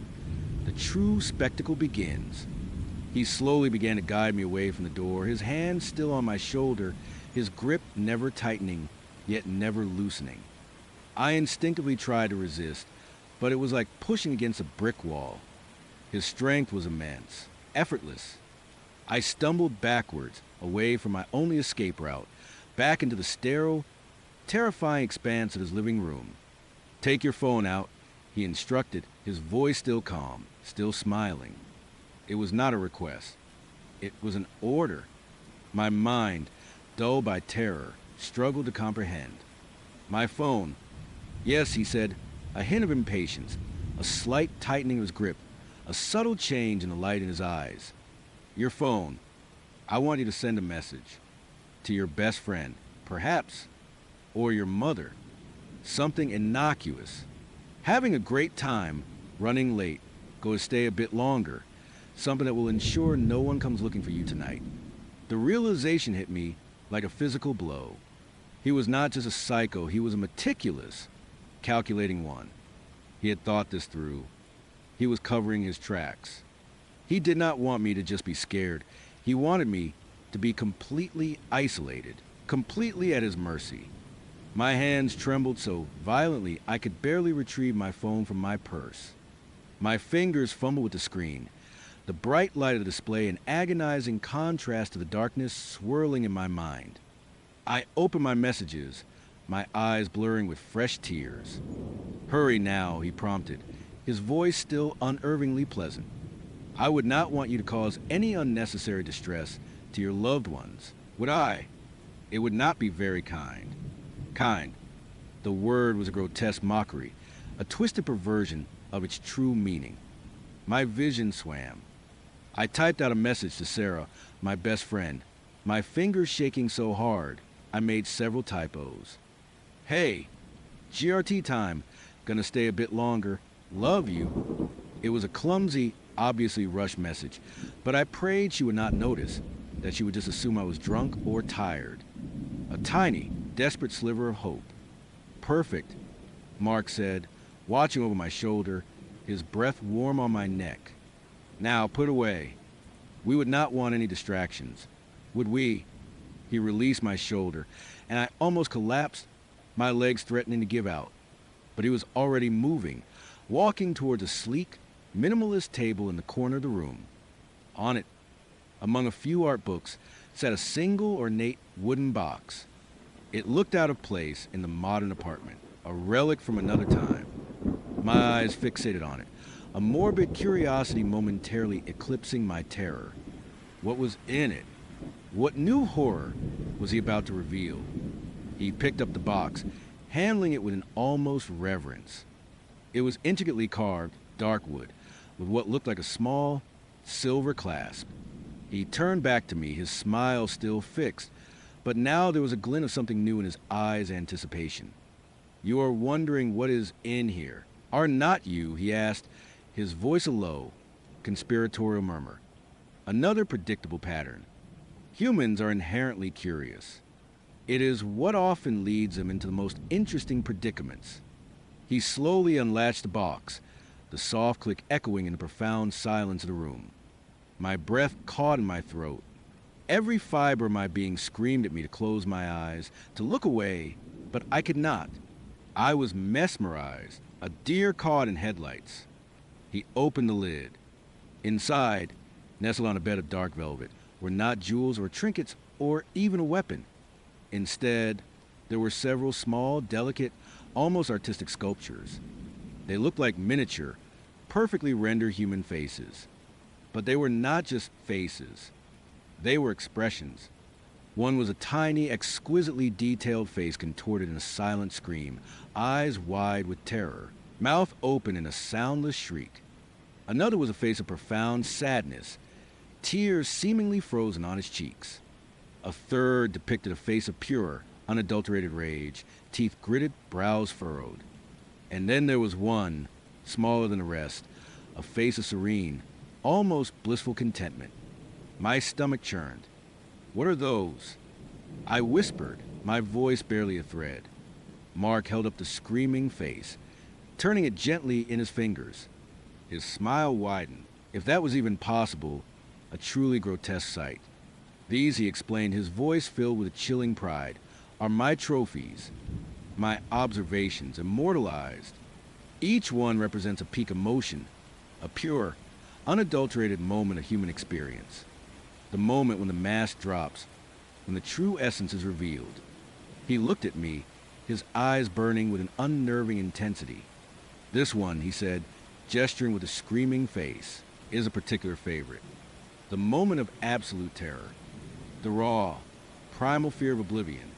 the true spectacle begins. He slowly began to guide me away from the door, his hand still on my shoulder, his grip never tightening, yet never loosening. I instinctively tried to resist, but it was like pushing against a brick wall. His strength was immense, effortless. I stumbled backwards, away from my only escape route, back into the sterile, terrifying expanse of his living room. Take your phone out, he instructed, his voice still calm, still smiling. It was not a request. It was an order. My mind, dulled by terror, struggled to comprehend. My phone. Yes, he said, a hint of impatience, a slight tightening of his grip, a subtle change in the light in his eyes. Your phone. I want you to send a message. To your best friend, perhaps, or your mother. Something innocuous. Having a great time, running late, go to stay a bit longer. Something that will ensure no one comes looking for you tonight. The realization hit me like a physical blow. He was not just a psycho, he was a meticulous, calculating one. He had thought this through. He was covering his tracks. He did not want me to just be scared. He wanted me to be completely isolated, completely at his mercy. My hands trembled so violently I could barely retrieve my phone from my purse. My fingers fumbled with the screen, the bright light of the display in agonizing contrast to the darkness swirling in my mind. I opened my messages, my eyes blurring with fresh tears. Hurry now, he prompted, his voice still unervingly pleasant. I would not want you to cause any unnecessary distress to your loved ones, would I? It would not be very kind. Kind. The word was a grotesque mockery, a twisted perversion of its true meaning. My vision swam. I typed out a message to Sarah, my best friend, my fingers shaking so hard I made several typos. Hey, GRT time, gonna stay a bit longer, love you. It was a clumsy, obviously rushed message, but I prayed she would not notice, that she would just assume I was drunk or tired. A tiny, desperate sliver of hope. Perfect, Mark said, watching over my shoulder, his breath warm on my neck. Now, put away. We would not want any distractions, would we? He released my shoulder, and I almost collapsed, my legs threatening to give out. But he was already moving, walking towards a sleek, minimalist table in the corner of the room. On it, among a few art books, sat a single ornate wooden box. It looked out of place in the modern apartment, a relic from another time. My eyes fixated on it, a morbid curiosity momentarily eclipsing my terror. What was in it? What new horror was he about to reveal? He picked up the box, handling it with an almost reverence. It was intricately carved, dark wood, with what looked like a small, silver clasp. He turned back to me, his smile still fixed, but now there was a glint of something new in his eyes' anticipation. You are wondering what is in here. Are not you? He asked, his voice a low, conspiratorial murmur. Another predictable pattern. Humans are inherently curious. It is what often leads them into the most interesting predicaments. He slowly unlatched the box, the soft click echoing in the profound silence of the room. My breath caught in my throat. Every fiber of my being screamed at me to close my eyes, to look away, but I could not. I was mesmerized, a deer caught in headlights. He opened the lid. Inside, nestled on a bed of dark velvet, were not jewels or trinkets or even a weapon. Instead, there were several small, delicate, almost artistic sculptures. They looked like miniature, perfectly rendered human faces. But they were not just faces. They were expressions. One was a tiny, exquisitely detailed face contorted in a silent scream, eyes wide with terror, mouth open in a soundless shriek. Another was a face of profound sadness, tears seemingly frozen on his cheeks. A third depicted a face of pure, unadulterated rage, teeth gritted, brows furrowed. And then there was one, smaller than the rest, a face of serene, almost blissful contentment. My stomach churned. What are those? I whispered, my voice barely a thread. Mark held up the screaming face, turning it gently in his fingers. His smile widened. If that was even possible, a truly grotesque sight. These, he explained, his voice filled with a chilling pride, are my trophies, my observations, immortalized. Each one represents a peak emotion, a pure, unadulterated moment of human experience. The moment when the mask drops, when the true essence is revealed. He looked at me, his eyes burning with an unnerving intensity. This one, he said, gesturing with a screaming face, is a particular favorite. The moment of absolute terror. The raw, primal fear of oblivion.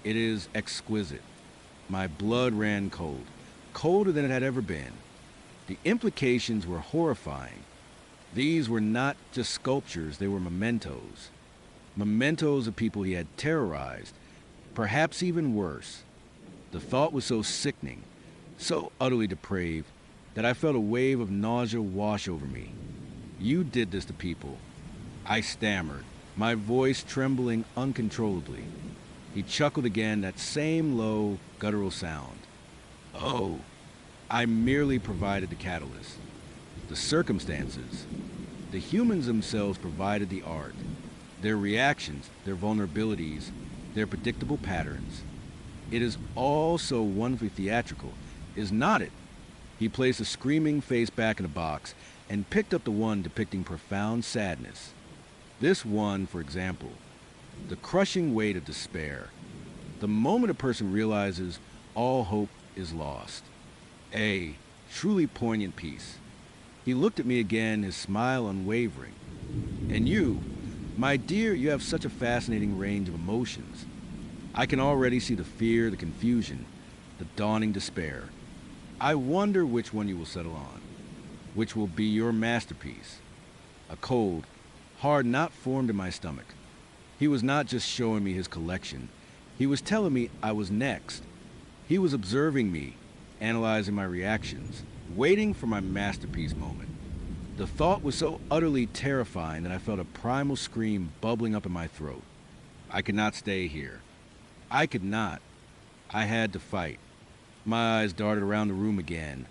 It is exquisite. My blood ran cold, colder than it had ever been. The implications were horrifying. These were not just sculptures, they were mementos. Mementos of people he had terrorized, perhaps even worse. The thought was so sickening, so utterly depraved, that I felt a wave of nausea wash over me. You did this to people. I stammered, my voice trembling uncontrollably. He chuckled again, that same low, guttural sound. Oh, I merely provided the catalyst. The circumstances. The humans themselves provided the art. Their reactions, their vulnerabilities, their predictable patterns. It is all so wonderfully theatrical, is not it? He placed a screaming face back in the box and picked up the one depicting profound sadness. This one, for example, the crushing weight of despair. The moment a person realizes all hope is lost. A truly poignant piece. He looked at me again, his smile unwavering. And you, my dear, you have such a fascinating range of emotions. I can already see the fear, the confusion, the dawning despair. I wonder which one you will settle on, which will be your masterpiece. A cold, hard knot formed in my stomach. He was not just showing me his collection. He was telling me I was next. He was observing me, analyzing my reactions, waiting for my masterpiece moment. The thought was so utterly terrifying that I felt a primal scream bubbling up in my throat. I could not stay here. I could not. I had to fight. My eyes darted around the room again,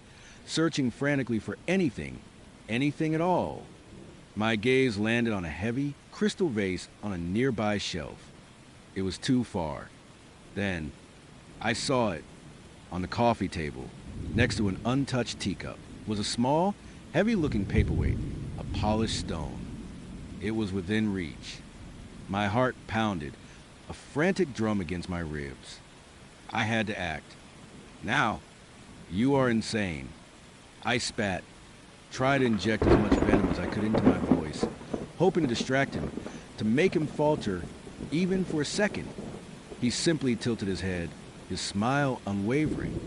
searching frantically for anything at all. My gaze landed on a heavy, crystal vase on a nearby shelf. It was too far. Then, I saw it. On the coffee table, next to an untouched teacup, was a small, heavy-looking paperweight, a polished stone. It was within reach. My heart pounded, a frantic drum against my ribs. I had to act. Now, you are insane. I spat, tried to inject as much venom as I could into my voice, hoping to distract him, to make him falter even for a second. He simply tilted his head, his smile unwavering,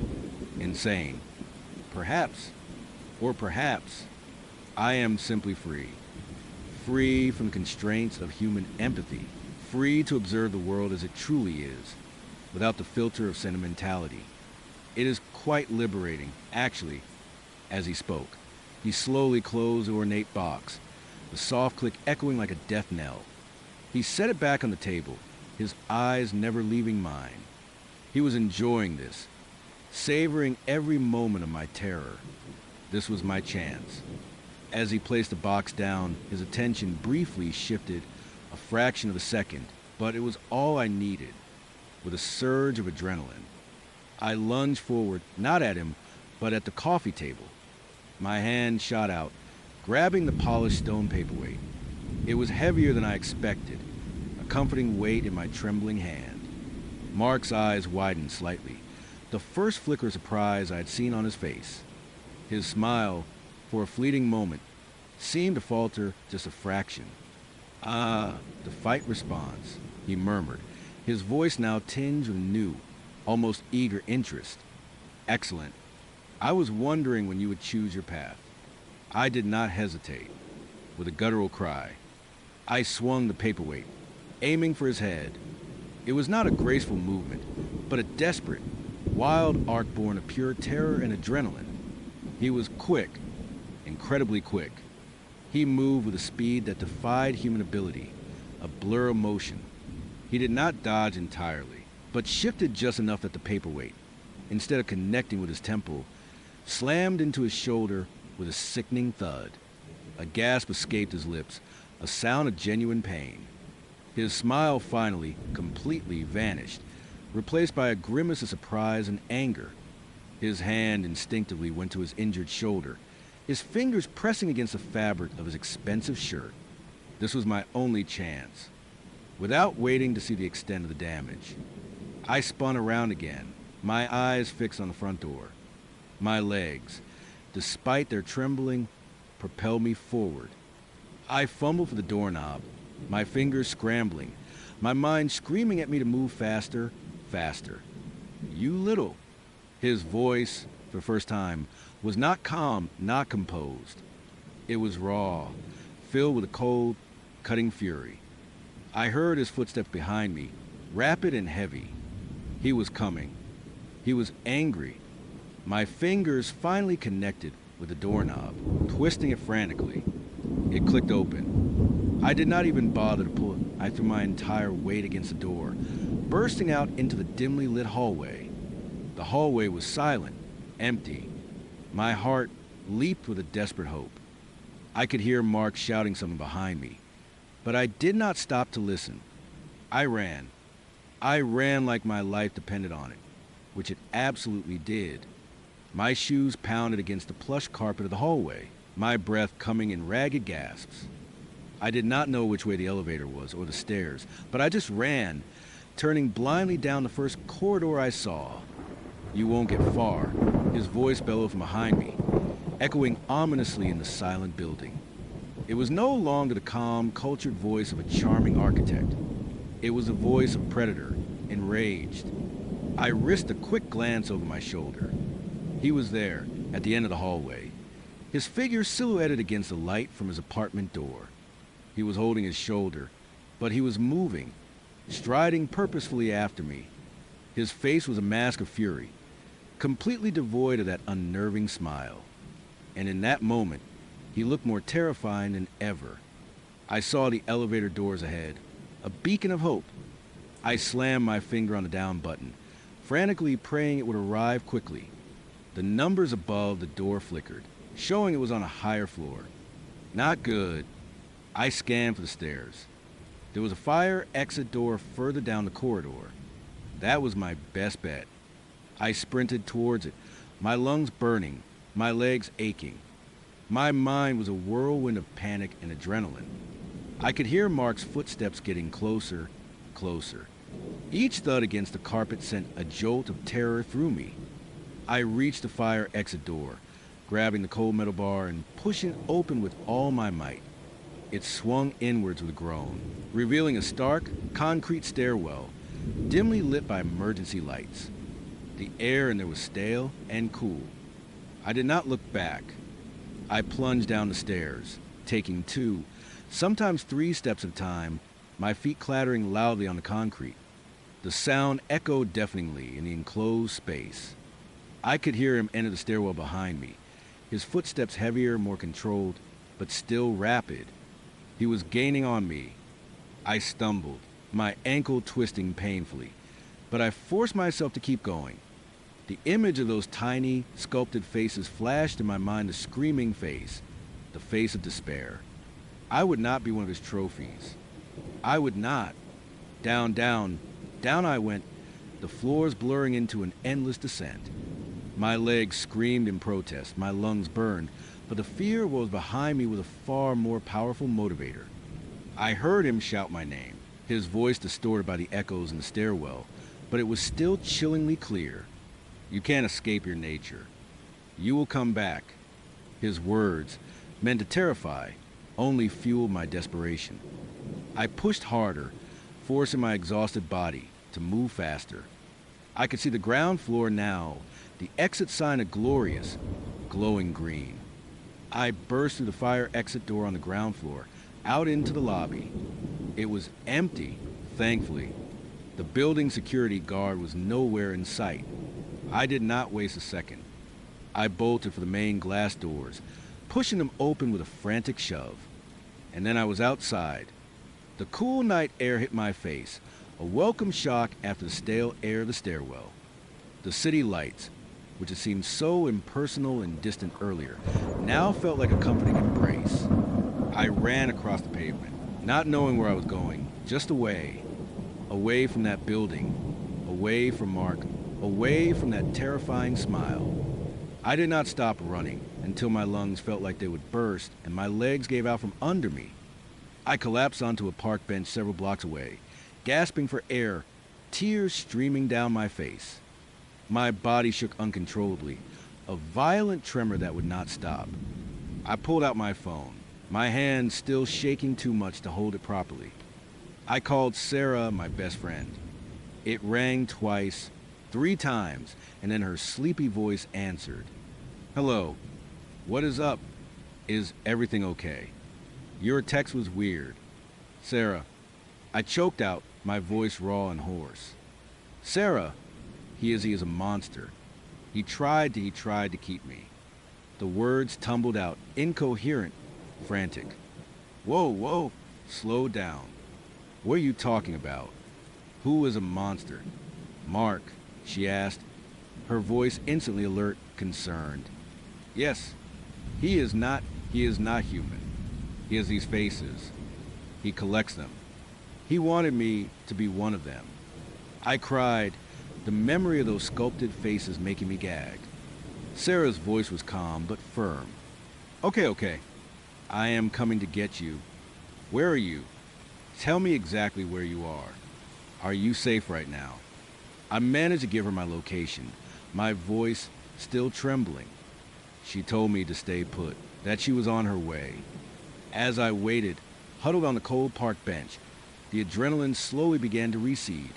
and saying, "Perhaps, or perhaps, I am simply free. Free from the constraints of human empathy, free to observe the world as it truly is, without the filter of sentimentality. It is quite liberating, actually." As he spoke, he slowly closed the ornate box, the soft click echoing like a death knell. He set it back on the table, his eyes never leaving mine. He was enjoying this, savoring every moment of my terror. This was my chance. As he placed the box down, his attention briefly shifted a fraction of a second, but it was all I needed. With a surge of adrenaline, I lunged forward, not at him, but at the coffee table. My hand shot out, grabbing the polished stone paperweight. It was heavier than I expected, a comforting weight in my trembling hand. Mark's eyes widened slightly, the first flicker of surprise I had seen on his face. His smile, for a fleeting moment, seemed to falter just a fraction. "Ah, the fight response," he murmured, his voice now tinged with new, almost eager interest. "Excellent. I was wondering when you would choose your path." I did not hesitate. With a guttural cry, I swung the paperweight, aiming for his head. It was not a graceful movement, but a desperate, wild arc born of pure terror and adrenaline. He was quick, incredibly quick. He moved with a speed that defied human ability, a blur of motion. He did not dodge entirely, but shifted just enough that the paperweight, instead of connecting with his temple, slammed into his shoulder with a sickening thud. A gasp escaped his lips, a sound of genuine pain. His smile finally, completely vanished, replaced by a grimace of surprise and anger. His hand instinctively went to his injured shoulder, his fingers pressing against the fabric of his expensive shirt. This was my only chance. Without waiting to see the extent of the damage, I spun around again, my eyes fixed on the front door. My legs, despite their trembling, propelled me forward. I fumbled for the doorknob, my fingers scrambling, my mind screaming at me to move faster, faster. "You little..." His voice, for the first time, was not calm, not composed. It was raw, filled with a cold, cutting fury. I heard his footsteps behind me, rapid and heavy. He was coming. He was angry. My fingers finally connected with the doorknob, twisting it frantically. It clicked open. I did not even bother to pull it. I threw my entire weight against the door, bursting out into the dimly lit hallway. The hallway was silent, empty. My heart leaped with a desperate hope. I could hear Mark shouting something behind me, but I did not stop to listen. I ran. I ran like my life depended on it, which it absolutely did. My shoes pounded against the plush carpet of the hallway, my breath coming in ragged gasps. I did not know which way the elevator was or the stairs, but I just ran, turning blindly down the first corridor I saw. "You won't get far," his voice bellowed from behind me, echoing ominously in the silent building. It was no longer the calm, cultured voice of a charming architect. It was the voice of a predator, enraged. I risked a quick glance over my shoulder. He was there, at the end of the hallway, his figure silhouetted against the light from his apartment door. He was holding his shoulder, but he was moving, striding purposefully after me. His face was a mask of fury, completely devoid of that unnerving smile. And in that moment, he looked more terrifying than ever. I saw the elevator doors ahead, a beacon of hope. I slammed my finger on the down button, frantically praying it would arrive quickly. The numbers above the door flickered, showing it was on a higher floor. Not good. I scanned for the stairs. There was a fire exit door further down the corridor. That was my best bet. I sprinted towards it, my lungs burning, my legs aching. My mind was a whirlwind of panic and adrenaline. I could hear Mark's footsteps getting closer, closer. Each thud against the carpet sent a jolt of terror through me. I reached the fire exit door, grabbing the cold metal bar and pushing it open with all my might. It swung inwards with a groan, revealing a stark, concrete stairwell, dimly lit by emergency lights. The air in there was stale and cool. I did not look back. I plunged down the stairs, taking 2, sometimes 3 steps at a time, my feet clattering loudly on the concrete. The sound echoed deafeningly in the enclosed space. I could hear him enter the stairwell behind me, his footsteps heavier, more controlled, but still rapid. He was gaining on me. I stumbled, my ankle twisting painfully, but I forced myself to keep going. The image of those tiny, sculpted faces flashed in my mind, the screaming face, the face of despair. I would not be one of his trophies. I would not. Down, down, down I went, the floors blurring into an endless descent. My legs screamed in protest, my lungs burned, but the fear of what was behind me was a far more powerful motivator. I heard him shout my name, his voice distorted by the echoes in the stairwell, but it was still chillingly clear. You can't escape your nature. You will come back. His words, meant to terrify, only fueled my desperation. I pushed harder, forcing my exhausted body to move faster. I could see the ground floor now, the exit sign a glorious, glowing green. I burst through the fire exit door on the ground floor, out into the lobby. It was empty, thankfully. The building security guard was nowhere in sight. I did not waste a second. I bolted for the main glass doors, pushing them open with a frantic shove. And then I was outside. The cool night air hit my face, a welcome shock after the stale air of the stairwell. The city lights, which had seemed so impersonal and distant earlier, now felt like a comforting embrace. I ran across the pavement, not knowing where I was going, just away. Away from that building, away from Mark, away from that terrifying smile. I did not stop running until my lungs felt like they would burst and my legs gave out from under me. I collapsed onto a park bench several blocks away, gasping for air, tears streaming down my face. My body shook uncontrollably, a violent tremor that would not stop. I pulled out my phone, my hand still shaking too much to hold it properly. I called Sarah, my best friend. It rang twice, 3 times, and then her sleepy voice answered. Hello. What is up? Is everything okay? Your text was weird. Sarah. I choked out, my voice raw and hoarse. Sarah. He is a monster. He tried to keep me. The words tumbled out, incoherent, frantic. Whoa, slow down. What are you talking about? Who is a monster? Mark, she asked, her voice instantly alert, concerned. Yes, he is not human. He has these faces. He collects them. He wanted me to be one of them. I cried, the memory of those sculpted faces making me gag. Sarah's voice was calm but firm. Okay. I am coming to get you. Where are you? Tell me exactly where you are. Are you safe right now? I managed to give her my location, my voice still trembling. She told me to stay put, that she was on her way. As I waited, huddled on the cold park bench, the adrenaline slowly began to recede,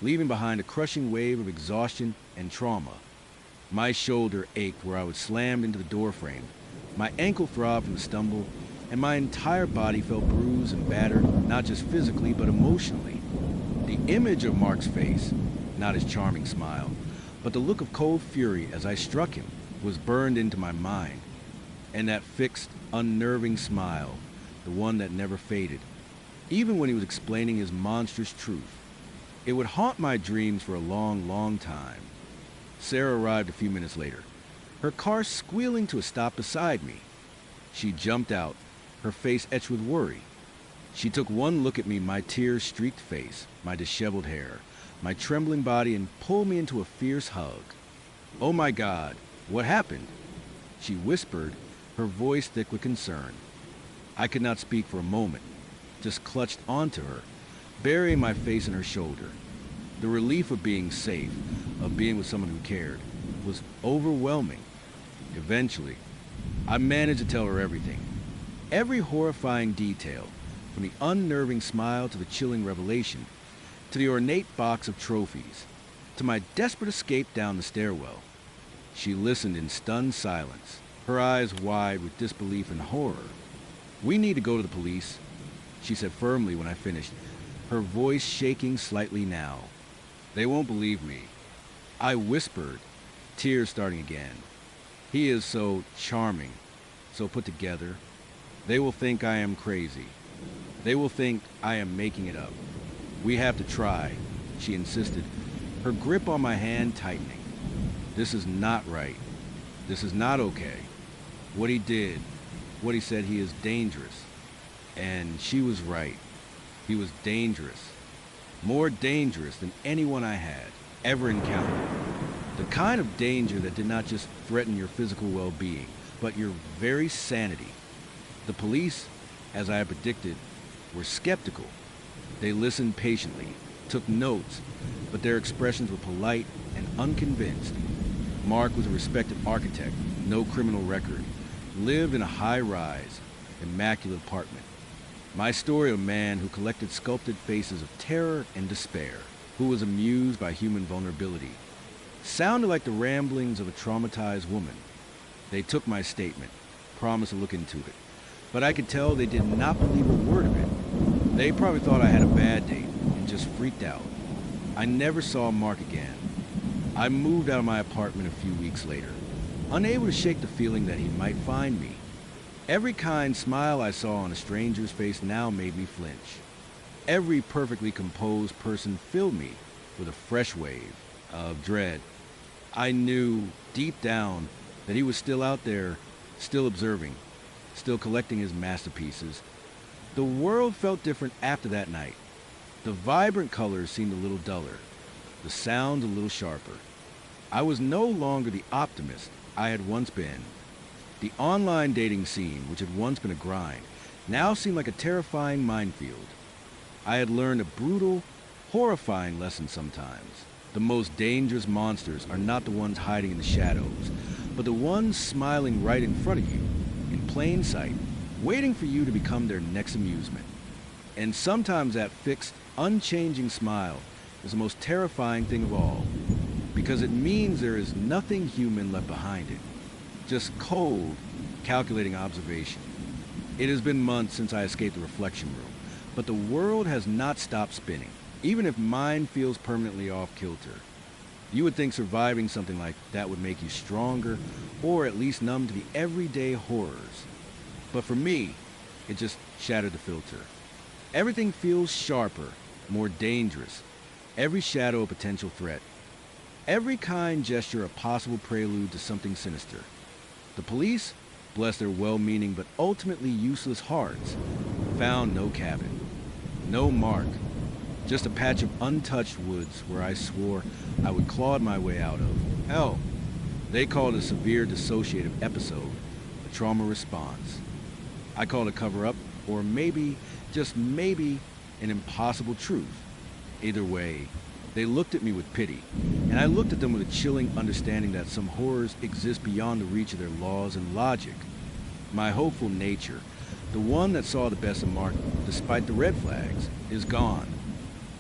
leaving behind a crushing wave of exhaustion and trauma. My shoulder ached where I was slammed into the doorframe. My ankle throbbed from the stumble, and my entire body felt bruised and battered, not just physically, but emotionally. The image of Mark's face, not his charming smile, but the look of cold fury as I struck him, was burned into my mind. And that fixed, unnerving smile, the one that never faded, even when he was explaining his monstrous truth. It would haunt my dreams for a long time. Sarah arrived a few minutes later, her car squealing to a stop beside me. She jumped out, her face etched with worry. She took one look at me, my tear-streaked face, my disheveled hair, my trembling body, and pulled me into a fierce hug. Oh my God, what happened? She whispered, her voice thick with concern. I could not speak for a moment, just clutched onto her, burying my face in her shoulder. The relief of being safe, of being with someone who cared, was overwhelming. Eventually, I managed to tell her everything. Every horrifying detail, from the unnerving smile to the chilling revelation, to the ornate box of trophies, to my desperate escape down the stairwell. She listened in stunned silence, her eyes wide with disbelief and horror. "We need to go to the police," she said firmly when I finished, her voice shaking slightly now. "They won't believe me," I whispered, tears starting again. "He is so charming, so put together. They will think I am crazy. They will think I am making it up. We have to try," she insisted, her grip on my hand tightening. "This is not right. This is not okay. What he did, what he said, he is dangerous." And she was right. He was dangerous. More dangerous than anyone I had ever encountered. The kind of danger that did not just threaten your physical well-being, but your very sanity. The police, as I had predicted, were skeptical. They listened patiently, took notes, but their expressions were polite and unconvinced. Mark was a respected architect, no criminal record, lived in a high-rise, immaculate apartment. My story of a man who collected sculpted faces of terror and despair, who was amused by human vulnerability, sounded like the ramblings of a traumatized woman. They took my statement, promised to look into it, but I could tell they did not believe a word of it. They probably thought I had a bad date and just freaked out. I never saw Mark again. I moved out of my apartment a few weeks later, unable to shake the feeling that he might find me. Every kind smile I saw on a stranger's face now made me flinch. Every perfectly composed person filled me with a fresh wave of dread. I knew deep down that he was still out there, still observing, still collecting his masterpieces. The world felt different after that night. The vibrant colors seemed a little duller, the sounds a little sharper. I was no longer the optimist I had once been. The online dating scene, which had once been a grind, now seemed like a terrifying minefield. I had learned a brutal, horrifying lesson sometimes. The most dangerous monsters are not the ones hiding in the shadows, but the ones smiling right in front of you, in plain sight, waiting for you to become their next amusement. And sometimes that fixed, unchanging smile is the most terrifying thing of all, because it means there is nothing human left behind it. Just cold, calculating observation. It has been months since I escaped the reflection room, but the world has not stopped spinning, even if mine feels permanently off kilter. You would think surviving something like that would make you stronger, or at least numb to the everyday horrors. But for me, it just shattered the filter. Everything feels sharper, more dangerous. Every shadow a potential threat. Every kind gesture a possible prelude to something sinister. The police, bless their well-meaning but ultimately useless hearts, found no cabin, no Mark, just a patch of untouched woods where I swore I would claw my way out of. Hell, they called it a severe dissociative episode, a trauma response. I called it a cover-up, or maybe, just maybe, an impossible truth. Either way, they looked at me with pity, and I looked at them with a chilling understanding that some horrors exist beyond the reach of their laws and logic. My hopeful nature, the one that saw the best of Mark despite the red flags, is gone.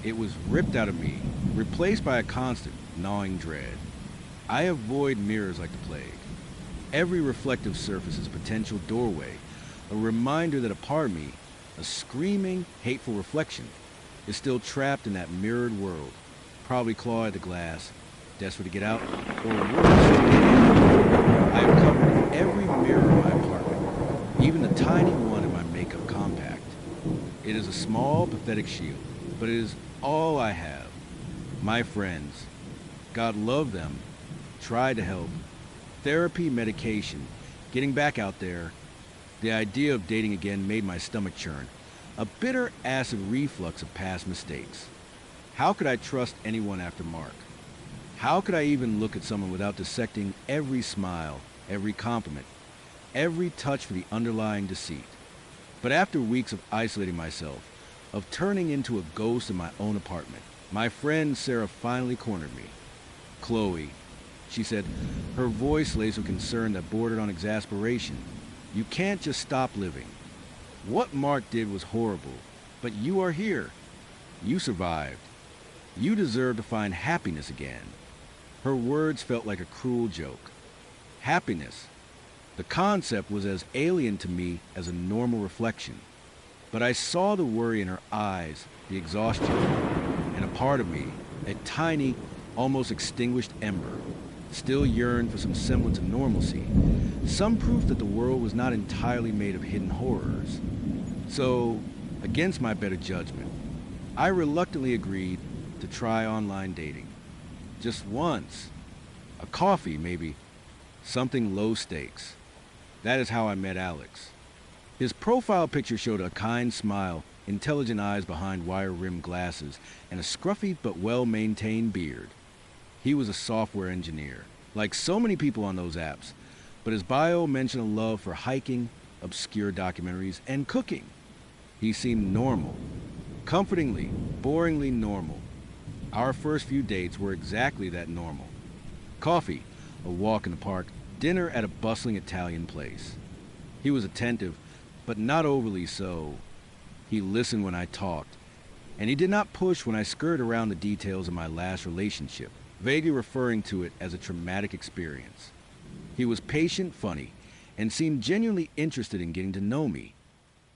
It was ripped out of me, replaced by a constant, gnawing dread. I avoid mirrors like the plague. Every reflective surface is a potential doorway, a reminder that a part of me, a screaming, hateful reflection, is still trapped in that mirrored world, probably clawing at the glass, desperate to get out, or worse. I have covered every mirror in my apartment, even the tiny one in my makeup compact. It is a small, pathetic shield, but it is all I have. My friends, God loved them, tried to help, therapy, medication, getting back out there. The idea of dating again made my stomach churn, a bitter acid reflux of past mistakes. How could I trust anyone after Mark? How could I even look at someone without dissecting every smile, every compliment, every touch for the underlying deceit? But after weeks of isolating myself, of turning into a ghost in my own apartment, my friend Sarah finally cornered me. "Chloe," she said, her voice laced with concern that bordered on exasperation, "you can't just stop living. What Mark did was horrible, but you are here. You survived. You deserve to find happiness again. Her words felt like a cruel joke. Happiness. The concept was as alien to me as a normal reflection. But I saw the worry in her eyes, the exhaustion, and a part of me, a tiny, almost extinguished ember, still yearned for some semblance of normalcy, some proof that the world was not entirely made of hidden horrors. So, against my better judgment, I reluctantly agreed to try online dating. Just once. A coffee, maybe. Something low stakes. That is how I met Alex. His profile picture showed a kind smile, intelligent eyes behind wire-rimmed glasses, and a scruffy but well-maintained beard. He was a software engineer, like so many people on those apps, but his bio mentioned a love for hiking, obscure documentaries, and cooking. He seemed normal. Comfortingly, boringly normal. Our first few dates were exactly that normal. Coffee, a walk in the park, dinner at a bustling Italian place. He was attentive, but not overly so. He listened when I talked, and he did not push when I skirted around the details of my last relationship, vaguely referring to it as a traumatic experience. He was patient, funny, and seemed genuinely interested in getting to know me.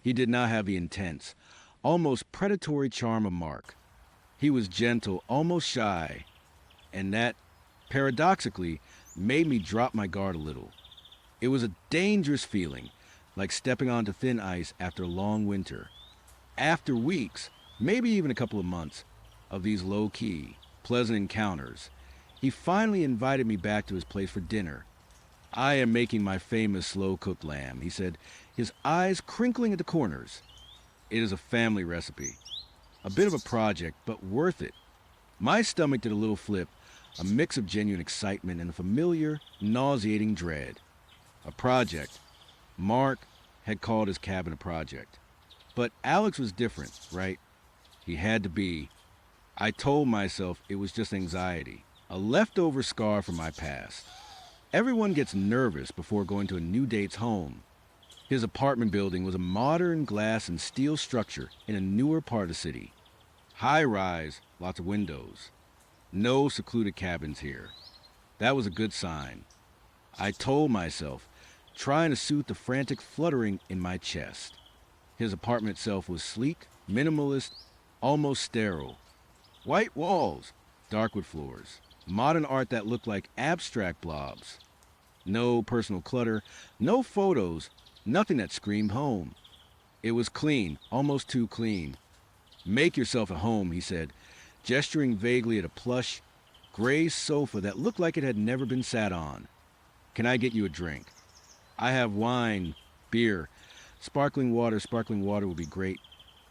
He did not have the intense, almost predatory charm of Mark. He was gentle, almost shy, and that, paradoxically, made me drop my guard a little. It was a dangerous feeling, like stepping onto thin ice after a long winter. After weeks, maybe even a couple of months, of these low-key, pleasant encounters, he finally invited me back to his place for dinner. I am making my famous slow-cooked lamb, he said, his eyes crinkling at the corners. It is a family recipe. A bit of a project, but worth it. My stomach did a little flip, a mix of genuine excitement and a familiar, nauseating dread. A project. Mark had called his cabin a project. But Alex was different, right? He had to be. I told myself it was just anxiety, a leftover scar from my past. Everyone gets nervous before going to a new date's home. His apartment building was a modern glass and steel structure in a newer part of the city. High rise, lots of windows. No secluded cabins here. That was a good sign. I told myself, trying to soothe the frantic fluttering in my chest. His apartment itself was sleek, minimalist, almost sterile. White walls, dark wood floors, modern art that looked like abstract blobs. No personal clutter, no photos, nothing that screamed home. It was clean, almost too clean. Make yourself at home, he said, gesturing vaguely at a plush, gray sofa that looked like it had never been sat on. Can I get you a drink? I have wine, beer, sparkling water would be great.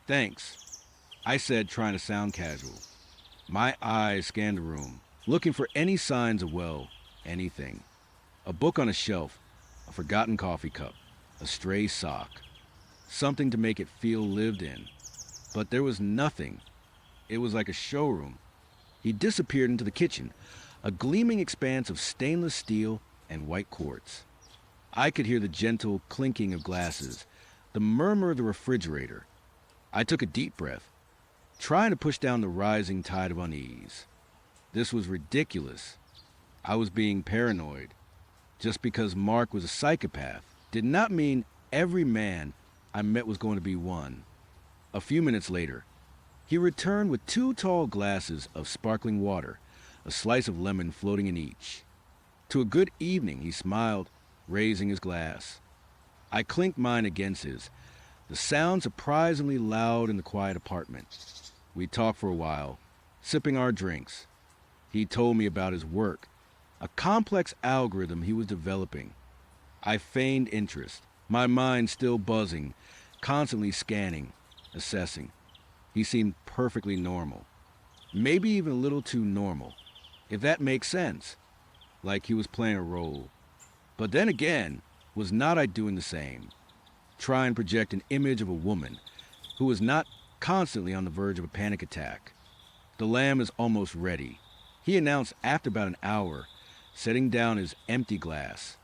Thanks, I said, trying to sound casual. My eyes scanned the room, looking for any signs of, well, anything. A book on a shelf, a forgotten coffee cup, a stray sock. Something to make it feel lived in. But there was nothing. It was like a showroom. He disappeared into the kitchen, a gleaming expanse of stainless steel and white quartz. I could hear the gentle clinking of glasses, the murmur of the refrigerator. I took a deep breath, trying to push down the rising tide of unease. This was ridiculous. I was being paranoid. Just because Mark was a psychopath did not mean every man I met was going to be one. A few minutes later, he returned with 2 tall glasses of sparkling water, a slice of lemon floating in each. To a good evening, he smiled, raising his glass. I clinked mine against his, the sound surprisingly loud in the quiet apartment. We talked for a while, sipping our drinks. He told me about his work, a complex algorithm he was developing. I feigned interest, my mind still buzzing, constantly scanning, assessing. He seemed perfectly normal. Maybe even a little too normal, if that makes sense. Like he was playing a role. But then again, was not I doing the same? Try and project an image of a woman who was not constantly on the verge of a panic attack. The lamb is almost ready, he announced after about an hour, setting down his empty glass.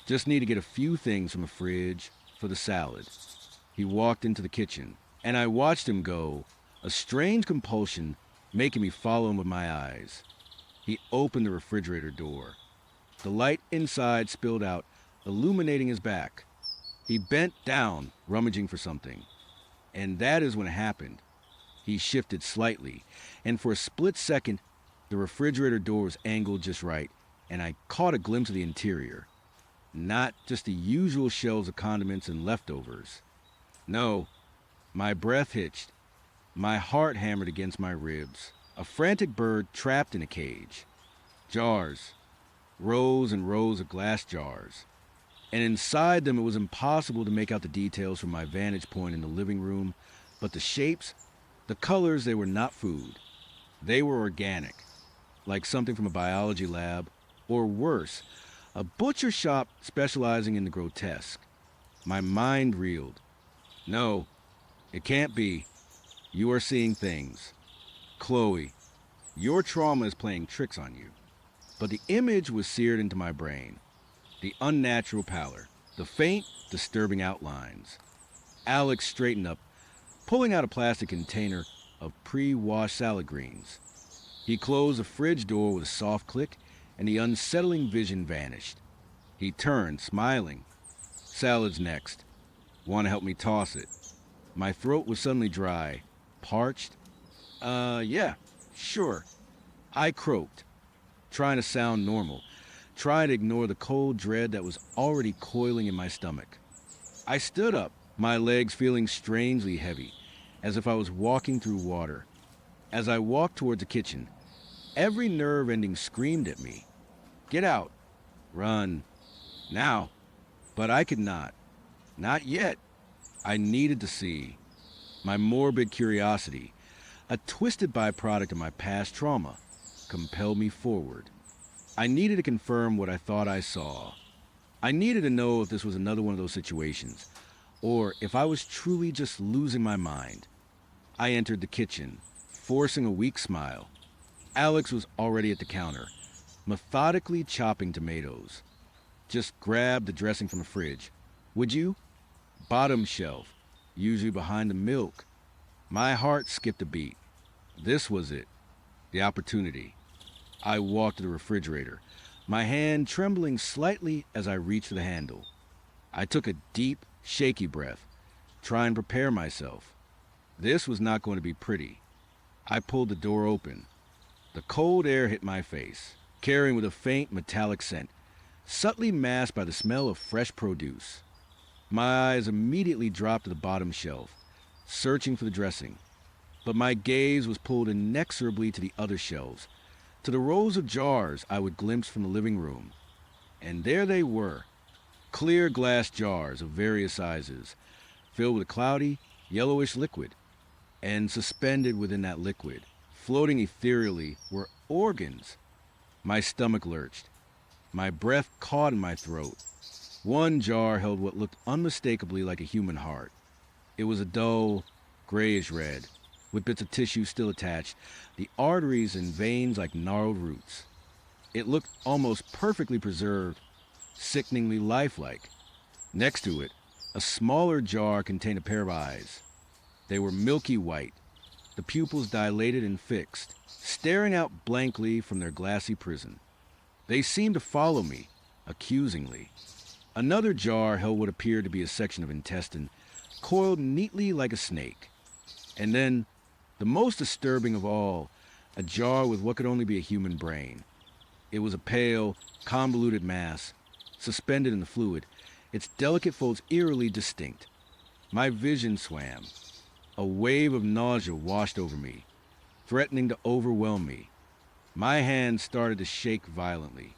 Just need to get a few things from the fridge for the salad. He walked into the kitchen, and I watched him go, a strange compulsion making me follow him with my eyes. He opened the refrigerator door. The light inside spilled out, illuminating his back. He bent down, rummaging for something. And that is when it happened. He shifted slightly, and for a split second, the refrigerator door was angled just right, and I caught a glimpse of the interior. Not just the usual shelves of condiments and leftovers. No, my breath hitched. My heart hammered against my ribs. A frantic bird trapped in a cage. Jars. Rows and rows of glass jars. And inside them it was impossible to make out the details from my vantage point in the living room, but the shapes, the colors, they were not food. They were organic, like something from a biology lab, or worse, a butcher shop specializing in the grotesque. My mind reeled. No, it can't be. You are seeing things. Chloe, your trauma is playing tricks on you. But the image was seared into my brain. The unnatural pallor, the faint, disturbing outlines. Alex straightened up, pulling out a plastic container of pre-washed salad greens. He closed the fridge door with a soft click, and the unsettling vision vanished. He turned, smiling. Salad's next. Want to help me toss it? My throat was suddenly dry, parched. Yeah, sure. I croaked, trying to sound normal, trying to ignore the cold dread that was already coiling in my stomach. I stood up, my legs feeling strangely heavy, as if I was walking through water. As I walked towards the kitchen, every nerve ending screamed at me. Get out. Run. Now. But I could not. Not yet. I needed to see. My morbid curiosity, a twisted byproduct of my past trauma, compelled me forward. I needed to confirm what I thought I saw. I needed to know if this was another one of those situations, or if I was truly just losing my mind. I entered the kitchen, forcing a weak smile. Alex was already at the counter, methodically chopping tomatoes. Just grab the dressing from the fridge. Would you? Bottom shelf, usually behind the milk. My heart skipped a beat. This was it. The opportunity. I walked to the refrigerator, my hand trembling slightly as I reached for the handle. I took a deep, shaky breath, trying to prepare myself. This was not going to be pretty. I pulled the door open. The cold air hit my face, carrying with a faint metallic scent, subtly masked by the smell of fresh produce. My eyes immediately dropped to the bottom shelf, searching for the dressing. But my gaze was pulled inexorably to the other shelves, to the rows of jars I would glimpse from the living room. And there they were, clear glass jars of various sizes, filled with a cloudy, yellowish liquid. And suspended within that liquid, floating ethereally, were organs. My stomach lurched. My breath caught in my throat. One jar held what looked unmistakably like a human heart. It was a dull, grayish red, with bits of tissue still attached, the arteries and veins like gnarled roots. It looked almost perfectly preserved, sickeningly lifelike. Next to it, a smaller jar contained a pair of eyes. They were milky white, the pupils dilated and fixed, staring out blankly from their glassy prison. They seemed to follow me, accusingly. Another jar held what appeared to be a section of intestine, coiled neatly like a snake. And then, the most disturbing of all, a jar with what could only be a human brain. It was a pale, convoluted mass, suspended in the fluid, its delicate folds eerily distinct. My vision swam. A wave of nausea washed over me, threatening to overwhelm me. My hands started to shake violently.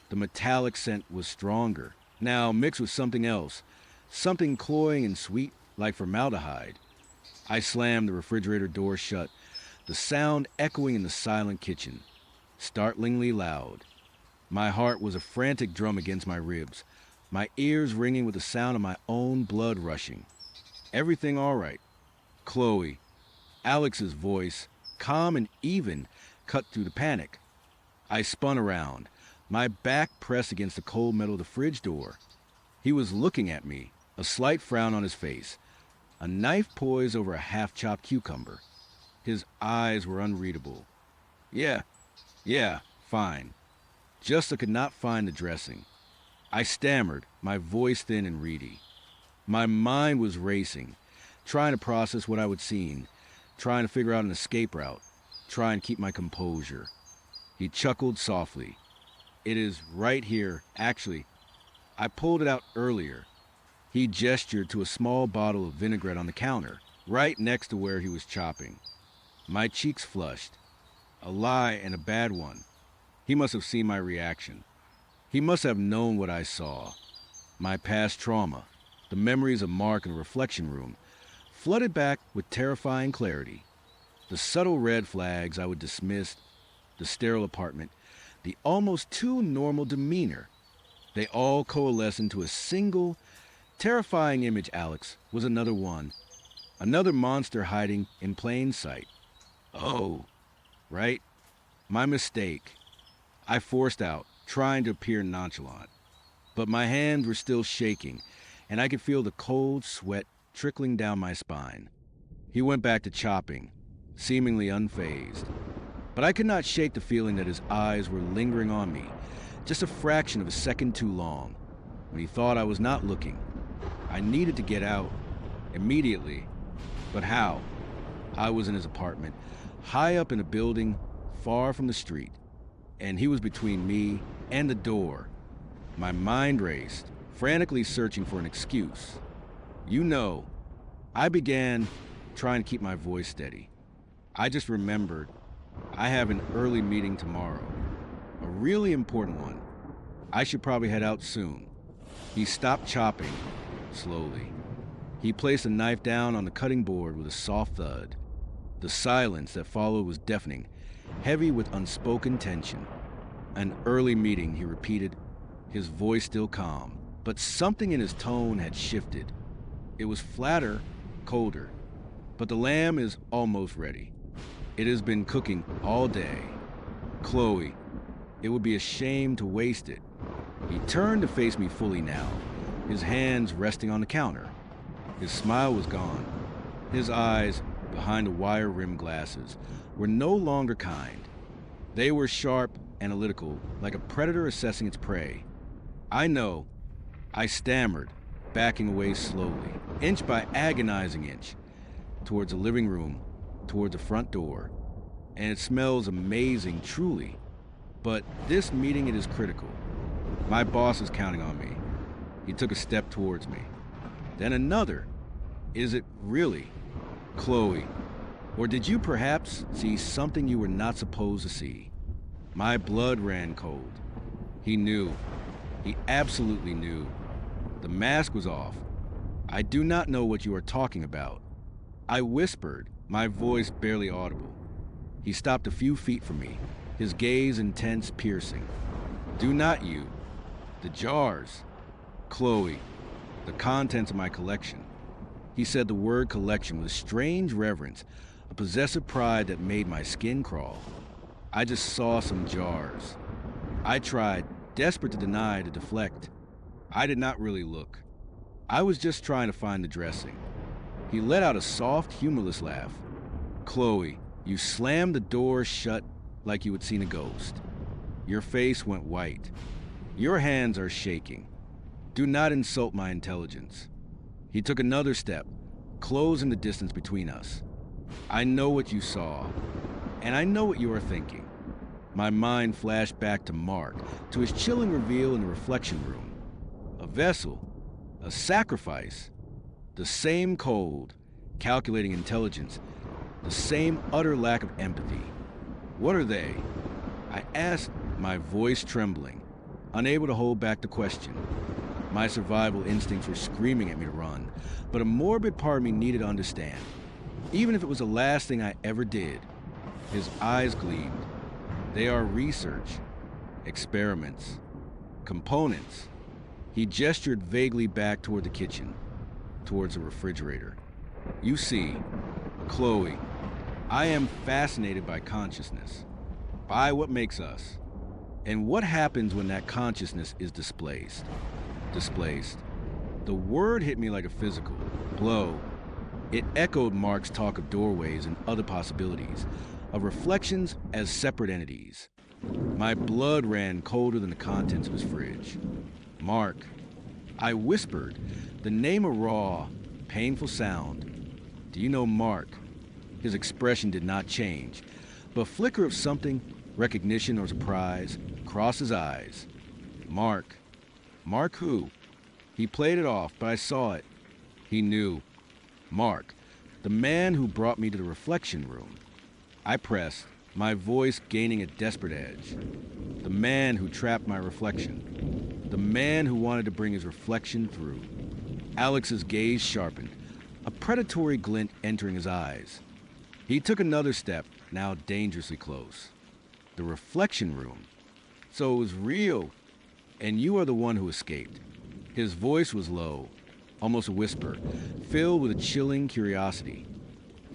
The metallic scent was stronger, now mixed with something else, something cloying and sweet like formaldehyde. I slammed the refrigerator door shut, the sound echoing in the silent kitchen, startlingly loud. My heart was a frantic drum against my ribs, my ears ringing with the sound of my own blood rushing. Everything all right. Chloe. Alex's voice, calm and even, cut through the panic. I spun around, my back pressed against the cold metal of the fridge door. He was looking at me, a slight frown on his face, a knife poised over a half-chopped cucumber. His eyes were unreadable. Yeah, yeah, fine. Just I could not find the dressing. I stammered, my voice thin and reedy. My mind was racing, trying to process what I would seen, trying to figure out an escape route, trying to keep my composure. He chuckled softly. It is right here, actually. I pulled it out earlier. He gestured to a small bottle of vinaigrette on the counter, right next to where he was chopping. My cheeks flushed. A lie and a bad one. He must have seen my reaction. He must have known what I saw. My past trauma, the memories of Mark in the reflection room, flooded back with terrifying clarity. The subtle red flags I would dismiss, the sterile apartment, the almost too normal demeanor. They all coalesced into a single, terrifying image. Alex was another one. Another monster hiding in plain sight. Oh, right? My mistake. I forced out, trying to appear nonchalant. But my hands were still shaking, and I could feel the cold sweat trickling down my spine. He went back to chopping, seemingly unfazed. But I could not shake the feeling that his eyes were lingering on me, just a fraction of a second too long. When he thought I was not looking, I needed to get out, immediately. But how? I was in his apartment, high up in a building, far from the street, and he was between me and the door. My mind raced, frantically searching for an excuse. You know, I began trying to keep my voice steady. I just remembered I have an early meeting tomorrow, a really important one. I should probably head out soon. He stopped chopping, slowly. He placed the knife down on the cutting board with a soft thud. The silence that followed was deafening, heavy with unspoken tension. An early meeting, he repeated, his voice still calm, but something in his tone had shifted. It was flatter, colder. But the lamb is almost ready. It has been cooking all day. Chloe, it would be a shame to waste it. He turned to face me fully now, his hands resting on the counter. His smile was gone. His eyes, behind the wire-rimmed glasses, were no longer kind. They were sharp, analytical, like a predator assessing its prey. I know. I stammered, backing away slowly, inch by agonizing inch, towards the living room, towards the front door. And it smells amazing, truly. But this meeting, it is critical. My boss is counting on me. He took a step towards me. Then another. Is it really? Chloe, or did you perhaps see something you were not supposed to see? My blood ran cold. He knew. He absolutely knew. The mask was off. I do not know what you are talking about. I whispered, my voice barely audible. He stopped a few feet from me, his gaze intense, piercing. Do not you. The jars. Chloe, the contents of my collection. He said the word collection with a strange reverence, a possessive pride that made my skin crawl. I just saw some jars. I tried, desperate to deny, to deflect. I did not really look. I was just trying to find the dressing. He let out a soft, humorless laugh. Chloe, you slammed the door shut like you had seen a ghost. Your face went white. Your hands are shaking. Do not insult my intelligence. He took another step, closing the distance between us. I know what you saw, and I know what you are thinking. My mind flashed back to Mark, to his chilling reveal in the reflection room. A vessel, a sacrifice, the same cold, calculating intelligence, the same utter lack of empathy. What are they? I asked, my voice trembling, unable to hold back the question. My survival instincts were screaming at me to run, but a morbid part of me needed to understand. Even if it was the last thing I ever did. His eyes gleamed. They are research, experiments, components. He gestured vaguely back toward the kitchen, towards the refrigerator. You see, Chloe, I am fascinated by consciousness, by what makes us, and what happens when that consciousness is displaced. Displaced. The word hit me like a physical blow, It echoed Mark's talk of doorways and other possibilities, of reflections as separate entities. My blood ran colder than the contents of his fridge. Mark. I whispered, the name a raw, painful sound. Do you know Mark? His expression did not change, but a flicker of something, recognition or surprise, crossed his eyes. Mark. Mark who? He played it off, but I saw it. He knew. Mark, the man who brought me to the reflection room. I pressed, my voice gaining a desperate edge. The man who trapped my reflection. The man who wanted to bring his reflection through. Alex's gaze sharpened, a predatory glint entering his eyes. He took another step, now dangerously close. The reflection room. So it was real, and you are the one who escaped. His voice was low, almost a whisper, filled with a chilling curiosity.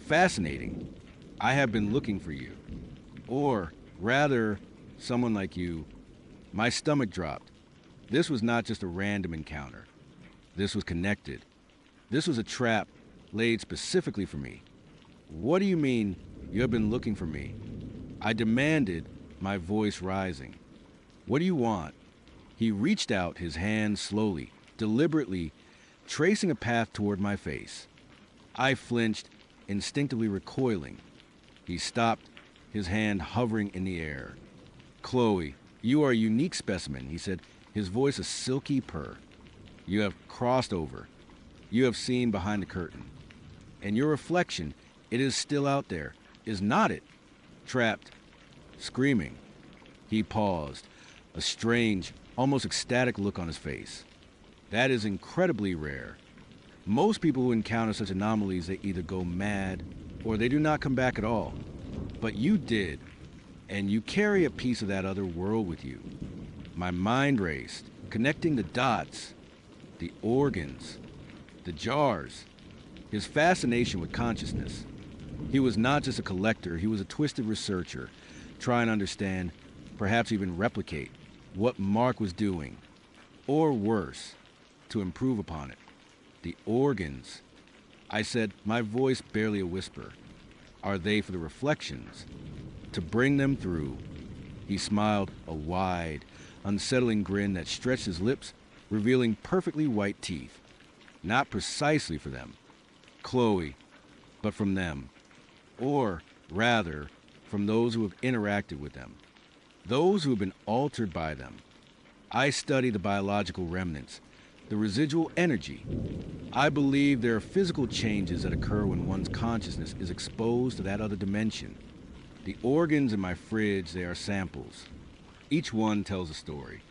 Fascinating. I have been looking for you. Or, rather, someone like you. My stomach dropped. This was not just a random encounter. This was connected. This was a trap laid specifically for me. What do you mean you have been looking for me? I demanded, my voice rising. What do you want? He reached out his hand slowly, deliberately, tracing a path toward my face. I flinched, instinctively recoiling. He stopped, his hand hovering in the air. Chloe, you are a unique specimen, he said, his voice a silky purr. You have crossed over. You have seen behind the curtain. And your reflection, it is still out there, is not it? Trapped, screaming. He paused, a strange, almost ecstatic look on his face. That is incredibly rare. Most people who encounter such anomalies, they either go mad or they do not come back at all. But you did, and you carry a piece of that other world with you. My mind raced, connecting the dots, the organs, the jars, his fascination with consciousness. He was not just a collector, he was a twisted researcher, trying to understand, perhaps even replicate, what Mark was doing, or worse, to improve upon it. The organs, I said, my voice barely a whisper. Are they for the reflections? To bring them through. He smiled, a wide, unsettling grin that stretched his lips, revealing perfectly white teeth. Not precisely for them, Chloe, but from them. Or, rather, from those who have interacted with them. Those who have been altered by them. I study the biological remnants, the residual energy. I believe there are physical changes that occur when one's consciousness is exposed to that other dimension. The organs in my fridge, they are samples. Each one tells a story.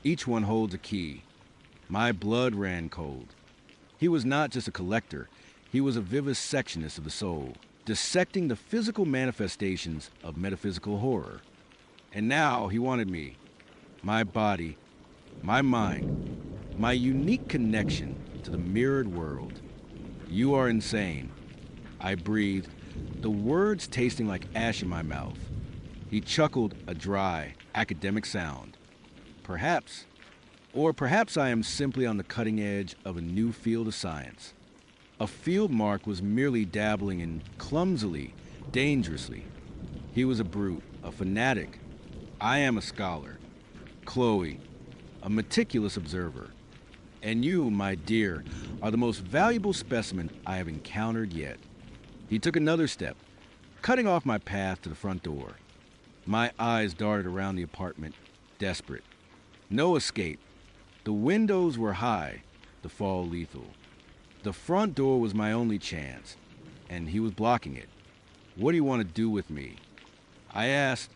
Each one holds a key. My blood ran cold. He was not just a collector. He was a vivisectionist of the soul, dissecting the physical manifestations of metaphysical horror. And now he wanted me, my body, my mind, my unique connection to the mirrored world. You are insane. I breathed, the words tasting like ash in my mouth. He chuckled a dry, academic sound. Perhaps, or perhaps I am simply on the cutting edge of a new field of science. A field Mark was merely dabbling in clumsily, dangerously. He was a brute, a fanatic. I am a scholar. Chloe, a meticulous observer. And you, my dear, are the most valuable specimen I have encountered yet. He took another step, cutting off my path to the front door. My eyes darted around the apartment, desperate. No escape. The windows were high, the fall lethal. The front door was my only chance, and he was blocking it. What do you want to do with me? I asked,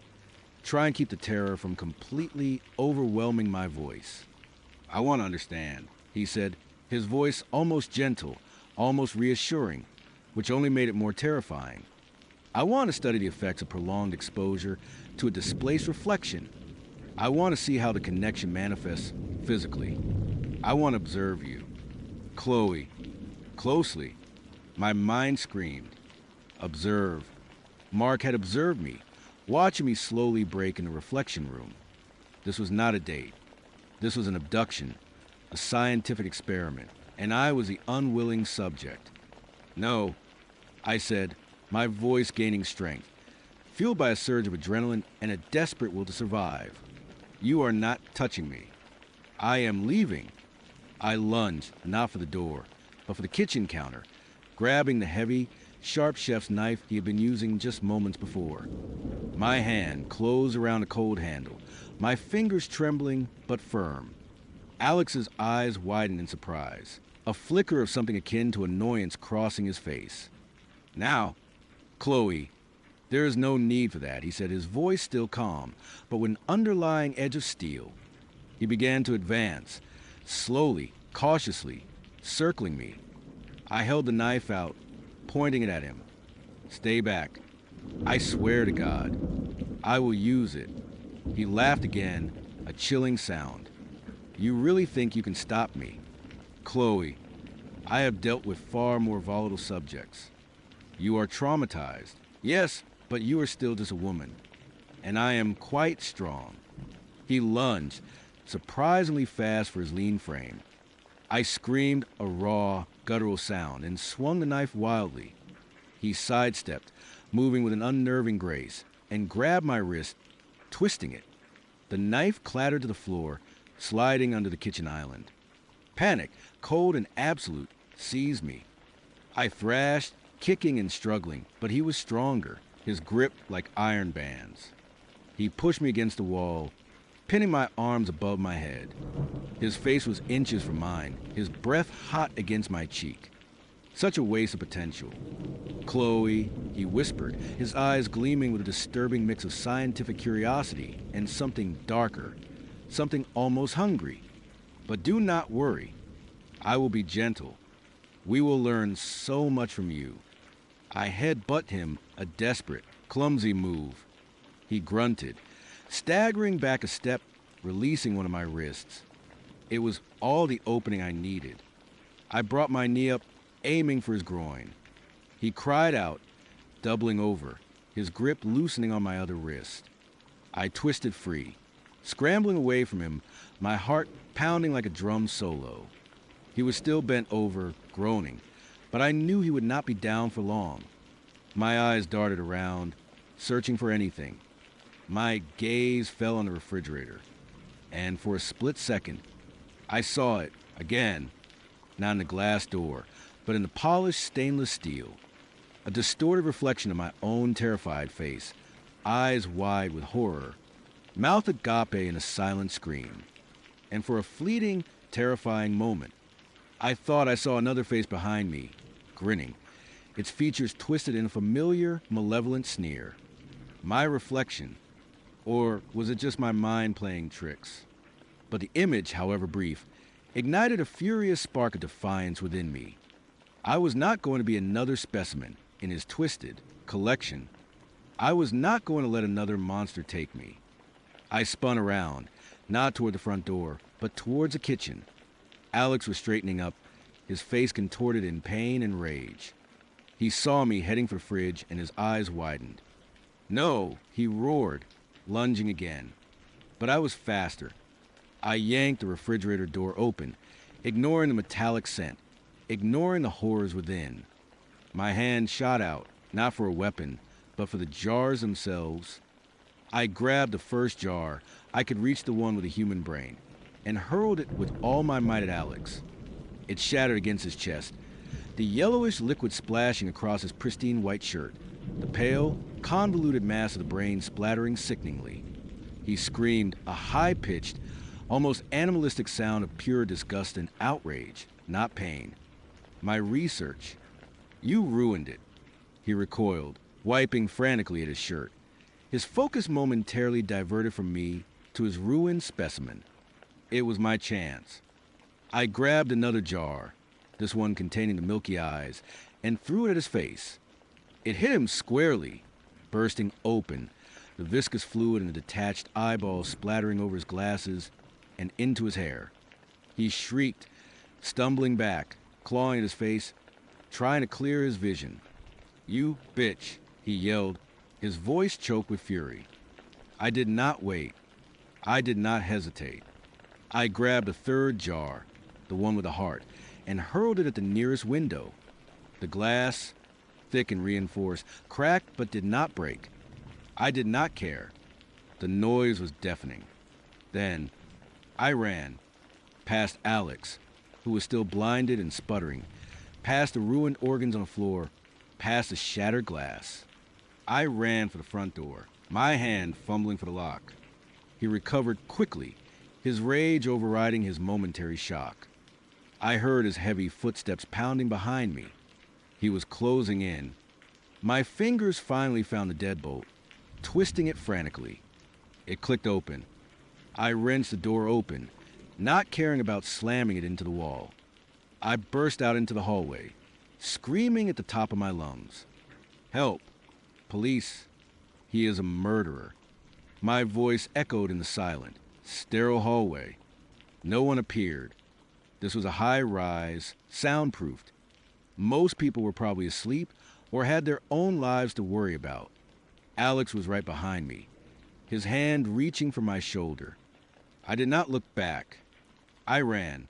try and keep the terror from completely overwhelming my voice. I want to understand, he said, his voice almost gentle, almost reassuring, which only made it more terrifying. I want to study the effects of prolonged exposure to a displaced reflection. I want to see how the connection manifests physically. I want to observe you. Chloe, closely. My mind screamed. Observe. Mark had observed me, watching me slowly break in the reflection room. This was not a date. This was an abduction, a scientific experiment, and I was the unwilling subject. No, I said, my voice gaining strength, fueled by a surge of adrenaline and a desperate will to survive. You are not touching me. I am leaving. I lunged, not for the door, but for the kitchen counter, grabbing the heavy, sharp chef's knife he had been using just moments before. My hand closed around the cold handle, my fingers trembling but firm. Alex's eyes widened in surprise, a flicker of something akin to annoyance crossing his face. Now, Chloe, there is no need for that, he said, his voice still calm, but with an underlying edge of steel. He began to advance, slowly, cautiously, circling me. I held the knife out, pointing it at him. Stay back. I swear to God, I will use it. He laughed again, a chilling sound. You really think you can stop me? Chloe, I have dealt with far more volatile subjects. You are traumatized. Yes, but you are still just a woman. And I am quite strong. He lunged, surprisingly fast for his lean frame. I screamed a raw, guttural sound and swung the knife wildly. He sidestepped, moving with an unnerving grace, and grabbed my wrist, twisting it. The knife clattered to the floor, sliding under the kitchen island. Panic, cold and absolute, seized me. I thrashed, kicking and struggling, but he was stronger, his grip like iron bands. He pushed me against the wall, pinning my arms above my head. His face was inches from mine, his breath hot against my cheek. Such a waste of potential. Chloe, he whispered, his eyes gleaming with a disturbing mix of scientific curiosity and something darker, something almost hungry. But do not worry. I will be gentle. We will learn so much from you. I headbutt him, a desperate, clumsy move. He grunted, staggering back a step, releasing one of my wrists. It was all the opening I needed. I brought my knee up, aiming for his groin. He cried out, doubling over, his grip loosening on my other wrist. I twisted free, scrambling away from him, my heart pounding like a drum solo. He was still bent over, groaning, but I knew he would not be down for long. My eyes darted around, searching for anything. My gaze fell on the refrigerator, and for a split second, I saw it again, not in the glass door, but in the polished stainless steel. A distorted reflection of my own terrified face, eyes wide with horror, mouth agape in a silent scream. And for a fleeting, terrifying moment, I thought I saw another face behind me, grinning, its features twisted in a familiar, malevolent sneer. My reflection, or was it just my mind playing tricks? But the image, however brief, ignited a furious spark of defiance within me. I was not going to be another specimen in his twisted collection. I was not going to let another monster take me. I spun around, not toward the front door, but towards the kitchen. Alex was straightening up, his face contorted in pain and rage. He saw me heading for the fridge, and his eyes widened. No, he roared, lunging again. But I was faster. I yanked the refrigerator door open, ignoring the metallic scent, ignoring the horrors within. My hand shot out, not for a weapon, but for the jars themselves. I grabbed the first jar. I could reach the one with a human brain, and hurled it with all my might at Alex. It shattered against his chest, the yellowish liquid splashing across his pristine white shirt, the pale, convoluted mass of the brain splattering sickeningly. He screamed, a high-pitched, almost animalistic sound of pure disgust and outrage, not pain. My research. You ruined it. He recoiled, wiping frantically at his shirt. His focus momentarily diverted from me to his ruined specimen. It was my chance. I grabbed another jar, this one containing the milky eyes, and threw it at his face. It hit him squarely, bursting open, the viscous fluid and the detached eyeballs splattering over his glasses and into his hair. He shrieked, stumbling back, clawing at his face, trying to clear his vision. You bitch, he yelled, his voice choked with fury. I did not wait. I did not hesitate. I grabbed a third jar, the one with the heart, and hurled it at the nearest window. The glass, thick and reinforced, cracked but did not break. I did not care. The noise was deafening. Then, I ran, past Alex, who was still blinded and sputtering, past the ruined organs on the floor, past the shattered glass. I ran for the front door, my hand fumbling for the lock. He recovered quickly, his rage overriding his momentary shock. I heard his heavy footsteps pounding behind me. He was closing in. My fingers finally found the deadbolt, twisting it frantically. It clicked open. I wrenched the door open, not caring about slamming it into the wall. I burst out into the hallway, screaming at the top of my lungs. Help! Police! He is a murderer. My voice echoed in the silent, sterile hallway. No one appeared. This was a high-rise, soundproofed. Most people were probably asleep or had their own lives to worry about. Alex was right behind me, his hand reaching for my shoulder. I did not look back. I ran,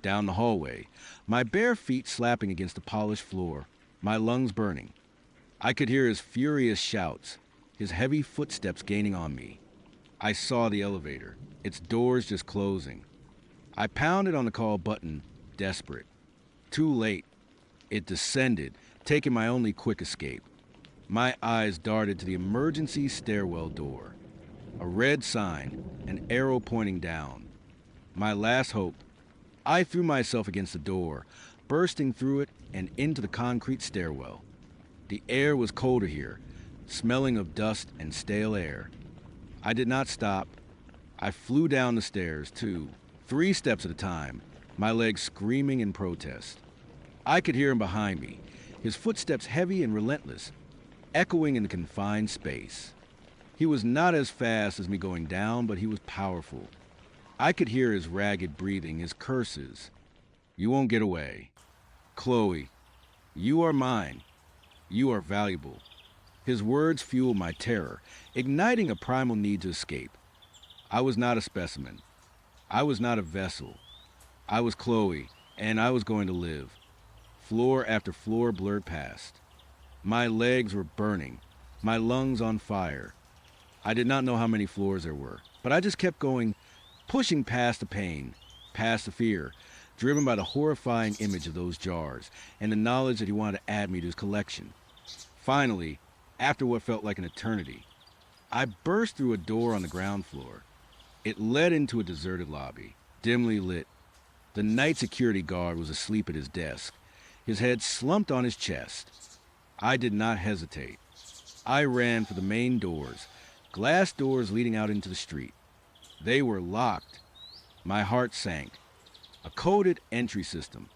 down the hallway, my bare feet slapping against the polished floor, my lungs burning. I could hear his furious shouts, his heavy footsteps gaining on me. I saw the elevator, its doors just closing. I pounded on the call button, desperate. Too late. It descended, taking my only quick escape. My eyes darted to the emergency stairwell door. A red sign, an arrow pointing down. My last hope. I threw myself against the door, bursting through it and into the concrete stairwell. The air was colder here, smelling of dust and stale air. I did not stop. I flew down the stairs, 3 steps at a time, my legs screaming in protest. I could hear him behind me, his footsteps heavy and relentless, echoing in the confined space. He was not as fast as me going down, but he was powerful. I could hear his ragged breathing, his curses. You won't get away. Chloe, you are mine. You are valuable. His words fueled my terror, igniting a primal need to escape. I was not a specimen. I was not a vessel. I was Chloe, and I was going to live. Floor after floor blurred past. My legs were burning, my lungs on fire. I did not know how many floors there were, but I just kept going, pushing past the pain, past the fear, driven by the horrifying image of those jars and the knowledge that he wanted to add me to his collection. Finally, after what felt like an eternity, I burst through a door on the ground floor. It led into a deserted lobby, dimly lit. The night security guard was asleep at his desk, his head slumped on his chest. I did not hesitate. I ran for the main doors, glass doors leading out into the street. They were locked. My heart sank. A coded entry system.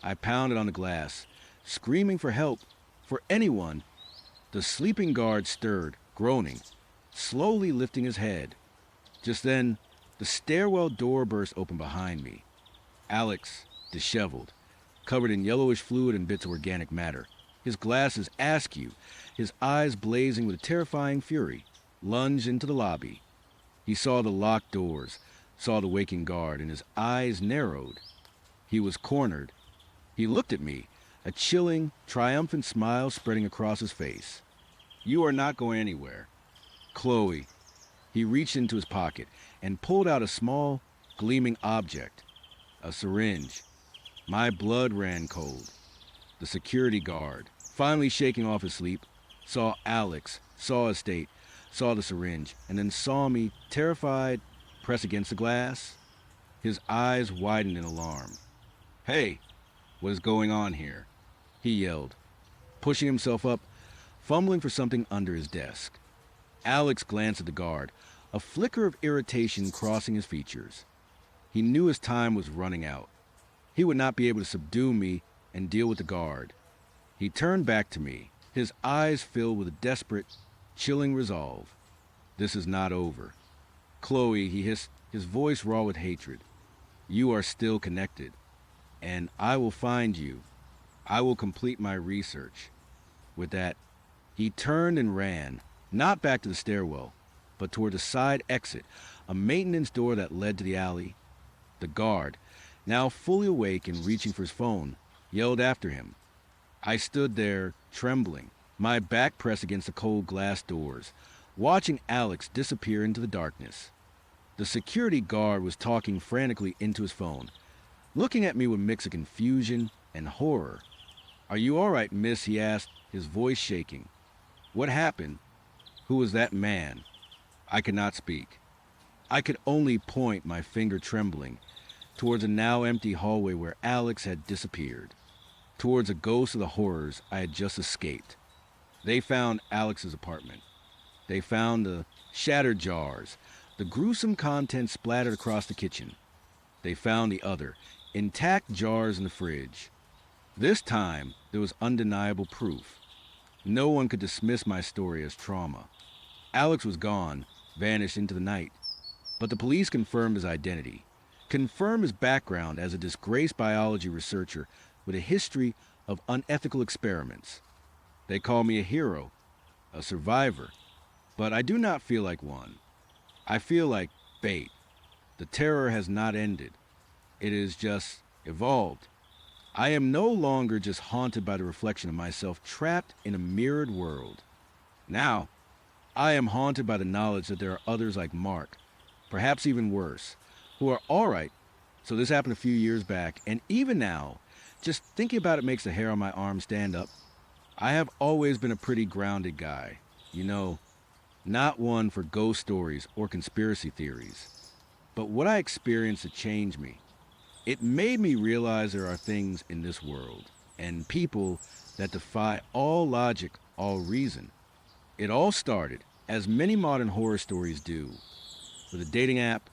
I pounded on the glass, screaming for help, for anyone. The sleeping guard stirred, groaning, slowly lifting his head. Just then, the stairwell door burst open behind me. Alex, disheveled, covered in yellowish fluid and bits of organic matter, his glasses askew, his eyes blazing with a terrifying fury, lunged into the lobby. He saw the locked doors, saw the waking guard, and his eyes narrowed. He was cornered. He looked at me, a chilling, triumphant smile spreading across his face. You are not going anywhere. Chloe. He reached into his pocket and pulled out a small, gleaming object, a syringe. My blood ran cold. The security guard, finally shaking off his sleep, saw Alex, saw his state, saw the syringe, and then saw me, terrified, press against the glass. His eyes widened in alarm. Hey, what is going on here? He yelled, pushing himself up, fumbling for something under his desk. Alex glanced at the guard, a flicker of irritation crossing his features. He knew his time was running out. He would not be able to subdue me and deal with the guard. He turned back to me, his eyes filled with a desperate, chilling resolve. This is not over. Chloe, he hissed, his voice raw with hatred. You are still connected, and I will find you. I will complete my research. With that, he turned and ran, not back to the stairwell, but toward the side exit, a maintenance door that led to the alley. The guard, now fully awake and reaching for his phone, yelled after him. I stood there, trembling, my back pressed against the cold glass doors, watching Alex disappear into the darkness. The security guard was talking frantically into his phone, looking at me with mix of confusion and horror. "Are you all right, miss?" he asked, his voice shaking. "What happened? Who was that man?" I could not speak. I could only point, my finger trembling, towards a now empty hallway where Alex had disappeared, towards a ghost of the horrors I had just escaped. They found Alex's apartment. They found the shattered jars, the gruesome contents splattered across the kitchen. They found the other, intact jars in the fridge. This time, there was undeniable proof. No one could dismiss my story as trauma. Alex was gone, vanished into the night. But the police confirmed his identity, confirmed his background as a disgraced biology researcher with a history of unethical experiments. They call me a hero, a survivor, but I do not feel like one. I feel like bait. The terror has not ended. It is just evolved. I am no longer just haunted by the reflection of myself trapped in a mirrored world. Now, I am haunted by the knowledge that there are others like Mark, perhaps even worse, who are all right. So this happened a few years back, and even now, just thinking about it makes the hair on my arm stand up. I have always been a pretty grounded guy, you know, not one for ghost stories or conspiracy theories. But what I experienced had changed me. It made me realize there are things in this world and people that defy all logic, all reason. It all started, as many modern horror stories do, with a dating app.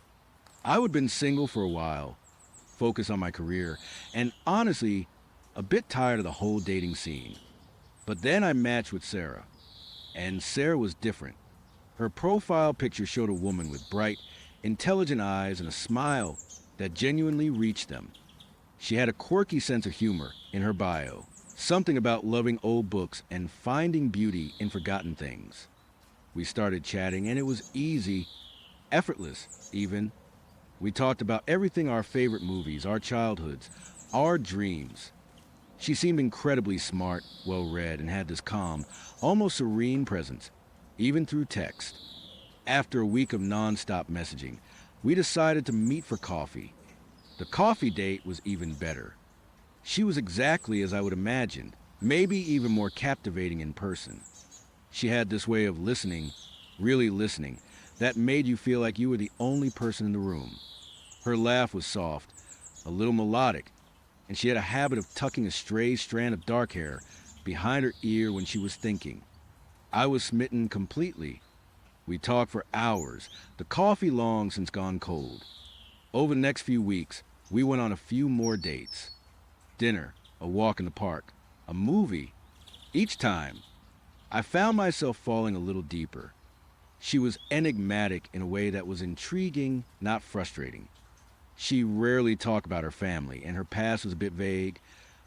I would have been single for a while, focused on my career, and honestly, a bit tired of the whole dating scene. But then I matched with Sarah, and Sarah was different. Her profile picture showed a woman with bright, intelligent eyes and a smile that genuinely reached them. She had a quirky sense of humor in her bio, something about loving old books and finding beauty in forgotten things. We started chatting, and it was easy, effortless even. We talked about everything: our favorite movies, our childhoods, our dreams. She seemed incredibly smart, well-read, and had this calm, almost serene presence, even through text. After a week of non-stop messaging, we decided to meet for coffee. The coffee date was even better. She was exactly as I would imagine, maybe even more captivating in person. She had this way of listening, really listening, that made you feel like you were the only person in the room. Her laugh was soft, a little melodic, and she had a habit of tucking a stray strand of dark hair behind her ear when she was thinking. I was smitten completely. We talked for hours, the coffee long since gone cold. Over the next few weeks, we went on a few more dates. Dinner, a walk in the park, a movie. Each time, I found myself falling a little deeper. She was enigmatic in a way that was intriguing, not frustrating. She rarely talked about her family, and her past was a bit vague,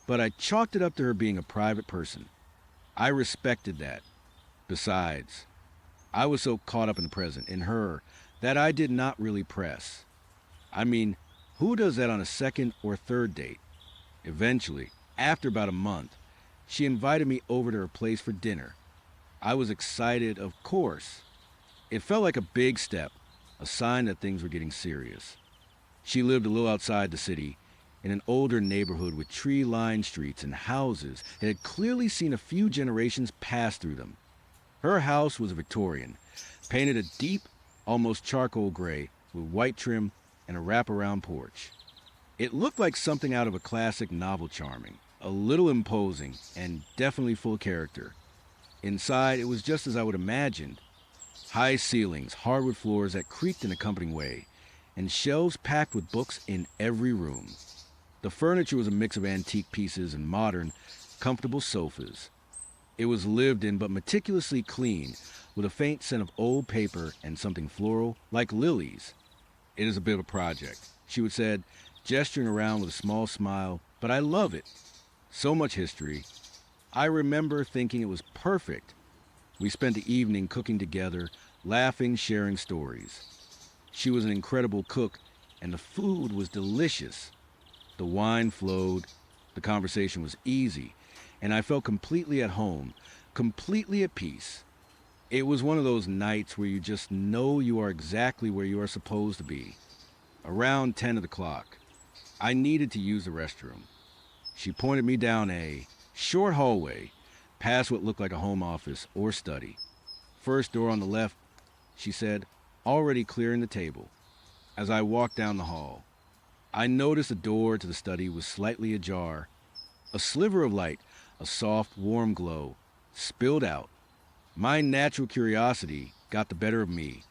but I chalked it up to her being a private person. I respected that. Besides, I was so caught up in the present, in her, that I did not really press. I mean, who does that on a second or third date? Eventually, after about a month, she invited me over to her place for dinner. I was excited, of course. It felt like a big step, a sign that things were getting serious. She lived a little outside the city, in an older neighborhood with tree-lined streets and houses that had clearly seen a few generations pass through them. Her house was Victorian, painted a deep, almost charcoal gray, with white trim and a wraparound porch. It looked like something out of a classic novel, charming, a little imposing, and definitely full of character. Inside, it was just as I would imagined. High ceilings, hardwood floors that creaked in a comforting way, and shelves packed with books in every room. The furniture was a mix of antique pieces and modern, comfortable sofas. It was lived in but meticulously clean, with a faint scent of old paper and something floral, like lilies. "It is a bit of a project," she would said, gesturing around with a small smile, "but I love it. So much history." I remember thinking it was perfect. We spent the evening cooking together, laughing, sharing stories. She was an incredible cook, and the food was delicious. The wine flowed, the conversation was easy, and I felt completely at home, completely at peace. It was one of those nights where you just know you are exactly where you are supposed to be. Around 10 of the clock, I needed to use the restroom. She pointed me down a short hallway, past what looked like a home office or study. First door on the left, she said, already clearing the table. As I walked down the hall, I noticed the door to the study was slightly ajar. A sliver of light, a soft, warm glow, spilled out. My natural curiosity got the better of me.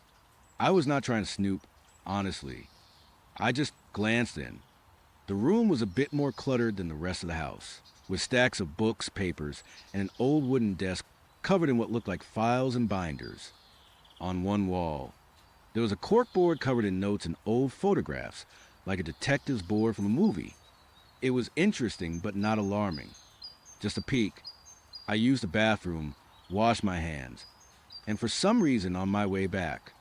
I was not trying to snoop, honestly. I just glanced in. The room was a bit more cluttered than the rest of the house, with stacks of books, papers, and an old wooden desk covered in what looked like files and binders. On one wall, there was a corkboard covered in notes and old photographs, like a detective's board from a movie. It was interesting, but not alarming. Just a peek. I used the bathroom, washed my hands, and for some reason on my way back,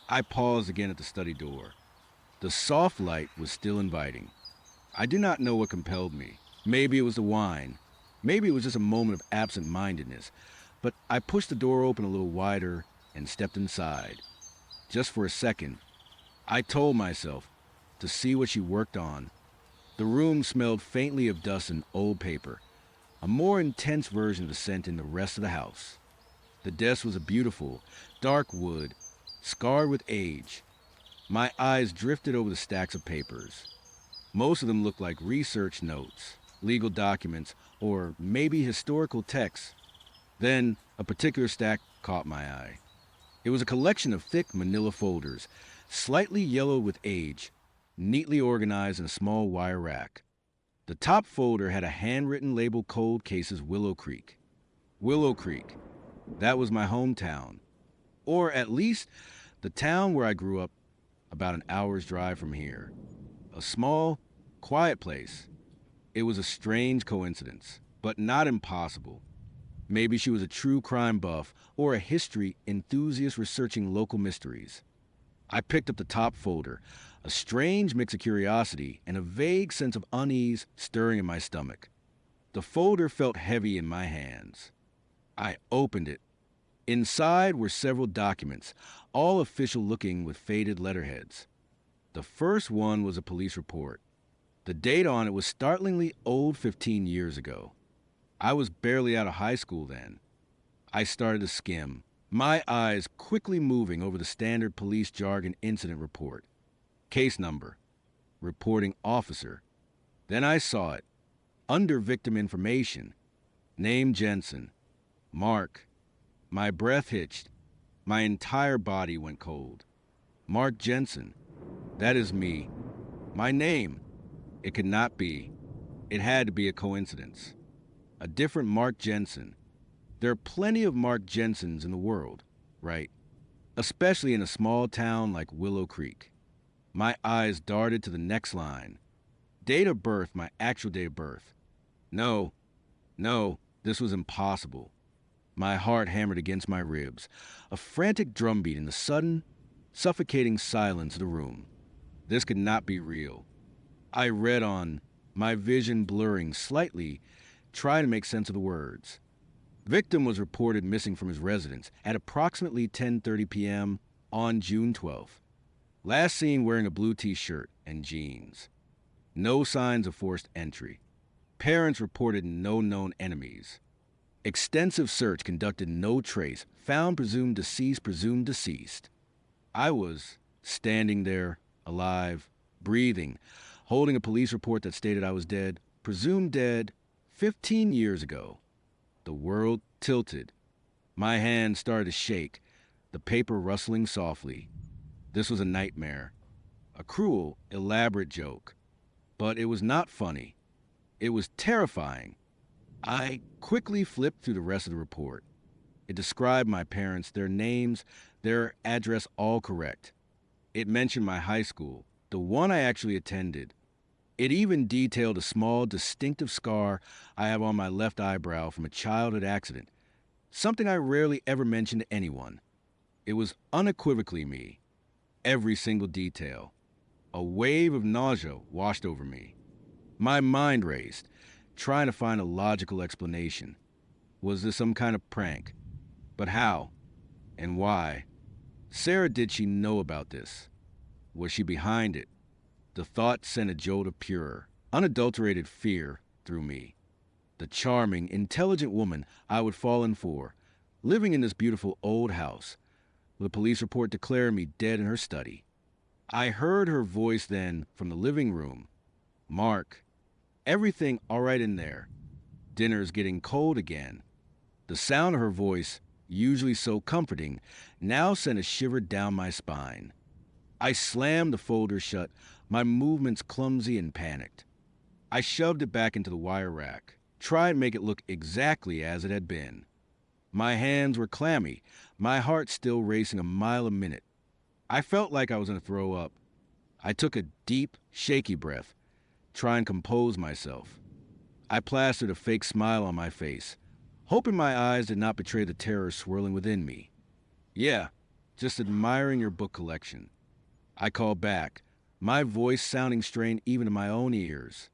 I paused again at the study door. The soft light was still inviting. I do not know what compelled me. Maybe it was the wine. Maybe it was just a moment of absent-mindedness. But I pushed the door open a little wider and stepped inside. Just for a second, I told myself to see what she worked on. The room smelled faintly of dust and old paper, a more intense version of the scent in the rest of the house. The desk was a beautiful, dark wood, scarred with age. My eyes drifted over the stacks of papers. Most of them looked like research notes, legal documents, or maybe historical texts. Then a particular stack caught my eye. It was a collection of thick manila folders, slightly yellowed with age, neatly organized in a small wire rack. The top folder had a handwritten label Cold Cases Willow Creek. Willow Creek. That was my hometown. Or at least the town where I grew up, about an hour's drive from here. A small, quiet place. It was a strange coincidence, but not impossible. Maybe she was a true crime buff or a history enthusiast researching local mysteries. I picked up the top folder, a strange mix of curiosity and a vague sense of unease stirring in my stomach. The folder felt heavy in my hands. I opened it. Inside were several documents, all official looking with faded letterheads. The first one was a police report. The date on it was startlingly old 15 years ago. I was barely out of high school then. I started to skim, my eyes quickly moving over the standard police jargon incident report. Case number. Reporting officer. Then I saw it. Under victim information. Name Jensen. Mark. My breath hitched. My entire body went cold. Mark Jensen. That is me. My name. It could not be. It had to be a coincidence. A different Mark Jensen. There are plenty of Mark Jensens in the world, right? Especially in a small town like Willow Creek. My eyes darted to the next line. Date of birth, my actual date of birth. No, this was impossible. My heart hammered against my ribs, a frantic drumbeat in the sudden, suffocating silence of the room. This could not be real. I read on, my vision blurring slightly, trying to make sense of the words. Victim was reported missing from his residence at approximately 10:30 p.m. on June 12th. Last seen wearing a blue t-shirt and jeans. No signs of forced entry. Parents reported no known enemies. Extensive search conducted, no trace. Found presumed deceased. I was standing there, alive, breathing, holding a police report that stated I was dead, presumed dead, 15 years ago. The world tilted. My hand started to shake, the paper rustling softly. This was a nightmare. A cruel, elaborate joke. But it was not funny. It was terrifying. I quickly flipped through the rest of the report. It described my parents, their names, their address, all correct. It mentioned my high school, the one I actually attended. It even detailed a small, distinctive scar I have on my left eyebrow from a childhood accident, something I rarely ever mentioned to anyone. It was unequivocally me. Every single detail. A wave of nausea washed over me. My mind raced. trying to find a logical explanation. Was this some kind of prank? But how? And why? Sarah, did she know about this? Was she behind it? The thought sent a jolt of pure, unadulterated fear through me. The charming, intelligent woman I would fall in for, living in this beautiful old house, with a police report declaring me dead in her study. I heard her voice then from the living room. Mark, everything all right in there? Dinner's getting cold again. The sound of her voice, usually so comforting, now sent a shiver down my spine. I slammed the folder shut, my movements clumsy and panicked. I shoved it back into the wire rack, tried to make it look exactly as it had been. My hands were clammy, my heart still racing a mile a minute. I felt like I was going to throw up. I took a deep, shaky breath, trying to compose myself. I plastered a fake smile on my face, hoping my eyes did not betray the terror swirling within me. Yeah, just admiring your book collection. I called back, my voice sounding strained even to my own ears.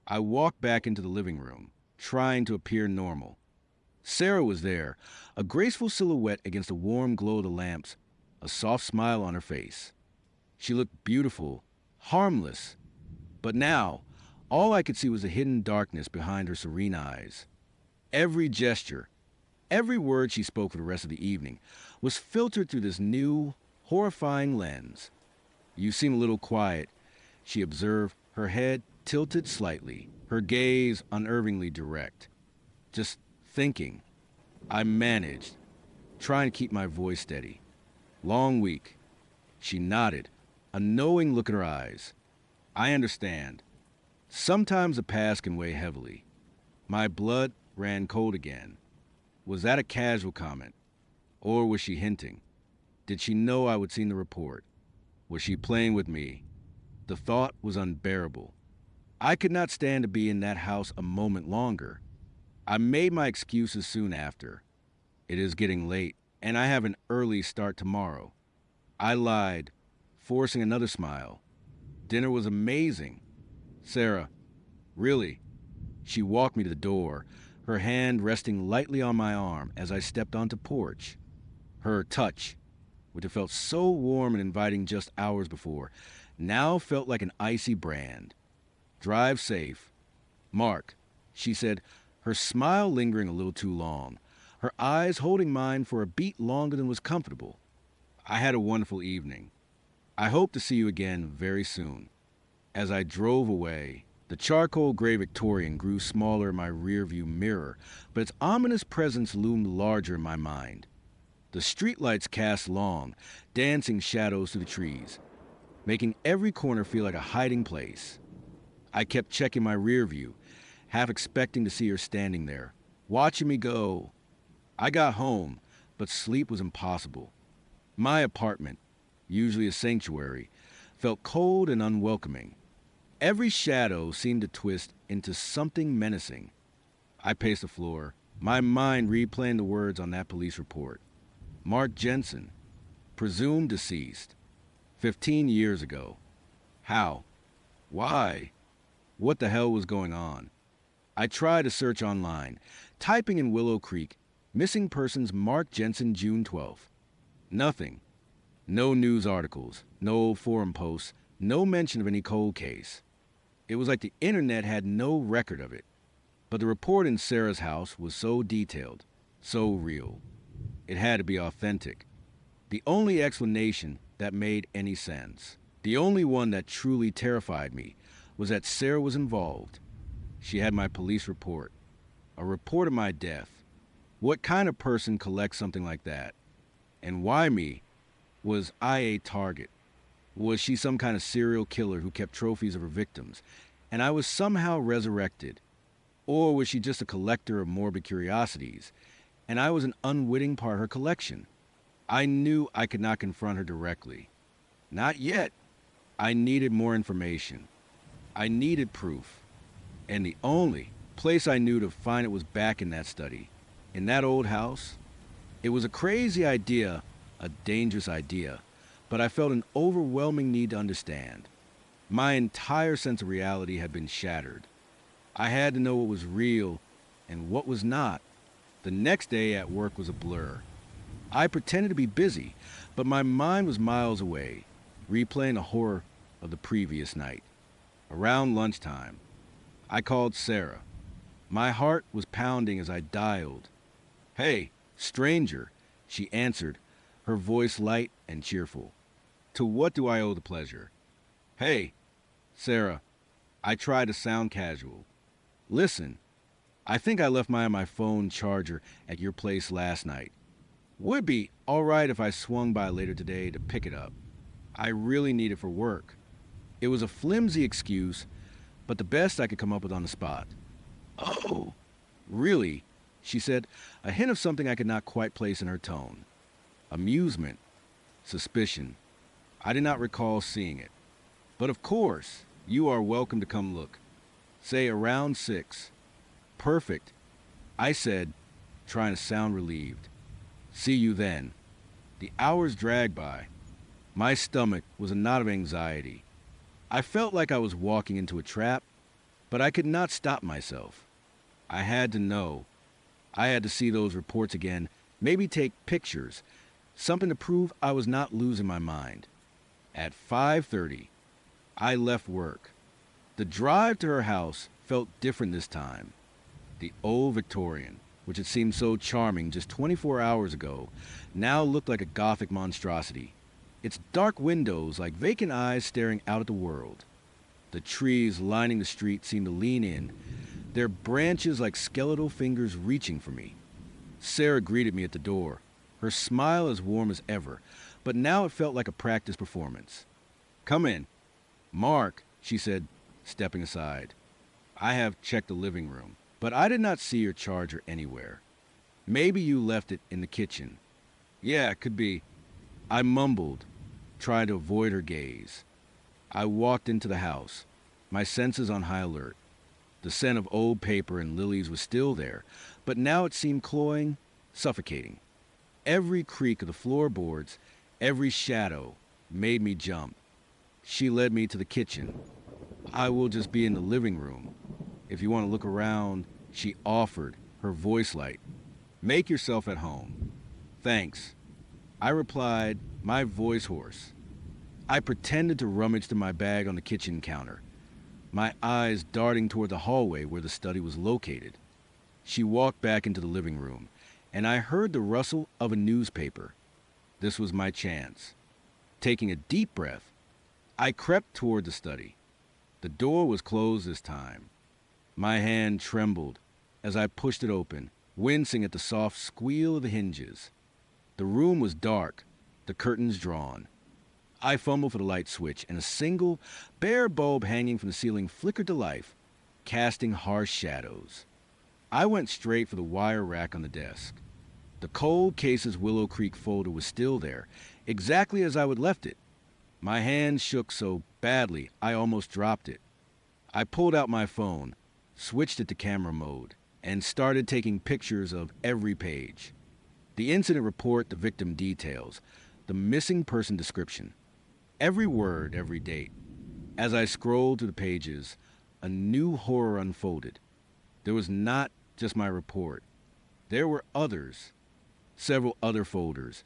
I walked back into the living room, trying to appear normal. Sarah was there, a graceful silhouette against the warm glow of the lamps, a soft smile on her face. She looked beautiful, harmless. But now, all I could see was a hidden darkness behind her serene eyes. Every gesture, every word she spoke for the rest of the evening was filtered through this new, horrifying lens. You seem a little quiet, she observed, her head tilted slightly, her gaze unnervingly direct. Just thinking. I managed, trying to keep my voice steady. Long week. She nodded, a knowing look in her eyes. I understand. Sometimes the past can weigh heavily. My blood ran cold again. Was that a casual comment? Or was she hinting? Did she know I would see the report? Was she playing with me? The thought was unbearable. I could not stand to be in that house a moment longer. I made my excuses soon after. It is getting late, and I have an early start tomorrow. I lied, forcing another smile. Dinner was amazing. Sarah, really? She walked me to the door, her hand resting lightly on my arm as I stepped onto the porch. Her touch, which had felt so warm and inviting just hours before, now felt like an icy brand. Drive safe. Mark, she said, her smile lingering a little too long, her eyes holding mine for a beat longer than was comfortable. I had a wonderful evening. I hope to see you again very soon. As I drove away, the charcoal gray Victorian grew smaller in my rearview mirror, but its ominous presence loomed larger in my mind. The streetlights cast long, dancing shadows through the trees, making every corner feel like a hiding place. I kept checking my rear view, half expecting to see her standing there, watching me go. I got home, but sleep was impossible. My apartment, usually a sanctuary, felt cold and unwelcoming. Every shadow seemed to twist into something menacing. I paced the floor, my mind replaying the words on that police report. Mark Jensen, presumed deceased, 15 years ago. How? Why? What the hell was going on? I tried to search online, typing in Willow Creek, missing persons Mark Jensen, June 12th. Nothing. No news articles, no forum posts, no mention of any cold case. It was like the internet had no record of it. But the report in Sarah's house was so detailed, so real. It had to be authentic. The only explanation that made any sense, the only one that truly terrified me, was that Sarah was involved. She had my police report, a report of my death. What kind of person collects something like that? And why me? Was I a target? Was she some kind of serial killer who kept trophies of her victims, and I was somehow resurrected? Or was she just a collector of morbid curiosities, and I was an unwitting part of her collection? I knew I could not confront her directly. Not yet. I needed more information. I needed proof. And the only place I knew to find it was back in that study, in that old house. It was a crazy idea, a dangerous idea, but I felt an overwhelming need to understand. My entire sense of reality had been shattered. I had to know what was real and what was not. The next day at work was a blur. I pretended to be busy, but my mind was miles away, replaying the horror of the previous night. Around lunchtime, I called Sarah. My heart was pounding as I dialed. "Hey, stranger," she answered, her voice light and cheerful. "To what do I owe the pleasure?" "Hey, Sarah," I tried to sound casual. "Listen, I think I left my phone charger at your place last night. Would it be all right if I swung by later today to pick it up? I really need it for work." It was a flimsy excuse, but the best I could come up with on the spot. "Oh, really?" she said, a hint of something I could not quite place in her tone. Amusement, suspicion. I did not recall seeing it. "But of course, you are welcome to come look. Say around 6. "Perfect," I said, trying to sound relieved. "See you then." The hours dragged by. My stomach was a knot of anxiety. I felt like I was walking into a trap, but I could not stop myself. I had to know. I had to see those reports again, maybe take pictures, something to prove I was not losing my mind. At 5:30, I left work. The drive to her house felt different this time. The old Victorian, which had seemed so charming just 24 hours ago, now looked like a Gothic monstrosity. Its dark windows like vacant eyes staring out at the world. The trees lining the street seemed to lean in, their branches like skeletal fingers reaching for me. Sarah greeted me at the door, her smile as warm as ever, but now it felt like a practice performance. "Come in." "Mark," she said, stepping aside. "I have checked the living room, but I did not see your charger anywhere. Maybe you left it in the kitchen." "Yeah, it could be." I mumbled, trying to avoid her gaze. I walked into the house, my senses on high alert. The scent of old paper and lilies was still there, but now it seemed cloying, suffocating. Every creak of the floorboards, every shadow, made me jump. She led me to the kitchen. "I will just be in the living room. If you want to look around," she offered, her voice light. "Make yourself at home." "Thanks," I replied, my voice hoarse. I pretended to rummage through my bag on the kitchen counter, my eyes darting toward the hallway where the study was located. She walked back into the living room, and I heard the rustle of a newspaper. This was my chance. Taking a deep breath, I crept toward the study. The door was closed this time. My hand trembled as I pushed it open, wincing at the soft squeal of the hinges. The room was dark, the curtains drawn. I fumbled for the light switch, and a single, bare bulb hanging from the ceiling flickered to life, casting harsh shadows. I went straight for the wire rack on the desk. The Cold Cases Willow Creek folder was still there, exactly as I would left it. My hand shook so badly I almost dropped it. I pulled out my phone, switched it to camera mode, and started taking pictures of every page. The incident report, the victim details, the missing person description. Every word, every date. As I scrolled through the pages, a new horror unfolded. There was not just my report. There were others. Several other folders,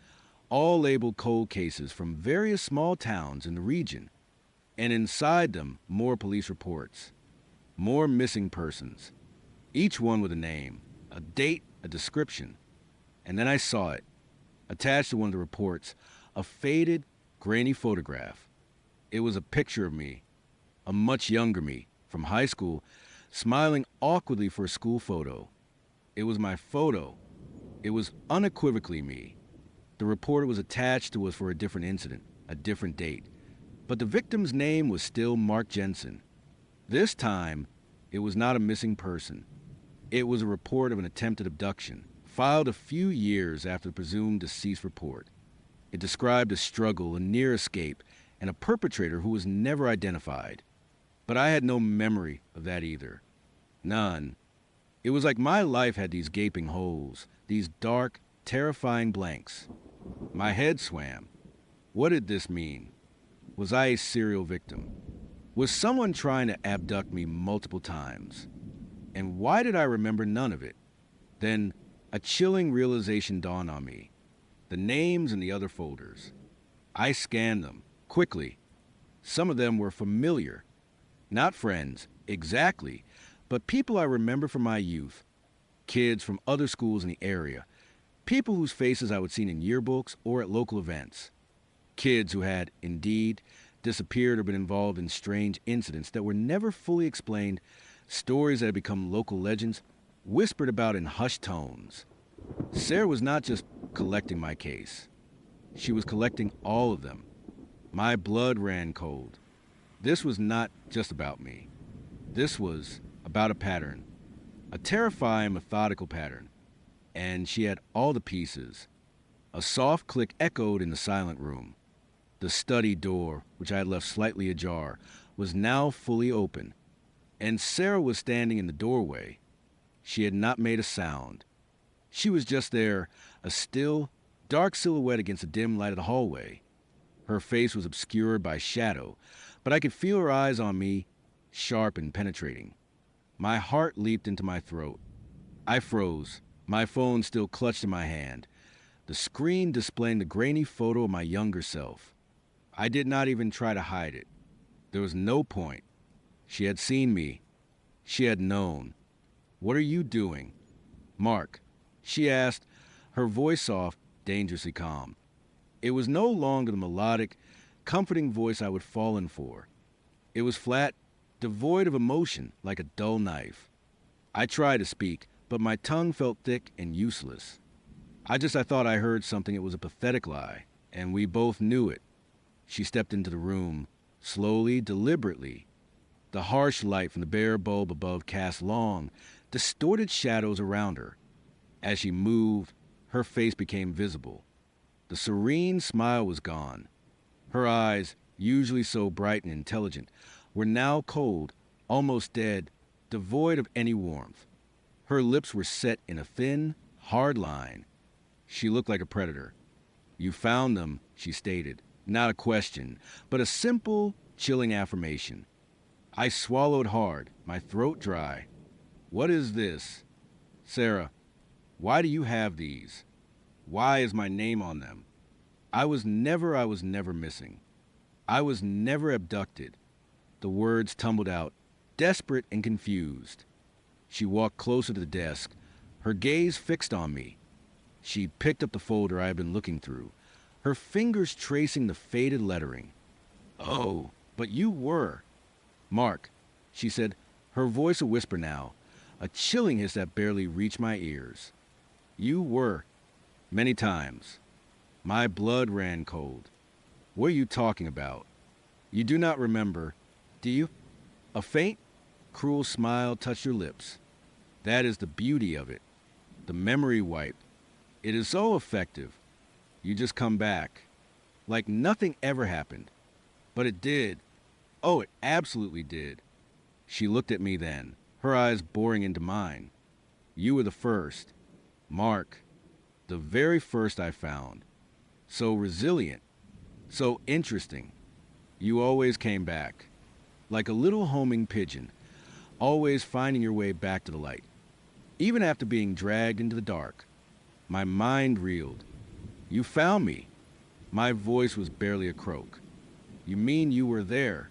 all labeled cold cases from various small towns in the region. And inside them, more police reports. More missing persons. Each one with a name, a date, a description. And then I saw it. Attached to one of the reports, a faded, grainy photograph. It was a picture of me, a much younger me, from high school, smiling awkwardly for a school photo. It was my photo. It was unequivocally me. The reporter was attached to us for a different incident, a different date. But the victim's name was still Mark Jensen. This time, it was not a missing person. It was a report of an attempted abduction, filed a few years after the presumed deceased report. It described a struggle, a near escape, and a perpetrator who was never identified. But I had no memory of that either. None. It was like my life had these gaping holes, these dark, terrifying blanks. My head swam. What did this mean? Was I a serial victim? Was someone trying to abduct me multiple times? And why did I remember none of it? Then a chilling realization dawned on me. The names in the other folders. I scanned them quickly. Some of them were familiar. Not friends, exactly, but people I remember from my youth. Kids from other schools in the area. People whose faces I would seen in yearbooks or at local events. Kids who had, indeed, disappeared or been involved in strange incidents that were never fully explained, stories that had become local legends, whispered about in hushed tones. Sarah was not just collecting my case. She was collecting all of them. My blood ran cold. This was not just about me. This was about a pattern, a terrifying, methodical pattern. And she had all the pieces. A soft click echoed in the silent room. The study door, which I had left slightly ajar, was now fully open, and Sarah was standing in the doorway. She had not made a sound. She was just there, a still, dark silhouette against the dim light of the hallway. Her face was obscured by shadow, but I could feel her eyes on me, sharp and penetrating. My heart leaped into my throat. I froze, my phone still clutched in my hand, the screen displaying the grainy photo of my younger self. I did not even try to hide it. There was no point. She had seen me. She had known. "What are you doing?" "Mark," she asked, her voice soft, dangerously calm. It was no longer the melodic, comforting voice I would fallen for. It was flat, devoid of emotion, like a dull knife. I tried to speak, but my tongue felt thick and useless. I thought I heard something. It was a pathetic lie, and we both knew it. She stepped into the room, slowly, deliberately. The harsh light from the bare bulb above cast long, distorted shadows around her. As she moved, her face became visible. The serene smile was gone. Her eyes, usually so bright and intelligent, were now cold, almost dead, devoid of any warmth. Her lips were set in a thin, hard line. She looked like a predator. "You found them," she stated. Not a question, but a simple, chilling affirmation. I swallowed hard, my throat dry. "What is this?" "Sarah, why do you have these? Why is my name on them? I was never missing. I was never abducted." The words tumbled out, desperate and confused. She walked closer to the desk, her gaze fixed on me. She picked up the folder I had been looking through, her fingers tracing the faded lettering. "Oh, but you were." "Mark," she said, her voice a whisper now, a chilling hiss that barely reached my ears. "You were. Many times." My blood ran cold. "What are you talking about? You do not remember, do you?" A faint, cruel smile touched her lips. "That is the beauty of it. The memory wipe. It is so effective. You just come back. Like nothing ever happened. But it did. Oh, it absolutely did." She looked at me then, her eyes boring into mine. "You were the first. Mark. The very first I found. So resilient. So interesting. You always came back. Like a little homing pigeon, always finding your way back to the light. Even after being dragged into the dark." My mind reeled. "You found me." My voice was barely a croak. "You mean you were there?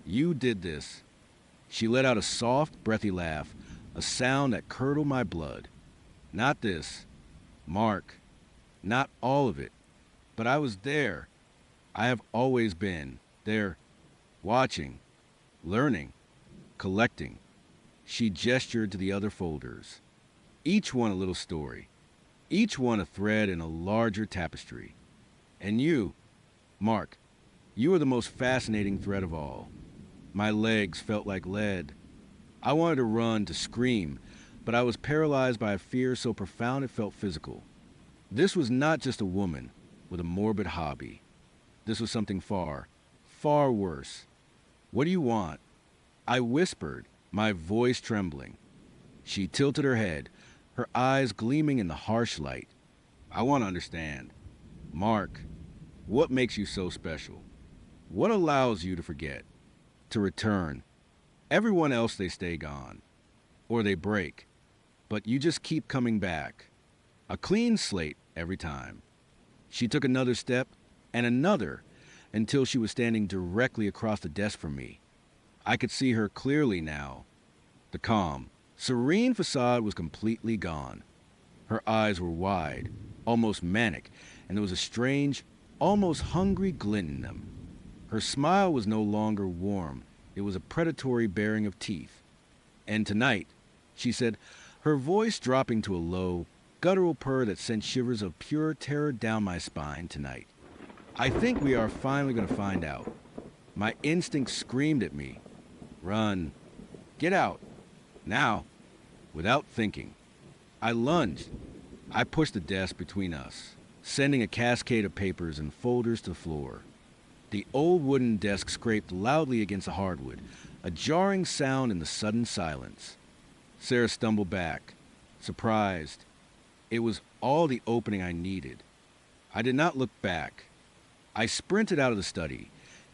You did this?" She let out a soft, breathy laugh, a sound that curdled my blood. "Not this, Mark. Not all of it. But I was there. I have always been there, watching, learning, collecting." She gestured to the other folders. Each one a little story. Each one a thread in a larger tapestry. And you, Mark, you are the most fascinating thread of all. My legs felt like lead. I wanted to run, to scream, but I was paralyzed by a fear so profound it felt physical. This was not just a woman with a morbid hobby. This was something far, far worse. "What do you want?" I whispered, my voice trembling. She tilted her head, her eyes gleaming in the harsh light. "I want to understand. Mark, what makes you so special? What allows you to forget, to return? Everyone else, they stay gone. or they break, but you just keep coming back. A clean slate every time. She took another step and another until she was standing directly across the desk from me. I could see her clearly now. The calm, serene facade was completely gone. Her eyes were wide, almost manic, and there was a strange, almost hungry glint in them. Her smile was no longer warm. It was a predatory baring of teeth. And tonight, she said, her voice dropping to a low, guttural purr that sent shivers of pure terror down my spine tonight. I think we are finally going to find out. My instinct screamed at me. Run. Get out. Now. Without thinking. I lunged. I pushed the desk between us, sending a cascade of papers and folders to the floor. The old wooden desk scraped loudly against the hardwood, a jarring sound in the sudden silence. Sarah stumbled back, surprised. It was all the opening I needed. I did not look back. I sprinted out of the study,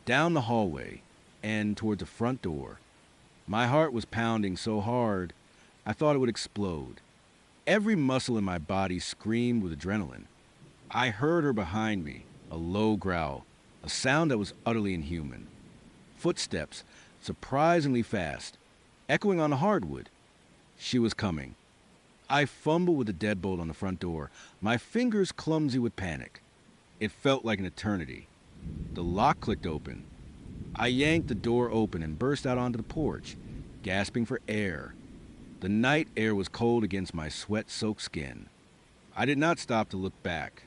down the hallway, and toward the front door. My heart was pounding so hard, I thought it would explode. Every muscle in my body screamed with adrenaline. I heard her behind me, a low growl, a sound that was utterly inhuman. Footsteps, surprisingly fast, echoing on the hardwood. She was coming. I fumbled with the deadbolt on the front door, my fingers clumsy with panic. It felt like an eternity. The lock clicked open. I yanked the door open and burst out onto the porch, gasping for air. The night air was cold against my sweat-soaked skin. I did not stop to look back.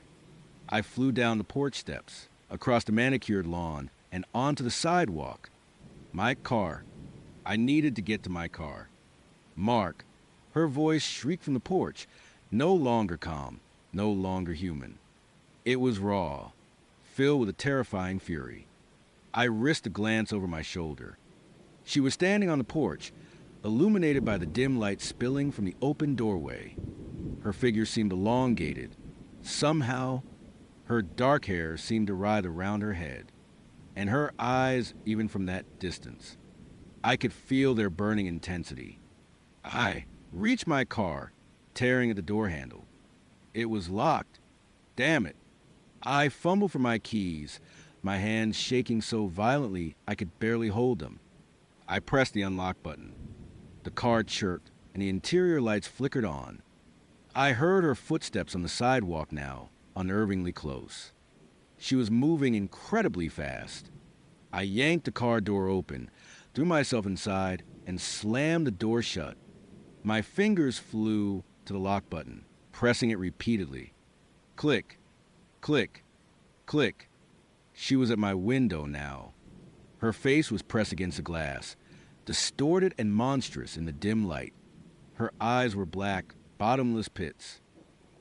I flew down the porch steps, across the manicured lawn, and onto the sidewalk. My car. I needed to get to my car. Mark. Her voice shrieked from the porch, no longer calm, no longer human. It was raw, filled with a terrifying fury. I risked a glance over my shoulder. She was standing on the porch, illuminated by the dim light spilling from the open doorway. Her figure seemed elongated. Somehow, her dark hair seemed to writhe around her head, and her eyes, even from that distance. I could feel their burning intensity. I reached my car, tearing at the door handle. It was locked. Damn it. I fumbled for my keys, my hands shaking so violently I could barely hold them. I pressed the unlock button. The car chirped, and the interior lights flickered on. I heard her footsteps on the sidewalk now, unnervingly close. She was moving incredibly fast. I yanked the car door open, threw myself inside, and slammed the door shut. My fingers flew to the lock button, pressing it repeatedly. Click, click, click. She was at my window now. Her face was pressed against the glass, distorted and monstrous in the dim light. Her eyes were black, bottomless pits.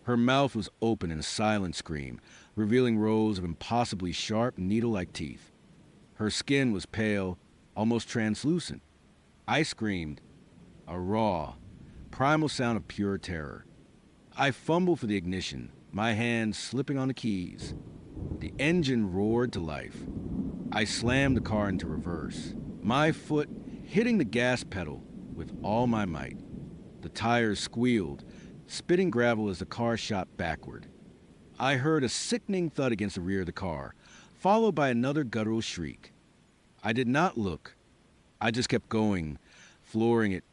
Her mouth was open in a silent scream, revealing rows of impossibly sharp, needle-like teeth. Her skin was pale, almost translucent. I screamed, a raw, primal sound of pure terror. I fumbled for the ignition, my hands slipping on the keys. The engine roared to life. I slammed the car into reverse, my foot hitting the gas pedal with all my might. The tires squealed, spitting gravel as the car shot backward. I heard a sickening thud against the rear of the car, followed by another guttural shriek. I did not look. I just kept going, flooring it,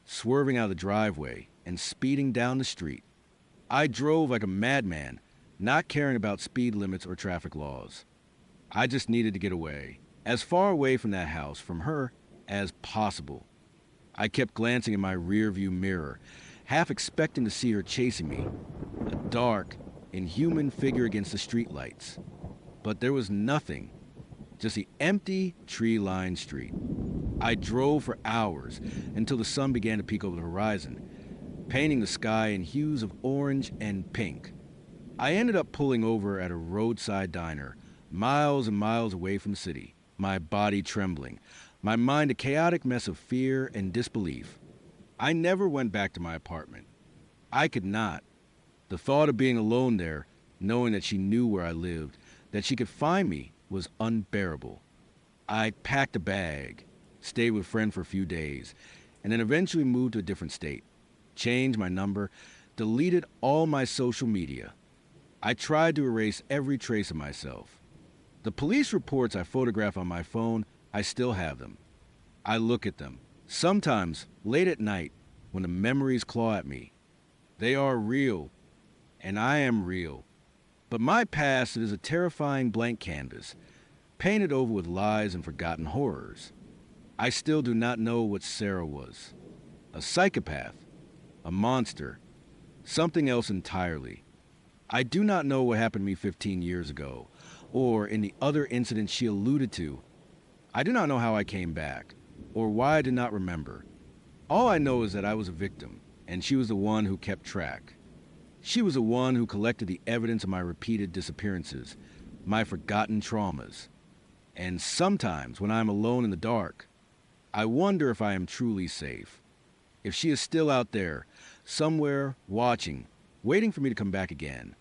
swerving out of the driveway, and speeding down the street. I drove like a madman, not caring about speed limits or traffic laws. I just needed to get away, as far away from that house, from her, as possible. I kept glancing in my rearview mirror, half expecting to see her chasing me, a dark, inhuman figure against the streetlights. But there was nothing, just the empty, tree-lined street. I drove for hours until the sun began to peek over the horizon, painting the sky in hues of orange and pink. I ended up pulling over at a roadside diner, miles and miles away from the city, my body trembling, my mind a chaotic mess of fear and disbelief. I never went back to my apartment. I could not. The thought of being alone there, knowing that she knew where I lived, that she could find me, was unbearable. I packed a bag, stayed with a friend for a few days, and then eventually moved to a different state, changed my number, deleted all my social media. I tried to erase every trace of myself. The police reports I photograph on my phone, I still have them. I look at them, sometimes late at night when the memories claw at me. They are real, and I am real. But my past is a terrifying blank canvas, painted over with lies and forgotten horrors. I still do not know what Sarah was. A psychopath, a monster, something else entirely. I do not know what happened to me 15 years ago, or in the other incidents she alluded to. I do not know how I came back, or why I did not remember. All I know is that I was a victim, and she was the one who kept track. She was the one who collected the evidence of my repeated disappearances, my forgotten traumas. And sometimes, when I am alone in the dark, I wonder if I am truly safe. If she is still out there, somewhere, watching, waiting for me to come back again.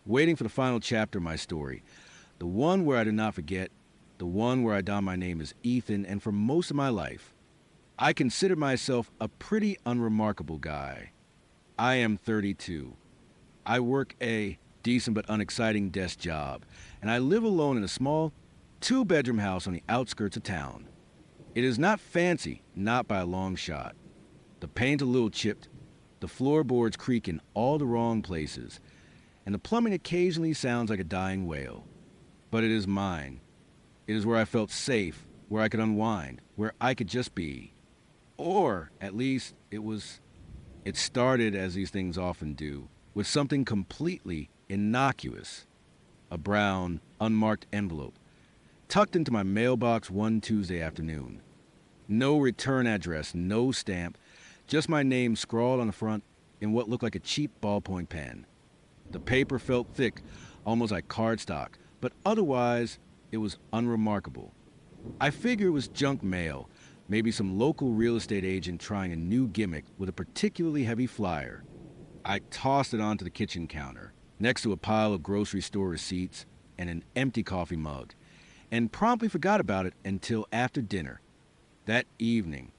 Waiting for the final chapter of my story. The one where I do not forget. The one where I don my name as Ethan, and for most of my life, I consider myself a pretty unremarkable guy. I am 32. I work a decent but unexciting desk job, and I live alone in a small, 2-bedroom house on the outskirts of town. It is not fancy, not by a long shot. The paint a little chipped, the floorboards creak in all the wrong places, and the plumbing occasionally sounds like a dying whale. But it is mine. It is where I felt safe, where I could unwind, where I could just be. Or, at least, it started, as these things often do, with something completely innocuous. A brown, unmarked envelope, tucked into my mailbox one Tuesday afternoon. No return address, no stamp, just my name scrawled on the front in what looked like a cheap ballpoint pen. The paper felt thick, almost like cardstock, but otherwise, it was unremarkable. I figure it was junk mail, maybe some local real estate agent trying a new gimmick with a particularly heavy flyer. I tossed it onto the kitchen counter, next to a pile of grocery store receipts and an empty coffee mug, and promptly forgot about it until after dinner. That evening,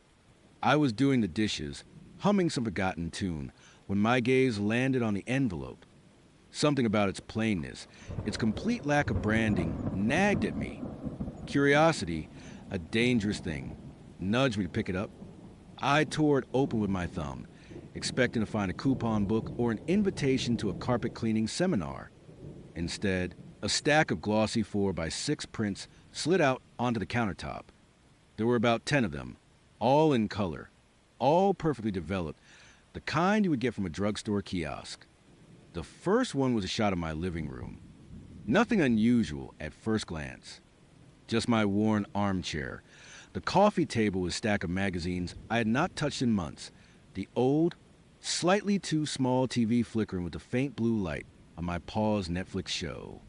I was doing the dishes, humming some forgotten tune, when my gaze landed on the envelope. Something about its plainness, its complete lack of branding, nagged at me. Curiosity, a dangerous thing, nudged me to pick it up. I tore it open with my thumb, expecting to find a coupon book or an invitation to a carpet cleaning seminar. Instead, a stack of glossy 4x6 prints slid out onto the countertop. There were about 10 of them, all in color, all perfectly developed, the kind you would get from a drugstore kiosk. The first one was a shot of my living room. Nothing unusual at first glance. Just my worn armchair. The coffee table with a stack of magazines I had not touched in months. The old, slightly too small TV flickering with the faint blue light on my paused Netflix show.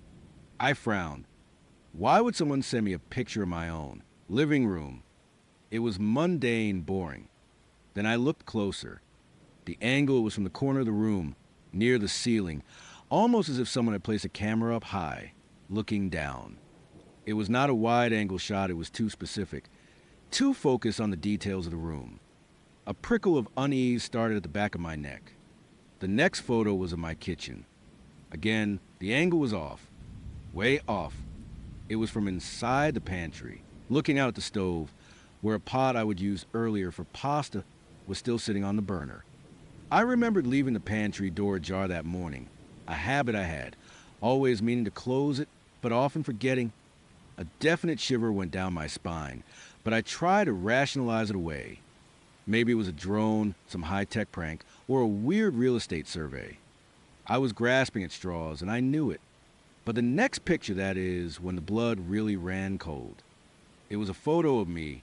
I frowned. Why would someone send me a picture of my own living room? It was mundane, boring. Then I looked closer. The angle was from the corner of the room, near the ceiling, almost as if someone had placed a camera up high, looking down. It was not a wide-angle shot, it was too specific, too focused on the details of the room. A prickle of unease started at the back of my neck. The next photo was of my kitchen. Again, the angle was off, way off. It was from inside the pantry, looking out at the stove, where a pot I would use earlier for pasta was still sitting on the burner. I remembered leaving the pantry door ajar that morning, a habit I had, always meaning to close it, but often forgetting. A definite shiver went down my spine, but I tried to rationalize it away. Maybe it was a drone, some high-tech prank, or a weird real estate survey. I was grasping at straws, and I knew it. But the next picture, that is, when the blood really ran cold. It was a photo of me.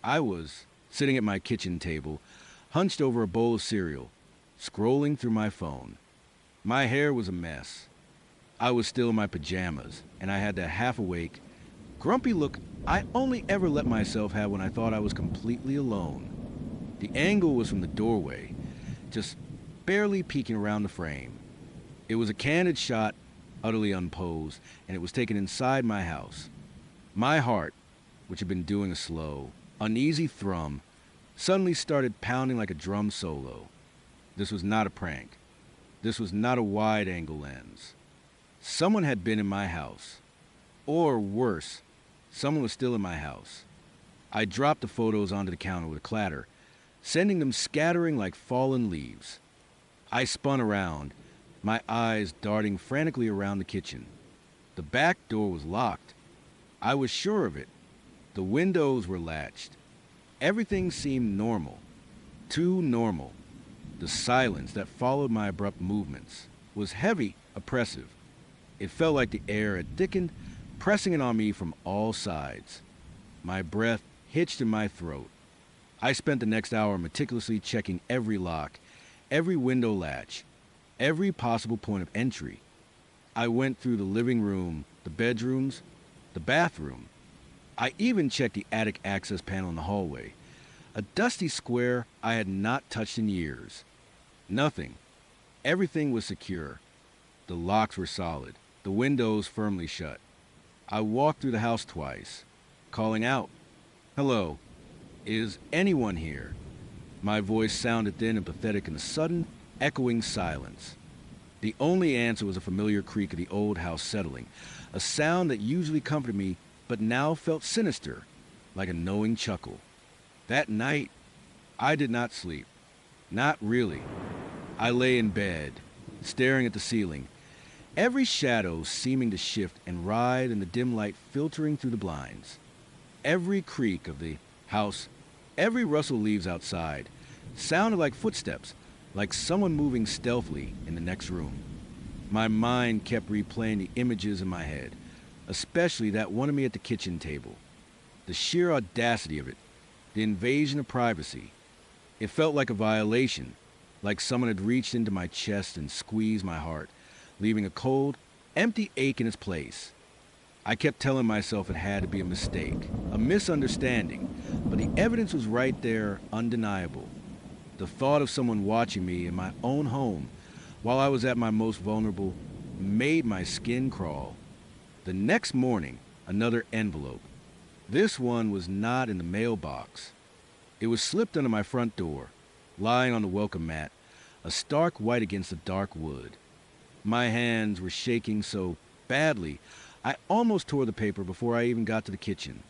I was sitting at my kitchen table, hunched over a bowl of cereal, scrolling through my phone. My hair was a mess. I was still in my pajamas, and I had that half-awake, grumpy look I only ever let myself have when I thought I was completely alone. The angle was from the doorway, just barely peeking around the frame. It was a candid shot, utterly unposed, and it was taken inside my house. My heart, which had been doing a slow, uneasy thrum, suddenly started pounding like a drum solo. This was not a prank. This was not a wide-angle lens. Someone had been in my house. Or worse, someone was still in my house. I dropped the photos onto the counter with a clatter, sending them scattering like fallen leaves. I spun around, my eyes darting frantically around the kitchen. The back door was locked. I was sure of it. The windows were latched. Everything seemed normal. Too normal. The silence that followed my abrupt movements was heavy, oppressive. It felt like the air had thickened, pressing it on me from all sides. My breath hitched in my throat. I spent the next hour meticulously checking every lock, every window latch, every possible point of entry. I went through the living room, the bedrooms, the bathroom. I even checked the attic access panel in the hallway, a dusty square I had not touched in years. Nothing. Everything was secure. The locks were solid, the windows firmly shut. I walked through the house twice, calling out, "Hello, is anyone here?" My voice sounded thin and pathetic in the sudden, echoing silence. The only answer was a familiar creak of the old house settling, a sound that usually comforted me but now felt sinister, like a knowing chuckle. That night, I did not sleep. Not really. I lay in bed, staring at the ceiling, every shadow seeming to shift and writhe in the dim light filtering through the blinds. Every creak of the house, every rustle of leaves outside, sounded like footsteps, like someone moving stealthily in the next room. My mind kept replaying the images in my head, especially that one of me at the kitchen table. The sheer audacity of it, the invasion of privacy. It felt like a violation, like someone had reached into my chest and squeezed my heart, leaving a cold, empty ache in its place. I kept telling myself it had to be a mistake, a misunderstanding, but the evidence was right there, undeniable. The thought of someone watching me in my own home, while I was at my most vulnerable, made my skin crawl. The next morning, another envelope. This one was not in the mailbox. It was slipped under my front door, lying on the welcome mat, a stark white against the dark wood. My hands were shaking so badly, I almost tore the paper before I even got to the kitchen.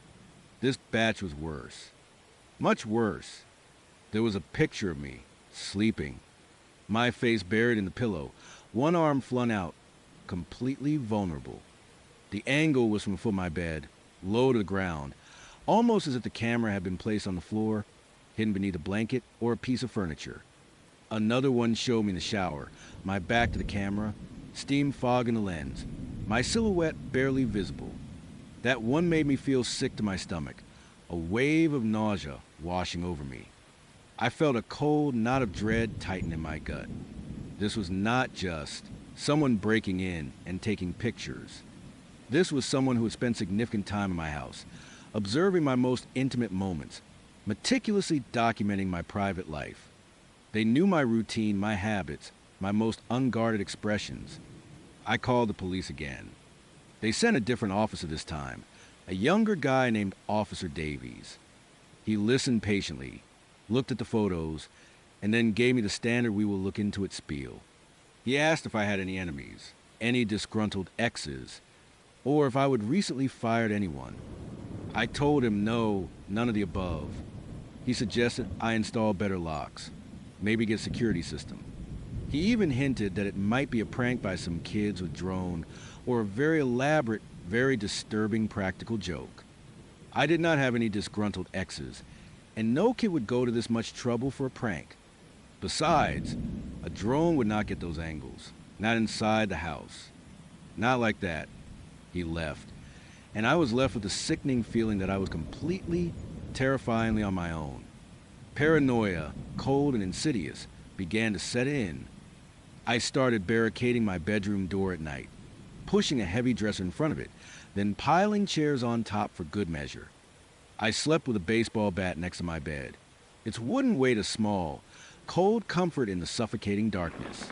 This batch was worse. Much worse. There was a picture of me, sleeping, my face buried in the pillow, one arm flung out, completely vulnerable. The angle was from the foot of my bed, low to the ground, almost as if the camera had been placed on the floor, hidden beneath a blanket or a piece of furniture. Another one showed me in the shower, my back to the camera, steam fogging the lens, my silhouette barely visible. That one made me feel sick to my stomach, a wave of nausea washing over me. I felt a cold knot of dread tighten in my gut. This was not just someone breaking in and taking pictures. This was someone who had spent significant time in my house, observing my most intimate moments, meticulously documenting my private life. They knew my routine, my habits, my most unguarded expressions. I called the police again. They sent a different officer this time, a younger guy named Officer Davies. He listened patiently, looked at the photos, and then gave me the standard "we will look into it" spiel. He asked if I had any enemies, any disgruntled exes, or if I would recently fired anyone. I told him no, none of the above. He suggested I install better locks, maybe get a security system. He even hinted that it might be a prank by some kids with drone, or a very elaborate, very disturbing practical joke. I did not have any disgruntled exes, and no kid would go to this much trouble for a prank. Besides, a drone would not get those angles, not inside the house. Not like that. He left, and I was left with the sickening feeling that I was completely, terrifyingly on my own. Paranoia, cold and insidious, began to set in. I started barricading my bedroom door at night, pushing a heavy dresser in front of it, then piling chairs on top for good measure. I slept with a baseball bat next to my bed. Its wooden weight is small, cold comfort in the suffocating darkness.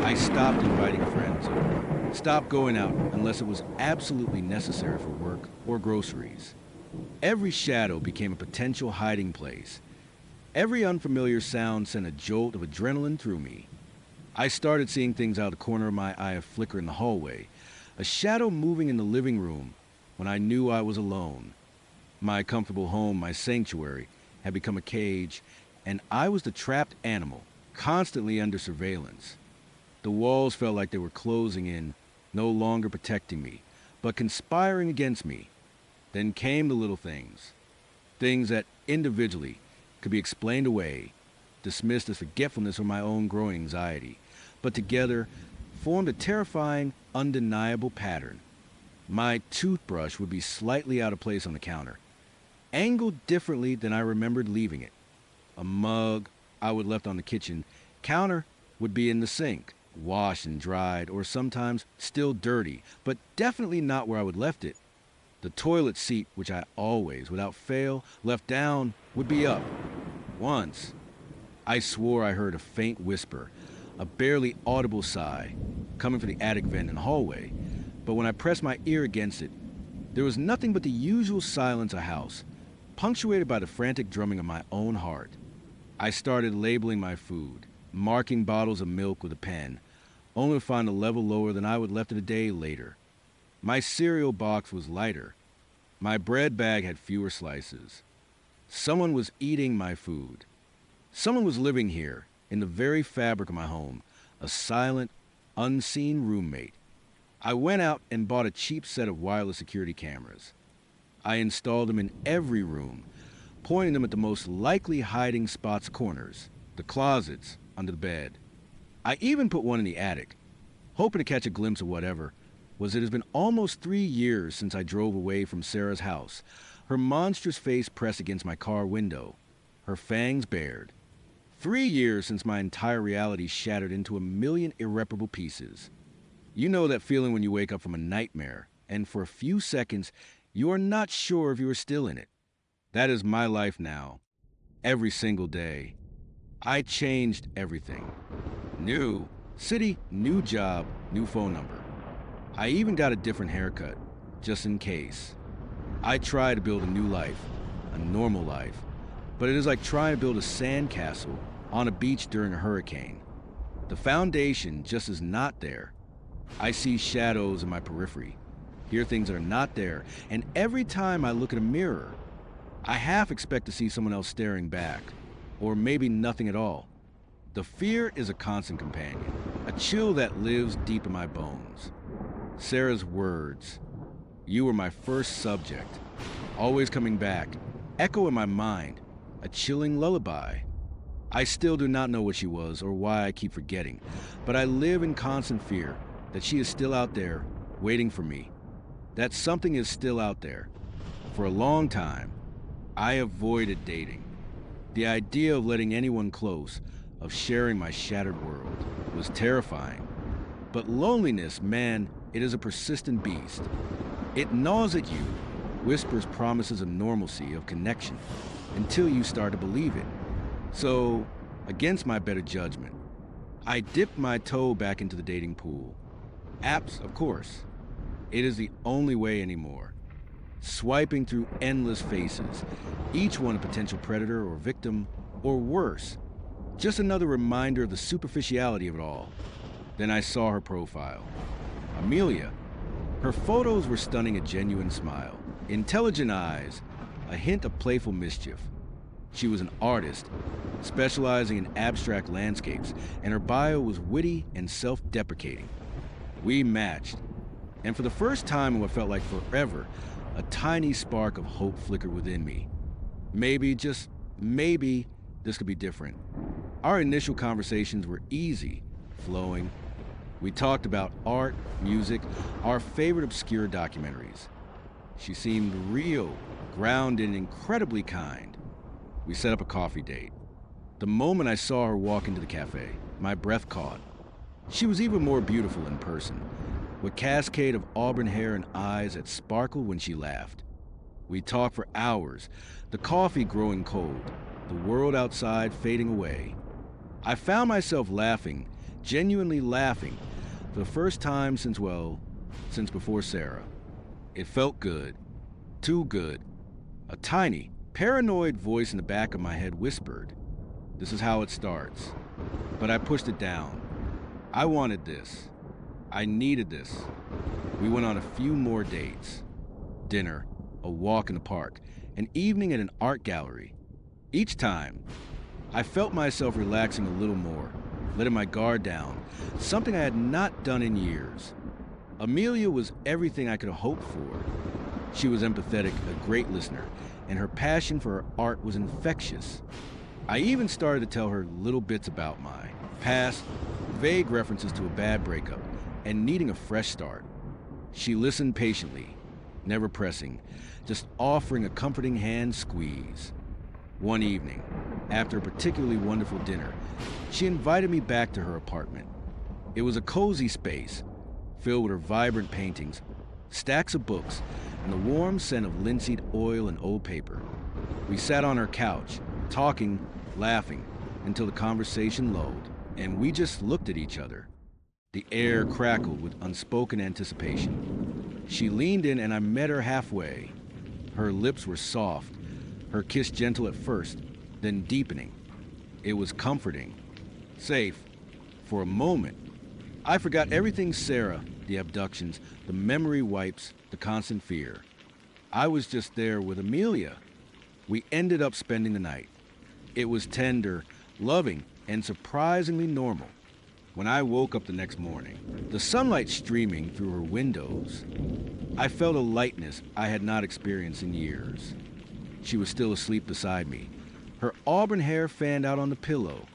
I stopped inviting friends over, stopped going out unless it was absolutely necessary for work or groceries. Every shadow became a potential hiding place. Every unfamiliar sound sent a jolt of adrenaline through me. I started seeing things out of the corner of my eye, a flicker in the hallway, a shadow moving in the living room when I knew I was alone. My comfortable home, my sanctuary, had become a cage, and I was the trapped animal, constantly under surveillance. The walls felt like they were closing in, no longer protecting me, but conspiring against me. Then came the little things. Things that individually could be explained away, dismissed as forgetfulness or my own growing anxiety, but together formed a terrifying, undeniable pattern. My toothbrush would be slightly out of place on the counter, angled differently than I remembered leaving it. A mug I would left on the kitchen counter would be in the sink, washed and dried, or sometimes still dirty, but definitely not where I would left it. The toilet seat, which I always, without fail, left down, would be up. Once, I swore I heard a faint whisper, a barely audible sigh, coming from the attic vent and hallway, but when I pressed my ear against it, there was nothing but the usual silence of a house, punctuated by the frantic drumming of my own heart. I started labeling my food, marking bottles of milk with a pen, only to find a level lower than I would left it a day later. My cereal box was lighter. My bread bag had fewer slices. Someone was eating my food. Someone was living here, in the very fabric of my home, a silent, unseen roommate. I went out and bought a cheap set of wireless security cameras. I installed them in every room, pointing them at the most likely hiding spots, corners, the closets, under the bed. I even put one in the attic, hoping to catch a glimpse of whatever. It has been almost 3 years since I drove away from Sarah's house, her monstrous face pressed against my car window, her fangs bared. 3 years since my entire reality shattered into a million irreparable pieces. You know that feeling when you wake up from a nightmare, and for a few seconds, you are not sure if you are still in it. That is my life now, every single day. I changed everything. New city, new job, new phone number. I even got a different haircut, just in case. I try to build a new life, a normal life, but it is like trying to build a sandcastle on a beach during a hurricane. The foundation just is not there. I see shadows in my periphery, hear things that are not there, and every time I look in a mirror, I half expect to see someone else staring back, or maybe nothing at all. The fear is a constant companion, a chill that lives deep in my bones. Sarah's words, "You were my first subject," always coming back, echo in my mind, a chilling lullaby. I still do not know what she was or why I keep forgetting, but I live in constant fear that she is still out there, waiting for me, that something is still out there. For a long time, I avoided dating. The idea of letting anyone close, of sharing my shattered world, was terrifying. But loneliness, man, it is a persistent beast. It gnaws at you, whispers promises of normalcy, of connection, until you start to believe it. So, against my better judgment, I dipped my toe back into the dating pool. Apps, of course. It is the only way anymore. Swiping through endless faces, each one a potential predator or victim, or worse, just another reminder of the superficiality of it all. Then I saw her profile. Amelia. Her photos were stunning, a genuine smile, intelligent eyes, a hint of playful mischief. She was an artist, specializing in abstract landscapes, and her bio was witty and self-deprecating. We matched, and for the first time in what felt like forever, a tiny spark of hope flickered within me. Maybe, just maybe, this could be different. Our initial conversations were easy, flowing. We talked about art, music, our favorite obscure documentaries. She seemed real, grounded, and incredibly kind. We set up a coffee date. The moment I saw her walk into the cafe, my breath caught. She was even more beautiful in person, with a cascade of auburn hair and eyes that sparkled when she laughed. We talked for hours, the coffee growing cold, the world outside fading away. I found myself laughing, genuinely laughing, for the first time since before Sarah. It felt good, too good. A tiny, paranoid voice in the back of my head whispered, This is how it starts. But I pushed it down. I wanted this. I needed this. We went on a few more dates. Dinner, a walk in the park, an evening at an art gallery. Each time, I felt myself relaxing a little more, letting my guard down, something I had not done in years. Amelia was everything I could hope for. She was empathetic, a great listener, and her passion for her art was infectious. I even started to tell her little bits about my past, vague references to a bad breakup, and needing a fresh start. She listened patiently, never pressing, just offering a comforting hand squeeze. One evening, after a particularly wonderful dinner, she invited me back to her apartment. It was a cozy space, filled with her vibrant paintings, stacks of books, and the warm scent of linseed oil and old paper. We sat on her couch, talking, laughing, until the conversation lulled, and we just looked at each other. The air crackled with unspoken anticipation. She leaned in and I met her halfway. Her lips were soft, her kiss gentle at first, then deepening. It was comforting, safe. For a moment, I forgot everything Sarah, the abductions, the memory wipes, the constant fear. I was just there with Amelia. We ended up spending the night. It was tender, loving, and surprisingly normal. When I woke up the next morning, the sunlight streaming through her windows, I felt a lightness I had not experienced in years. She was still asleep beside me, her auburn hair fanned out on the pillow.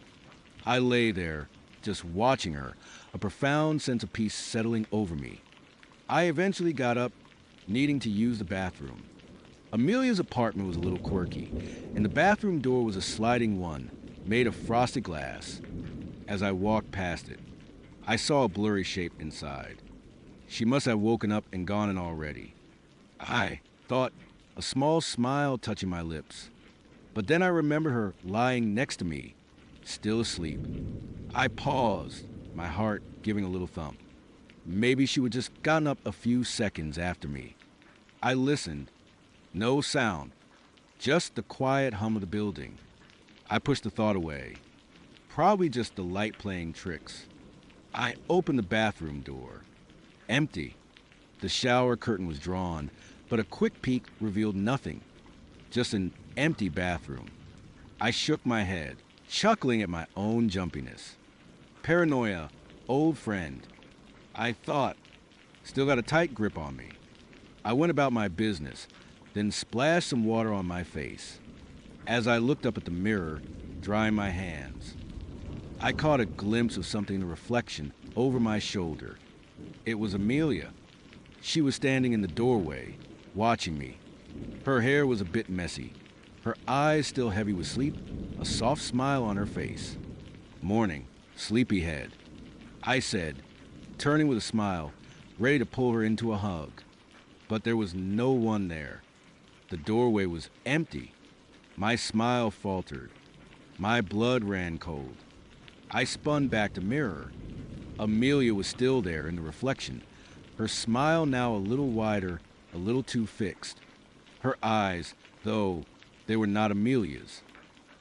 I lay there, just watching her, a profound sense of peace settling over me. I eventually got up, needing to use the bathroom. Amelia's apartment was a little quirky, and the bathroom door was a sliding one, made of frosted glass. As I walked past it, I saw a blurry shape inside. She must have woken up and gone in already. I thought, a small smile touching my lips. But then I remembered her lying next to me, still asleep. I paused, my heart giving a little thump. Maybe she would just gotten up a few seconds after me. I listened. No sound, just the quiet hum of the building. I pushed the thought away. Probably just the light playing tricks. I opened the bathroom door. Empty. The shower curtain was drawn, but a quick peek revealed nothing. Just an empty bathroom. I shook my head, chuckling at my own jumpiness. Paranoia, old friend. I thought, still got a tight grip on me. I went about my business, then splashed some water on my face. As I looked up at the mirror, drying my hands, I caught a glimpse of something in the reflection over my shoulder. It was Amelia. She was standing in the doorway, watching me. Her hair was a bit messy, her eyes still heavy with sleep, a soft smile on her face. Morning, sleepyhead, I said, turning with a smile, ready to pull her into a hug. But there was no one there. The doorway was empty. My smile faltered. My blood ran cold. I spun back to mirror. Amelia was still there in the reflection, her smile now a little wider, a little too fixed. Her eyes, though they were not Amelia's.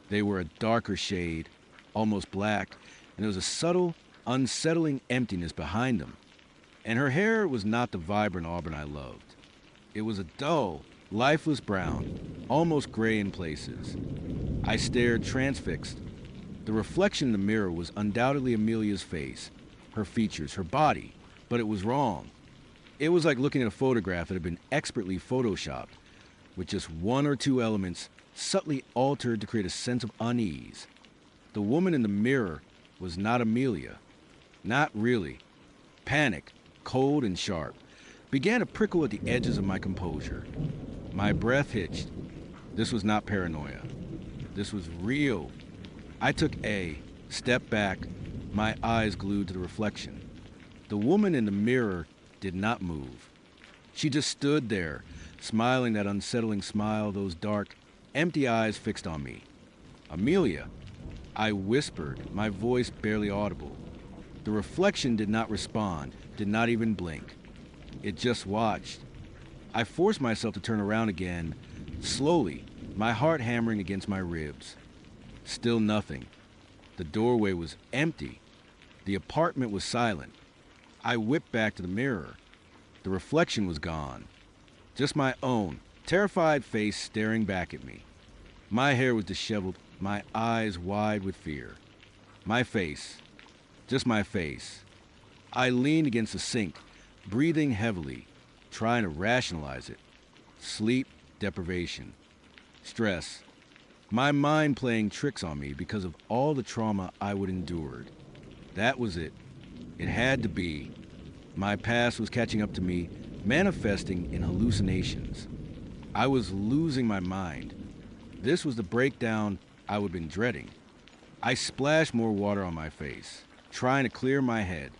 They were a darker shade, almost black, and there was a subtle, unsettling emptiness behind them. And her hair was not the vibrant auburn I loved. It was a dull, lifeless brown, almost gray in places. I stared transfixed. The reflection in the mirror was undoubtedly Amelia's face, her features, her body, but it was wrong. It was like looking at a photograph that had been expertly photoshopped, with just one or two elements subtly altered to create a sense of unease. The woman in the mirror was not Amelia. Not really. Panic, cold and sharp, began to prickle at the edges of my composure. My breath hitched. This was not paranoia. This was real. I took a step back, my eyes glued to the reflection. The woman in the mirror did not move. She just stood there, smiling that unsettling smile, those dark, empty eyes fixed on me. Amelia, I whispered, my voice barely audible. The reflection did not respond, did not even blink. It just watched. I forced myself to turn around again, slowly, my heart hammering against my ribs. Still nothing. The doorway was empty. The apartment was silent. I whipped back to the mirror. The reflection was gone. Just my own, terrified face staring back at me. My hair was disheveled, my eyes wide with fear. My face, just my face. I leaned against the sink, breathing heavily, trying to rationalize it. Sleep deprivation. Stress. My mind playing tricks on me because of all the trauma I would endured. That was it. It had to be. My past was catching up to me, manifesting in hallucinations. I was losing my mind. This was the breakdown I would have been dreading. I splashed more water on my face, trying to clear my head.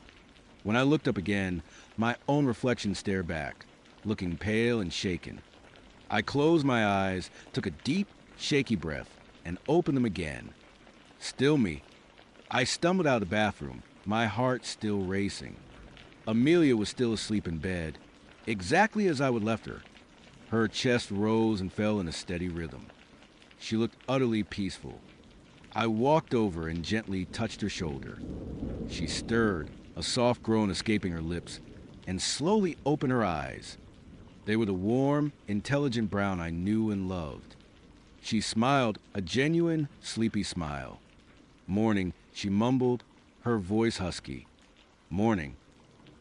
When I looked up again, my own reflection stared back, looking pale and shaken. I closed my eyes, took a deep, shaky breath, and opened them again. Still me. I stumbled out of the bathroom, my heart still racing. Amelia was still asleep in bed, exactly as I would left her. Her chest rose and fell in a steady rhythm. She looked utterly peaceful. I walked over and gently touched her shoulder. She stirred, a soft groan escaping her lips, and slowly opened her eyes. They were the warm, intelligent brown I knew and loved. She smiled, a genuine, sleepy smile. Morning, she mumbled, her voice husky. Morning.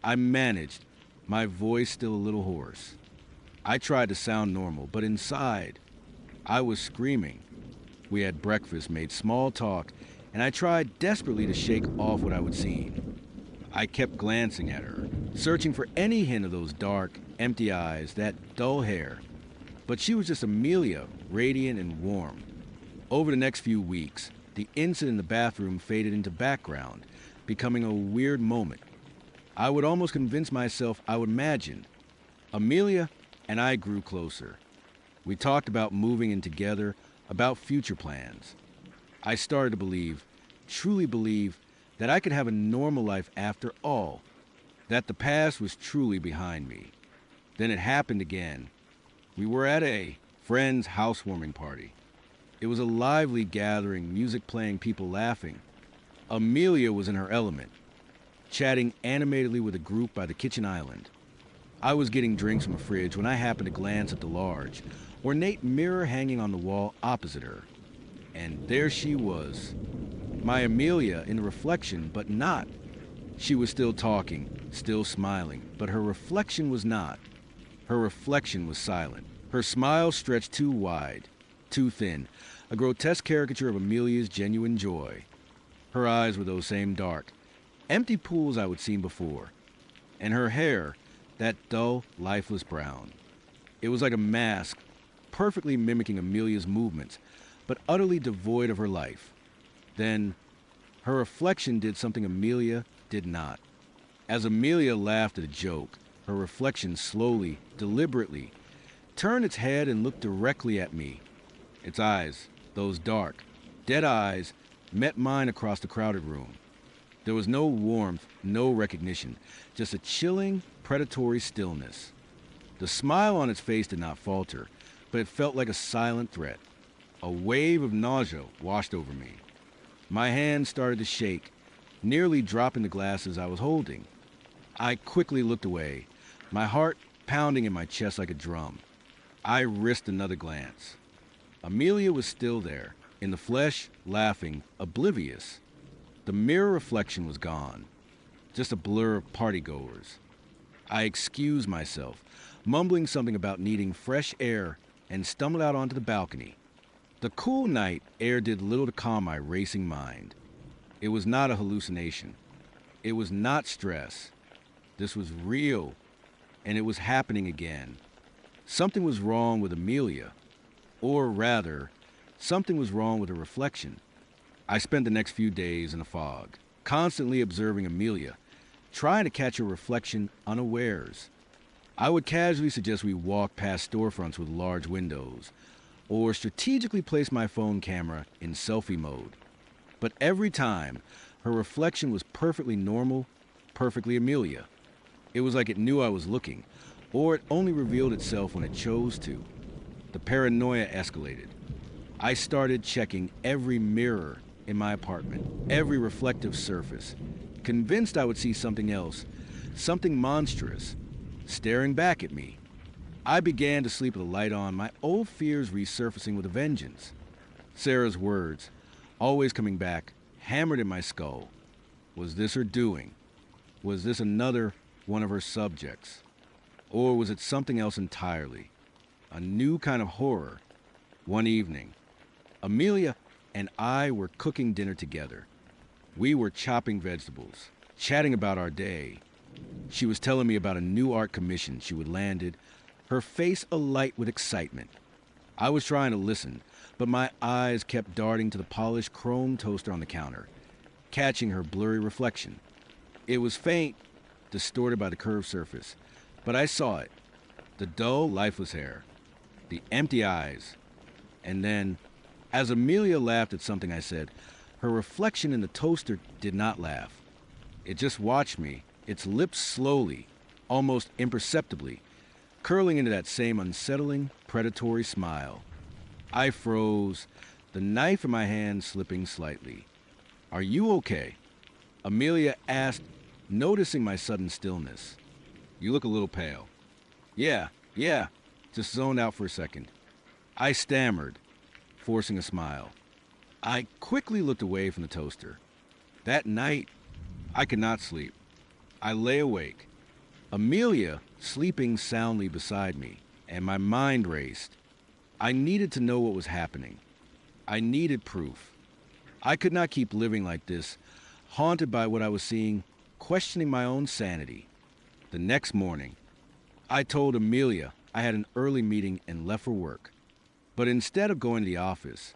I managed, my voice still a little hoarse. I tried to sound normal, but inside, I was screaming. We had breakfast, made small talk, and I tried desperately to shake off what I would see. I kept glancing at her, searching for any hint of those dark, empty eyes, that dull hair. But she was just Amelia, radiant and warm. Over the next few weeks, the incident in the bathroom faded into background, becoming a weird moment. I would almost convince myself I would imagine. Amelia and I grew closer. We talked about moving in together, about future plans. I started to believe, truly believe, that I could have a normal life after all, that the past was truly behind me. Then it happened again. We were at a friend's housewarming party. It was a lively gathering, music playing, people laughing. Amelia was in her element, chatting animatedly with a group by the kitchen island. I was getting drinks from a fridge when I happened to glance at the large, ornate mirror hanging on the wall opposite her. And there she was, my Amelia in the reflection, but not. She was still talking, still smiling, but her reflection was not. Her reflection was silent. Her smile stretched too wide, too thin, a grotesque caricature of Amelia's genuine joy. Her eyes were those same dark, empty pools I would seen before. And her hair, that dull, lifeless brown. It was like a mask, perfectly mimicking Amelia's movements, but utterly devoid of her life. Then, her reflection did something Amelia did not. As Amelia laughed at a joke, her reflection slowly, deliberately, turned its head and looked directly at me. Its eyes, those dark, dead eyes, met mine across the crowded room. There was no warmth, no recognition, just a chilling, predatory stillness. The smile on its face did not falter, but it felt like a silent threat. A wave of nausea washed over me. My hands started to shake, nearly dropping the glasses I was holding. I quickly looked away, my heart pounding in my chest like a drum. I risked another glance. Amelia was still there, in the flesh, laughing, oblivious. The mirror reflection was gone, just a blur of partygoers. I excused myself, mumbling something about needing fresh air, and stumbled out onto the balcony. The cool night air did little to calm my racing mind. It was not a hallucination. It was not stress. This was real, and it was happening again. Something was wrong with Amelia, or rather, something was wrong with her reflection. I spent the next few days in a fog, constantly observing Amelia, trying to catch her reflection unawares. I would casually suggest we walk past storefronts with large windows, or strategically place my phone camera in selfie mode. But every time, her reflection was perfectly normal, perfectly Amelia. It was like it knew I was looking, or it only revealed itself when it chose to. The paranoia escalated. I started checking every mirror, in my apartment, every reflective surface, convinced I would see something else, something monstrous, staring back at me. I began to sleep with the light on, my old fears resurfacing with a vengeance. Sarah's words, always coming back, hammered in my skull. Was this her doing? Was this another one of her subjects? Or was it something else entirely? A new kind of horror. One evening, Amelia and I were cooking dinner together. We were chopping vegetables, chatting about our day. She was telling me about a new art commission she would landed, her face alight with excitement. I was trying to listen, but my eyes kept darting to the polished chrome toaster on the counter, catching her blurry reflection. It was faint, distorted by the curved surface, but I saw it. The dull, lifeless hair, the empty eyes. And then, as Amelia laughed at something I said, her reflection in the toaster did not laugh. It just watched me, its lips slowly, almost imperceptibly, curling into that same unsettling, predatory smile. I froze, the knife in my hand slipping slightly. "Are you okay?" Amelia asked, noticing my sudden stillness. "You look a little pale." Yeah, just zoned out for a second. I stammered, forcing a smile. I quickly looked away from the toaster. That night, I could not sleep. I lay awake, Amelia sleeping soundly beside me, and my mind raced. I needed to know what was happening. I needed proof. I could not keep living like this, haunted by what I was seeing, questioning my own sanity. The next morning, I told Amelia I had an early meeting and left for work. But instead of going to the office,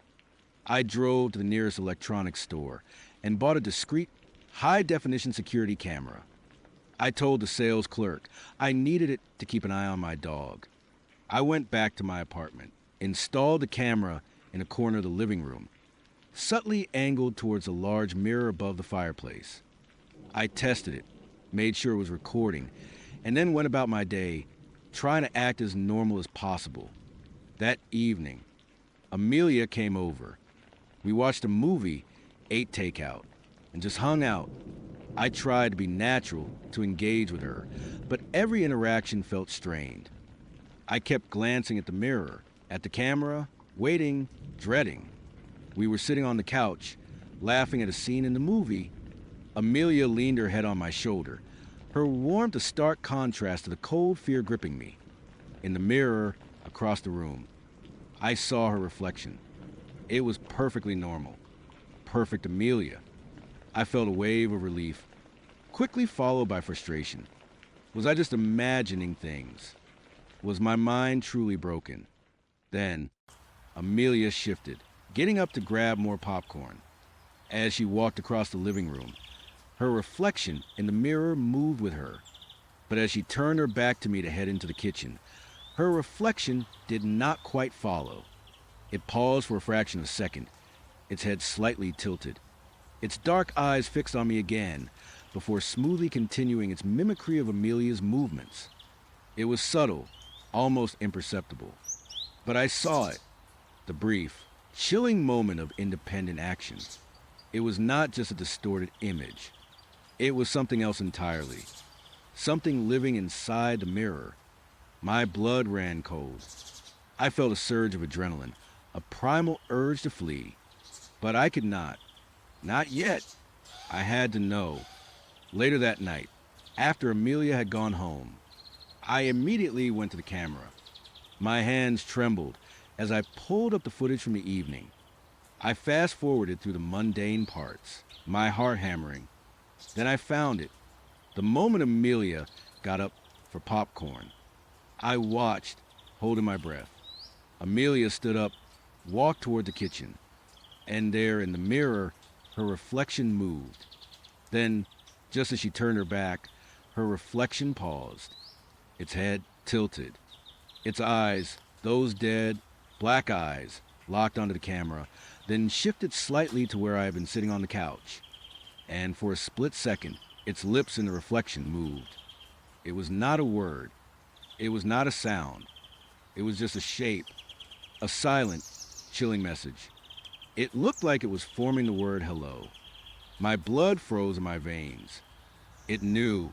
I drove to the nearest electronics store and bought a discreet, high-definition security camera. I told the sales clerk I needed it to keep an eye on my dog. I went back to my apartment, installed the camera in a corner of the living room, subtly angled towards a large mirror above the fireplace. I tested it, made sure it was recording, and then went about my day, trying to act as normal as possible. That evening, Amelia came over. We watched a movie, ate takeout, and just hung out. I tried to be natural, to engage with her, but every interaction felt strained. I kept glancing at the mirror, at the camera, waiting, dreading. We were sitting on the couch, laughing at a scene in the movie. Amelia leaned her head on my shoulder, her warmth a stark contrast to the cold fear gripping me. In the mirror, across the room, I saw her reflection. It was perfectly normal. Perfect Amelia. I felt a wave of relief, quickly followed by frustration. Was I just imagining things? Was my mind truly broken? Then, Amelia shifted, getting up to grab more popcorn. As she walked across the living room, her reflection in the mirror moved with her. But as she turned her back to me to head into the kitchen, her reflection did not quite follow. It paused for a fraction of a second, its head slightly tilted, its dark eyes fixed on me again, before smoothly continuing its mimicry of Amelia's movements. It was subtle, almost imperceptible. But I saw it, the brief, chilling moment of independent action. It was not just a distorted image. It was something else entirely. Something living inside the mirror. My blood ran cold. I felt a surge of adrenaline, a primal urge to flee. But I could not. Not yet. I had to know. Later that night, after Amelia had gone home, I immediately went to the camera. My hands trembled as I pulled up the footage from the evening. I fast-forwarded through the mundane parts, my heart hammering. Then I found it. The moment Amelia got up for popcorn, I watched, holding my breath. Amelia stood up, walked toward the kitchen, and there in the mirror, her reflection moved. Then, just as she turned her back, her reflection paused, its head tilted, its eyes, those dead, black eyes, locked onto the camera, then shifted slightly to where I had been sitting on the couch. And for a split second, its lips in the reflection moved. It was not a word. It was not a sound. It was just a shape, a silent, chilling message. It looked like it was forming the word hello. My blood froze in my veins. It knew.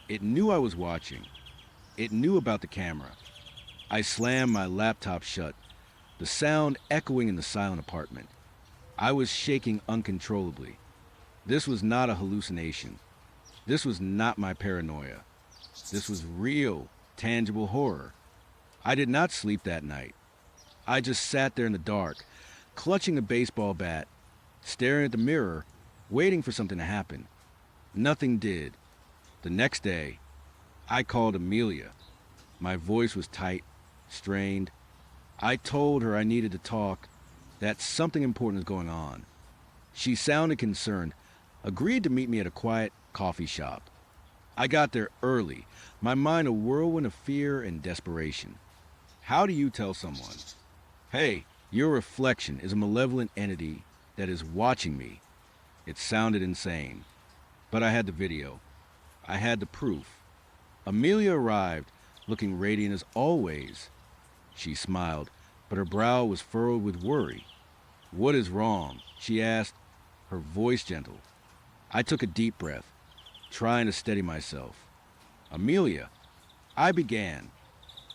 It knew I was watching. It knew about the camera. I slammed my laptop shut, the sound echoing in the silent apartment. I was shaking uncontrollably. This was not a hallucination. This was not my paranoia. This was real, tangible horror. I did not sleep that night. I just sat there in the dark, clutching a baseball bat, staring at the mirror, waiting for something to happen. Nothing did. The next day, I called Amelia. My voice was tight, strained. I told her I needed to talk, that something important is going on. She sounded concerned, agreed to meet me at a quiet coffee shop. I got there early, my mind a whirlwind of fear and desperation. How do you tell someone, hey, your reflection is a malevolent entity that is watching me? It sounded insane. But I had the video. I had the proof. Amelia arrived, looking radiant as always. She smiled, but her brow was furrowed with worry. What is wrong? She asked, her voice gentle. I took a deep breath, trying to steady myself. Amelia, I began.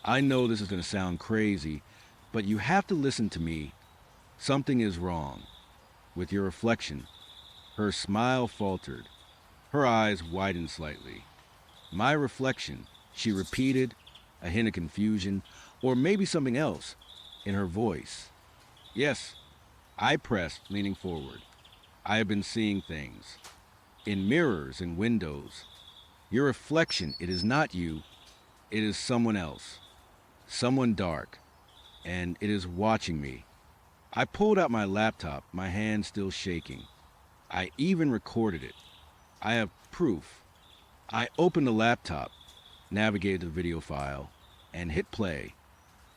I know this is going to sound crazy, but you have to listen to me. Something is wrong. With your reflection. Her smile faltered. Her eyes widened slightly. My reflection, she repeated, a hint of confusion, or maybe something else, in her voice. Yes, I pressed, leaning forward. I have been seeing things. In mirrors and windows. Your reflection, it is not you. It is someone else. Someone dark. And it is watching me. I pulled out my laptop, my hand still shaking. I even recorded it. I have proof. I opened the laptop, navigated the video file, and hit play.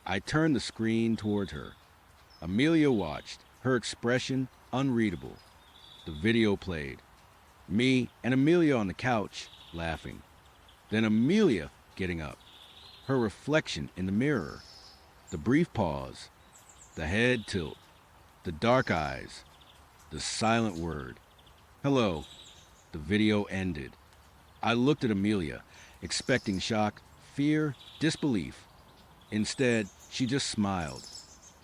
I turned the screen towards her. Amelia watched, her expression unreadable. The video played. Me and Amelia on the couch, laughing. Then Amelia getting up. Her reflection in the mirror. The brief pause. The head tilt. The dark eyes. The silent word. Hello. The video ended. I looked at Amelia, expecting shock, fear, disbelief. Instead, she just smiled.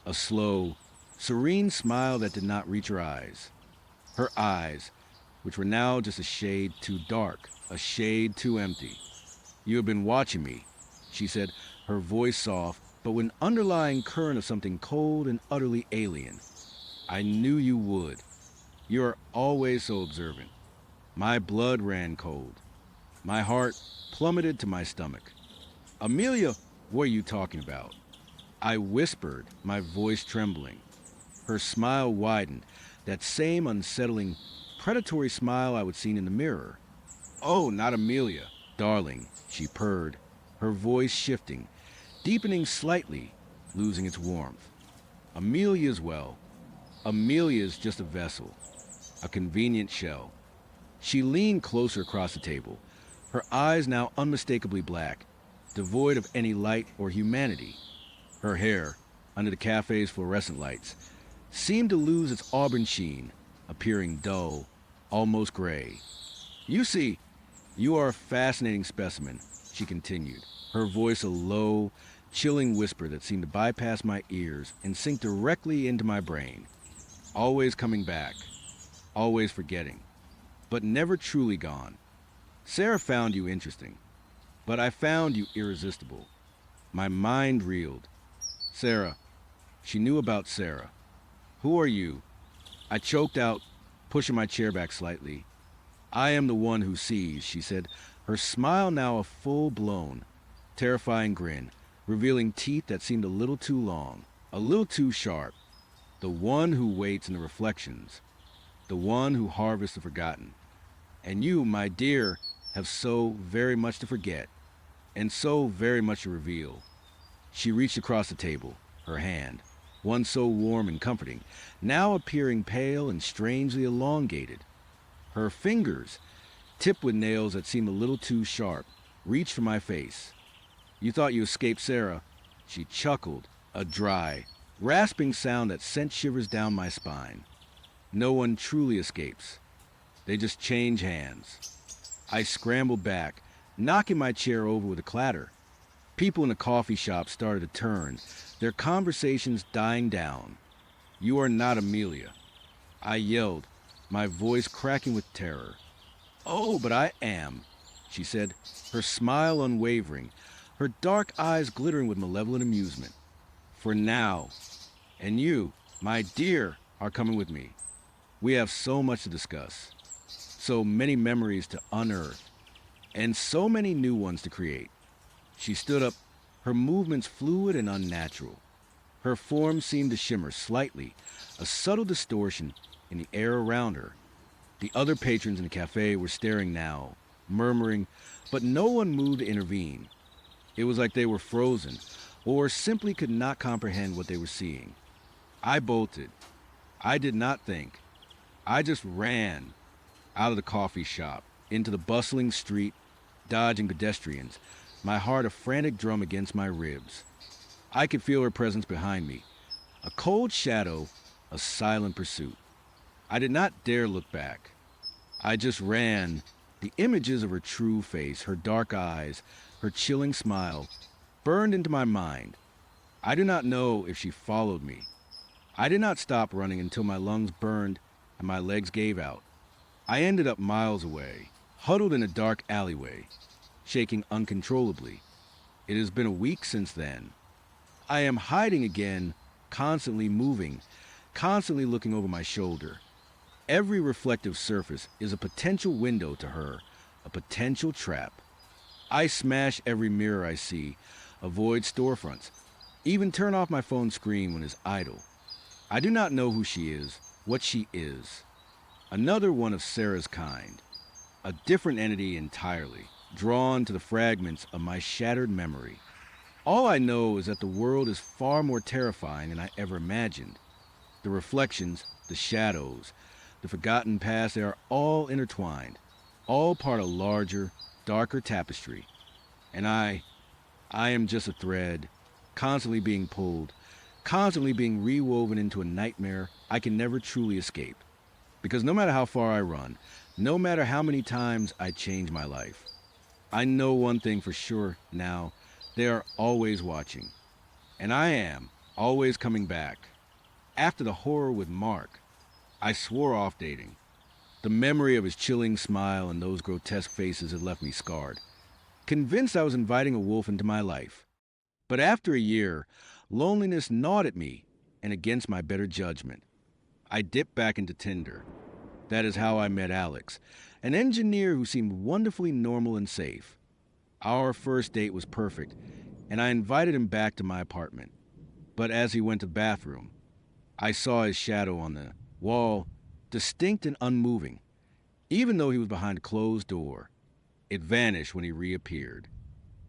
A slow, serene smile that did not reach her eyes. Her eyes, which were now just a shade too dark, a shade too empty. You have been watching me, she said, her voice soft, but with an underlying current of something cold and utterly alien. I knew you would. You are always so observant. My blood ran cold. My heart plummeted to my stomach. Amelia, what are you talking about? I whispered, my voice trembling. Her smile widened, that same unsettling, predatory smile I would seen in the mirror. Oh, not Amelia, darling, she purred, her voice shifting, deepening slightly, losing its warmth. Amelia's well. Amelia's just a vessel, a convenient shell. She leaned closer across the table, her eyes now unmistakably black, devoid of any light or humanity. Her hair, under the cafe's fluorescent lights, seemed to lose its auburn sheen, appearing dull, almost gray. You see, you are a fascinating specimen, she continued, her voice a low, chilling whisper that seemed to bypass my ears and sink directly into my brain. Always coming back, always forgetting, but never truly gone. Sarah found you interesting, but I found you irresistible. My mind reeled. Sarah. She knew about Sarah. Who are you? I choked out, pushing my chair back slightly. I am the one who sees, she said, her smile now a full-blown, terrifying grin, revealing teeth that seemed a little too long, a little too sharp. The one who waits in the reflections, the one who harvests the forgotten. And you, my dear, have so very much to forget, and so very much to reveal. She reached across the table, her hand, one so warm and comforting, now appearing pale and strangely elongated. Her fingers, tipped with nails that seemed a little too sharp, reached for my face. You thought you escaped Sarah. She chuckled, a dry, rasping sound that sent shivers down my spine. No one truly escapes. They just change hands. I scrambled back, knocking my chair over with a clatter. People in the coffee shop started to turn, their conversations dying down. "You are not Amelia," I yelled, my voice cracking with terror. "Oh, but I am," she said, her smile unwavering, her dark eyes glittering with malevolent amusement. "For now. And you, my dear, are coming with me. We have so much to discuss, so many memories to unearth, and so many new ones to create." She stood up, her movements fluid and unnatural. Her form seemed to shimmer slightly, a subtle distortion in the air around her. The other patrons in the cafe were staring now, murmuring, but no one moved to intervene. It was like they were frozen, or simply could not comprehend what they were seeing. I bolted. I did not think. I just ran out of the coffee shop, into the bustling street, dodging pedestrians, my heart a frantic drum against my ribs. I could feel her presence behind me, a cold shadow, a silent pursuit. I did not dare look back. I just ran. The images of her true face, her dark eyes, her chilling smile, burned into my mind. I do not know if she followed me. I did not stop running until my lungs burned and my legs gave out. I ended up miles away, huddled in a dark alleyway, shaking uncontrollably. It has been a week since then. I am hiding again, constantly moving, constantly looking over my shoulder. Every reflective surface is a potential window to her, a potential trap. I smash every mirror I see, avoid storefronts, even turn off my phone screen when it's idle. I do not know who she is, what she is. Another one of Sarah's kind, a different entity entirely, drawn to the fragments of my shattered memory. All I know is that the world is far more terrifying than I ever imagined. The reflections, the shadows, the forgotten past, they are all intertwined, all part of a larger, darker tapestry. And I am just a thread, constantly being pulled, constantly being rewoven into a nightmare I can never truly escape. Because no matter how far I run, no matter how many times I change my life, I know one thing for sure now: they are always watching. And I am always coming back. After the horror with Mark, I swore off dating. The memory of his chilling smile and those grotesque faces had left me scarred, convinced I was inviting a wolf into my life. But after a year, loneliness gnawed at me, and against my better judgment, I dipped back into Tinder. That is how I met Alex, an engineer who seemed wonderfully normal and safe. Our first date was perfect, and I invited him back to my apartment. But as he went to the bathroom, I saw his shadow on the wall, distinct and unmoving. Even though he was behind a closed door, it vanished when he reappeared.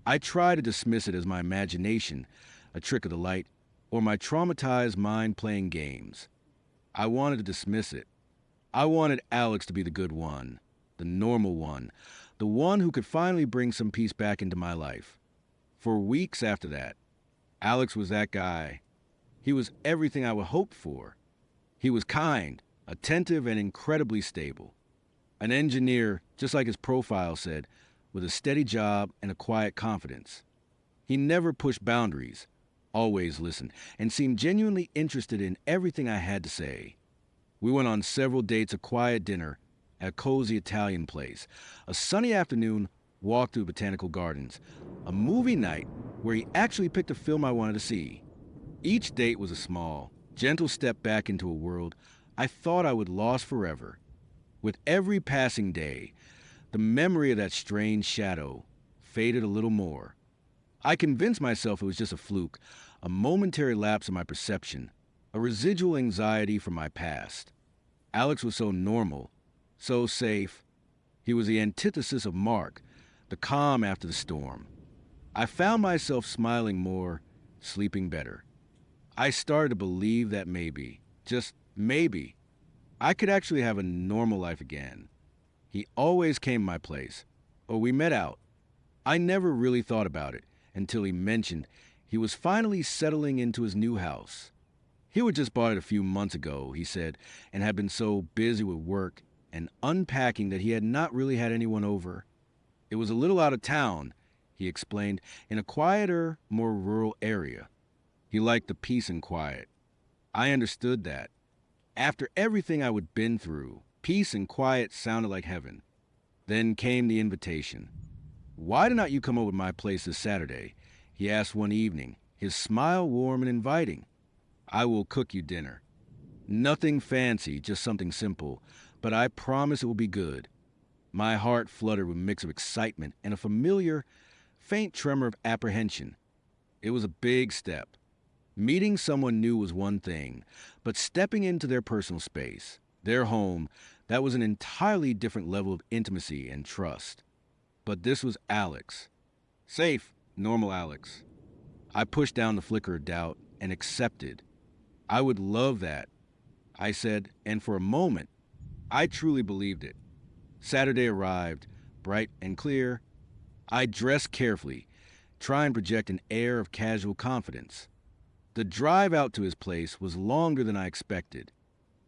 I tried to dismiss it as my imagination, a trick of the light, or my traumatized mind playing games. I wanted to dismiss it. I wanted Alex to be the good one, the normal one, the one who could finally bring some peace back into my life. For weeks after that, Alex was that guy. He was everything I would hope for. He was kind, attentive, and incredibly stable. An engineer, just like his profile said, with a steady job and a quiet confidence. He never pushed boundaries, always listened, and seemed genuinely interested in everything I had to say. We went on several dates, a quiet dinner at a cozy Italian place, a sunny afternoon walk through botanical gardens, a movie night where he actually picked a film I wanted to see. Each date was a small, gentle step back into a world I thought I would lost forever. With every passing day, the memory of that strange shadow faded a little more. I convinced myself it was just a fluke, a momentary lapse in my perception, a residual anxiety from my past. Alex was so normal, so safe. He was the antithesis of Mark, the calm after the storm. I found myself smiling more, sleeping better. I started to believe that maybe, just maybe, I could actually have a normal life again. He always came to my place, or we met out. I never really thought about it until he mentioned he was finally settling into his new house. He had just bought it a few months ago, he said, and had been so busy with work and unpacking that he had not really had anyone over. It was a little out of town, he explained, in a quieter, more rural area. He liked the peace and quiet. I understood that. After everything I had been through, peace and quiet sounded like heaven. Then came the invitation. "Why do not you come over to my place this Saturday?" he asked one evening, his smile warm and inviting. "I will cook you dinner. Nothing fancy, just something simple, but I promise it will be good." My heart fluttered with a mix of excitement and a familiar, faint tremor of apprehension. It was a big step. Meeting someone new was one thing, but stepping into their personal space, their home, that was an entirely different level of intimacy and trust. But this was Alex. Safe, normal Alex. I pushed down the flicker of doubt and accepted. I would love that, I said, and for a moment, I truly believed it. Saturday arrived, bright and clear. I dressed carefully, trying to project an air of casual confidence. The drive out to his place was longer than I expected.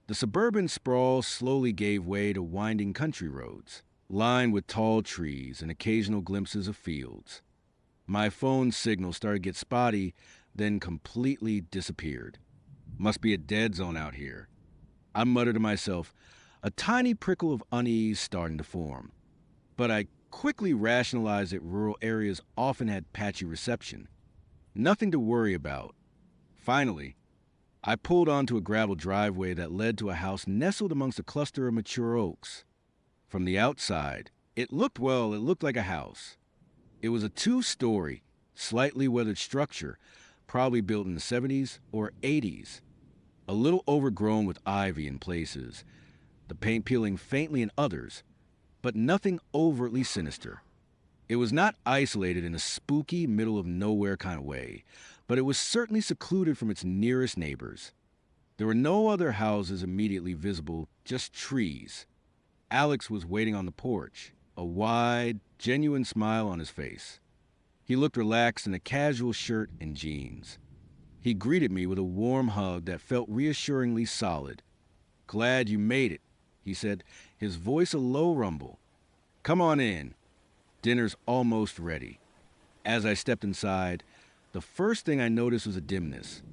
The suburban sprawl slowly gave way to winding country roads, lined with tall trees and occasional glimpses of fields. My phone signal started to get spotty, then completely disappeared. Must be a dead zone out here. I muttered to myself, a tiny prickle of unease starting to form. But I quickly rationalized that rural areas often had patchy reception. Nothing to worry about. Finally, I pulled onto a gravel driveway that led to a house nestled amongst a cluster of mature oaks. From the outside, it looked like a house. It was a 2-story, slightly weathered structure, probably built in the 70s or 80s. A little overgrown with ivy in places, the paint peeling faintly in others, but nothing overtly sinister. It was not isolated in a spooky, middle-of-nowhere kind of way, but it was certainly secluded from its nearest neighbors. There were no other houses immediately visible, just trees. Alex was waiting on the porch, a wide, genuine smile on his face. He looked relaxed in a casual shirt and jeans. He greeted me with a warm hug that felt reassuringly solid. "Glad you made it," he said, his voice a low rumble. "Come on in. Dinner's almost ready." As I stepped inside, the first thing I noticed was a dimness.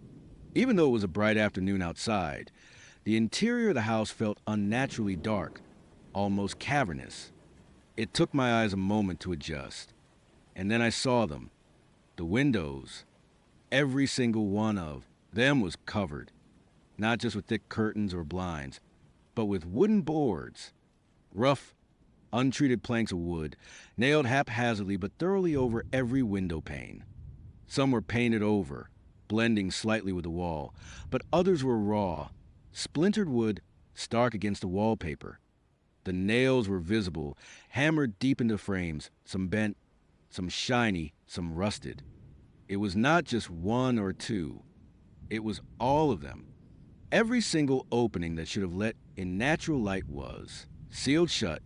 Even though it was a bright afternoon outside, the interior of the house felt unnaturally dark, almost cavernous. It took my eyes a moment to adjust. And then I saw them. The windows. Every single one of them was covered, not just with thick curtains or blinds, but with wooden boards. Rough, untreated planks of wood, nailed haphazardly but thoroughly over every window pane. Some were painted over, blending slightly with the wall, but others were raw, splintered wood stark against the wallpaper. The nails were visible, hammered deep into frames, some bent, some shiny, some rusted. It was not just one or two. It was all of them. Every single opening that should have let in natural light was sealed shut.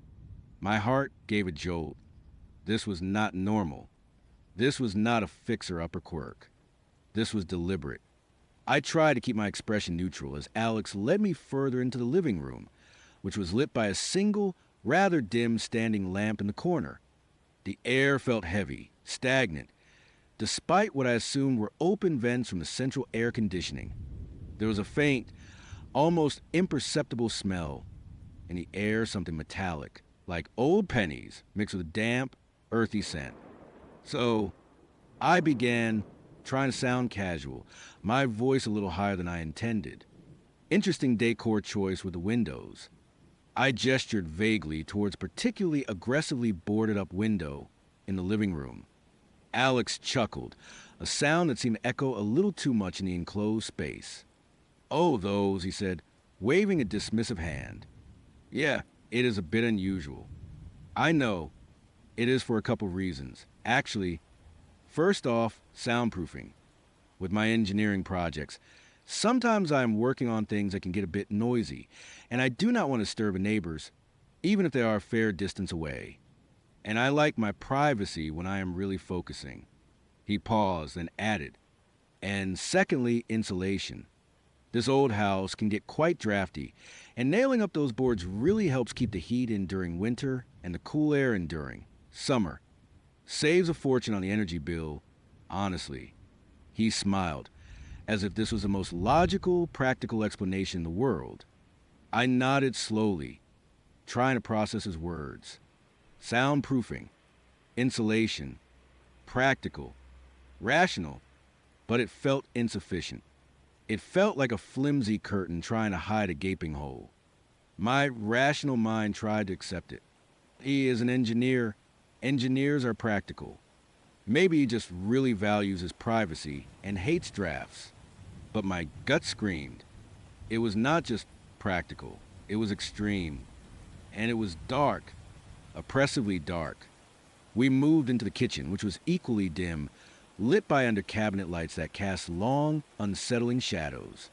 My heart gave a jolt. This was not normal. This was not a fixer-upper quirk. This was deliberate. I tried to keep my expression neutral as Alex led me further into the living room, which was lit by a single, rather dim standing lamp in the corner. The air felt heavy, stagnant, despite what I assumed were open vents from the central air conditioning. There was a faint, almost imperceptible smell. In the air, something metallic, like old pennies mixed with a damp, earthy scent. So, I began, trying to sound casual, my voice a little higher than I intended. Interesting decor choice with the windows. I gestured vaguely towards a particularly aggressively boarded-up window in the living room. Alex chuckled, a sound that seemed to echo a little too much in the enclosed space. "Oh, those," he said, waving a dismissive hand. "Yeah, it is a bit unusual. I know. It is for a couple reasons. Actually, first off, soundproofing. With my engineering projects, sometimes I am working on things that can get a bit noisy, and I do not want to disturb the neighbors, even if they are a fair distance away. And I like my privacy when I am really focusing." He paused and added, "And secondly, insulation. This old house can get quite drafty, and nailing up those boards really helps keep the heat in during winter and the cool air in during summer. Saves a fortune on the energy bill, honestly. He smiled, as if this was the most logical, practical explanation in the world. I nodded slowly, trying to process his words. Soundproofing, insulation, practical, rational, but it felt insufficient. It felt like a flimsy curtain trying to hide a gaping hole. My rational mind tried to accept it. He is an engineer. Engineers are practical. Maybe he just really values his privacy and hates drafts. But my gut screamed. It was not just practical. It was extreme. And it was dark. Oppressively dark. We moved into the kitchen, which was equally dim, lit by under-cabinet lights that cast long, unsettling shadows.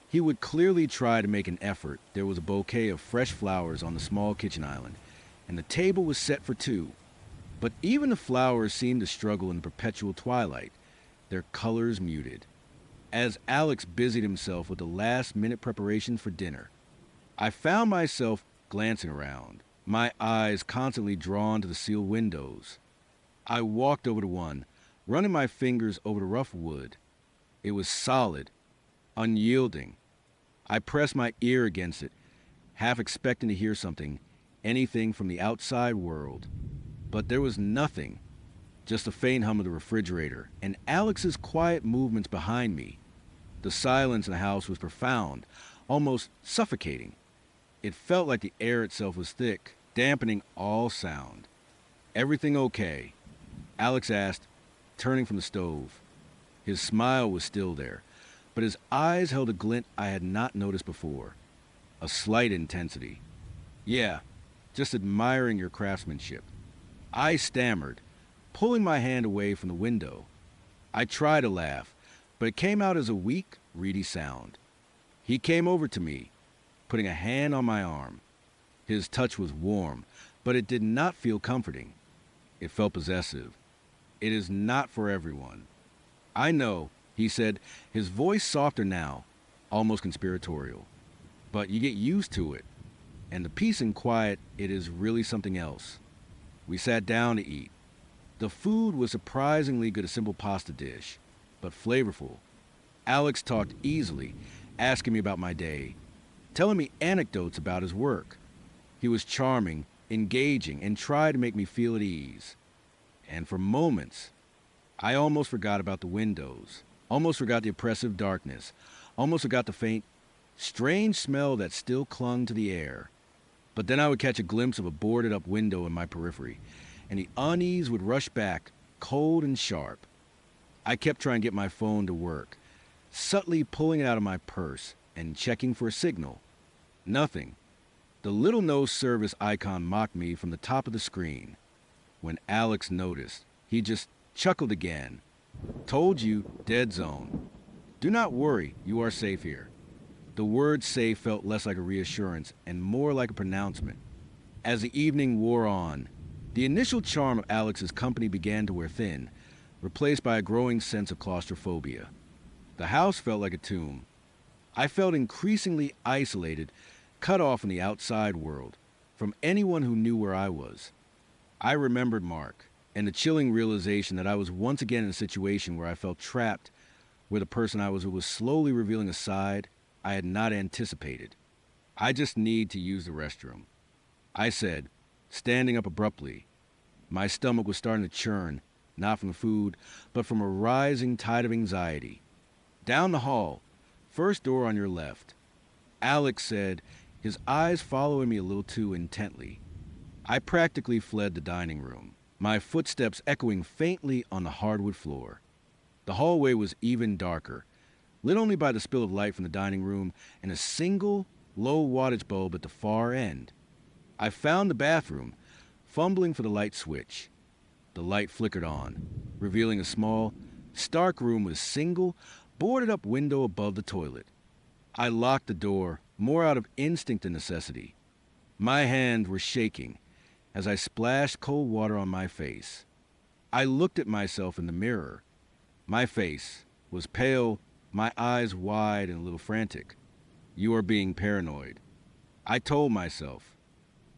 He would clearly try to make an effort. There was a bouquet of fresh flowers on the small kitchen island, and the table was set for two. But even the flowers seemed to struggle in the perpetual twilight, their colors muted. As Alex busied himself with the last-minute preparations for dinner, I found myself glancing around, my eyes constantly drawn to the sealed windows. I walked over to one, running my fingers over the rough wood. It was solid, unyielding. I pressed my ear against it, half expecting to hear something, anything from the outside world. But there was nothing, just the faint hum of the refrigerator and Alex's quiet movements behind me. The silence in the house was profound, almost suffocating. It felt like the air itself was thick, dampening all sound. "Everything okay?" Alex asked, turning from the stove. His smile was still there, but his eyes held a glint I had not noticed before. A slight intensity. "Yeah, just admiring your craftsmanship." I stammered, pulling my hand away from the window. I tried to laugh, but it came out as a weak, reedy sound. He came over to me, putting a hand on my arm. His touch was warm, but it did not feel comforting. It felt possessive. "It is not for everyone." "I know," he said, his voice softer now, almost conspiratorial. "But you get used to it. And the peace and quiet, it is really something else." We sat down to eat. The food was surprisingly good, a simple pasta dish, but flavorful. Alex talked easily, asking me about my day, telling me anecdotes about his work. He was charming, engaging, and tried to make me feel at ease. And for moments, I almost forgot about the windows, almost forgot the oppressive darkness, almost forgot the faint, strange smell that still clung to the air. But then I would catch a glimpse of a boarded-up window in my periphery, and the unease would rush back, cold and sharp. I kept trying to get my phone to work, subtly pulling it out of my purse and checking for a signal. Nothing. The little no service icon mocked me from the top of the screen. When Alex noticed, he just chuckled again. "Told you, dead zone. Do not worry, you are safe here." The word safe felt less like a reassurance and more like a pronouncement. As the evening wore on, the initial charm of Alex's company began to wear thin, replaced by a growing sense of claustrophobia. The house felt like a tomb. I felt increasingly isolated, cut off from the outside world, from anyone who knew where I was. I remembered Mark, and the chilling realization that I was once again in a situation where I felt trapped, where the person I was slowly revealing a side I had not anticipated. "I just need to use the restroom," I said, standing up abruptly. My stomach was starting to churn, not from the food, but from a rising tide of anxiety. "Down the hall, first door on your left," Alex said, his eyes following me a little too intently. I practically fled the dining room, my footsteps echoing faintly on the hardwood floor. The hallway was even darker, lit only by the spill of light from the dining room and a single, low-wattage bulb at the far end. I found the bathroom, fumbling for the light switch. The light flickered on, revealing a small, stark room with a single, boarded-up window above the toilet. I locked the door, more out of instinct than necessity. My hands were shaking as I splashed cold water on my face. I looked at myself in the mirror. My face was pale, my eyes wide and a little frantic. You are being paranoid. I told myself,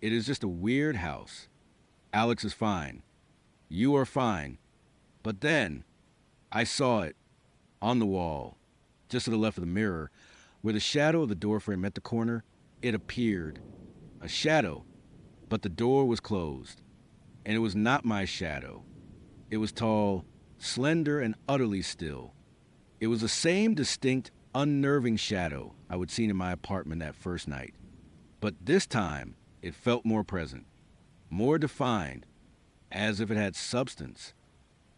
it is just a weird house. Alex is fine. You are fine. But then, I saw it, on the wall, just to the left of the mirror, where the shadow of the doorframe met the corner. It appeared. A shadow, but the door was closed. And it was not my shadow. It was tall, slender, and utterly still. It was the same distinct, unnerving shadow I would seen in my apartment that first night. But this time, it felt more present, more defined, as if it had substance.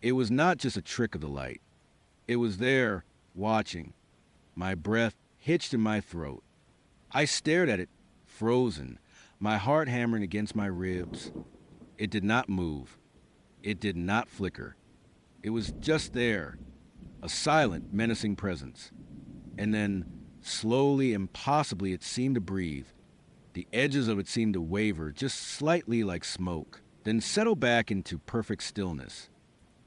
It was not just a trick of the light. It was there, watching, my breath hitched in my throat. I stared at it, frozen, my heart hammering against my ribs. It did not move. It did not flicker. It was just there, a silent, menacing presence. And then, slowly, impossibly, it seemed to breathe. The edges of it seemed to waver, just slightly like smoke, then settle back into perfect stillness.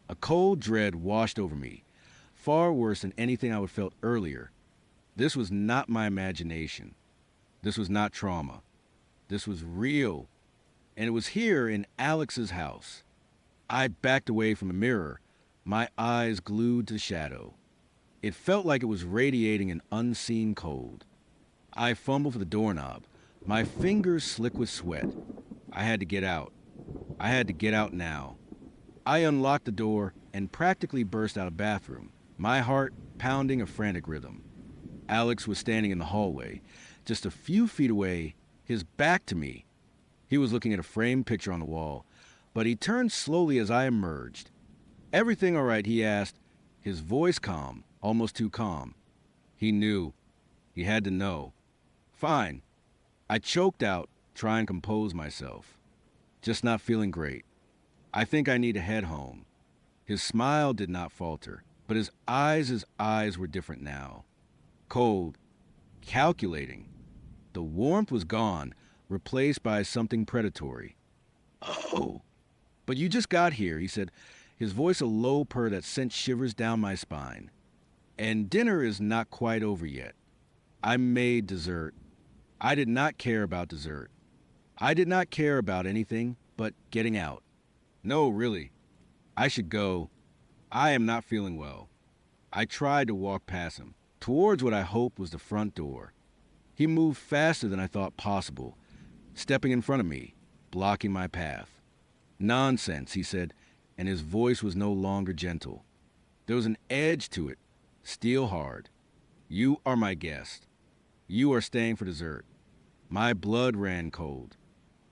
A cold dread washed over me, far worse than anything I would felt earlier. This was not my imagination. This was not trauma. This was real. And it was here in Alex's house. I backed away from the mirror, my eyes glued to the shadow. It felt like it was radiating an unseen cold. I fumbled for the doorknob, my fingers slick with sweat. I had to get out. I had to get out now. I unlocked the door and practically burst out of the bathroom, my heart pounding a frantic rhythm. Alex was standing in the hallway, just a few feet away, his back to me. He was looking at a framed picture on the wall, but he turned slowly as I emerged. "Everything all right?" he asked, his voice calm, almost too calm. He knew. He had to know. "Fine." I choked out, trying to compose myself. "Just not feeling great. I think I need to head home." His smile did not falter, but his eyes were different now. Cold, calculating. The warmth was gone, replaced by something predatory. "Oh, but you just got here," he said, his voice a low purr that sent shivers down my spine. "And dinner is not quite over yet. I made dessert." I did not care about dessert. I did not care about anything but getting out. "No, really. I should go. I am not feeling well." I tried to walk past him, towards what I hoped was the front door. He moved faster than I thought possible, stepping in front of me, blocking my path. "Nonsense," he said, and his voice was no longer gentle. There was an edge to it, steel hard. "You are my guest. You are staying for dessert." My blood ran cold.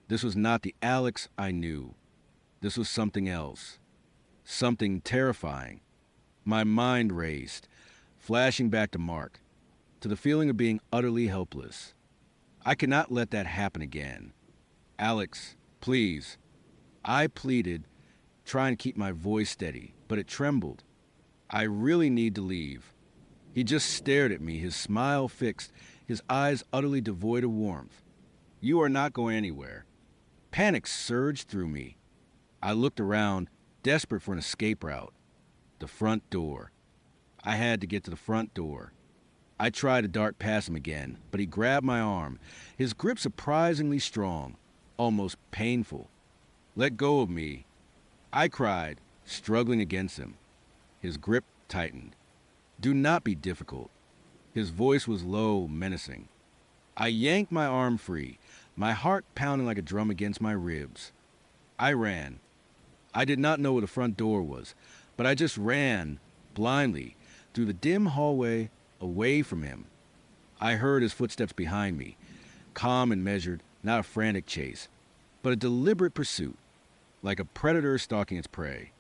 This was not the Alex I knew. This was something else. Something terrifying. My mind raced, flashing back to Mark, to the feeling of being utterly helpless. I could not let that happen again. "Alex, please." I pleaded, trying to keep my voice steady, but it trembled. "I really need to leave." He just stared at me, his smile fixed, his eyes utterly devoid of warmth. "You are not going anywhere." Panic surged through me. I looked around, desperate for an escape route. The front door. I had to get to the front door. I tried to dart past him again, but he grabbed my arm, his grip surprisingly strong, almost painful. "Let go of me." I cried, struggling against him. His grip tightened. "Do not be difficult." His voice was low, menacing. I yanked my arm free, my heart pounding like a drum against my ribs. I ran. I did not know where the front door was, but I just ran, blindly, through the dim hallway, away from him. I heard his footsteps behind me, calm and measured, not a frantic chase, but a deliberate pursuit, like a predator stalking its prey.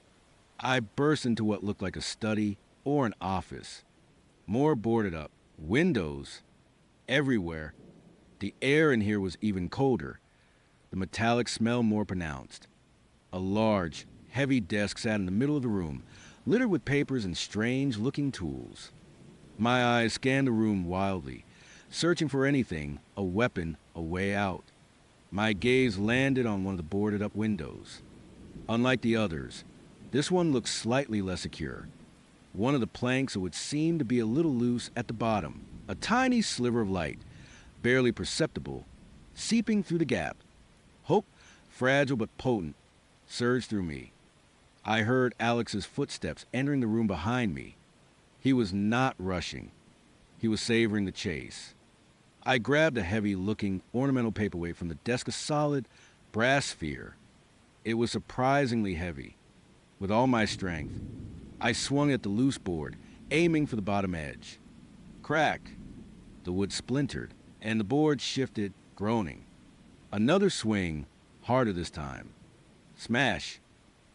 I burst into what looked like a study or an office. More boarded up, windows everywhere. The air in here was even colder, the metallic smell more pronounced. A large, heavy desk sat in the middle of the room, littered with papers and strange-looking tools. My eyes scanned the room wildly, searching for anything, a weapon, a way out. My gaze landed on one of the boarded-up windows. Unlike the others, this one looked slightly less secure. one of the planks would seem to be a little loose at the bottom, a tiny sliver of light, barely perceptible, seeping through the gap. Hope, fragile but potent, surged through me. I heard Alex's footsteps entering the room behind me. He was not rushing. He was savoring the chase. I grabbed a heavy-looking ornamental paperweight from the desk, a solid brass sphere. It was surprisingly heavy. With all my strength, I swung at the loose board, aiming for the bottom edge. Crack! The wood splintered, and the board shifted, groaning. Another swing, harder this time. Smash!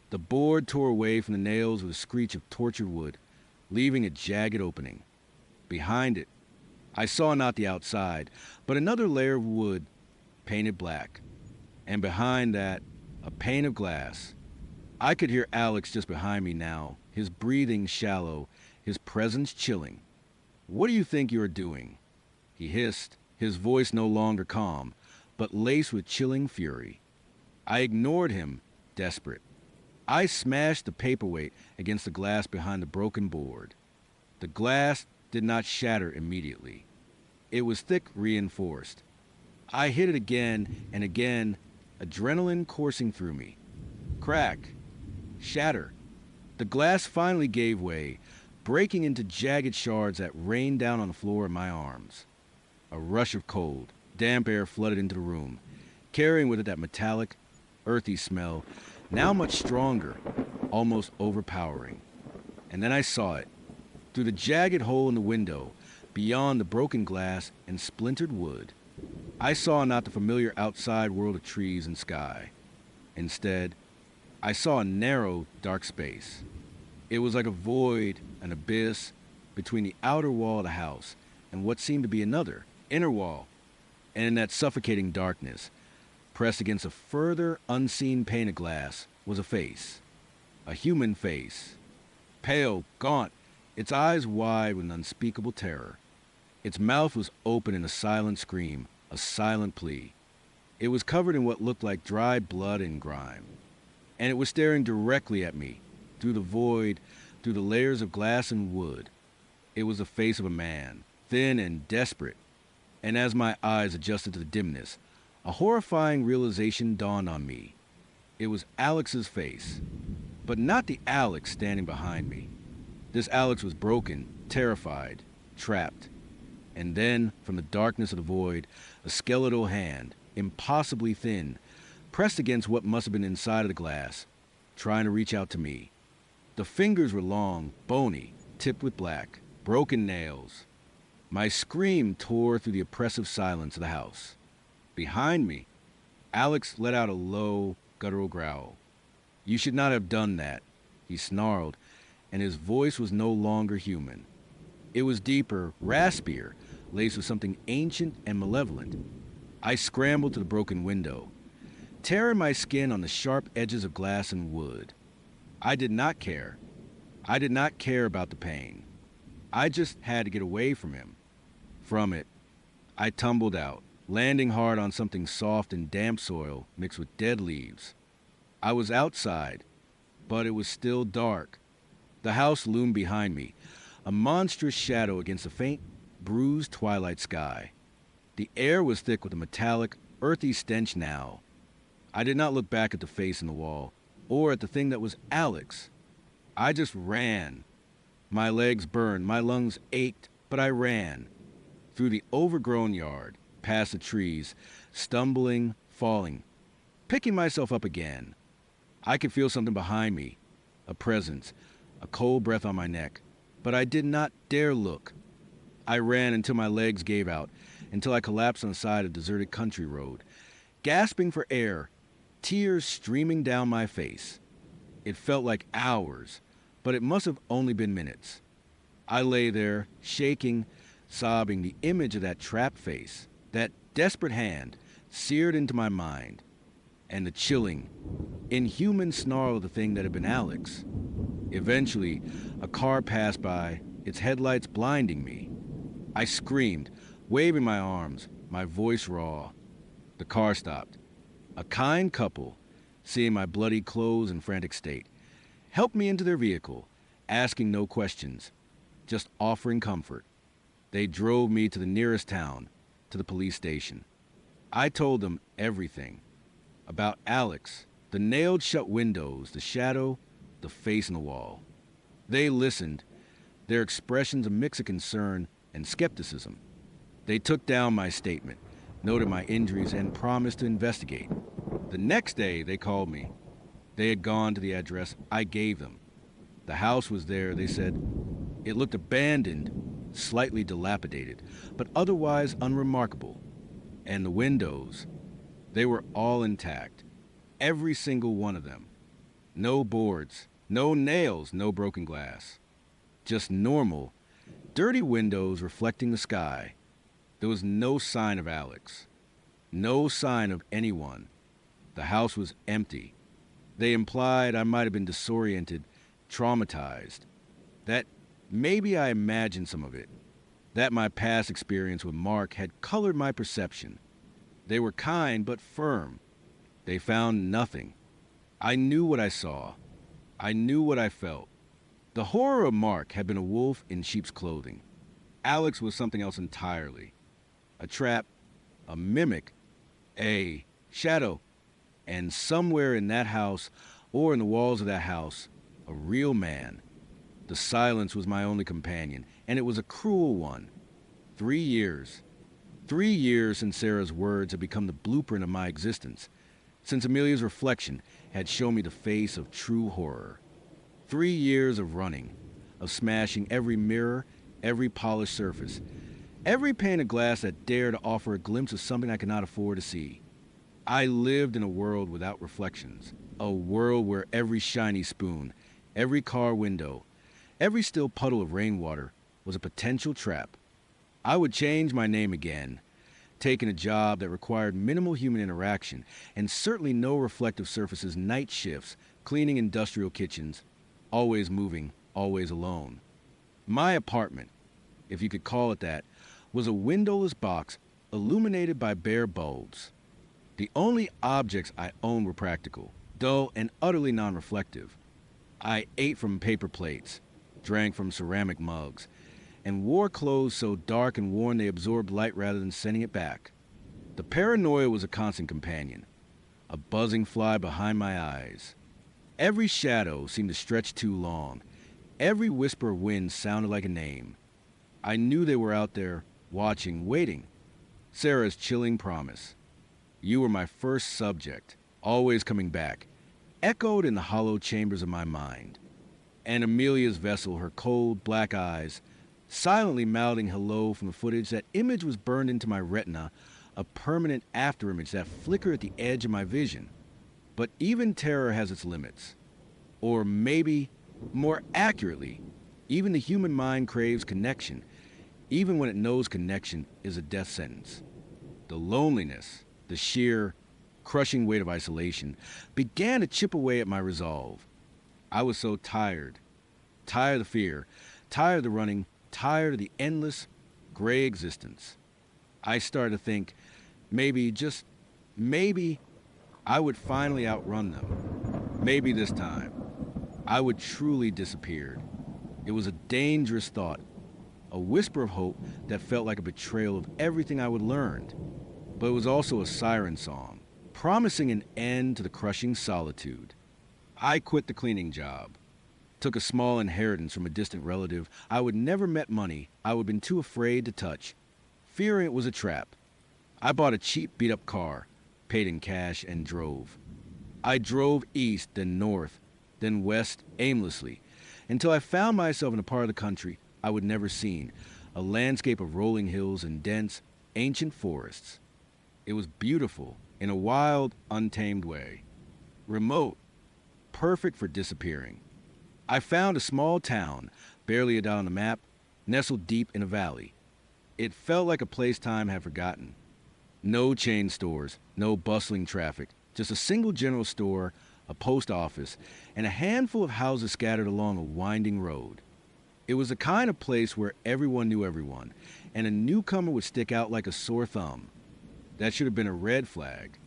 The board tore away from the nails with a screech of tortured wood, leaving a jagged opening. Behind it, I saw not the outside, but another layer of wood, painted black. And behind that, a pane of glass. I could hear Alex just behind me now, his breathing shallow, his presence chilling. "What do you think you are doing?" he hissed, his voice no longer calm, but laced with chilling fury. I ignored him, desperate. I smashed the paperweight against the glass behind the broken board. The glass did not shatter immediately. It was thick, reinforced. I hit it again and again, adrenaline coursing through me. Crack. Shatter. The glass finally gave way, breaking into jagged shards that rained down on the floor in my arms. A rush of cold, damp air flooded into the room, carrying with it that metallic, earthy smell, now much stronger, almost overpowering. And then I saw it. Through the jagged hole in the window, beyond the broken glass and splintered wood, I saw not the familiar outside world of trees and sky. Instead, I saw a narrow, dark space. It was like a void, an abyss, between the outer wall of the house and what seemed to be another, inner wall. And in that suffocating darkness, pressed against a further, unseen pane of glass, was a face. A human face. Pale, gaunt, its eyes wide with an unspeakable terror. Its mouth was open in a silent scream, a silent plea. It was covered in what looked like dried blood and grime. And it was staring directly at me, through the void, through the layers of glass and wood. It was the face of a man, thin and desperate. And as my eyes adjusted to the dimness, a horrifying realization dawned on me. It was Alex's face, but not the Alex standing behind me. This Alex was broken, terrified, trapped. And then, from the darkness of the void, a skeletal hand, impossibly thin, pressed against what must have been inside of the glass, trying to reach out to me. The fingers were long, bony, tipped with black, broken nails. My scream tore through the oppressive silence of the house. Behind me, Alex let out a low, guttural growl. "You should not have done that," he snarled, and his voice was no longer human. It was deeper, raspier, laced with something ancient and malevolent. I scrambled to the broken window, tearing my skin on the sharp edges of glass and wood. I did not care. I did not care about the pain. I just had to get away from him. From it, I tumbled out, landing hard on something soft and damp soil mixed with dead leaves. I was outside, but it was still dark. The house loomed behind me, a monstrous shadow against the faint, bruised twilight sky. The air was thick with a metallic, earthy stench now. I did not look back at the face in the wall, or at the thing that was Alex. I just ran. My legs burned, my lungs ached, but I ran. Through the overgrown yard, past the trees, stumbling, falling, picking myself up again. I could feel something behind me, a presence, a cold breath on my neck, but I did not dare look. I ran until my legs gave out, until I collapsed on the side of a deserted country road, gasping for air, tears streaming down my face. It felt like hours, but it must have only been minutes. I lay there, shaking, sobbing, the image of that trapped face, that desperate hand, seared into my mind, and the chilling, inhuman snarl of the thing that had been Alex. Eventually, a car passed by, its headlights blinding me. I screamed, waving my arms, my voice raw. The car stopped. A kind couple, seeing my bloody clothes and frantic state, helped me into their vehicle, asking no questions, just offering comfort. They drove me to the nearest town, to the police station. I told them everything about Alex, the nailed shut windows, the shadow, the face in the wall. They listened, their expressions a mix of concern and skepticism. They took down my statement, noted my injuries, and promised to investigate. The next day, they called me. They had gone to the address I gave them. The house was there, they said. It looked abandoned, slightly dilapidated, but otherwise unremarkable. And the windows, they were all intact. Every single one of them. No boards, no nails, no broken glass. Just normal, dirty windows reflecting the sky. There was no sign of Alex. No sign of anyone. The house was empty. They implied I might have been disoriented, traumatized. That maybe I imagined some of it. That my past experience with Mark had colored my perception. They were kind but firm. They found nothing. I knew what I saw. I knew what I felt. The horror of Mark had been a wolf in sheep's clothing. Alex was something else entirely. A trap, a mimic, a shadow, and somewhere in that house, or in the walls of that house, a real man. The silence was my only companion, and it was a cruel one. 3 years. 3 years since Sarah's words had become the blueprint of my existence, since Amelia's reflection had shown me the face of true horror. 3 years of running, of smashing every mirror, every polished surface, every pane of glass that dared to offer a glimpse of something I could not afford to see. I lived in a world without reflections, a world where every shiny spoon, every car window, every still puddle of rainwater was a potential trap. I would change my name again, taking a job that required minimal human interaction and certainly no reflective surfaces, night shifts, cleaning industrial kitchens, always moving, always alone. My apartment, if you could call it that, was a windowless box illuminated by bare bulbs. The only objects I owned were practical, dull and utterly non-reflective. I ate from paper plates, drank from ceramic mugs, and wore clothes so dark and worn they absorbed light rather than sending it back. The paranoia was a constant companion, a buzzing fly behind my eyes. Every shadow seemed to stretch too long. Every whisper of wind sounded like a name. I knew they were out there, watching, waiting. Sarah's chilling promise. You were my first subject, always coming back, echoed in the hollow chambers of my mind. And Amelia's vessel, her cold, black eyes, silently mouthing hello from the footage, that image was burned into my retina, a permanent afterimage that flickered at the edge of my vision. But even terror has its limits. Or maybe, more accurately, even the human mind craves connection, even when it knows connection is a death sentence. The loneliness, the sheer, crushing weight of isolation, began to chip away at my resolve. I was so tired. Tired of the fear, tired of the running, tired of the endless, gray existence. I started to think, maybe, just maybe, I would finally outrun them. Maybe this time, I would truly disappear. It was a dangerous thought, a whisper of hope that felt like a betrayal of everything I would learned. But it was also a siren song, promising an end to the crushing solitude. I quit the cleaning job, took a small inheritance from a distant relative I would never met money I would have been too afraid to touch, fearing it was a trap. I bought a cheap beat-up car, paid in cash, and drove. I drove east, then north, then west, aimlessly, until I found myself in a part of the country I would never seen, a landscape of rolling hills and dense, ancient forests. It was beautiful, in a wild, untamed way. Remote, perfect for disappearing. I found a small town, barely a dot on the map, nestled deep in a valley. It felt like a place time had forgotten. No chain stores, no bustling traffic, just a single general store, a post office, and a handful of houses scattered along a winding road. It was the kind of place where everyone knew everyone, and a newcomer would stick out like a sore thumb. That should have been a red flag.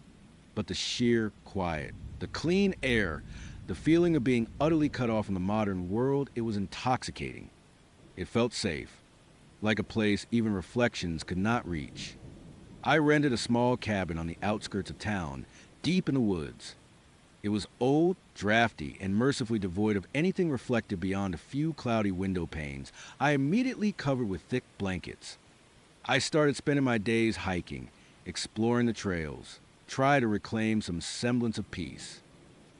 But the sheer quiet, the clean air, The feeling of being utterly cut off from the modern world, it was intoxicating. It felt safe, like a place even reflections could not reach. I rented a small cabin on the outskirts of town, deep in the woods. It was old, drafty, and mercifully devoid of anything reflective beyond a few cloudy window panes. I immediately covered with thick blankets. I started spending my days hiking, exploring the trails, try to reclaim some semblance of peace.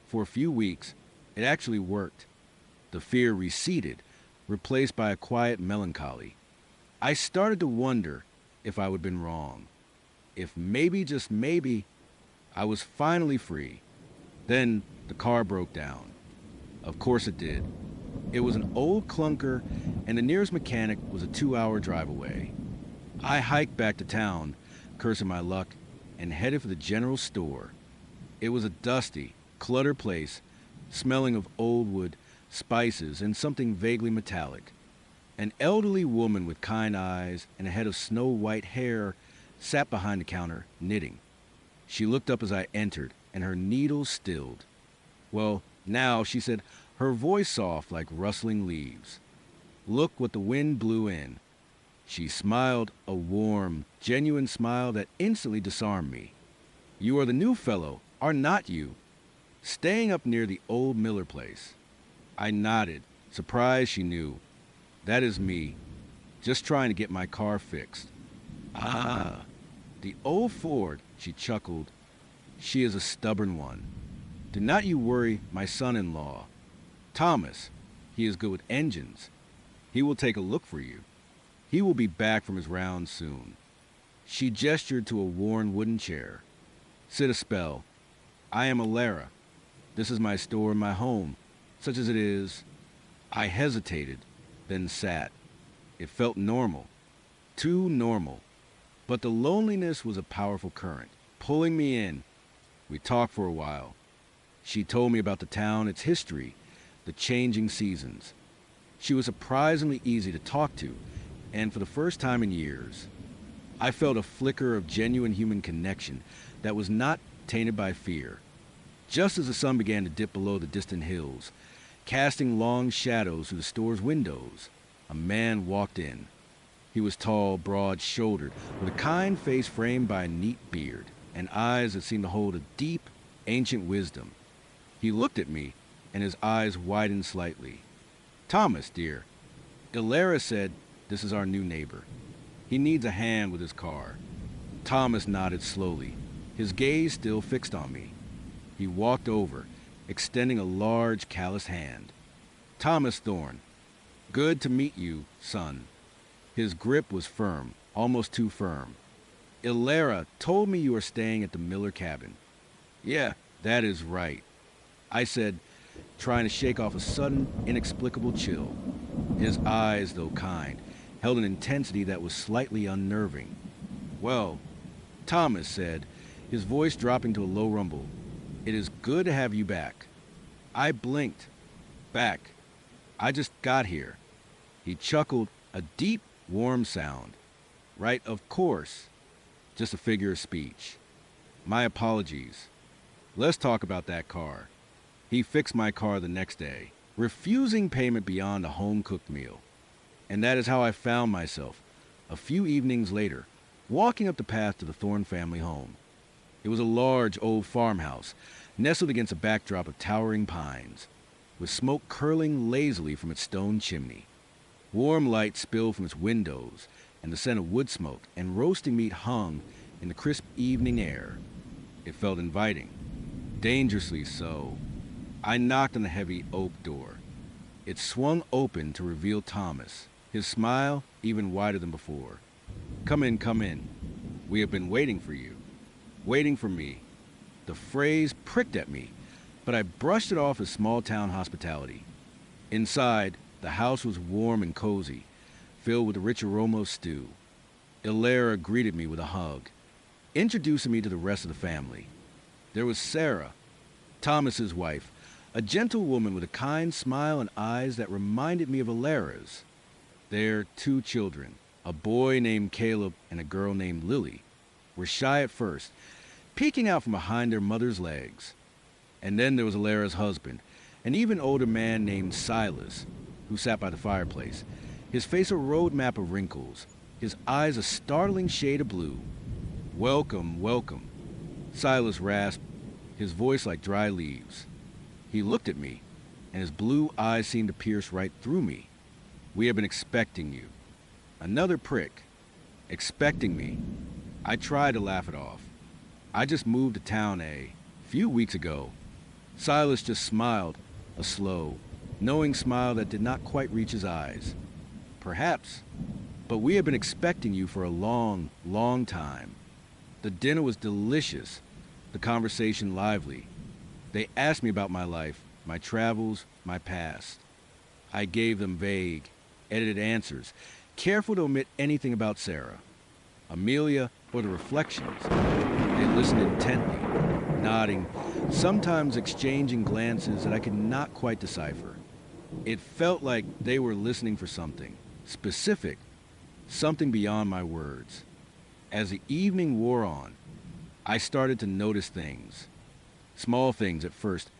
For a few weeks, it actually worked. The fear receded, replaced by a quiet melancholy. I started to wonder if I would have been wrong. If maybe, just maybe, I was finally free. Then the car broke down. Of course it did. It was an old clunker, and the nearest mechanic was a 2-hour drive away. I hiked back to town, cursing my luck, and headed for the general store. It was a dusty, cluttered place, smelling of old wood, spices, and something vaguely metallic. An elderly woman with kind eyes and a head of snow-white hair sat behind the counter, knitting. She looked up as I entered, and her needles stilled. Well, now, she said, her voice soft like rustling leaves. Look what the wind blew in. She smiled, a warm, genuine smile that instantly disarmed me. You are the new fellow, are not you? Staying up near the old Miller place. I nodded, surprised she knew. That is me, just trying to get my car fixed. Ah, the old Ford, she chuckled. She is a stubborn one. Do not you worry, my son-in-law. Thomas, he is good with engines. He will take a look for you. He will be back from his rounds soon. She gestured to a worn wooden chair. Sit a spell. I am Alara. This is my store and my home, such as it is. I hesitated, then sat. It felt normal. Too normal. But the loneliness was a powerful current, pulling me in. We talked for a while. She told me about the town, its history, the changing seasons. She was surprisingly easy to talk to, and for the first time in years, I felt a flicker of genuine human connection that was not tainted by fear. Just as the sun began to dip below the distant hills, casting long shadows through the store's windows, a man walked in. He was tall, broad-shouldered, with a kind face framed by a neat beard, and eyes that seemed to hold a deep, ancient wisdom. He looked at me, and his eyes widened slightly. Thomas, dear, Alara said this is our new neighbor. He needs a hand with his car. Thomas nodded slowly, his gaze still fixed on me. He walked over, extending a large, calloused hand. Thomas Thorne, good to meet you, son. His grip was firm, almost too firm. Alara told me you are staying at the Miller cabin. Yeah, that is right, I said, trying to shake off a sudden, inexplicable chill. His eyes, though kind, held an intensity that was slightly unnerving. Well, Thomas said, his voice dropping to a low rumble, it is good to have you back. I blinked. Back. I just got here. He chuckled, a deep, warm sound. Right, of course. Just a figure of speech. My apologies. Let's talk about that car. He fixed my car the next day, refusing payment beyond a home-cooked meal. And that is how I found myself, a few evenings later, walking up the path to the Thorne family home. It was a large old farmhouse, nestled against a backdrop of towering pines, with smoke curling lazily from its stone chimney. Warm light spilled from its windows, and the scent of wood smoke and roasting meat hung in the crisp evening air. It felt inviting, dangerously so. I knocked on the heavy oak door. It swung open to reveal Thomas, his smile even wider than before. Come in, come in. We have been waiting for you. Waiting for me. The phrase pricked at me, but I brushed it off as small-town hospitality. Inside, the house was warm and cozy, filled with the rich aroma of stew. Alara greeted me with a hug, introducing me to the rest of the family. There was Sarah, Thomas's wife, a gentle woman with a kind smile and eyes that reminded me of Alara's. Their 2 children, a boy named Caleb and a girl named Lily, were shy at first, peeking out from behind their mother's legs. And then there was Alara's husband, An even older man named Silas, who sat by the fireplace, his face a road map of wrinkles, his eyes a startling shade of blue. "Welcome, welcome," Silas rasped, his voice like dry leaves. He looked at me, and his blue eyes seemed to pierce right through me. "We have been expecting you." Another prick. Expecting me. I tried to laugh it off. "I just moved to town a few weeks ago." Silas just smiled, a slow, knowing smile that did not quite reach his eyes. "Perhaps, but we have been expecting you for a long, long time." The dinner was delicious, the conversation lively. They asked me about my life, my travels, my past. I gave them vague, edited answers, careful to omit anything about Sarah, Amelia, or the reflections. They listened intently, nodding, sometimes exchanging glances that I could not quite decipher. It felt like they were listening for something specific, something beyond my words. As the evening wore on, I started to notice things. Small things at first,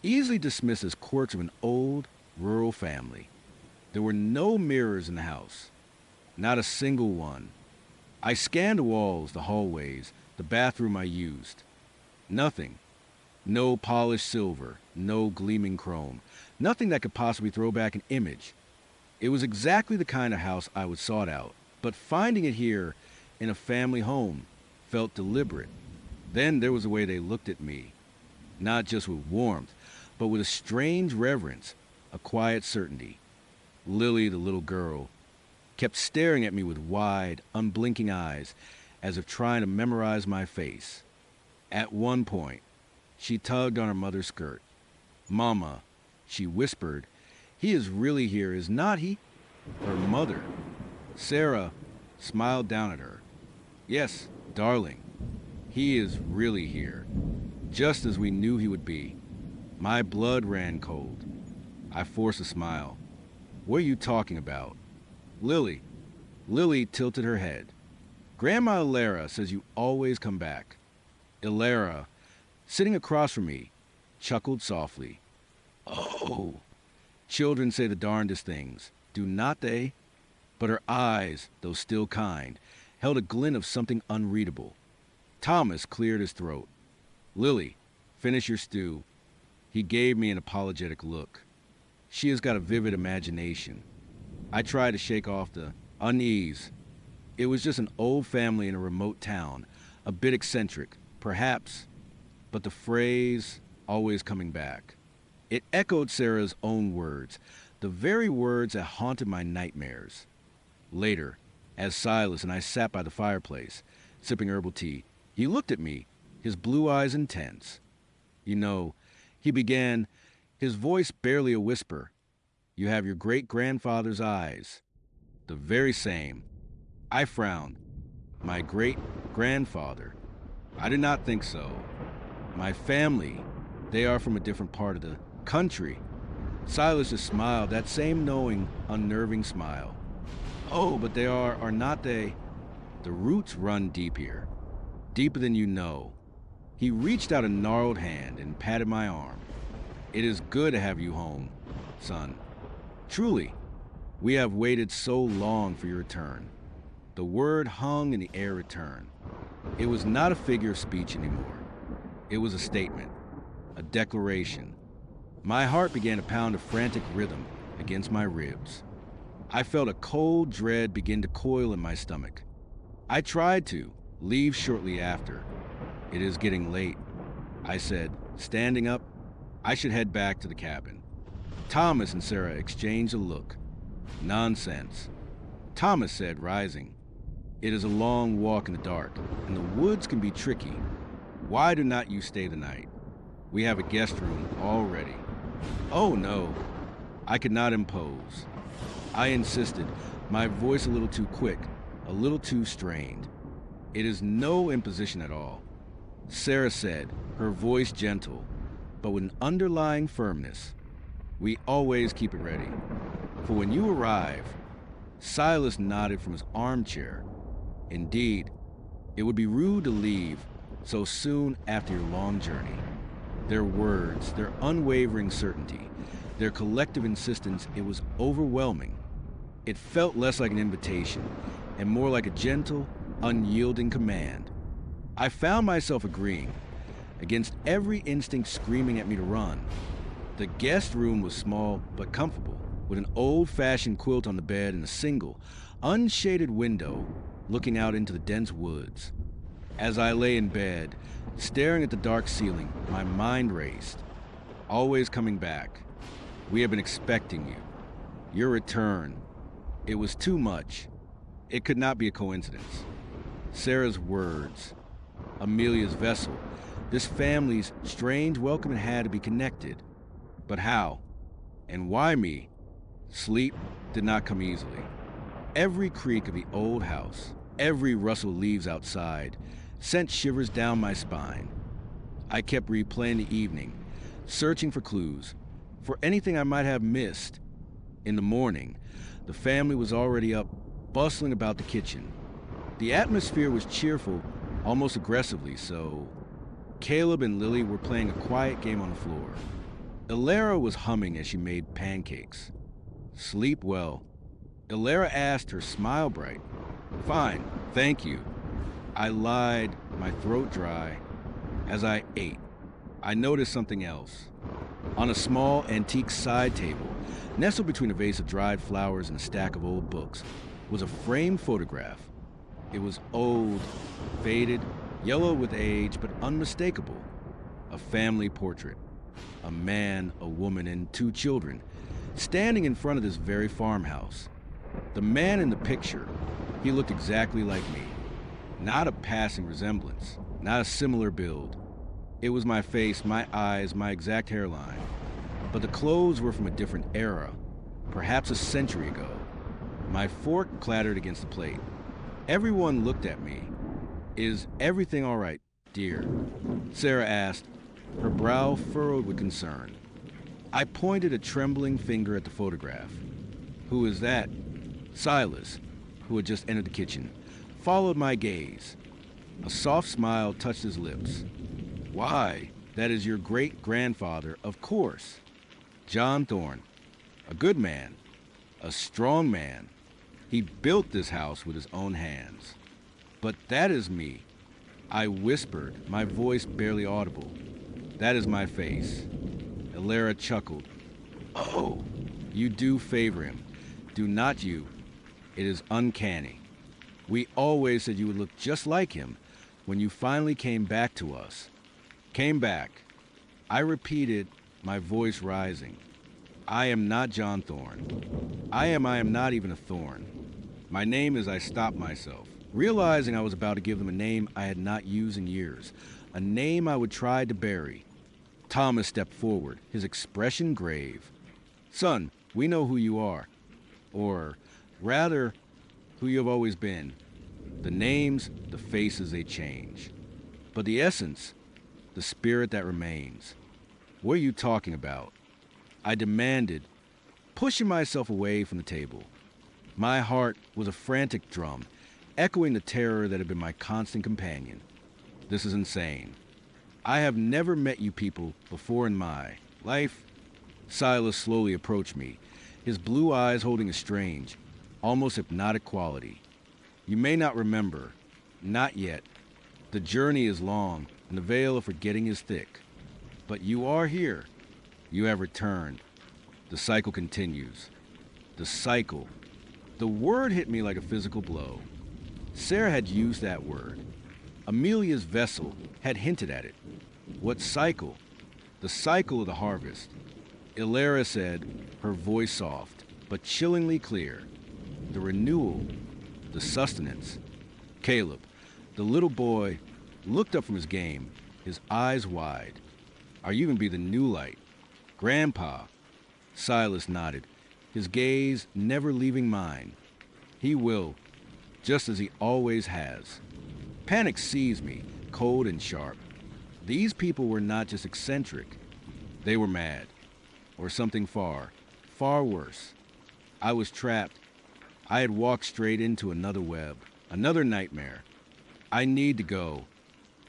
easily dismissed as quirks of an old, rural family. There were no mirrors in the house, not a single one. I scanned the walls, the hallways, the bathroom I used. Nothing. No polished silver, no gleaming chrome, nothing that could possibly throw back an image. It was exactly the kind of house I would sought out, but finding it here in a family home felt deliberate. Then there was the way they looked at me, not just with warmth, but with a strange reverence, a quiet certainty. Lily, the little girl, kept staring at me with wide, unblinking eyes, as if trying to memorize my face. At one point, she tugged on her mother's skirt. "Mama," she whispered, "he is really here, is not he?" Her mother, Sarah, smiled down at her. "Yes, darling, he is really here, just as we knew he would be." My blood ran cold. I forced a smile. "What are you talking about?" "Lily." Lily tilted her head. "Grandma Ilara says you always come back." Ilara, sitting across from me, chuckled softly. "Oh, children say the darndest things, do not they?" But her eyes, though still kind, held a glint of something unreadable. Thomas cleared his throat. "Lily, finish your stew." He gave me an apologetic look. She has got a vivid imagination. I tried to shake off the unease. It was just an old family in a remote town, a bit eccentric, perhaps, but the phrase always coming back. It echoed Sarah's own words, the very words that haunted my nightmares. Later, as Silas and I sat by the fireplace, sipping herbal tea, he looked at me, his blue eyes intense. "You know," he began, his voice barely a whisper, "you have your great-grandfather's eyes. The very same." I frowned. "My great-grandfather? I did not think so. My family, they are from a different part of the country." Silas just smiled, that same knowing, unnerving smile. "Oh, but they are not they? The roots run deep here, deeper than you know." He reached out a gnarled hand and patted my arm. "It is good to have you home, son. Truly, we have waited so long for your return." The word hung in the air, return. It was not a figure of speech anymore. It was a statement, a declaration. My heart began to pound a frantic rhythm against my ribs. I felt a cold dread begin to coil in my stomach. I tried to leave shortly after. "It is getting late," I said, standing up. "I should head back to the cabin." Thomas and Sarah exchanged a look. "Nonsense," Thomas said, rising. "It is a long walk in the dark, and the woods can be tricky. Why do not you stay the night? We have a guest room all ready." "Oh, no." I could not impose. I insisted, my voice a little too quick, a little too strained. "It is no imposition at all," Sarah said, her voice gentle, but with an underlying firmness. "We always keep it ready. For when you arrive," Silas nodded from his armchair. "Indeed, it would be rude to leave so soon after your long journey." Their words, their unwavering certainty, their collective insistence, it was overwhelming. It felt less like an invitation and more like a gentle, unyielding command. I found myself agreeing, against every instinct screaming at me to run. The guest room was small but comfortable, with an old-fashioned quilt on the bed and a single, unshaded window looking out into the dense woods. As I lay in bed, staring at the dark ceiling, my mind raced, always coming back. We have been expecting you. Your return. It was too much. It could not be a coincidence. Sarah's words, Amelia's vessel, this family's strange welcome had to be connected. But how? And why me? Sleep did not come easily. Every creak of the old house, every rustle of leaves outside, sent shivers down my spine. I kept replaying the evening, searching for clues, for anything I might have missed. In the morning, the family was already up, bustling about the kitchen. The atmosphere was cheerful, almost aggressively so. Caleb and Lily were playing a quiet game on the floor. Ilara was humming as she made pancakes. Sleep well. Ilara asked, her smile bright. Fine, thank you. I lied, my throat dry. As I ate, I noticed something else. On a small, antique side table, nestled between a vase of dried flowers and a stack of old books, was a framed photograph. It was old, faded, yellow with age, but unmistakable. A family portrait. A man, a woman, and 2 children, standing in front of this very farmhouse. The man in the picture, he looked exactly like me. Not a passing resemblance, not a similar build. It was my face, my eyes, my exact hairline. But the clothes were from a different era, perhaps a century ago. My fork clattered against the plate. Everyone looked at me. Is everything all right, dear? Sarah asked, her brow furrowed with concern. I pointed a trembling finger at the photograph. Who is that? Silas, who had just entered the kitchen, followed my gaze. A soft smile touched his lips. Why, that is your great-grandfather, of course. John Thorne. A good man. A strong man. He built this house with his own hands. But that is me. I whispered, my voice barely audible. That is my face. Ilara chuckled. Oh, you do favor him. Do not you. It is uncanny. We always said you would look just like him when you finally came back to us. Came back. I repeated, my voice rising. I am not John Thorne. I am not even a thorn. My name is I stopped myself, realizing I was about to give them a name I had not used in years, a name I would try to bury. Thomas stepped forward, his expression grave. Son, we know who you are. Or, rather, who you have always been. The names, the faces, they change. But the essence, the spirit that remains. What are you talking about? I demanded, pushing myself away from the table. My heart was a frantic drum, echoing the terror that had been my constant companion. This is insane. I have never met you people before in my life. Silas slowly approached me, his blue eyes holding a strange, almost hypnotic quality. You may not remember, not yet. The journey is long, and the veil of forgetting is thick. But you are here. You have returned. The cycle continues. The cycle. The word hit me like a physical blow. Sarah had used that word. Amelia's vessel had hinted at it. What cycle? The cycle of the harvest. Ilara said, her voice soft, but chillingly clear. The renewal, the sustenance. Caleb, the little boy, looked up from his game, his eyes wide. Are you gonna be the new light? Grandpa. Silas nodded, his gaze never leaving mine. He will, just as he always has. Panic seized me, cold and sharp. These people were not just eccentric. They were mad. Or something far, far worse. I was trapped. I had walked straight into another web, another nightmare. I need to go,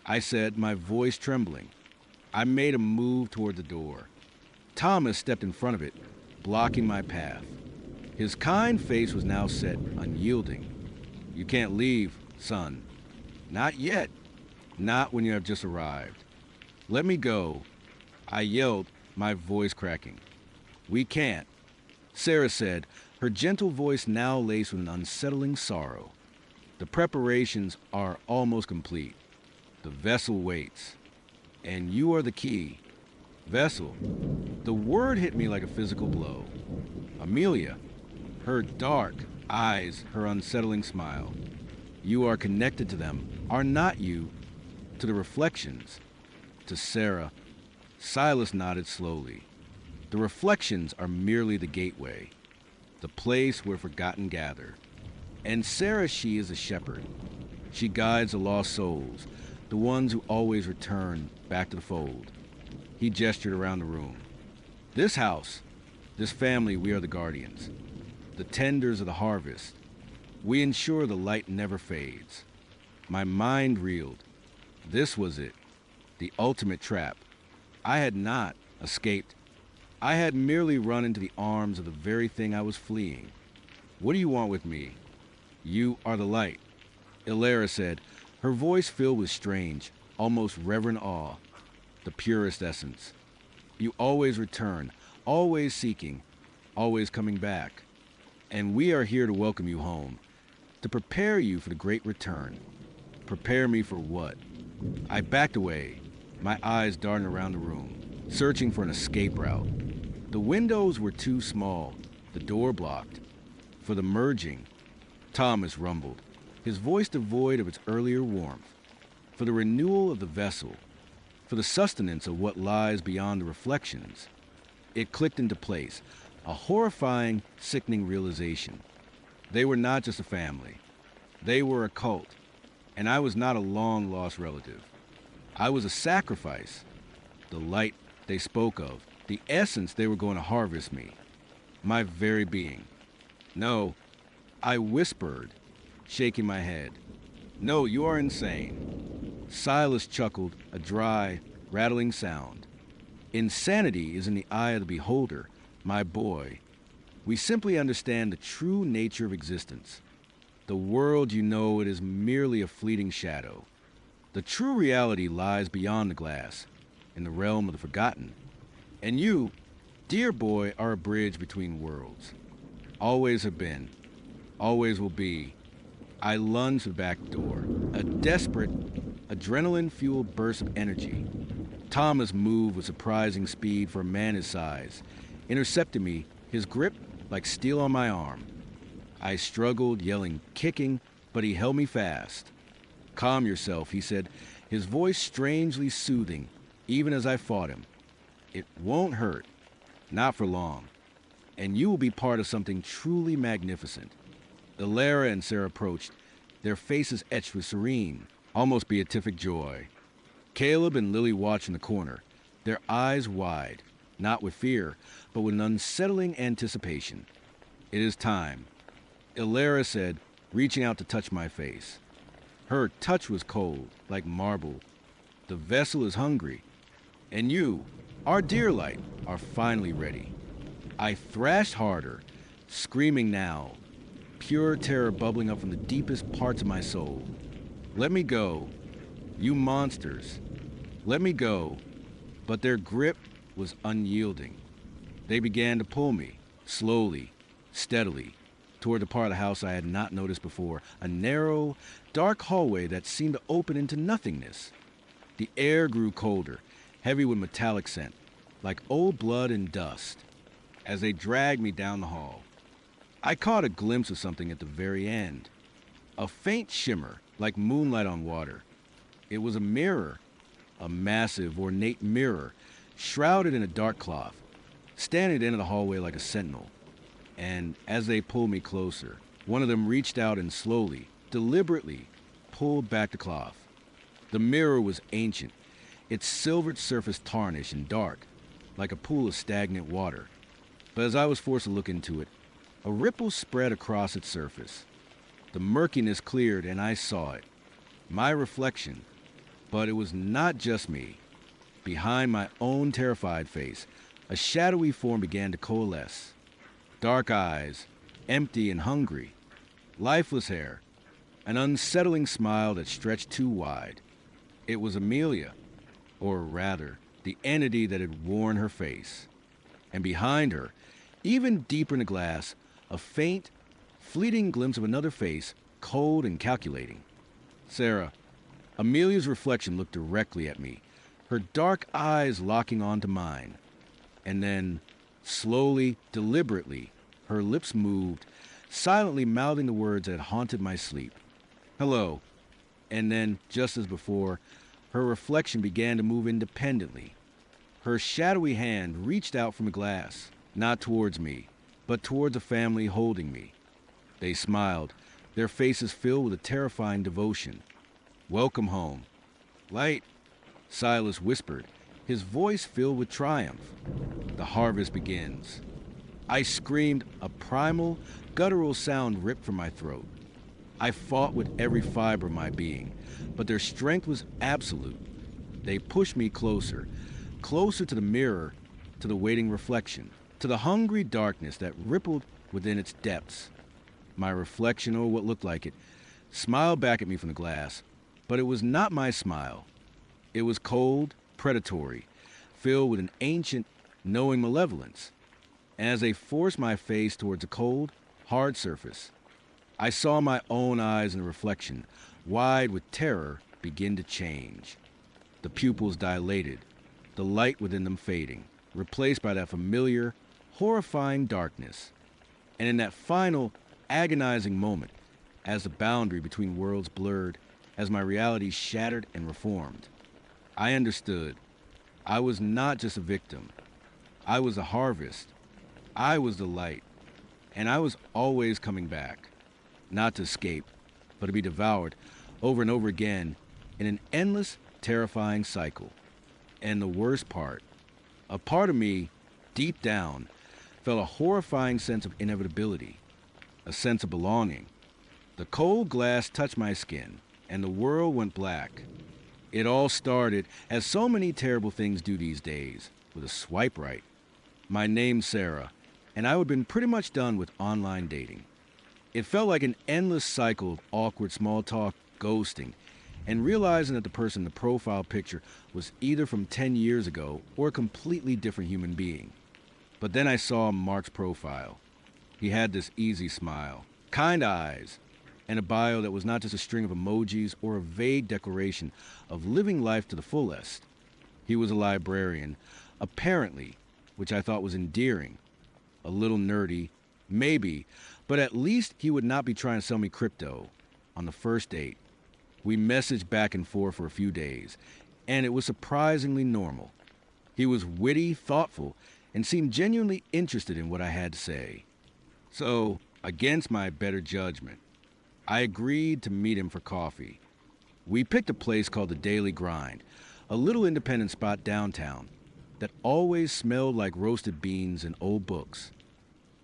I said, my voice trembling. I made a move toward the door. Thomas stepped in front of it, blocking my path. His kind face was now set, unyielding. "You can't leave, son." "Not yet. Not when you have just arrived." "Let me go," I yelled, my voice cracking. "We can't," Sarah said, her gentle voice now laced with an unsettling sorrow. "The preparations are almost complete. The vessel waits. And you are the key." Vessel. The word hit me like a physical blow. Amelia. Her dark eyes, her unsettling smile. "You are connected to them, are not you?" To the reflections. To Sarah. Silas nodded slowly. "The reflections are merely the gateway, the place where forgotten gather. And Sarah, she is a shepherd. She guides the lost souls, the ones who always return back to the fold." He gestured around the room. "This house, this family, we are the guardians, the tenders of the harvest. We ensure the light never fades." My mind reeled. This was it, the ultimate trap. I had not escaped. I had merely run into the arms of the very thing I was fleeing. "What do you want with me?" "You are the light," Ilara said, her voice filled with strange, almost reverent awe. "The purest essence. You always return, always seeking, always coming back. And we are here to welcome you home, to prepare you for the great return." Prepare me for what? I backed away, my eyes darting around the room, searching for an escape route. The windows were too small, the door blocked. For the merging, Thomas rumbled, his voice devoid of its earlier warmth. For the renewal of the vessel, for the sustenance of what lies beyond the reflections. It clicked into place, a horrifying, sickening realization. They were not just a family. They were a cult, and I was not a long-lost relative. I was a sacrifice, the light they spoke of, the essence they were going to harvest me, my very being. "No," I whispered, shaking my head. "No, you are insane." Silas chuckled, a dry, rattling sound. "Insanity is in the eye of the beholder, my boy. We simply understand the true nature of existence. The world, you know, it is merely a fleeting shadow. The true reality lies beyond the glass, in the realm of the forgotten. And you, dear boy, are a bridge between worlds. Always have been, always will be." I lunged for the back door, a desperate, adrenaline-fueled burst of energy. Thomas moved with surprising speed for a man his size, intercepted me, his grip like steel on my arm. I struggled, yelling, kicking, but he held me fast. "Calm yourself," he said, his voice strangely soothing, even as I fought him. "It won't hurt, not for long, and you will be part of something truly magnificent." Ilara and Sarah approached, their faces etched with serene, almost beatific joy. Caleb and Lily watched in the corner, their eyes wide, not with fear, but with an unsettling anticipation. "It is time," Ilara said, reaching out to touch my face. Her touch was cold, like marble. "The vessel is hungry, and you, our dear light, are finally ready." I thrashed harder, screaming now, pure terror bubbling up from the deepest parts of my soul. "Let me go, you monsters. Let me go." But their grip was unyielding. They began to pull me, slowly, steadily, toward the part of the house I had not noticed before, a narrow, dark hallway that seemed to open into nothingness. The air grew colder, heavy with metallic scent, like old blood and dust, as they dragged me down the hall. I caught a glimpse of something at the very end, a faint shimmer, like moonlight on water. It was a mirror, a massive, ornate mirror, shrouded in a dark cloth, standing at the end of the hallway like a sentinel. And as they pulled me closer, one of them reached out and slowly, deliberately, pulled back the cloth. The mirror was ancient, its silvered surface tarnished and dark, like a pool of stagnant water. But as I was forced to look into it, a ripple spread across its surface. The murkiness cleared and I saw it. My reflection. But it was not just me. Behind my own terrified face, a shadowy form began to coalesce. Dark eyes, empty and hungry, lifeless hair, an unsettling smile that stretched too wide. It was Amelia, or rather, the entity that had worn her face. And behind her, even deeper in the glass, a faint, fleeting glimpse of another face, cold and calculating. Sarah, Amelia's reflection looked directly at me, her dark eyes locking onto mine. And then, slowly, deliberately, her lips moved, silently mouthing the words that had haunted my sleep. Hello. And then, just as before, her reflection began to move independently. Her shadowy hand reached out from the glass, not towards me, but towards a family holding me. They smiled, their faces filled with a terrifying devotion. Welcome home. Light, Silas whispered, his voice filled with triumph. The harvest begins. I screamed, a primal, guttural sound ripped from my throat. I fought with every fiber of my being, but their strength was absolute. They pushed me closer, closer to the mirror, to the waiting reflection, to the hungry darkness that rippled within its depths. My reflection, or what looked like it, smiled back at me from the glass, but it was not my smile. It was cold, predatory, filled with an ancient, knowing malevolence. And as they forced my face towards a cold, hard surface, I saw my own eyes in the reflection, wide with terror, begin to change. The pupils dilated, the light within them fading, replaced by that familiar, horrifying darkness. And in that final, agonizing moment, as the boundary between worlds blurred, as my reality shattered and reformed, I understood. I was not just a victim. I was a harvest. I was the light. And I was always coming back. Not to escape, but to be devoured over and over again in an endless, terrifying cycle. And the worst part, a part of me, deep down, felt a horrifying sense of inevitability, a sense of belonging. The cold glass touched my skin, and the world went black. It all started, as so many terrible things do these days, with a swipe right. My name's Sarah, and I had been pretty much done with online dating. It felt like an endless cycle of awkward small talk, ghosting, and realizing that the person in the profile picture was either from 10 years ago or a completely different human being. But then I saw Mark's profile. He had this easy smile, kind eyes, and a bio that was not just a string of emojis or a vague declaration of living life to the fullest. He was a librarian, apparently, which I thought was endearing. A little nerdy, maybe, but at least he would not be trying to sell me crypto. On the first date, we messaged back and forth for a few days, and it was surprisingly normal. He was witty, thoughtful, and seemed genuinely interested in what I had to say. So, against my better judgment, I agreed to meet him for coffee. We picked a place called the Daily Grind, a little independent spot downtown that always smelled like roasted beans and old books.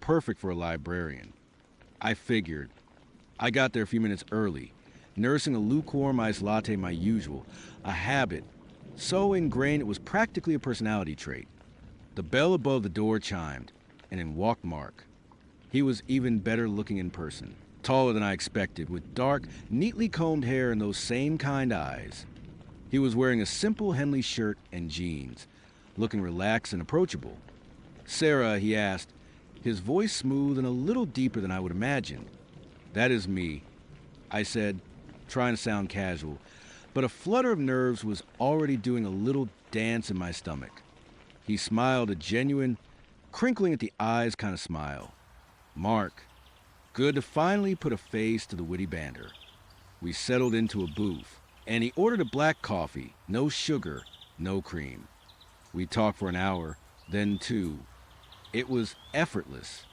Perfect for a librarian. I figured. I got there a few minutes early, nursing a lukewarm iced latte my usual, a habit so ingrained it was practically a personality trait. The bell above the door chimed, and in walked Mark. He was even better looking in person, taller than I expected, with dark, neatly combed hair and those same kind eyes. He was wearing a simple Henley shirt and jeans, looking relaxed and approachable. Sarah, he asked, his voice smooth and a little deeper than I would imagine. That is me, I said, trying to sound casual, but a flutter of nerves was already doing a little dance in my stomach. He smiled, a genuine, crinkling at the eyes kind of smile. Mark. Good to finally put a face to the witty banter. We settled into a booth, and he ordered a black coffee, no sugar, no cream. We talked for an hour, then two. It was effortless.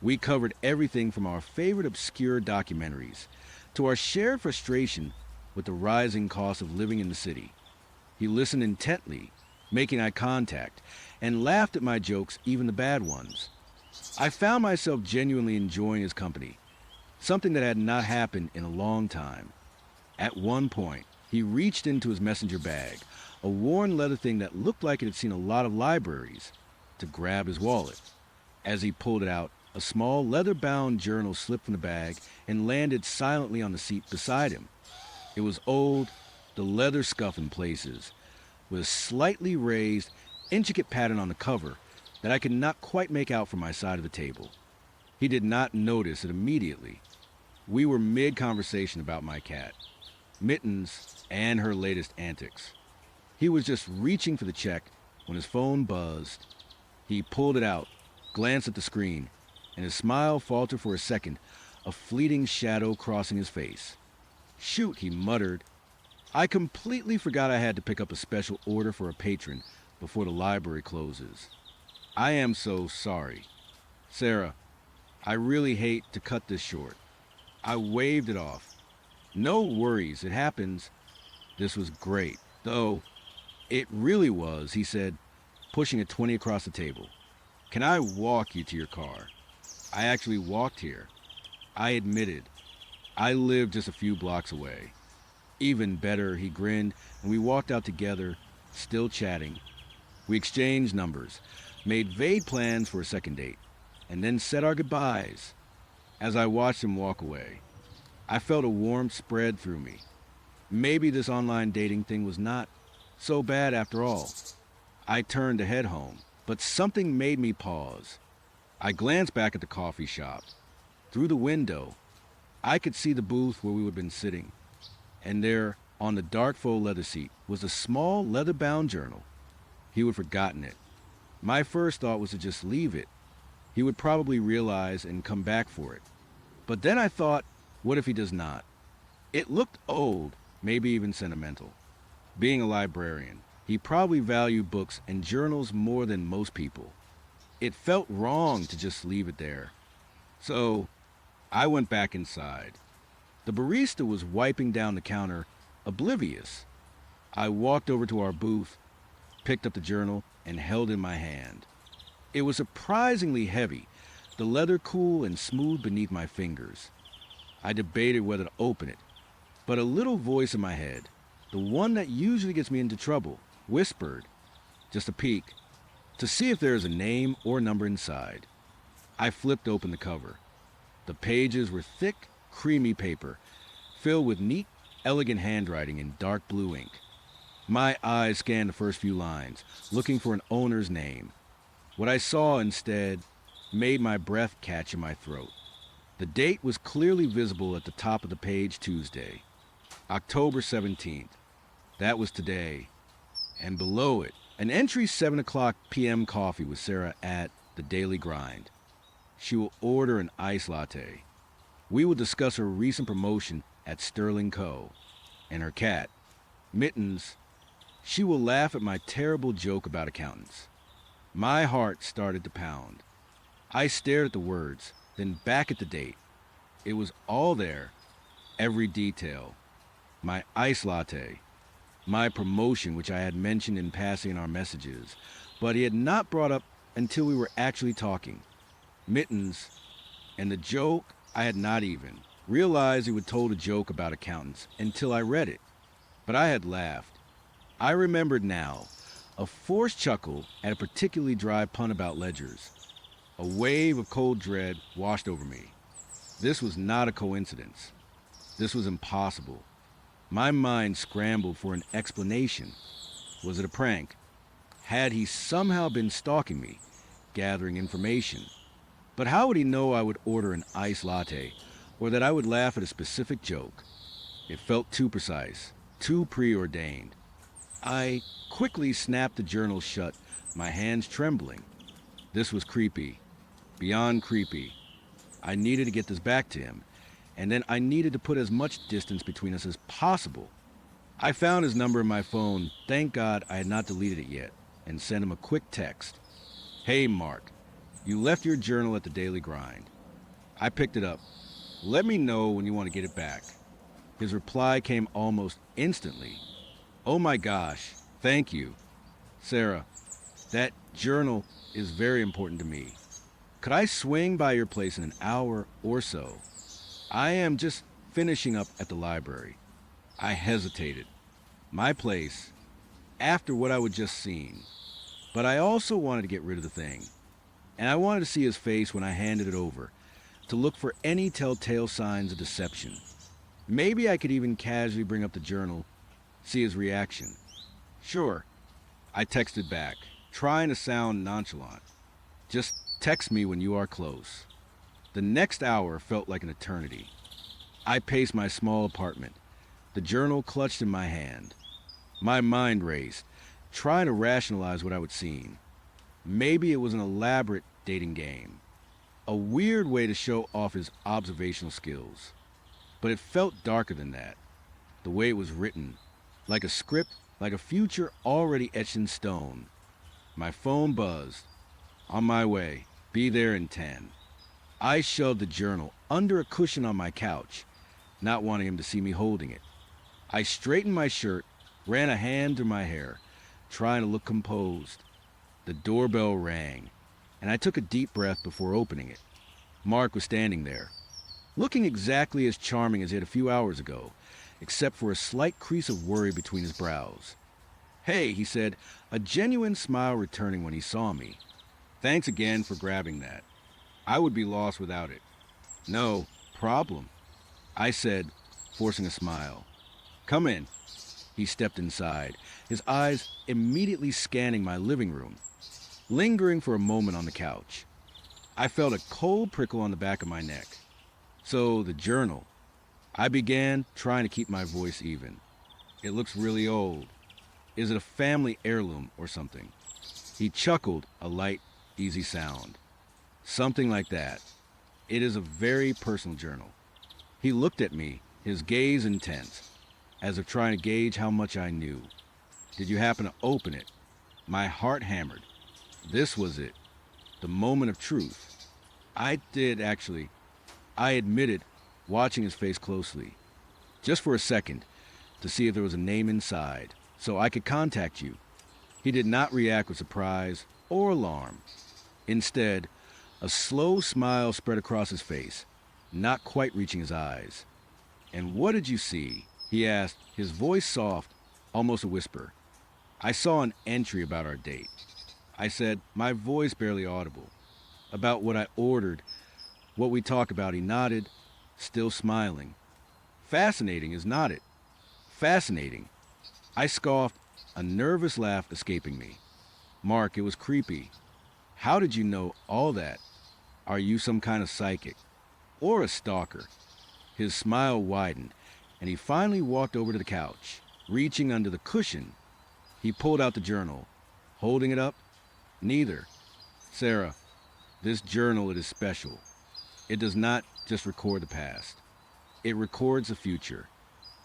We covered everything from our favorite obscure documentaries to our shared frustration with the rising cost of living in the city. He listened intently, making eye contact, and laughed at my jokes, even the bad ones. I found myself genuinely enjoying his company, something that had not happened in a long time. At one point, he He reached into his messenger bag, a worn leather thing that looked like it had seen a lot of libraries, to grab his wallet. As he pulled it out, a small leather-bound journal slipped from the bag and landed silently on the seat beside him. It was old, the leather scuffed in places, with a slightly raised, intricate pattern on the cover that I could not quite make out from my side of the table. He did not notice it immediately. We were mid-conversation about my cat, Mittens, and her latest antics. He was just reaching for the check when his phone buzzed. He pulled it out, glanced at the screen, and his smile faltered for a second, a fleeting shadow crossing his face. "Shoot," he muttered. "I completely forgot I had to pick up a special order for a patron before the library closes. I am so sorry. Sarah, I really hate to cut this short." I waved it off. "No worries, it happens." This was great, though. It really was, he said, pushing a 20 across the table. "Can I walk you to your car?" I actually walked here. I admitted. I lived just a few blocks away. "Even better," he grinned, and we walked out together, still chatting. We exchanged numbers, made vague plans for a second date, and then said our goodbyes. As I watched him walk away, I felt a warmth spread through me. Maybe this online dating thing was not so bad after all. I turned to head home, but something made me pause. I glanced back at the coffee shop. Through the window, I could see the booth where we would have been sitting, and there, on the dark faux leather seat, was a small leather-bound journal. He would have forgotten it. My first thought was to just leave it. He would probably realize and come back for it. But then I thought, what if he does not? It looked old, maybe even sentimental. Being a librarian, he probably valued books and journals more than most people. It felt wrong to just leave it there. So I went back inside. The barista was wiping down the counter, oblivious. I walked over to our booth, picked up the journal, and held it in my hand. It was surprisingly heavy, the leather cool and smooth beneath my fingers. I debated whether to open it, but a little voice in my head, the one that usually gets me into trouble, whispered, just a peek, to see if there is a name or number inside. I flipped open the cover. The pages were thick, creamy paper, filled with neat, elegant handwriting in dark blue ink. My eyes scanned the first few lines, looking for an owner's name. What I saw instead made my breath catch in my throat. The date was clearly visible at the top of the page: Tuesday, October 17th. That was today. And below it, an entry: 7 o'clock p.m. coffee with Sarah at the Daily Grind. She will order an iced latte. We will discuss her recent promotion at Sterling Co. And her cat, Mittens. She will laugh at my terrible joke about accountants. My heart started to pound. I stared at the words, then back at the date. It was all there, every detail. My iced latte, my promotion, which I had mentioned in passing in our messages, but he had not brought up until we were actually talking. Mittens, and the joke I had not even realized he would told a joke about accountants until I read it. But I had laughed. I remembered now, a forced chuckle at a particularly dry pun about ledgers. A wave of cold dread washed over me. This was not a coincidence. This was impossible. My mind scrambled for an explanation. Was it a prank? Had he somehow been stalking me, gathering information? But how would he know I would order an iced latte, or that I would laugh at a specific joke? It felt too precise, too preordained. I quickly snapped the journal shut, my hands trembling. This was creepy, beyond creepy. I needed to get this back to him, and then I needed to put as much distance between us as possible. I found his number in my phone, thank God I had not deleted it yet, and sent him a quick text. "Hey Mark, you left your journal at the Daily Grind." I picked it up. "Let me know when you want to get it back." His reply came almost instantly. "Oh my gosh, thank you. Sarah, that journal is very important to me. Could I swing by your place in an hour or so? I am just finishing up at the library." I hesitated. my place, after what I would just seen. But I also wanted to get rid of the thing, and I wanted to see his face when I handed it over, to look for any telltale signs of deception. Maybe I could even casually bring up the journal, see his reaction. Sure, I texted back, trying to sound nonchalant. Just text me when you are close. The next hour felt like an eternity. I paced my small apartment, the journal clutched in my hand. My mind raced, trying to rationalize what I would seen. Maybe it was an elaborate dating game, a weird way to show off his observational skills. But it felt darker than that, the way it was written, like a script, like a future already etched in stone. My phone buzzed. On my way, be there in 10. I shoved the journal under a cushion on my couch, not wanting him to see me holding it. I straightened my shirt, ran a hand through my hair, trying to look composed. The doorbell rang, and I took a deep breath before opening it. Mark was standing there, looking exactly as charming as he had a few hours ago, except for a slight crease of worry between his brows. "Hey," he said, a genuine smile returning when he saw me. "Thanks again for grabbing that. I would be lost without it." "No problem," I said, forcing a smile. "Come in." He stepped inside, his eyes immediately scanning my living room, lingering for a moment on the couch. I felt a cold prickle on the back of my neck. "So, the journal." I began, trying to keep my voice even. "It looks really old. Is it a family heirloom or something?" He chuckled, a light, easy sound. "Something like that. It is a very personal journal." He looked at me, his gaze intense, as if trying to gauge how much I knew. "Did you happen to open it?" My heart hammered. This was it, the moment of truth. "I did, actually," I admitted, watching his face closely. "Just for a second, to see if there was a name inside, so I could contact you." He did not react with surprise or alarm. Instead, a slow smile spread across his face, not quite reaching his eyes. "And what did you see?" he asked, his voice soft, almost a whisper. "I saw an entry about our date." I said, my voice barely audible. "About what I ordered, what we talked about." He nodded, still smiling. "Fascinating, is not it?" "Fascinating." I scoffed, a nervous laugh escaping me. "Mark, it was creepy. How did you know all that? Are you some kind of psychic? Or a stalker?" His smile widened, and he finally walked over to the couch. Reaching under the cushion, he pulled out the journal. Holding it up? "Neither. Sarah, this journal, it is special. It does not just record the past. It records the future."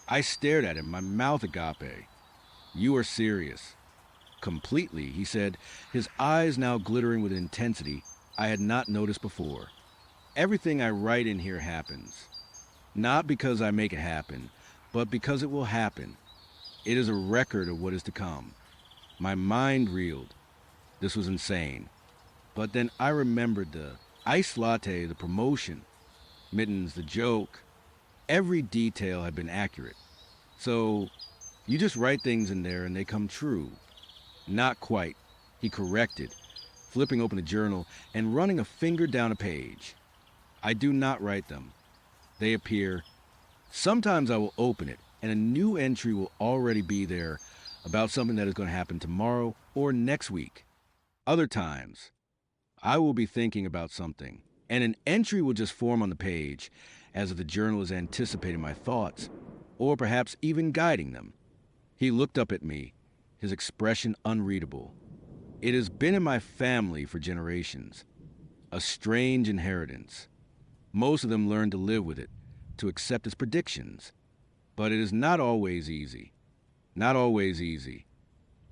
I stared at him, my mouth agape. "You are serious?" "Completely," he said, his eyes now glittering with intensity I had not noticed before. "Everything I write in here happens. Not because I make it happen, but because it will happen. It is a record of what is to come." My mind reeled. This was insane. But then I remembered the iced latte, the promotion, Mittens, the joke. Every detail had been accurate. "So, you just write things in there and they come true." "Not quite," he corrected, flipping open the journal and running a finger down a page. "I do not write them. They appear. Sometimes I will open it and a new entry will already be there about something that is going to happen tomorrow or next week. Other times, I will be thinking about something, and an entry will just form on the page, as if the journal is anticipating my thoughts, or perhaps even guiding them." He looked up at me, his expression unreadable. "It has been in my family for generations. A strange inheritance. Most of them learned to live with it, to accept its predictions. But it is not always easy. Not always easy."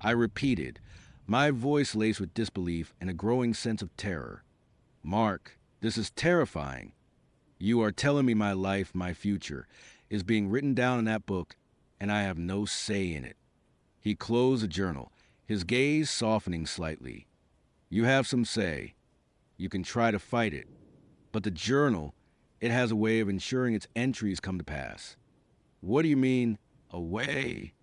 I repeated, my voice laced with disbelief and a growing sense of terror. "Mark, this is terrifying. You are telling me my life, my future, is being written down in that book, and I have no say in it." He closed the journal, his gaze softening slightly. "You have some say. You can try to fight it. But the journal, it has a way of ensuring its entries come to pass." "What do you mean, a way?"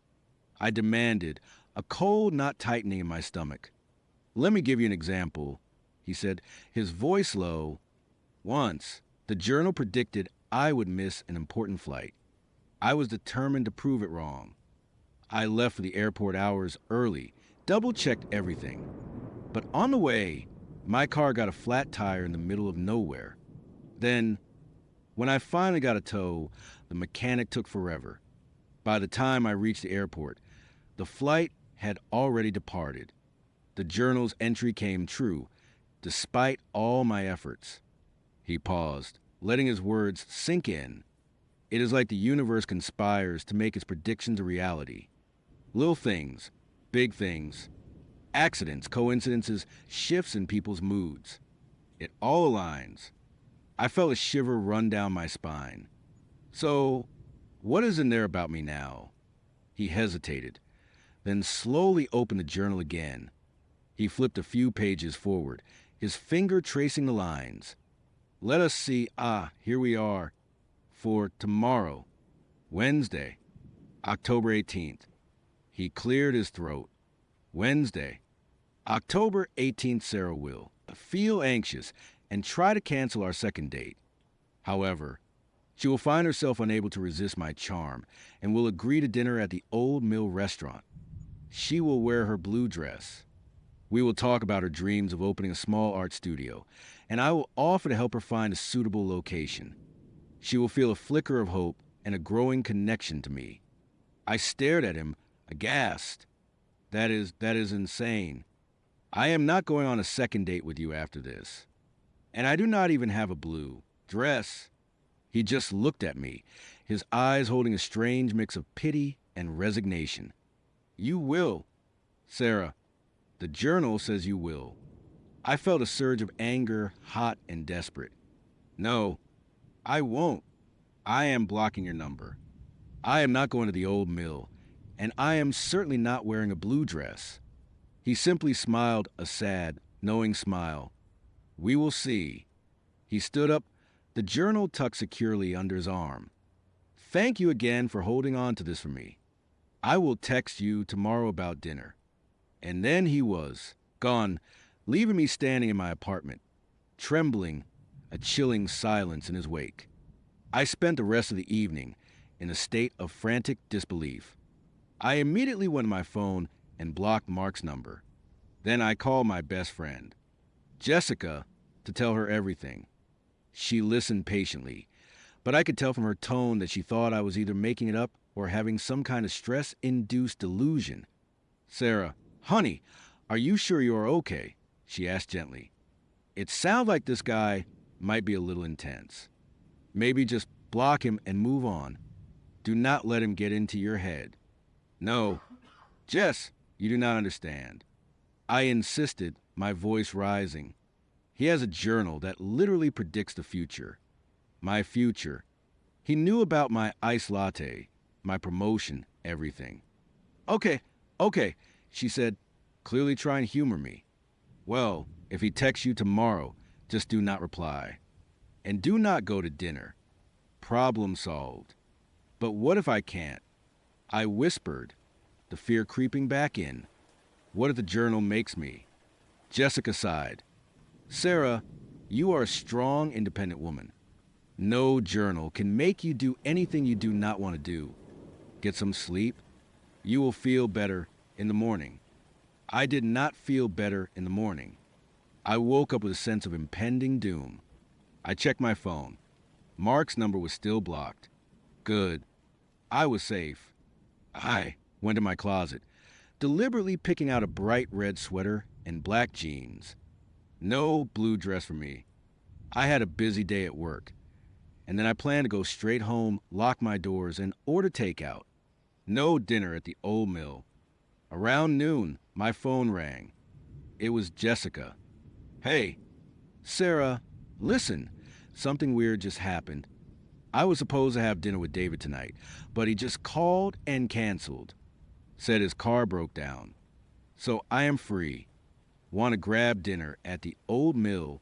I demanded, a cold knot tightening in my stomach. Let me give you an example, he said, his voice low. Once, the journal predicted I would miss an important flight. I was determined to prove it wrong. I left for the airport hours early, double-checked everything. But on the way, my car got a flat tire in the middle of nowhere. Then, when I finally got a tow, the mechanic took forever. By the time I reached the airport, the flight had already departed. The journal's entry came true, despite all my efforts. He paused, letting his words sink in. It is like the universe conspires to make its predictions a reality. Little things, big things, accidents, coincidences, shifts in people's moods. It all aligns. I felt a shiver run down my spine. So, what is in there about me now? He hesitated, then slowly opened the journal again. He flipped a few pages forward, his finger tracing the lines. Let us see, here we are. For tomorrow, Wednesday, October 18th. He cleared his throat. Wednesday, October 18th, Sarah will feel anxious and try to cancel our second date. However, she will find herself unable to resist my charm and will agree to dinner at the Old Mill restaurant. She will wear her blue dress. We will talk about her dreams of opening a small art studio, and I will offer to help her find a suitable location. She will feel a flicker of hope and a growing connection to me. I stared at him, aghast. That is insane. I am not going on a second date with you after this. And I do not even have a blue dress. He just looked at me, his eyes holding a strange mix of pity and resignation. You will, Sarah. The journal says you will. I felt a surge of anger, hot and desperate. No, I won't. I am blocking your number. I am not going to the Old Mill, and I am certainly not wearing a blue dress. He simply smiled a sad, knowing smile. We will see. He stood up, the journal tucked securely under his arm. Thank you again for holding on to this for me. I will text you tomorrow about dinner. And then he was gone, leaving me standing in my apartment, trembling, a chilling silence in his wake. I spent the rest of the evening in a state of frantic disbelief. I immediately went to my phone and blocked Mark's number. Then I called my best friend, Jessica, to tell her everything. She listened patiently, but I could tell from her tone that she thought I was either making it up or having some kind of stress-induced delusion. Sarah, honey, are you sure you are okay? She asked gently. It sounds like this guy might be a little intense. Maybe just block him and move on. Do not let him get into your head. No, Jess, you do not understand. I insisted, my voice rising. He has a journal that literally predicts the future. My future. He knew about my iced latte, my promotion, everything. Okay, she said, clearly trying to humor me. Well, if he texts you tomorrow, just do not reply. And do not go to dinner. Problem solved. But what if I can't? I whispered, the fear creeping back in. What if the journal makes me? Jessica sighed. Sarah, you are a strong, independent woman. No journal can make you do anything you do not want to do. Get some sleep. You will feel better in the morning. I did not feel better in the morning. I woke up with a sense of impending doom. I checked my phone. Mark's number was still blocked. Good. I was safe. I went to my closet, deliberately picking out a bright red sweater and black jeans. No blue dress for me. I had a busy day at work, and then I planned to go straight home, lock my doors, and order takeout. No dinner at the Old Mill. Around noon, my phone rang. It was Jessica. Hey, Sarah, listen, something weird just happened. I was supposed to have dinner with David tonight, but he just called and canceled. Said his car broke down. So I am free. Want to grab dinner at the Old Mill.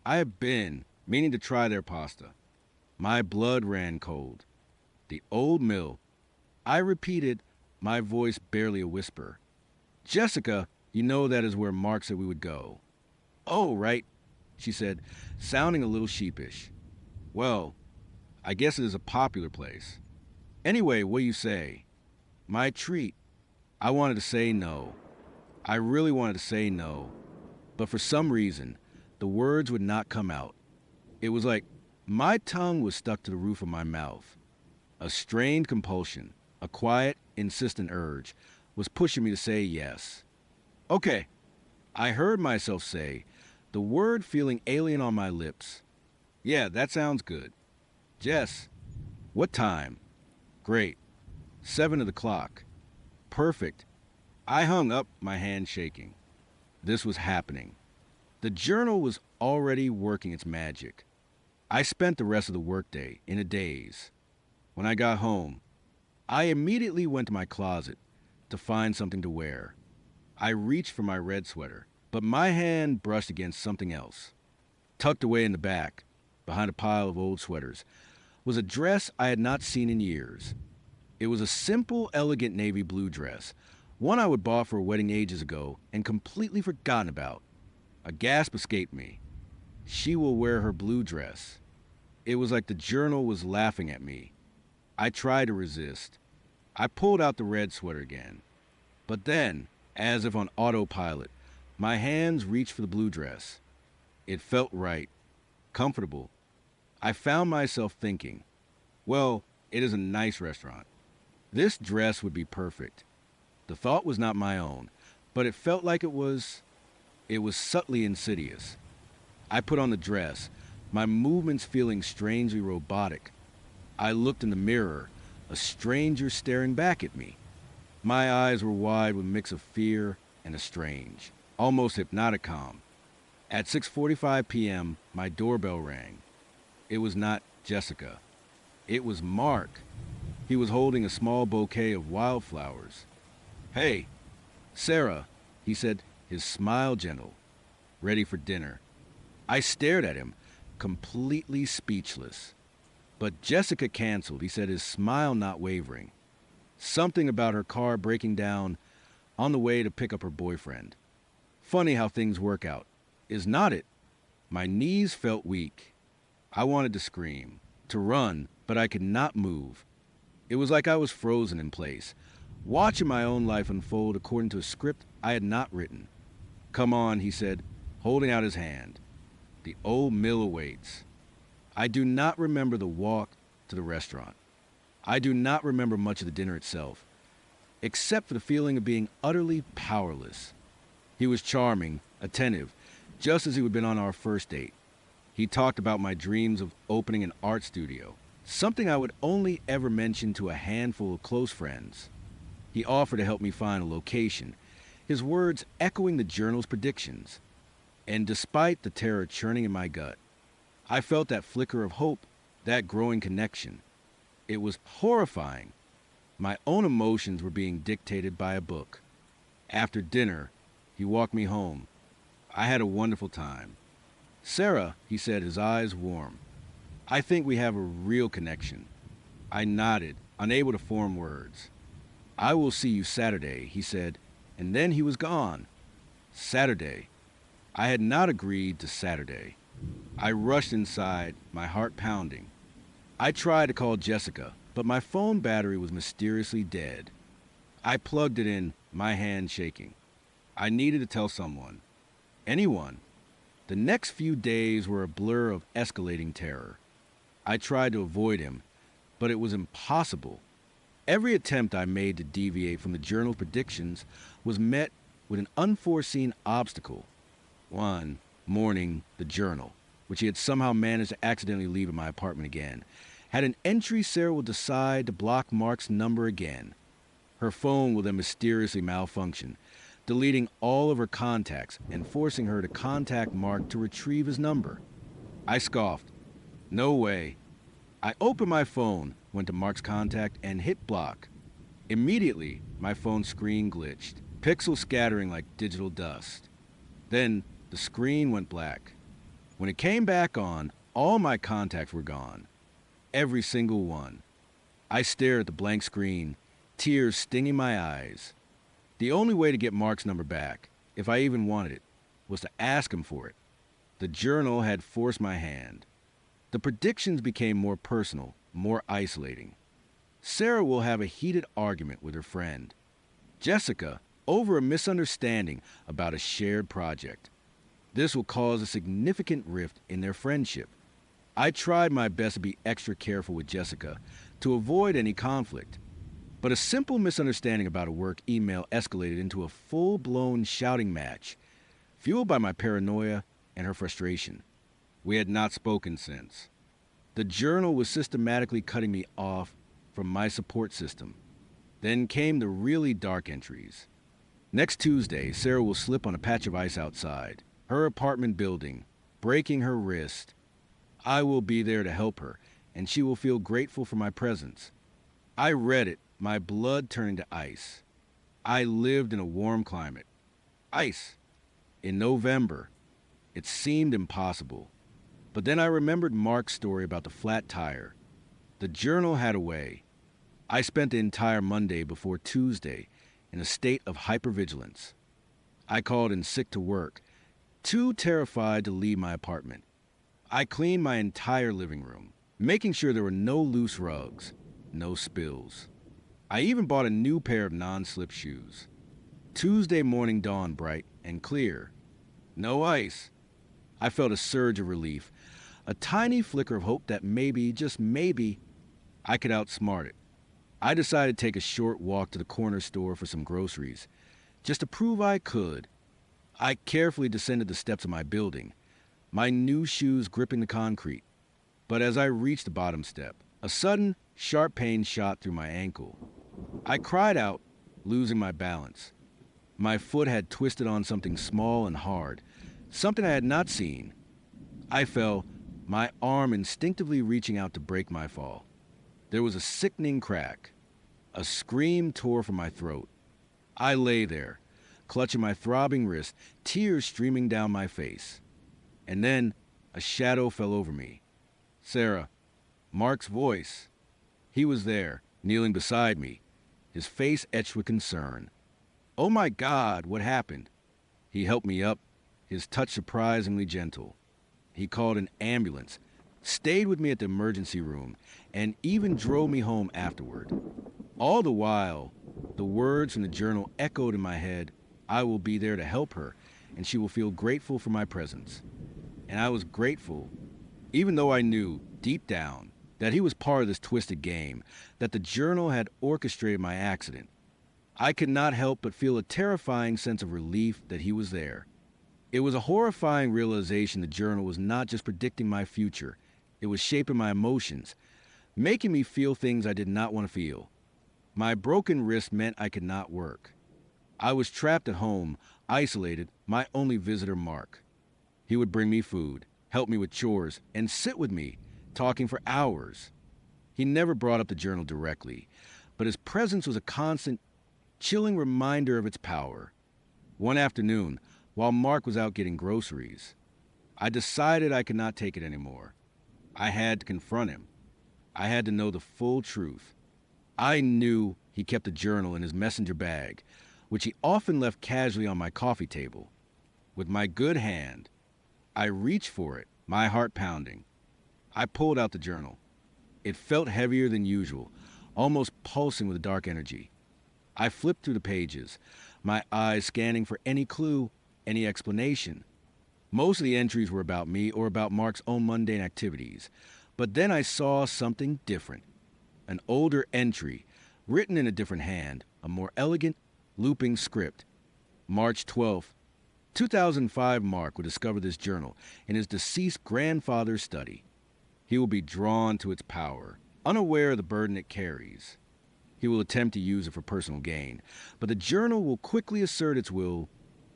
I have been meaning to try their pasta. My blood ran cold. The Old Mill. I repeated, my voice barely a whisper. Jessica, you know that is where Mark said we would go. Oh, right, she said, sounding a little sheepish. Well, I guess it is a popular place. Anyway, what do you say? My treat. I wanted to say no. I really wanted to say no. But for some reason, the words would not come out. It was like my tongue was stuck to the roof of my mouth. A strained compulsion, a quiet, insistent urge, was pushing me to say yes. Okay, I heard myself say, the word feeling alien on my lips. Yeah, that sounds good. Jess, what time? Great. 7 of the clock. Perfect. I hung up, my hand shaking. This was happening. The journal was already working its magic. I spent the rest of the workday in a daze. When I got home, I immediately went to my closet to find something to wear. I reached for my red sweater, but my hand brushed against something else. Tucked away in the back, behind a pile of old sweaters, was a dress I had not seen in years. It was a simple, elegant navy blue dress, one I would bought for a wedding ages ago and completely forgotten about. A gasp escaped me. She will wear her blue dress. It was like the journal was laughing at me. I tried to resist. I pulled out the red sweater again. But then, as if on autopilot, my hands reached for the blue dress. It felt right, comfortable. I found myself thinking, well, it is a nice restaurant. This dress would be perfect. The thought was not my own, but it felt like it was subtly insidious. I put on the dress, my movements feeling strangely robotic. I looked in the mirror, a stranger staring back at me. My eyes were wide with a mix of fear and a strange, almost hypnotic calm. At 6:45 p.m., my doorbell rang. It was not Jessica. It was Mark. He was holding a small bouquet of wildflowers. Hey, Sarah, he said, his smile gentle. Ready for dinner. I stared at him, completely speechless. But Jessica canceled, he said, his smile not wavering. Something about her car breaking down on the way to pick up her boyfriend. Funny how things work out, is not it? My knees felt weak. I wanted to scream, to run, but I could not move. It was like I was frozen in place, watching my own life unfold according to a script I had not written. Come on, he said, holding out his hand. The old mill awaits. I do not remember the walk to the restaurant. I do not remember much of the dinner itself, except for the feeling of being utterly powerless. He was charming, attentive, just as he would have been on our first date. He talked about my dreams of opening an art studio, something I would only ever mention to a handful of close friends. He offered to help me find a location, his words echoing the journal's predictions. And despite the terror churning in my gut, I felt that flicker of hope, that growing connection. It was horrifying. My own emotions were being dictated by a book. After dinner, he walked me home. I had a wonderful time. Sarah, he said, his eyes warm. I think we have a real connection. I nodded, unable to form words. I will see you Saturday, he said, and then he was gone. Saturday. I had not agreed to Saturday. I rushed inside, my heart pounding. I tried to call Jessica, but my phone battery was mysteriously dead. I plugged it in, my hand shaking. I needed to tell someone. Anyone. The next few days were a blur of escalating terror. I tried to avoid him, but it was impossible. Every attempt I made to deviate from the journal's predictions was met with an unforeseen obstacle. One morning, the journal, which he had somehow managed to accidentally leave in my apartment again, had an entry Sarah will decide to block Mark's number again. Her phone will then mysteriously malfunction, deleting all of her contacts and forcing her to contact Mark to retrieve his number. I scoffed. No way. I opened my phone, went to Mark's contact, and hit block. Immediately, my phone screen glitched, pixels scattering like digital dust. Then, the screen went black. When it came back on, all my contacts were gone. Every single one. I stared at the blank screen, tears stinging my eyes. The only way to get Mark's number back, if I even wanted it, was to ask him for it. The journal had forced my hand. The predictions became more personal, more isolating. Sarah will have a heated argument with her friend, Jessica, over a misunderstanding about a shared project. This will cause a significant rift in their friendship. I tried my best to be extra careful with Jessica to avoid any conflict, but a simple misunderstanding about a work email escalated into a full-blown shouting match, fueled by my paranoia and her frustration. We had not spoken since. The journal was systematically cutting me off from my support system. Then came the really dark entries. Next Tuesday, Sarah will slip on a patch of ice outside her apartment building, breaking her wrist. I will be there to help her, and she will feel grateful for my presence. I read it, my blood turning to ice. I lived in a warm climate. Ice. In November. It seemed impossible. But then I remembered Mark's story about the flat tire. The journal had a way. I spent the entire Monday before Tuesday in a state of hypervigilance. I called in sick to work, too terrified to leave my apartment. I cleaned my entire living room, making sure there were no loose rugs, no spills. I even bought a new pair of non-slip shoes. Tuesday morning dawned bright and clear. No ice. I felt a surge of relief, a tiny flicker of hope that maybe, just maybe, I could outsmart it. I decided to take a short walk to the corner store for some groceries, just to prove I could. I carefully descended the steps of my building, my new shoes gripping the concrete. But as I reached the bottom step, a sudden, sharp pain shot through my ankle. I cried out, losing my balance. My foot had twisted on something small and hard, something I had not seen. I fell, my arm instinctively reaching out to break my fall. There was a sickening crack. A scream tore from my throat. I lay there, clutching my throbbing wrist, tears streaming down my face. And then a shadow fell over me. Sarah, Mark's voice. He was there, kneeling beside me, his face etched with concern. Oh my God, what happened? He helped me up, his touch surprisingly gentle. He called an ambulance, stayed with me at the emergency room, and even drove me home afterward. All the while, the words from the journal echoed in my head. I will be there to help her, and she will feel grateful for my presence. And I was grateful, even though I knew, deep down, that he was part of this twisted game, that the journal had orchestrated my accident. I could not help but feel a terrifying sense of relief that he was there. It was a horrifying realization the journal was not just predicting my future, it was shaping my emotions, making me feel things I did not want to feel. My broken wrist meant I could not work. I was trapped at home, isolated, my only visitor, Mark. He would bring me food, help me with chores, and sit with me, talking for hours. He never brought up the journal directly, but his presence was a constant, chilling reminder of its power. One afternoon, while Mark was out getting groceries, I decided I could not take it anymore. I had to confront him. I had to know the full truth. I knew he kept a journal in his messenger bag, which he often left casually on my coffee table. With my good hand, I reached for it, my heart pounding. I pulled out the journal. It felt heavier than usual, almost pulsing with dark energy. I flipped through the pages, my eyes scanning for any clue, any explanation. Most of the entries were about me or about Mark's own mundane activities, but then I saw something different. An older entry, written in a different hand, a more elegant, looping script. March 12th, 2005. Mark will discover this journal in his deceased grandfather's study. He will be drawn to its power, unaware of the burden it carries. He will attempt to use it for personal gain, but the journal will quickly assert its will,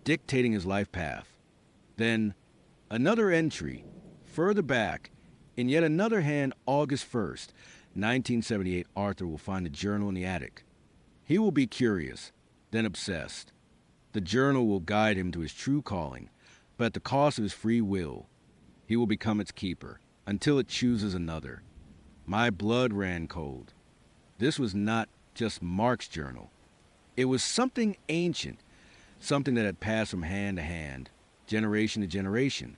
dictating his life path. Then, another entry, further back, in yet another hand, August 1st, 1978, Arthur will find the journal in the attic. He will be curious, then obsessed. The journal will guide him to his true calling, but at the cost of his free will. He will become its keeper, until it chooses another. My blood ran cold. This was not just Mark's journal. It was something ancient, something that had passed from hand to hand, generation to generation.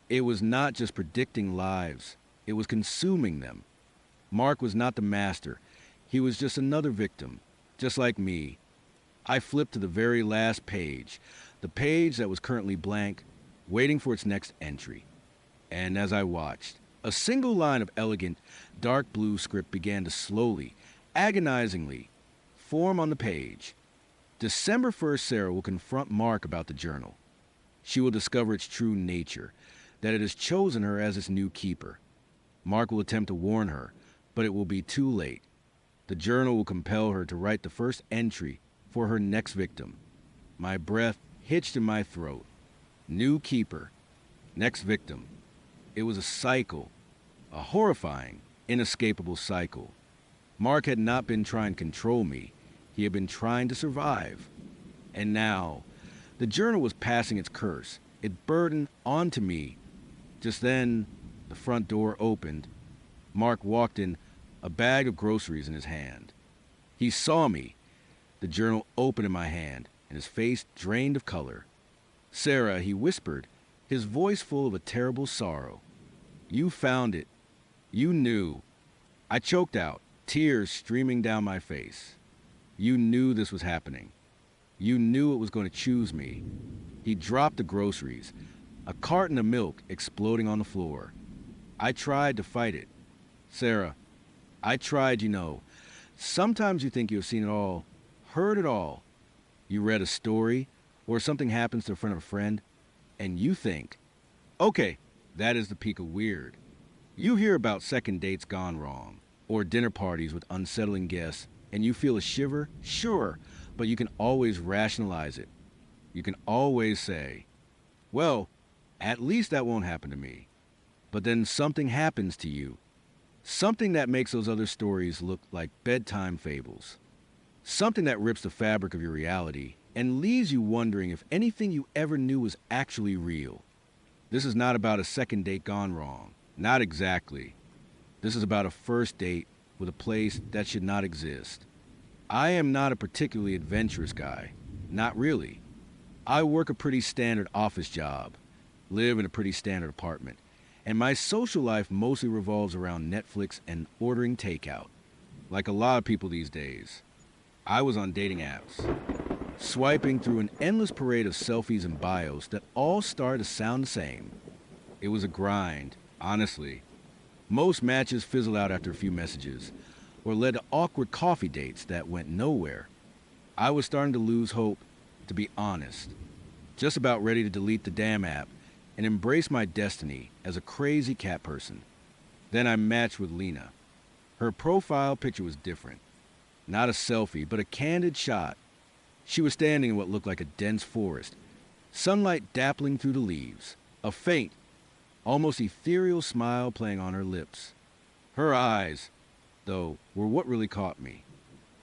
It was not just predicting lives, it was consuming them. Mark was not the master, he was just another victim, just like me. I flipped to the very last page, the page that was currently blank, waiting for its next entry. And as I watched, a single line of elegant, dark blue script began to slowly, agonizingly, form on the page. December 1st, Sarah will confront Mark about the journal. She will discover its true nature, that it has chosen her as its new keeper. Mark will attempt to warn her, but it will be too late. The journal will compel her to write the first entry for her next victim. My breath hitched in my throat. New keeper. Next victim. It was a cycle. A horrifying, inescapable cycle. Mark had not been trying to control me. He had been trying to survive. And now, the journal was passing its curse. It burdened onto me. Just then, the front door opened. Mark walked in, a bag of groceries in his hand. He saw me, the journal open in my hand, and his face drained of color. "Sarah," he whispered, his voice full of a terrible sorrow. "You found it. You knew." I choked out, tears streaming down my face. "You knew this was happening. You knew it was going to choose me." He dropped the groceries, a carton of milk exploding on the floor. I tried to fight it. "Sarah, I tried, you know. Sometimes you think you have seen it all, heard it all. You read a story, or something happens to a friend of a friend, and you think, okay, that is the peak of weird. You hear about second dates gone wrong, or dinner parties with unsettling guests, and you feel a shiver, sure, but you can always rationalize it. You can always say, well, at least that won't happen to me. But then something happens to you. Something that makes those other stories look like bedtime fables. Something that rips the fabric of your reality and leaves you wondering if anything you ever knew was actually real. This is not about a second date gone wrong. Not exactly. This is about a first date with a place that should not exist. I am not a particularly adventurous guy. Not really. I work a pretty standard office job, live in a pretty standard apartment, and my social life mostly revolves around Netflix and ordering takeout. Like a lot of people these days, I was on dating apps, swiping through an endless parade of selfies and bios that all started to sound the same. It was a grind, honestly. Most matches fizzled out after a few messages, or led to awkward coffee dates that went nowhere. I was starting to lose hope, to be honest. Just about ready to delete the damn app and embrace my destiny as a crazy cat person. Then I matched with Lena. Her profile picture was different. Not a selfie, but a candid shot. She was standing in what looked like a dense forest, sunlight dappling through the leaves, a faint, almost ethereal smile playing on her lips. Her eyes, though, were what really caught me.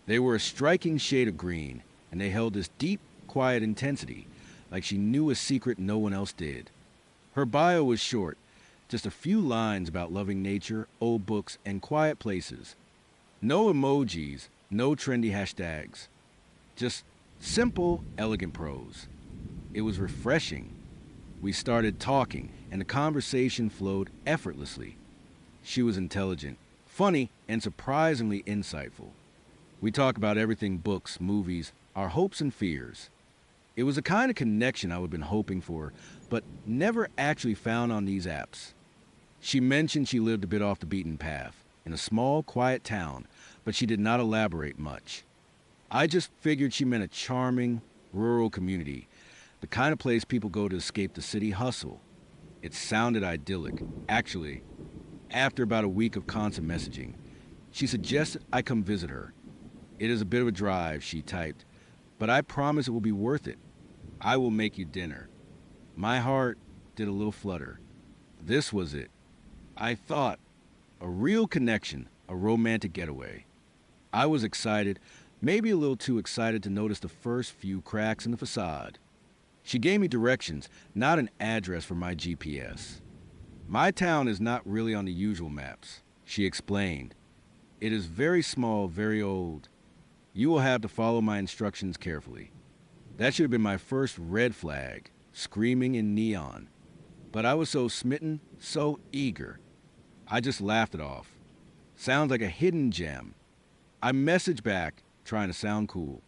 They were a striking shade of green, and they held this deep, quiet intensity, like she knew a secret no one else did. Her bio was short, just a few lines about loving nature, old books, and quiet places. No emojis, no trendy hashtags. Just simple, elegant prose. It was refreshing. We started talking, and the conversation flowed effortlessly. She was intelligent, funny, and surprisingly insightful. We talked about everything: books, movies, our hopes and fears. It was a kind of connection I would have been hoping for, but never actually found on these apps. She mentioned she lived a bit off the beaten path, in a small, quiet town, but she did not elaborate much. I just figured she meant a charming, rural community, the kind of place people go to escape the city hustle. It sounded idyllic. Actually, after about a week of constant messaging, she suggested I come visit her. "It is a bit of a drive," she typed, "but I promise it will be worth it. I will make you dinner." My heart did a little flutter. This was it. I thought, a real connection, a romantic getaway. I was excited, maybe a little too excited to notice the first few cracks in the facade. She gave me directions, not an address for my GPS. "My town is not really on the usual maps," she explained. "It is very small, very old. You will have to follow my instructions carefully. That should have been my first red flag, screaming in neon. But I was so smitten, so eager. I just laughed it off. Sounds like a hidden gem. I messaged back, trying to sound cool.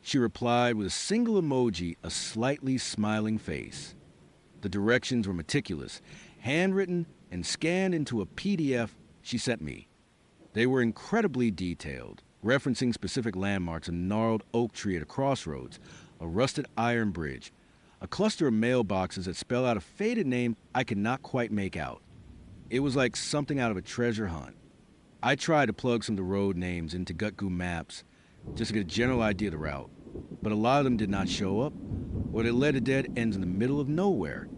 She replied with a single emoji, a slightly smiling face. The directions were meticulous, handwritten and scanned into a PDF she sent me. They were incredibly detailed, referencing specific landmarks: a gnarled oak tree at a crossroads, a rusted iron bridge, a cluster of mailboxes that spell out a faded name I could not quite make out. It was like something out of a treasure hunt. I tried to plug some of the road names into GutGoo Maps just to get a general idea of the route, but a lot of them did not show up, or they led to dead ends in the middle of nowhere.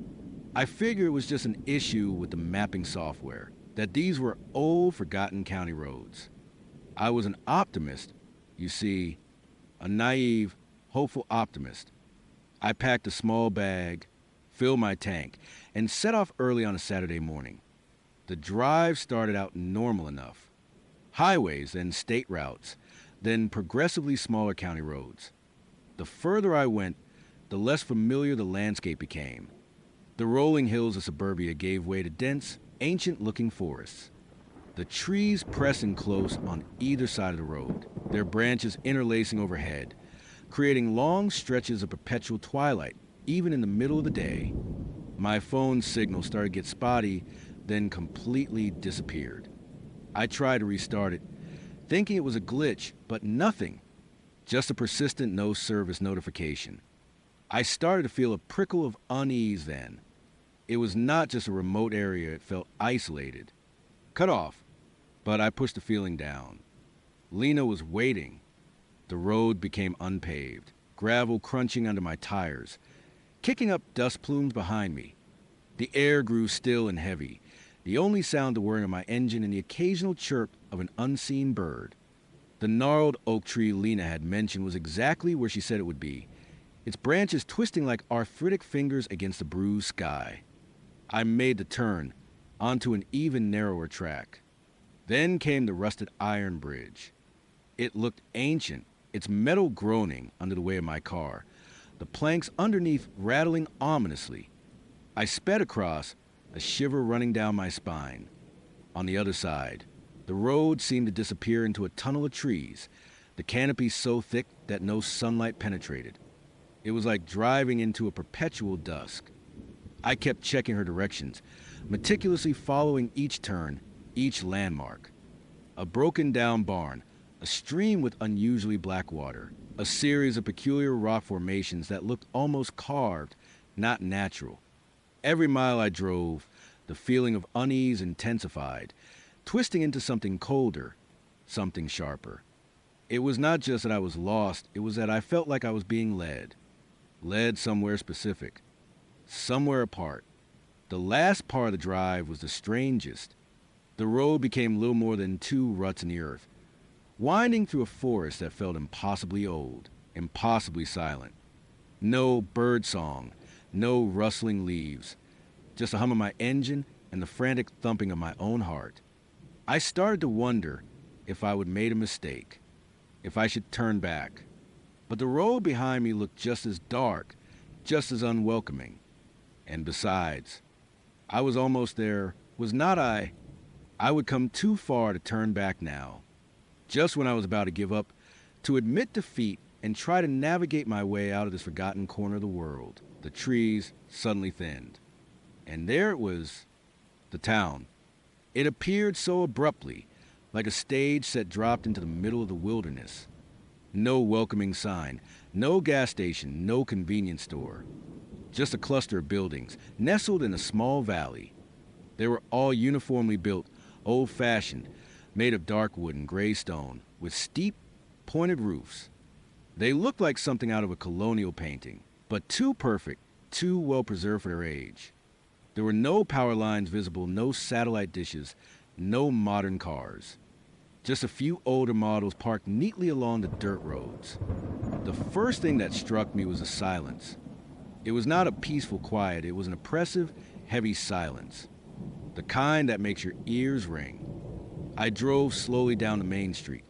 I figured it was just an issue with the mapping software, that these were old, forgotten county roads. I was an optimist, you see, a naive, hopeful optimist. I packed a small bag, filled my tank, and set off early on a Saturday morning. The drive started out normal enough. Highways, then state routes, then progressively smaller county roads. The further I went, the less familiar the landscape became. The rolling hills of suburbia gave way to dense, ancient-looking forests. The trees pressing close on either side of the road, their branches interlacing overhead, creating long stretches of perpetual twilight, even in the middle of the day. My phone signal started to get spotty, then completely disappeared. I tried to restart it, thinking it was a glitch, but nothing. Just a persistent no service notification. I started to feel a prickle of unease then. It was not just a remote area, it felt isolated. Cut off, but I pushed the feeling down. Lena was waiting. The road became unpaved, gravel crunching under my tires, kicking up dust plumes behind me. The air grew still and heavy, the only sound the whirring of my engine and the occasional chirp of an unseen bird. The gnarled oak tree Lena had mentioned was exactly where she said it would be, its branches twisting like arthritic fingers against the bruised sky. I made the turn, onto an even narrower track. Then came the rusted iron bridge. It looked ancient, its metal groaning under the weight of my car, the planks underneath rattling ominously. I sped across, a shiver running down my spine. On the other side, the road seemed to disappear into a tunnel of trees, the canopy so thick that no sunlight penetrated. It was like driving into a perpetual dusk. I kept checking her directions, meticulously following each turn, each landmark. A broken-down barn, a stream with unusually black water, a series of peculiar rock formations that looked almost carved, not natural. Every mile I drove, the feeling of unease intensified, twisting into something colder, something sharper. It was not just that I was lost, it was that I felt like I was being led. Led somewhere specific, somewhere apart. The last part of the drive was the strangest. The road became little more than two ruts in the earth, winding through a forest that felt impossibly old, impossibly silent. No bird song, no rustling leaves, just the hum of my engine and the frantic thumping of my own heart. I started to wonder if I would made a mistake, if I should turn back. But the road behind me looked just as dark, just as unwelcoming. And besides, I was almost there, was not I? I would come too far to turn back now. Just when I was about to give up, to admit defeat and try to navigate my way out of this forgotten corner of the world, the trees suddenly thinned. And there it was, the town. It appeared so abruptly, like a stage set dropped into the middle of the wilderness. No welcoming sign, no gas station, no convenience store. Just a cluster of buildings, nestled in a small valley. They were all uniformly built, old-fashioned, made of dark wood and gray stone, with steep, pointed roofs. They looked like something out of a colonial painting, but too perfect, too well-preserved for their age. There were no power lines visible, no satellite dishes, no modern cars. Just a few older models parked neatly along the dirt roads. The first thing that struck me was the silence. It was not a peaceful quiet, it was an oppressive, heavy silence. The kind that makes your ears ring. I drove slowly down the main street.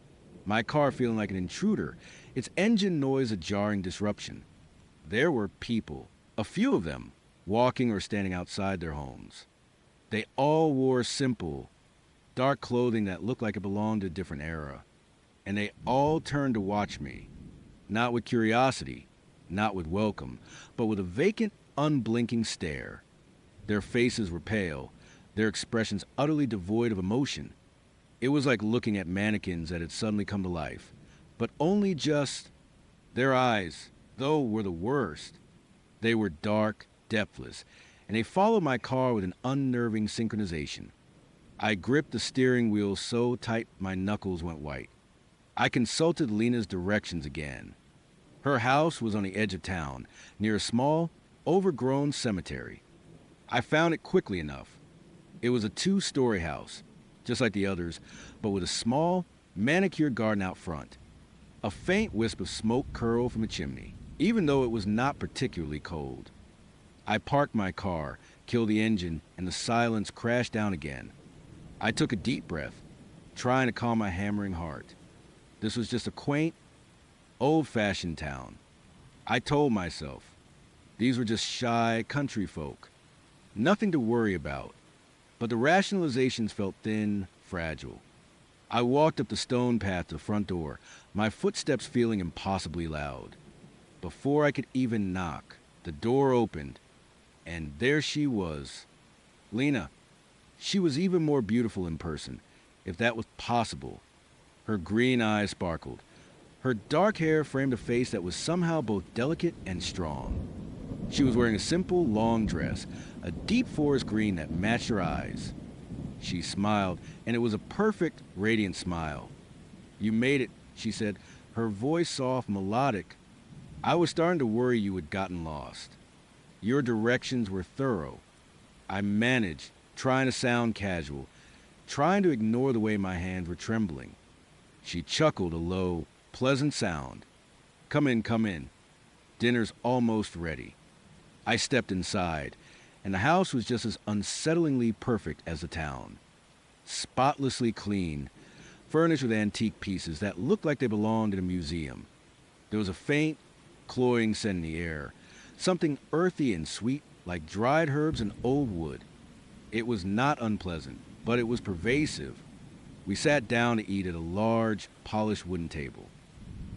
My car feeling like an intruder, its engine noise a jarring disruption. There were people, a few of them, walking or standing outside their homes. They all wore simple, dark clothing that looked like it belonged to a different era. And they all turned to watch me, not with curiosity, not with welcome, but with a vacant, unblinking stare. Their faces were pale, their expressions utterly devoid of emotion. It was like looking at mannequins that had suddenly come to life, but only just. Their eyes, though, were the worst. They were dark, depthless, and they followed my car with an unnerving synchronization. I gripped the steering wheel so tight my knuckles went white. I consulted Lena's directions again. Her house was on the edge of town, near a small, overgrown cemetery. I found it quickly enough. It was a two-story house, just like the others, but with a small, manicured garden out front. A faint wisp of smoke curled from the chimney, even though it was not particularly cold. I parked my car, killed the engine, and the silence crashed down again. I took a deep breath, trying to calm my hammering heart. This was just a quaint, old-fashioned town. I told myself, these were just shy country folk. Nothing to worry about. But the rationalizations felt thin, fragile. I walked up the stone path to the front door, my footsteps feeling impossibly loud. Before I could even knock, the door opened, and there she was. Lena. She was even more beautiful in person, if that was possible. Her green eyes sparkled. Her dark hair framed a face that was somehow both delicate and strong. She was wearing a simple, long dress, a deep forest green that matched her eyes. She smiled, and it was a perfect, radiant smile. "You made it," she said, her voice soft, melodic. "I was starting to worry you had gotten lost. Your directions were thorough. I managed, trying to sound casual, trying to ignore the way my hands were trembling." She chuckled a low, pleasant sound. Come in. Dinner's almost ready." I stepped inside, and the house was just as unsettlingly perfect as the town. Spotlessly clean, furnished with antique pieces that looked like they belonged in a museum. There was a faint, cloying scent in the air, something earthy and sweet like dried herbs and old wood. It was not unpleasant, but it was pervasive. We sat down to eat at a large, polished wooden table.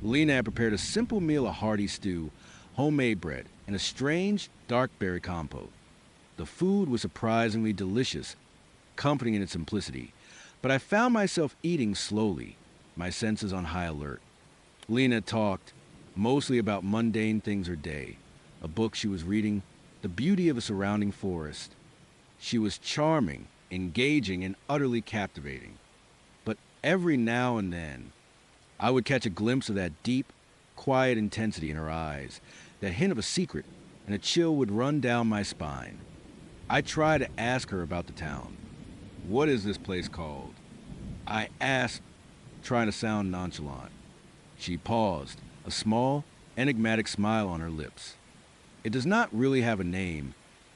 Lena had prepared a simple meal of hearty stew, homemade bread, and a strange, dark berry compote. The food was surprisingly delicious, comforting in its simplicity, but I found myself eating slowly, my senses on high alert. Lena talked, mostly about mundane things her day, a book she was reading, the beauty of a surrounding forest. She was charming, engaging, and utterly captivating. But every now and then, I would catch a glimpse of that deep, quiet intensity in her eyes, that hint of a secret, and a chill would run down my spine. I tried to ask her about the town. "What is this place called?" I asked, trying to sound nonchalant. She paused, a small, enigmatic smile on her lips. "It does not really have a name,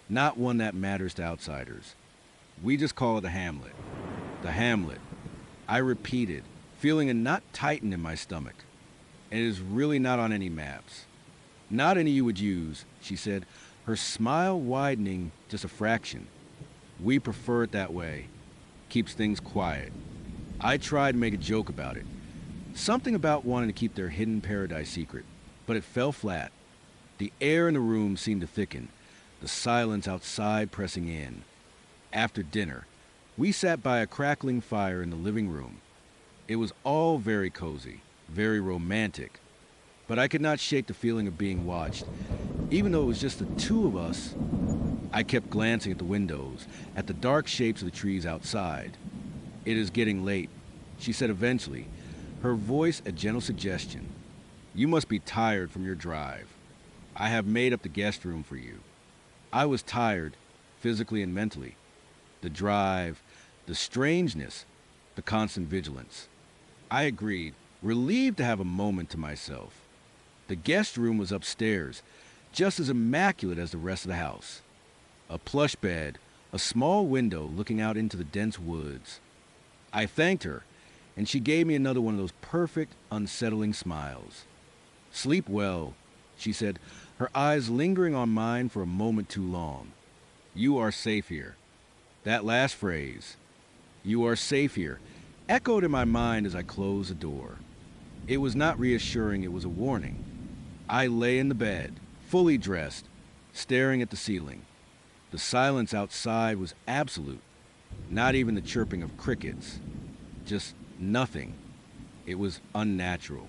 not one that matters to outsiders. We just call it the Hamlet." The Hamlet, I repeated, feeling a knot tighten in my stomach. "And it is really not on any maps. Not any you would use," she said, her smile widening just a fraction. "We prefer it that way. Keeps things quiet." I tried to make a joke about it. Something about wanting to keep their hidden paradise secret, but it fell flat. The air in the room seemed to thicken, the silence outside pressing in. After dinner, we sat by a crackling fire in the living room. It was all very cozy, very romantic, but I could not shake the feeling of being watched. Even though it was just the two of us, I kept glancing at the windows, at the dark shapes of the trees outside. "It is getting late," she said eventually, her voice a gentle suggestion. "You must be tired from your drive. I have made up the guest room for you." I was tired, physically and mentally. The drive, the strangeness, the constant vigilance. I agreed, relieved to have a moment to myself. The guest room was upstairs, just as immaculate as the rest of the house. A plush bed, a small window looking out into the dense woods. I thanked her, and she gave me another one of those perfect, unsettling smiles. "Sleep well," she said, her eyes lingering on mine for a moment too long. "You are safe here." That last phrase, "you are safe here," echoed in my mind as I closed the door. It was not reassuring, it was a warning. I lay in the bed, fully dressed, staring at the ceiling. The silence outside was absolute, not even the chirping of crickets. Just nothing. It was unnatural.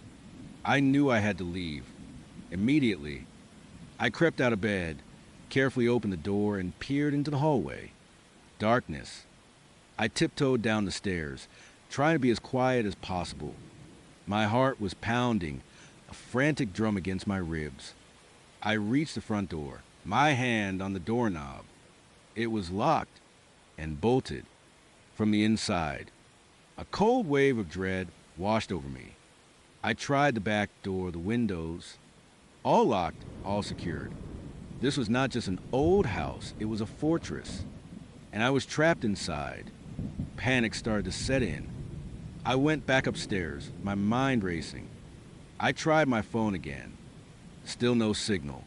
I knew I had to leave. Immediately, I crept out of bed, carefully opened the door, and peered into the hallway. Darkness. I tiptoed down the stairs, trying to be as quiet as possible. My heart was pounding, a frantic drum against my ribs. I reached the front door, my hand on the doorknob. It was locked and bolted from the inside. A cold wave of dread washed over me. I tried the back door, the windows, all locked, all secured. This was not just an old house, it was a fortress. And I was trapped inside. Panic started to set in. I went back upstairs, my mind racing. I tried my phone again. Still no signal.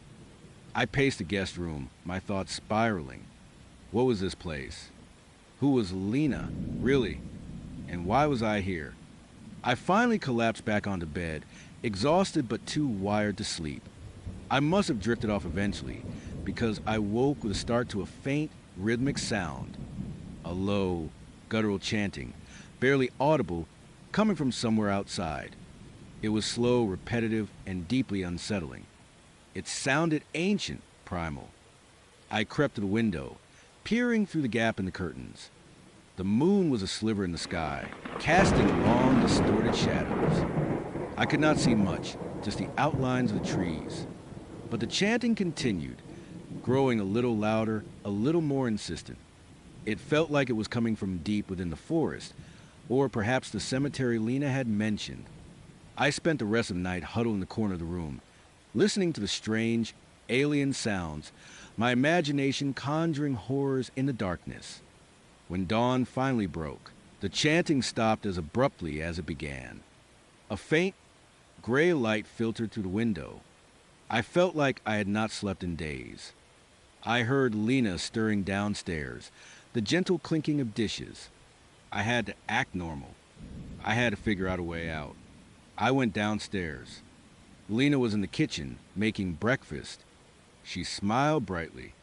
I paced the guest room, my thoughts spiraling. What was this place? Who was Lena, really? And why was I here? I finally collapsed back onto bed, exhausted but too wired to sleep. I must have drifted off eventually, because I woke with a start to a faint, rhythmic sound. A low, guttural chanting, barely audible, coming from somewhere outside. It was slow, repetitive, and deeply unsettling. It sounded ancient, primal. I crept to the window, peering through the gap in the curtains. The moon was a sliver in the sky, casting long, distorted shadows. I could not see much, just the outlines of the trees. But the chanting continued, growing a little louder, a little more insistent. It felt like it was coming from deep within the forest, or perhaps the cemetery Lena had mentioned. I spent the rest of the night huddled in the corner of the room, listening to the strange, alien sounds, my imagination conjuring horrors in the darkness. When dawn finally broke, the chanting stopped as abruptly as it began. A faint, gray light filtered through the window. I felt like I had not slept in days. I heard Lena stirring downstairs, the gentle clinking of dishes. I had to act normal. I had to figure out a way out. I went downstairs. Lena was in the kitchen, making breakfast. She smiled brightly.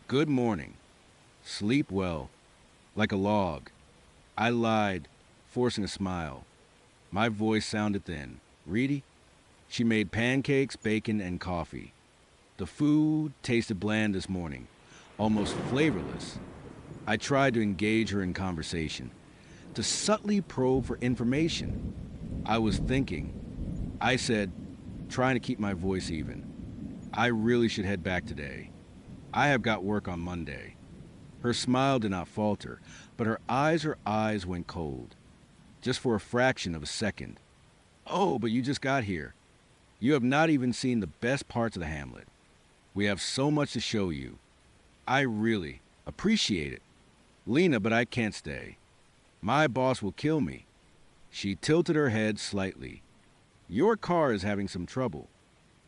"Good morning. Sleep well." Like a log. I lied, forcing a smile. My voice sounded thin. "Reedy?" She made pancakes, bacon, and coffee. The food tasted bland this morning, almost flavorless. I tried to engage her in conversation, to subtly probe for information. I was thinking. I said, trying to keep my voice even, "I really should head back today. I have got work on Monday." Her smile did not falter, but her eyes went cold. Just for a fraction of a second. "Oh, but you just got here. You have not even seen the best parts of the hamlet. We have so much to show you. I really appreciate it. Lena, but I can't stay. My boss will kill me." She tilted her head slightly. "Your car is having some trouble.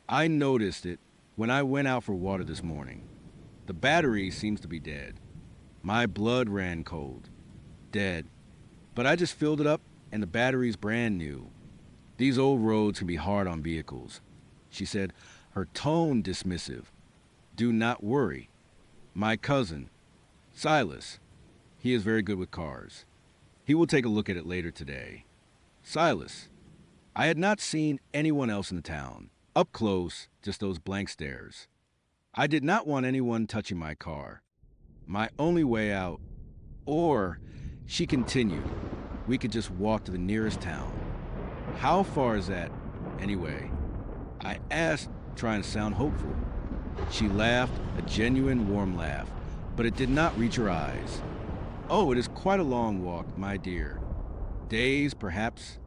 I noticed it when I went out for water this morning. The battery seems to be dead." My blood ran cold. Dead. But I just filled it up and the battery's brand new. "These old roads can be hard on vehicles," she said, her tone dismissive. "Do not worry. My cousin, Silas, he is very good with cars. He will take a look at it later today." Silas. I had not seen anyone else in the town. Up close, just those blank stares. I did not want anyone touching my car. My only way out, or, she continued, we could just walk to the nearest town. "How far is that, anyway?" I asked, trying to sound hopeful. She laughed, a genuine warm laugh, but it did not reach her eyes. "Oh, it is quite a long walk, my dear. Days, perhaps,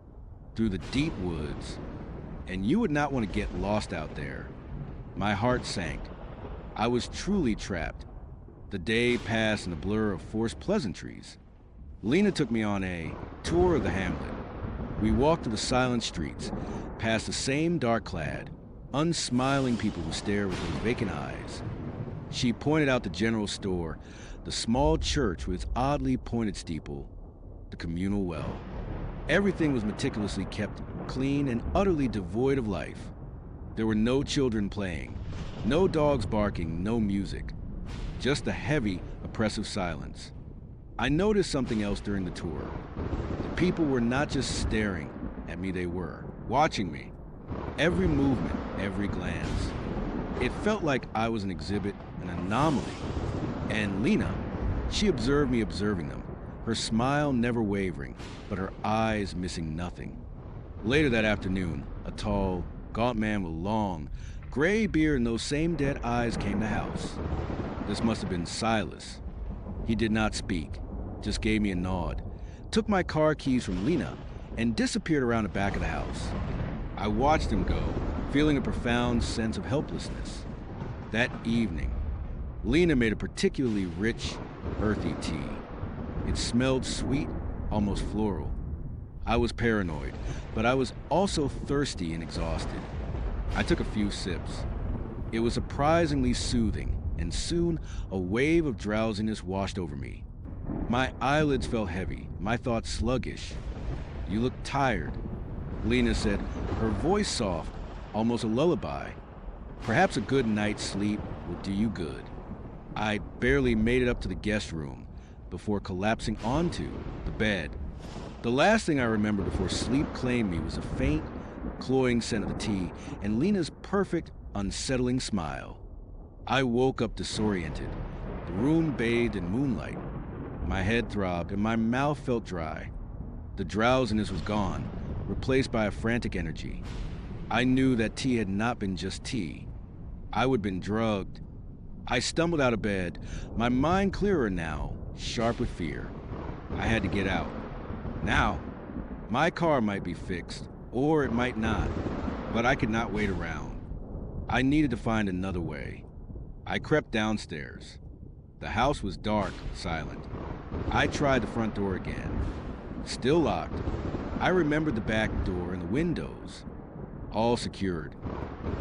through the deep woods. And you would not want to get lost out there." My heart sank. I was truly trapped. The day passed in a blur of forced pleasantries. Lena took me on a tour of the hamlet. We walked to the silent streets, past the same dark-clad, unsmiling people who stare with those vacant eyes. She pointed out the general store, the small church with its oddly pointed steeple, the communal well. Everything was meticulously kept clean and utterly devoid of life. There were no children playing, no dogs barking, no music. Just a heavy, oppressive silence. I noticed something else during the tour. The people were not just staring at me, they were watching me. Every movement, every glance. It felt like I was an exhibit, an anomaly. And Lena, she observed me observing them, her smile never wavering, but her eyes missing nothing. Later that afternoon, a tall, gaunt man with long, gray beard and those same dead eyes came to the house. This must have been Silas. He did not speak, just gave me a nod, took my car keys from Lena, and disappeared around the back of the house. I watched him go, feeling a profound sense of helplessness. That evening, Lena made a particularly rich, earthy tea. It smelled sweet, almost floral. I was paranoid, but I was also thirsty and exhausted. I took a few sips. It was surprisingly soothing, and soon a wave of drowsiness washed over me. My eyelids felt heavy, my thoughts sluggish. "You look tired," Lena said, her voice soft, almost a lullaby. "Perhaps a good night's sleep will do you good." I barely made it up to the guest room before collapsing onto the bed. The last thing I remember before sleep claimed me was a faint, cloying scent of the tea and Lena's perfect, unsettling smile. I woke up disoriented, the room bathed in moonlight. My head throbbed and my mouth felt dry. The drowsiness was gone, replaced by a frantic energy. I knew that tea had not been just tea. I would have been drugged. I stumbled out of bed, my mind clearer now, sharp with fear. I had to get out. Now, my car might be fixed, or it might not, but I could not wait around. I needed to find another way. I crept downstairs. The house was dark, silent. I tried the front door again. Still locked. I remembered the back door and the windows. All secured.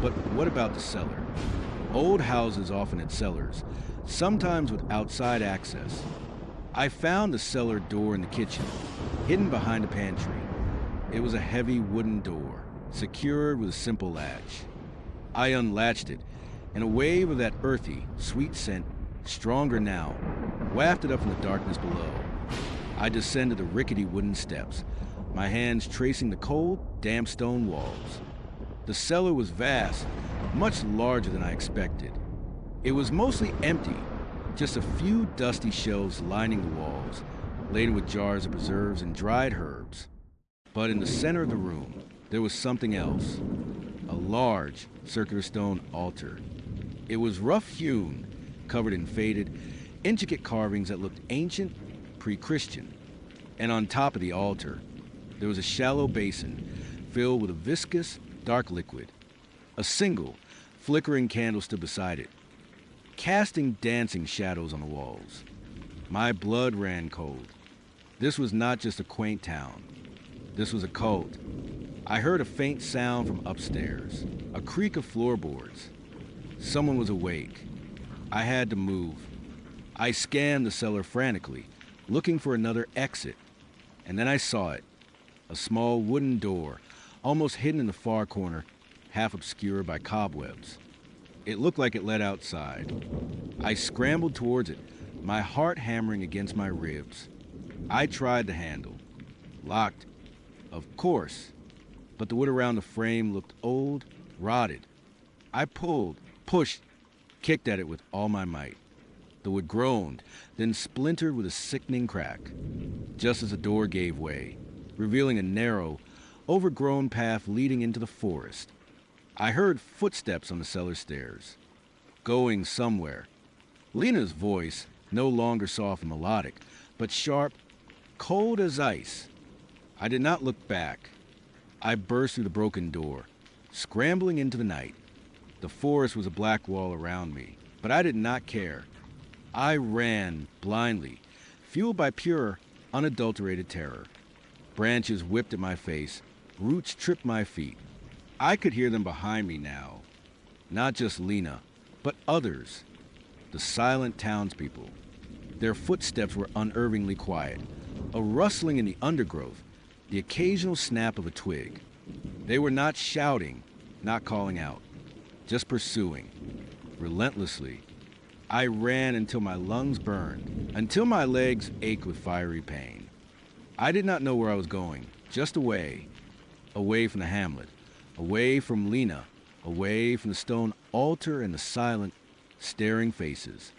But what about the cellar? Old houses often had cellars, sometimes with outside access. I found the cellar door in the kitchen, hidden behind a pantry. It was a heavy wooden door, secured with a simple latch. I unlatched it, and a wave of that earthy, sweet scent, stronger now, wafted up from the darkness below. I descended the rickety wooden steps, my hands tracing the cold, damp stone walls. The cellar was vast, much larger than I expected. It was mostly empty, just a few dusty shelves lining the walls, laden with jars of preserves and dried herbs. But in the center of the room, there was something else. A large, circular stone altar. It was rough-hewn, covered in faded, intricate carvings that looked ancient, pre-Christian. And on top of the altar, there was a shallow basin filled with a viscous, dark liquid. A single, flickering candle stood beside it, casting dancing shadows on the walls. My blood ran cold. This was not just a quaint town. This was a cult. I heard a faint sound from upstairs, a creak of floorboards. Someone was awake. I had to move. I scanned the cellar frantically, looking for another exit. And then I saw it, a small wooden door, almost hidden in the far corner, half obscured by cobwebs. It looked like it led outside. I scrambled towards it, my heart hammering against my ribs. I tried the handle. Locked, of course, but the wood around the frame looked old, rotted. I pulled, pushed, kicked at it with all my might. The wood groaned, then splintered with a sickening crack, just as the door gave way, revealing a narrow, overgrown path leading into the forest. I heard footsteps on the cellar stairs, going somewhere. Lena's voice, no longer soft and melodic, but sharp, cold as ice. I did not look back. I burst through the broken door, scrambling into the night. The forest was a black wall around me, but I did not care. I ran blindly, fueled by pure, unadulterated terror. Branches whipped at my face, roots tripped my feet. I could hear them behind me now. Not just Lena, but others. The silent townspeople. Their footsteps were unnervingly quiet. A rustling in the undergrowth, the occasional snap of a twig. They were not shouting, not calling out, just pursuing, relentlessly. I ran until my lungs burned, until my legs ached with fiery pain. I did not know where I was going, just away. Away from the hamlet, away from Lena, away from the stone altar and the silent, staring faces.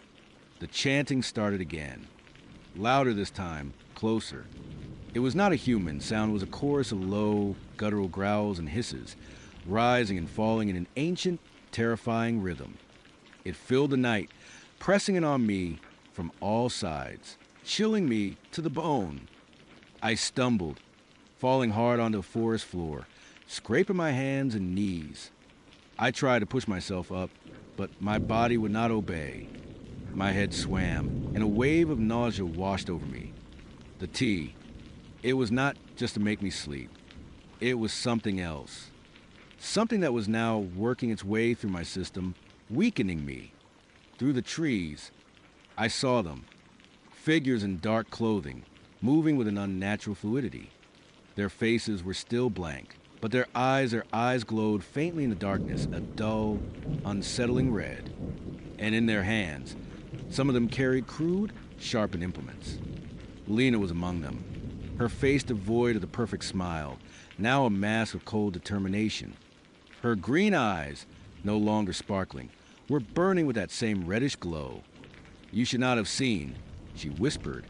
The chanting started again. Louder this time, closer. It was not a human sound, it was a chorus of low, guttural growls and hisses, rising and falling in an ancient, terrifying rhythm. It filled the night, pressing in on me from all sides, chilling me to the bone. I stumbled, falling hard onto the forest floor, scraping my hands and knees. I tried to push myself up, but my body would not obey. My head swam, and a wave of nausea washed over me. The tea, it was not just to make me sleep. It was something else. Something that was now working its way through my system, weakening me. Through the trees, I saw them. Figures in dark clothing, moving with an unnatural fluidity. Their faces were still blank, but their eyes glowed faintly in the darkness, a dull, unsettling red. And in their hands, some of them carried crude, sharpened implements. Lena was among them, her face devoid of the perfect smile, now a mask of cold determination. Her green eyes, no longer sparkling, were burning with that same reddish glow. "You should not have seen," she whispered,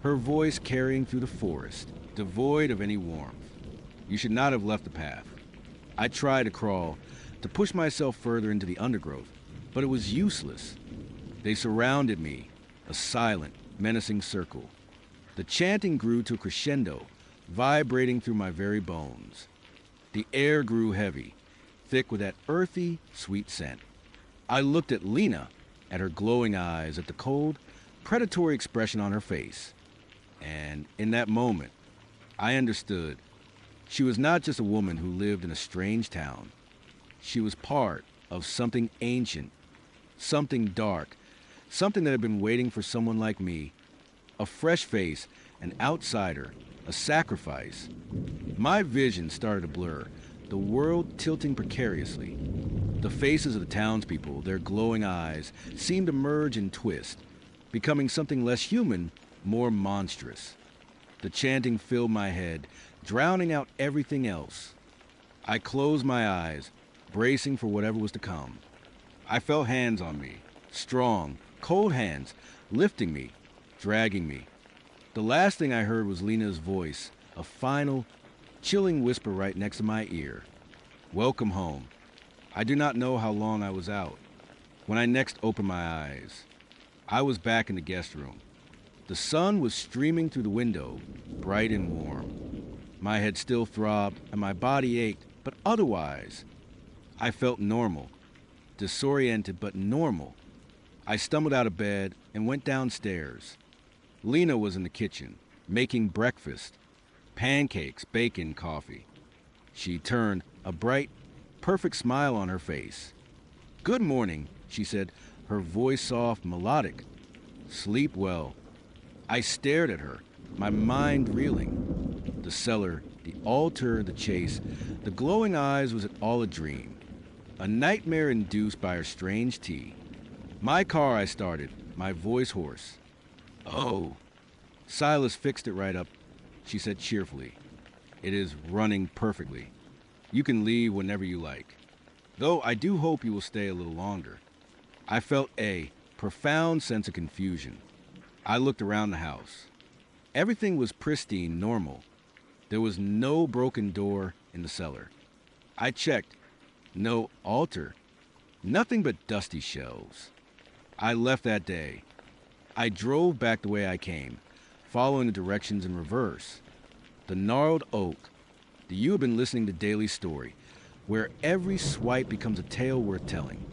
her voice carrying through the forest, devoid of any warmth. "You should not have left the path." I tried to crawl, to push myself further into the undergrowth, but it was useless. They surrounded me, a silent, menacing circle. The chanting grew to a crescendo, vibrating through my very bones. The air grew heavy, thick with that earthy, sweet scent. I looked at Lena, at her glowing eyes, at the cold, predatory expression on her face. And in that moment, I understood. She was not just a woman who lived in a strange town. She was part of something ancient, something dark, something that had been waiting for someone like me. A fresh face, an outsider, a sacrifice. My vision started to blur, the world tilting precariously. The faces of the townspeople, their glowing eyes, seemed to merge and twist, becoming something less human, more monstrous. The chanting filled my head, drowning out everything else. I closed my eyes, bracing for whatever was to come. I felt hands on me, strong, cold hands, lifting me, dragging me. The last thing I heard was Lena's voice, a final, chilling whisper right next to my ear. "Welcome home." I do not know how long I was out. When I next opened my eyes, I was back in the guest room. The sun was streaming through the window, bright and warm. My head still throbbed and my body ached, but otherwise, I felt normal. Disoriented, but normal. I stumbled out of bed and went downstairs. Lena was in the kitchen, making breakfast. Pancakes, bacon, coffee. She turned, a bright, perfect smile on her face. "Good morning," she said, her voice soft, melodic. "Sleep well." I stared at her, my mind reeling. The cellar, the altar, the chase, the glowing eyes, was it all a dream? A nightmare induced by her strange tea. "My car," I started, my voice hoarse. "Oh." Silas fixed it right up, she said cheerfully. "It is running perfectly. You can leave whenever you like. Though I do hope you will stay a little longer." I felt a profound sense of confusion. I looked around the house. Everything was pristine, normal. There was no broken door in the cellar. I checked. No altar. Nothing but dusty shelves. I left that day. I drove back the way I came, following the directions in reverse. The gnarled oak. You have been listening to Daily Story, where every swipe becomes a tale worth telling.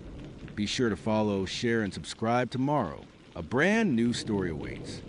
Be sure to follow, share, and subscribe tomorrow. A brand new story awaits.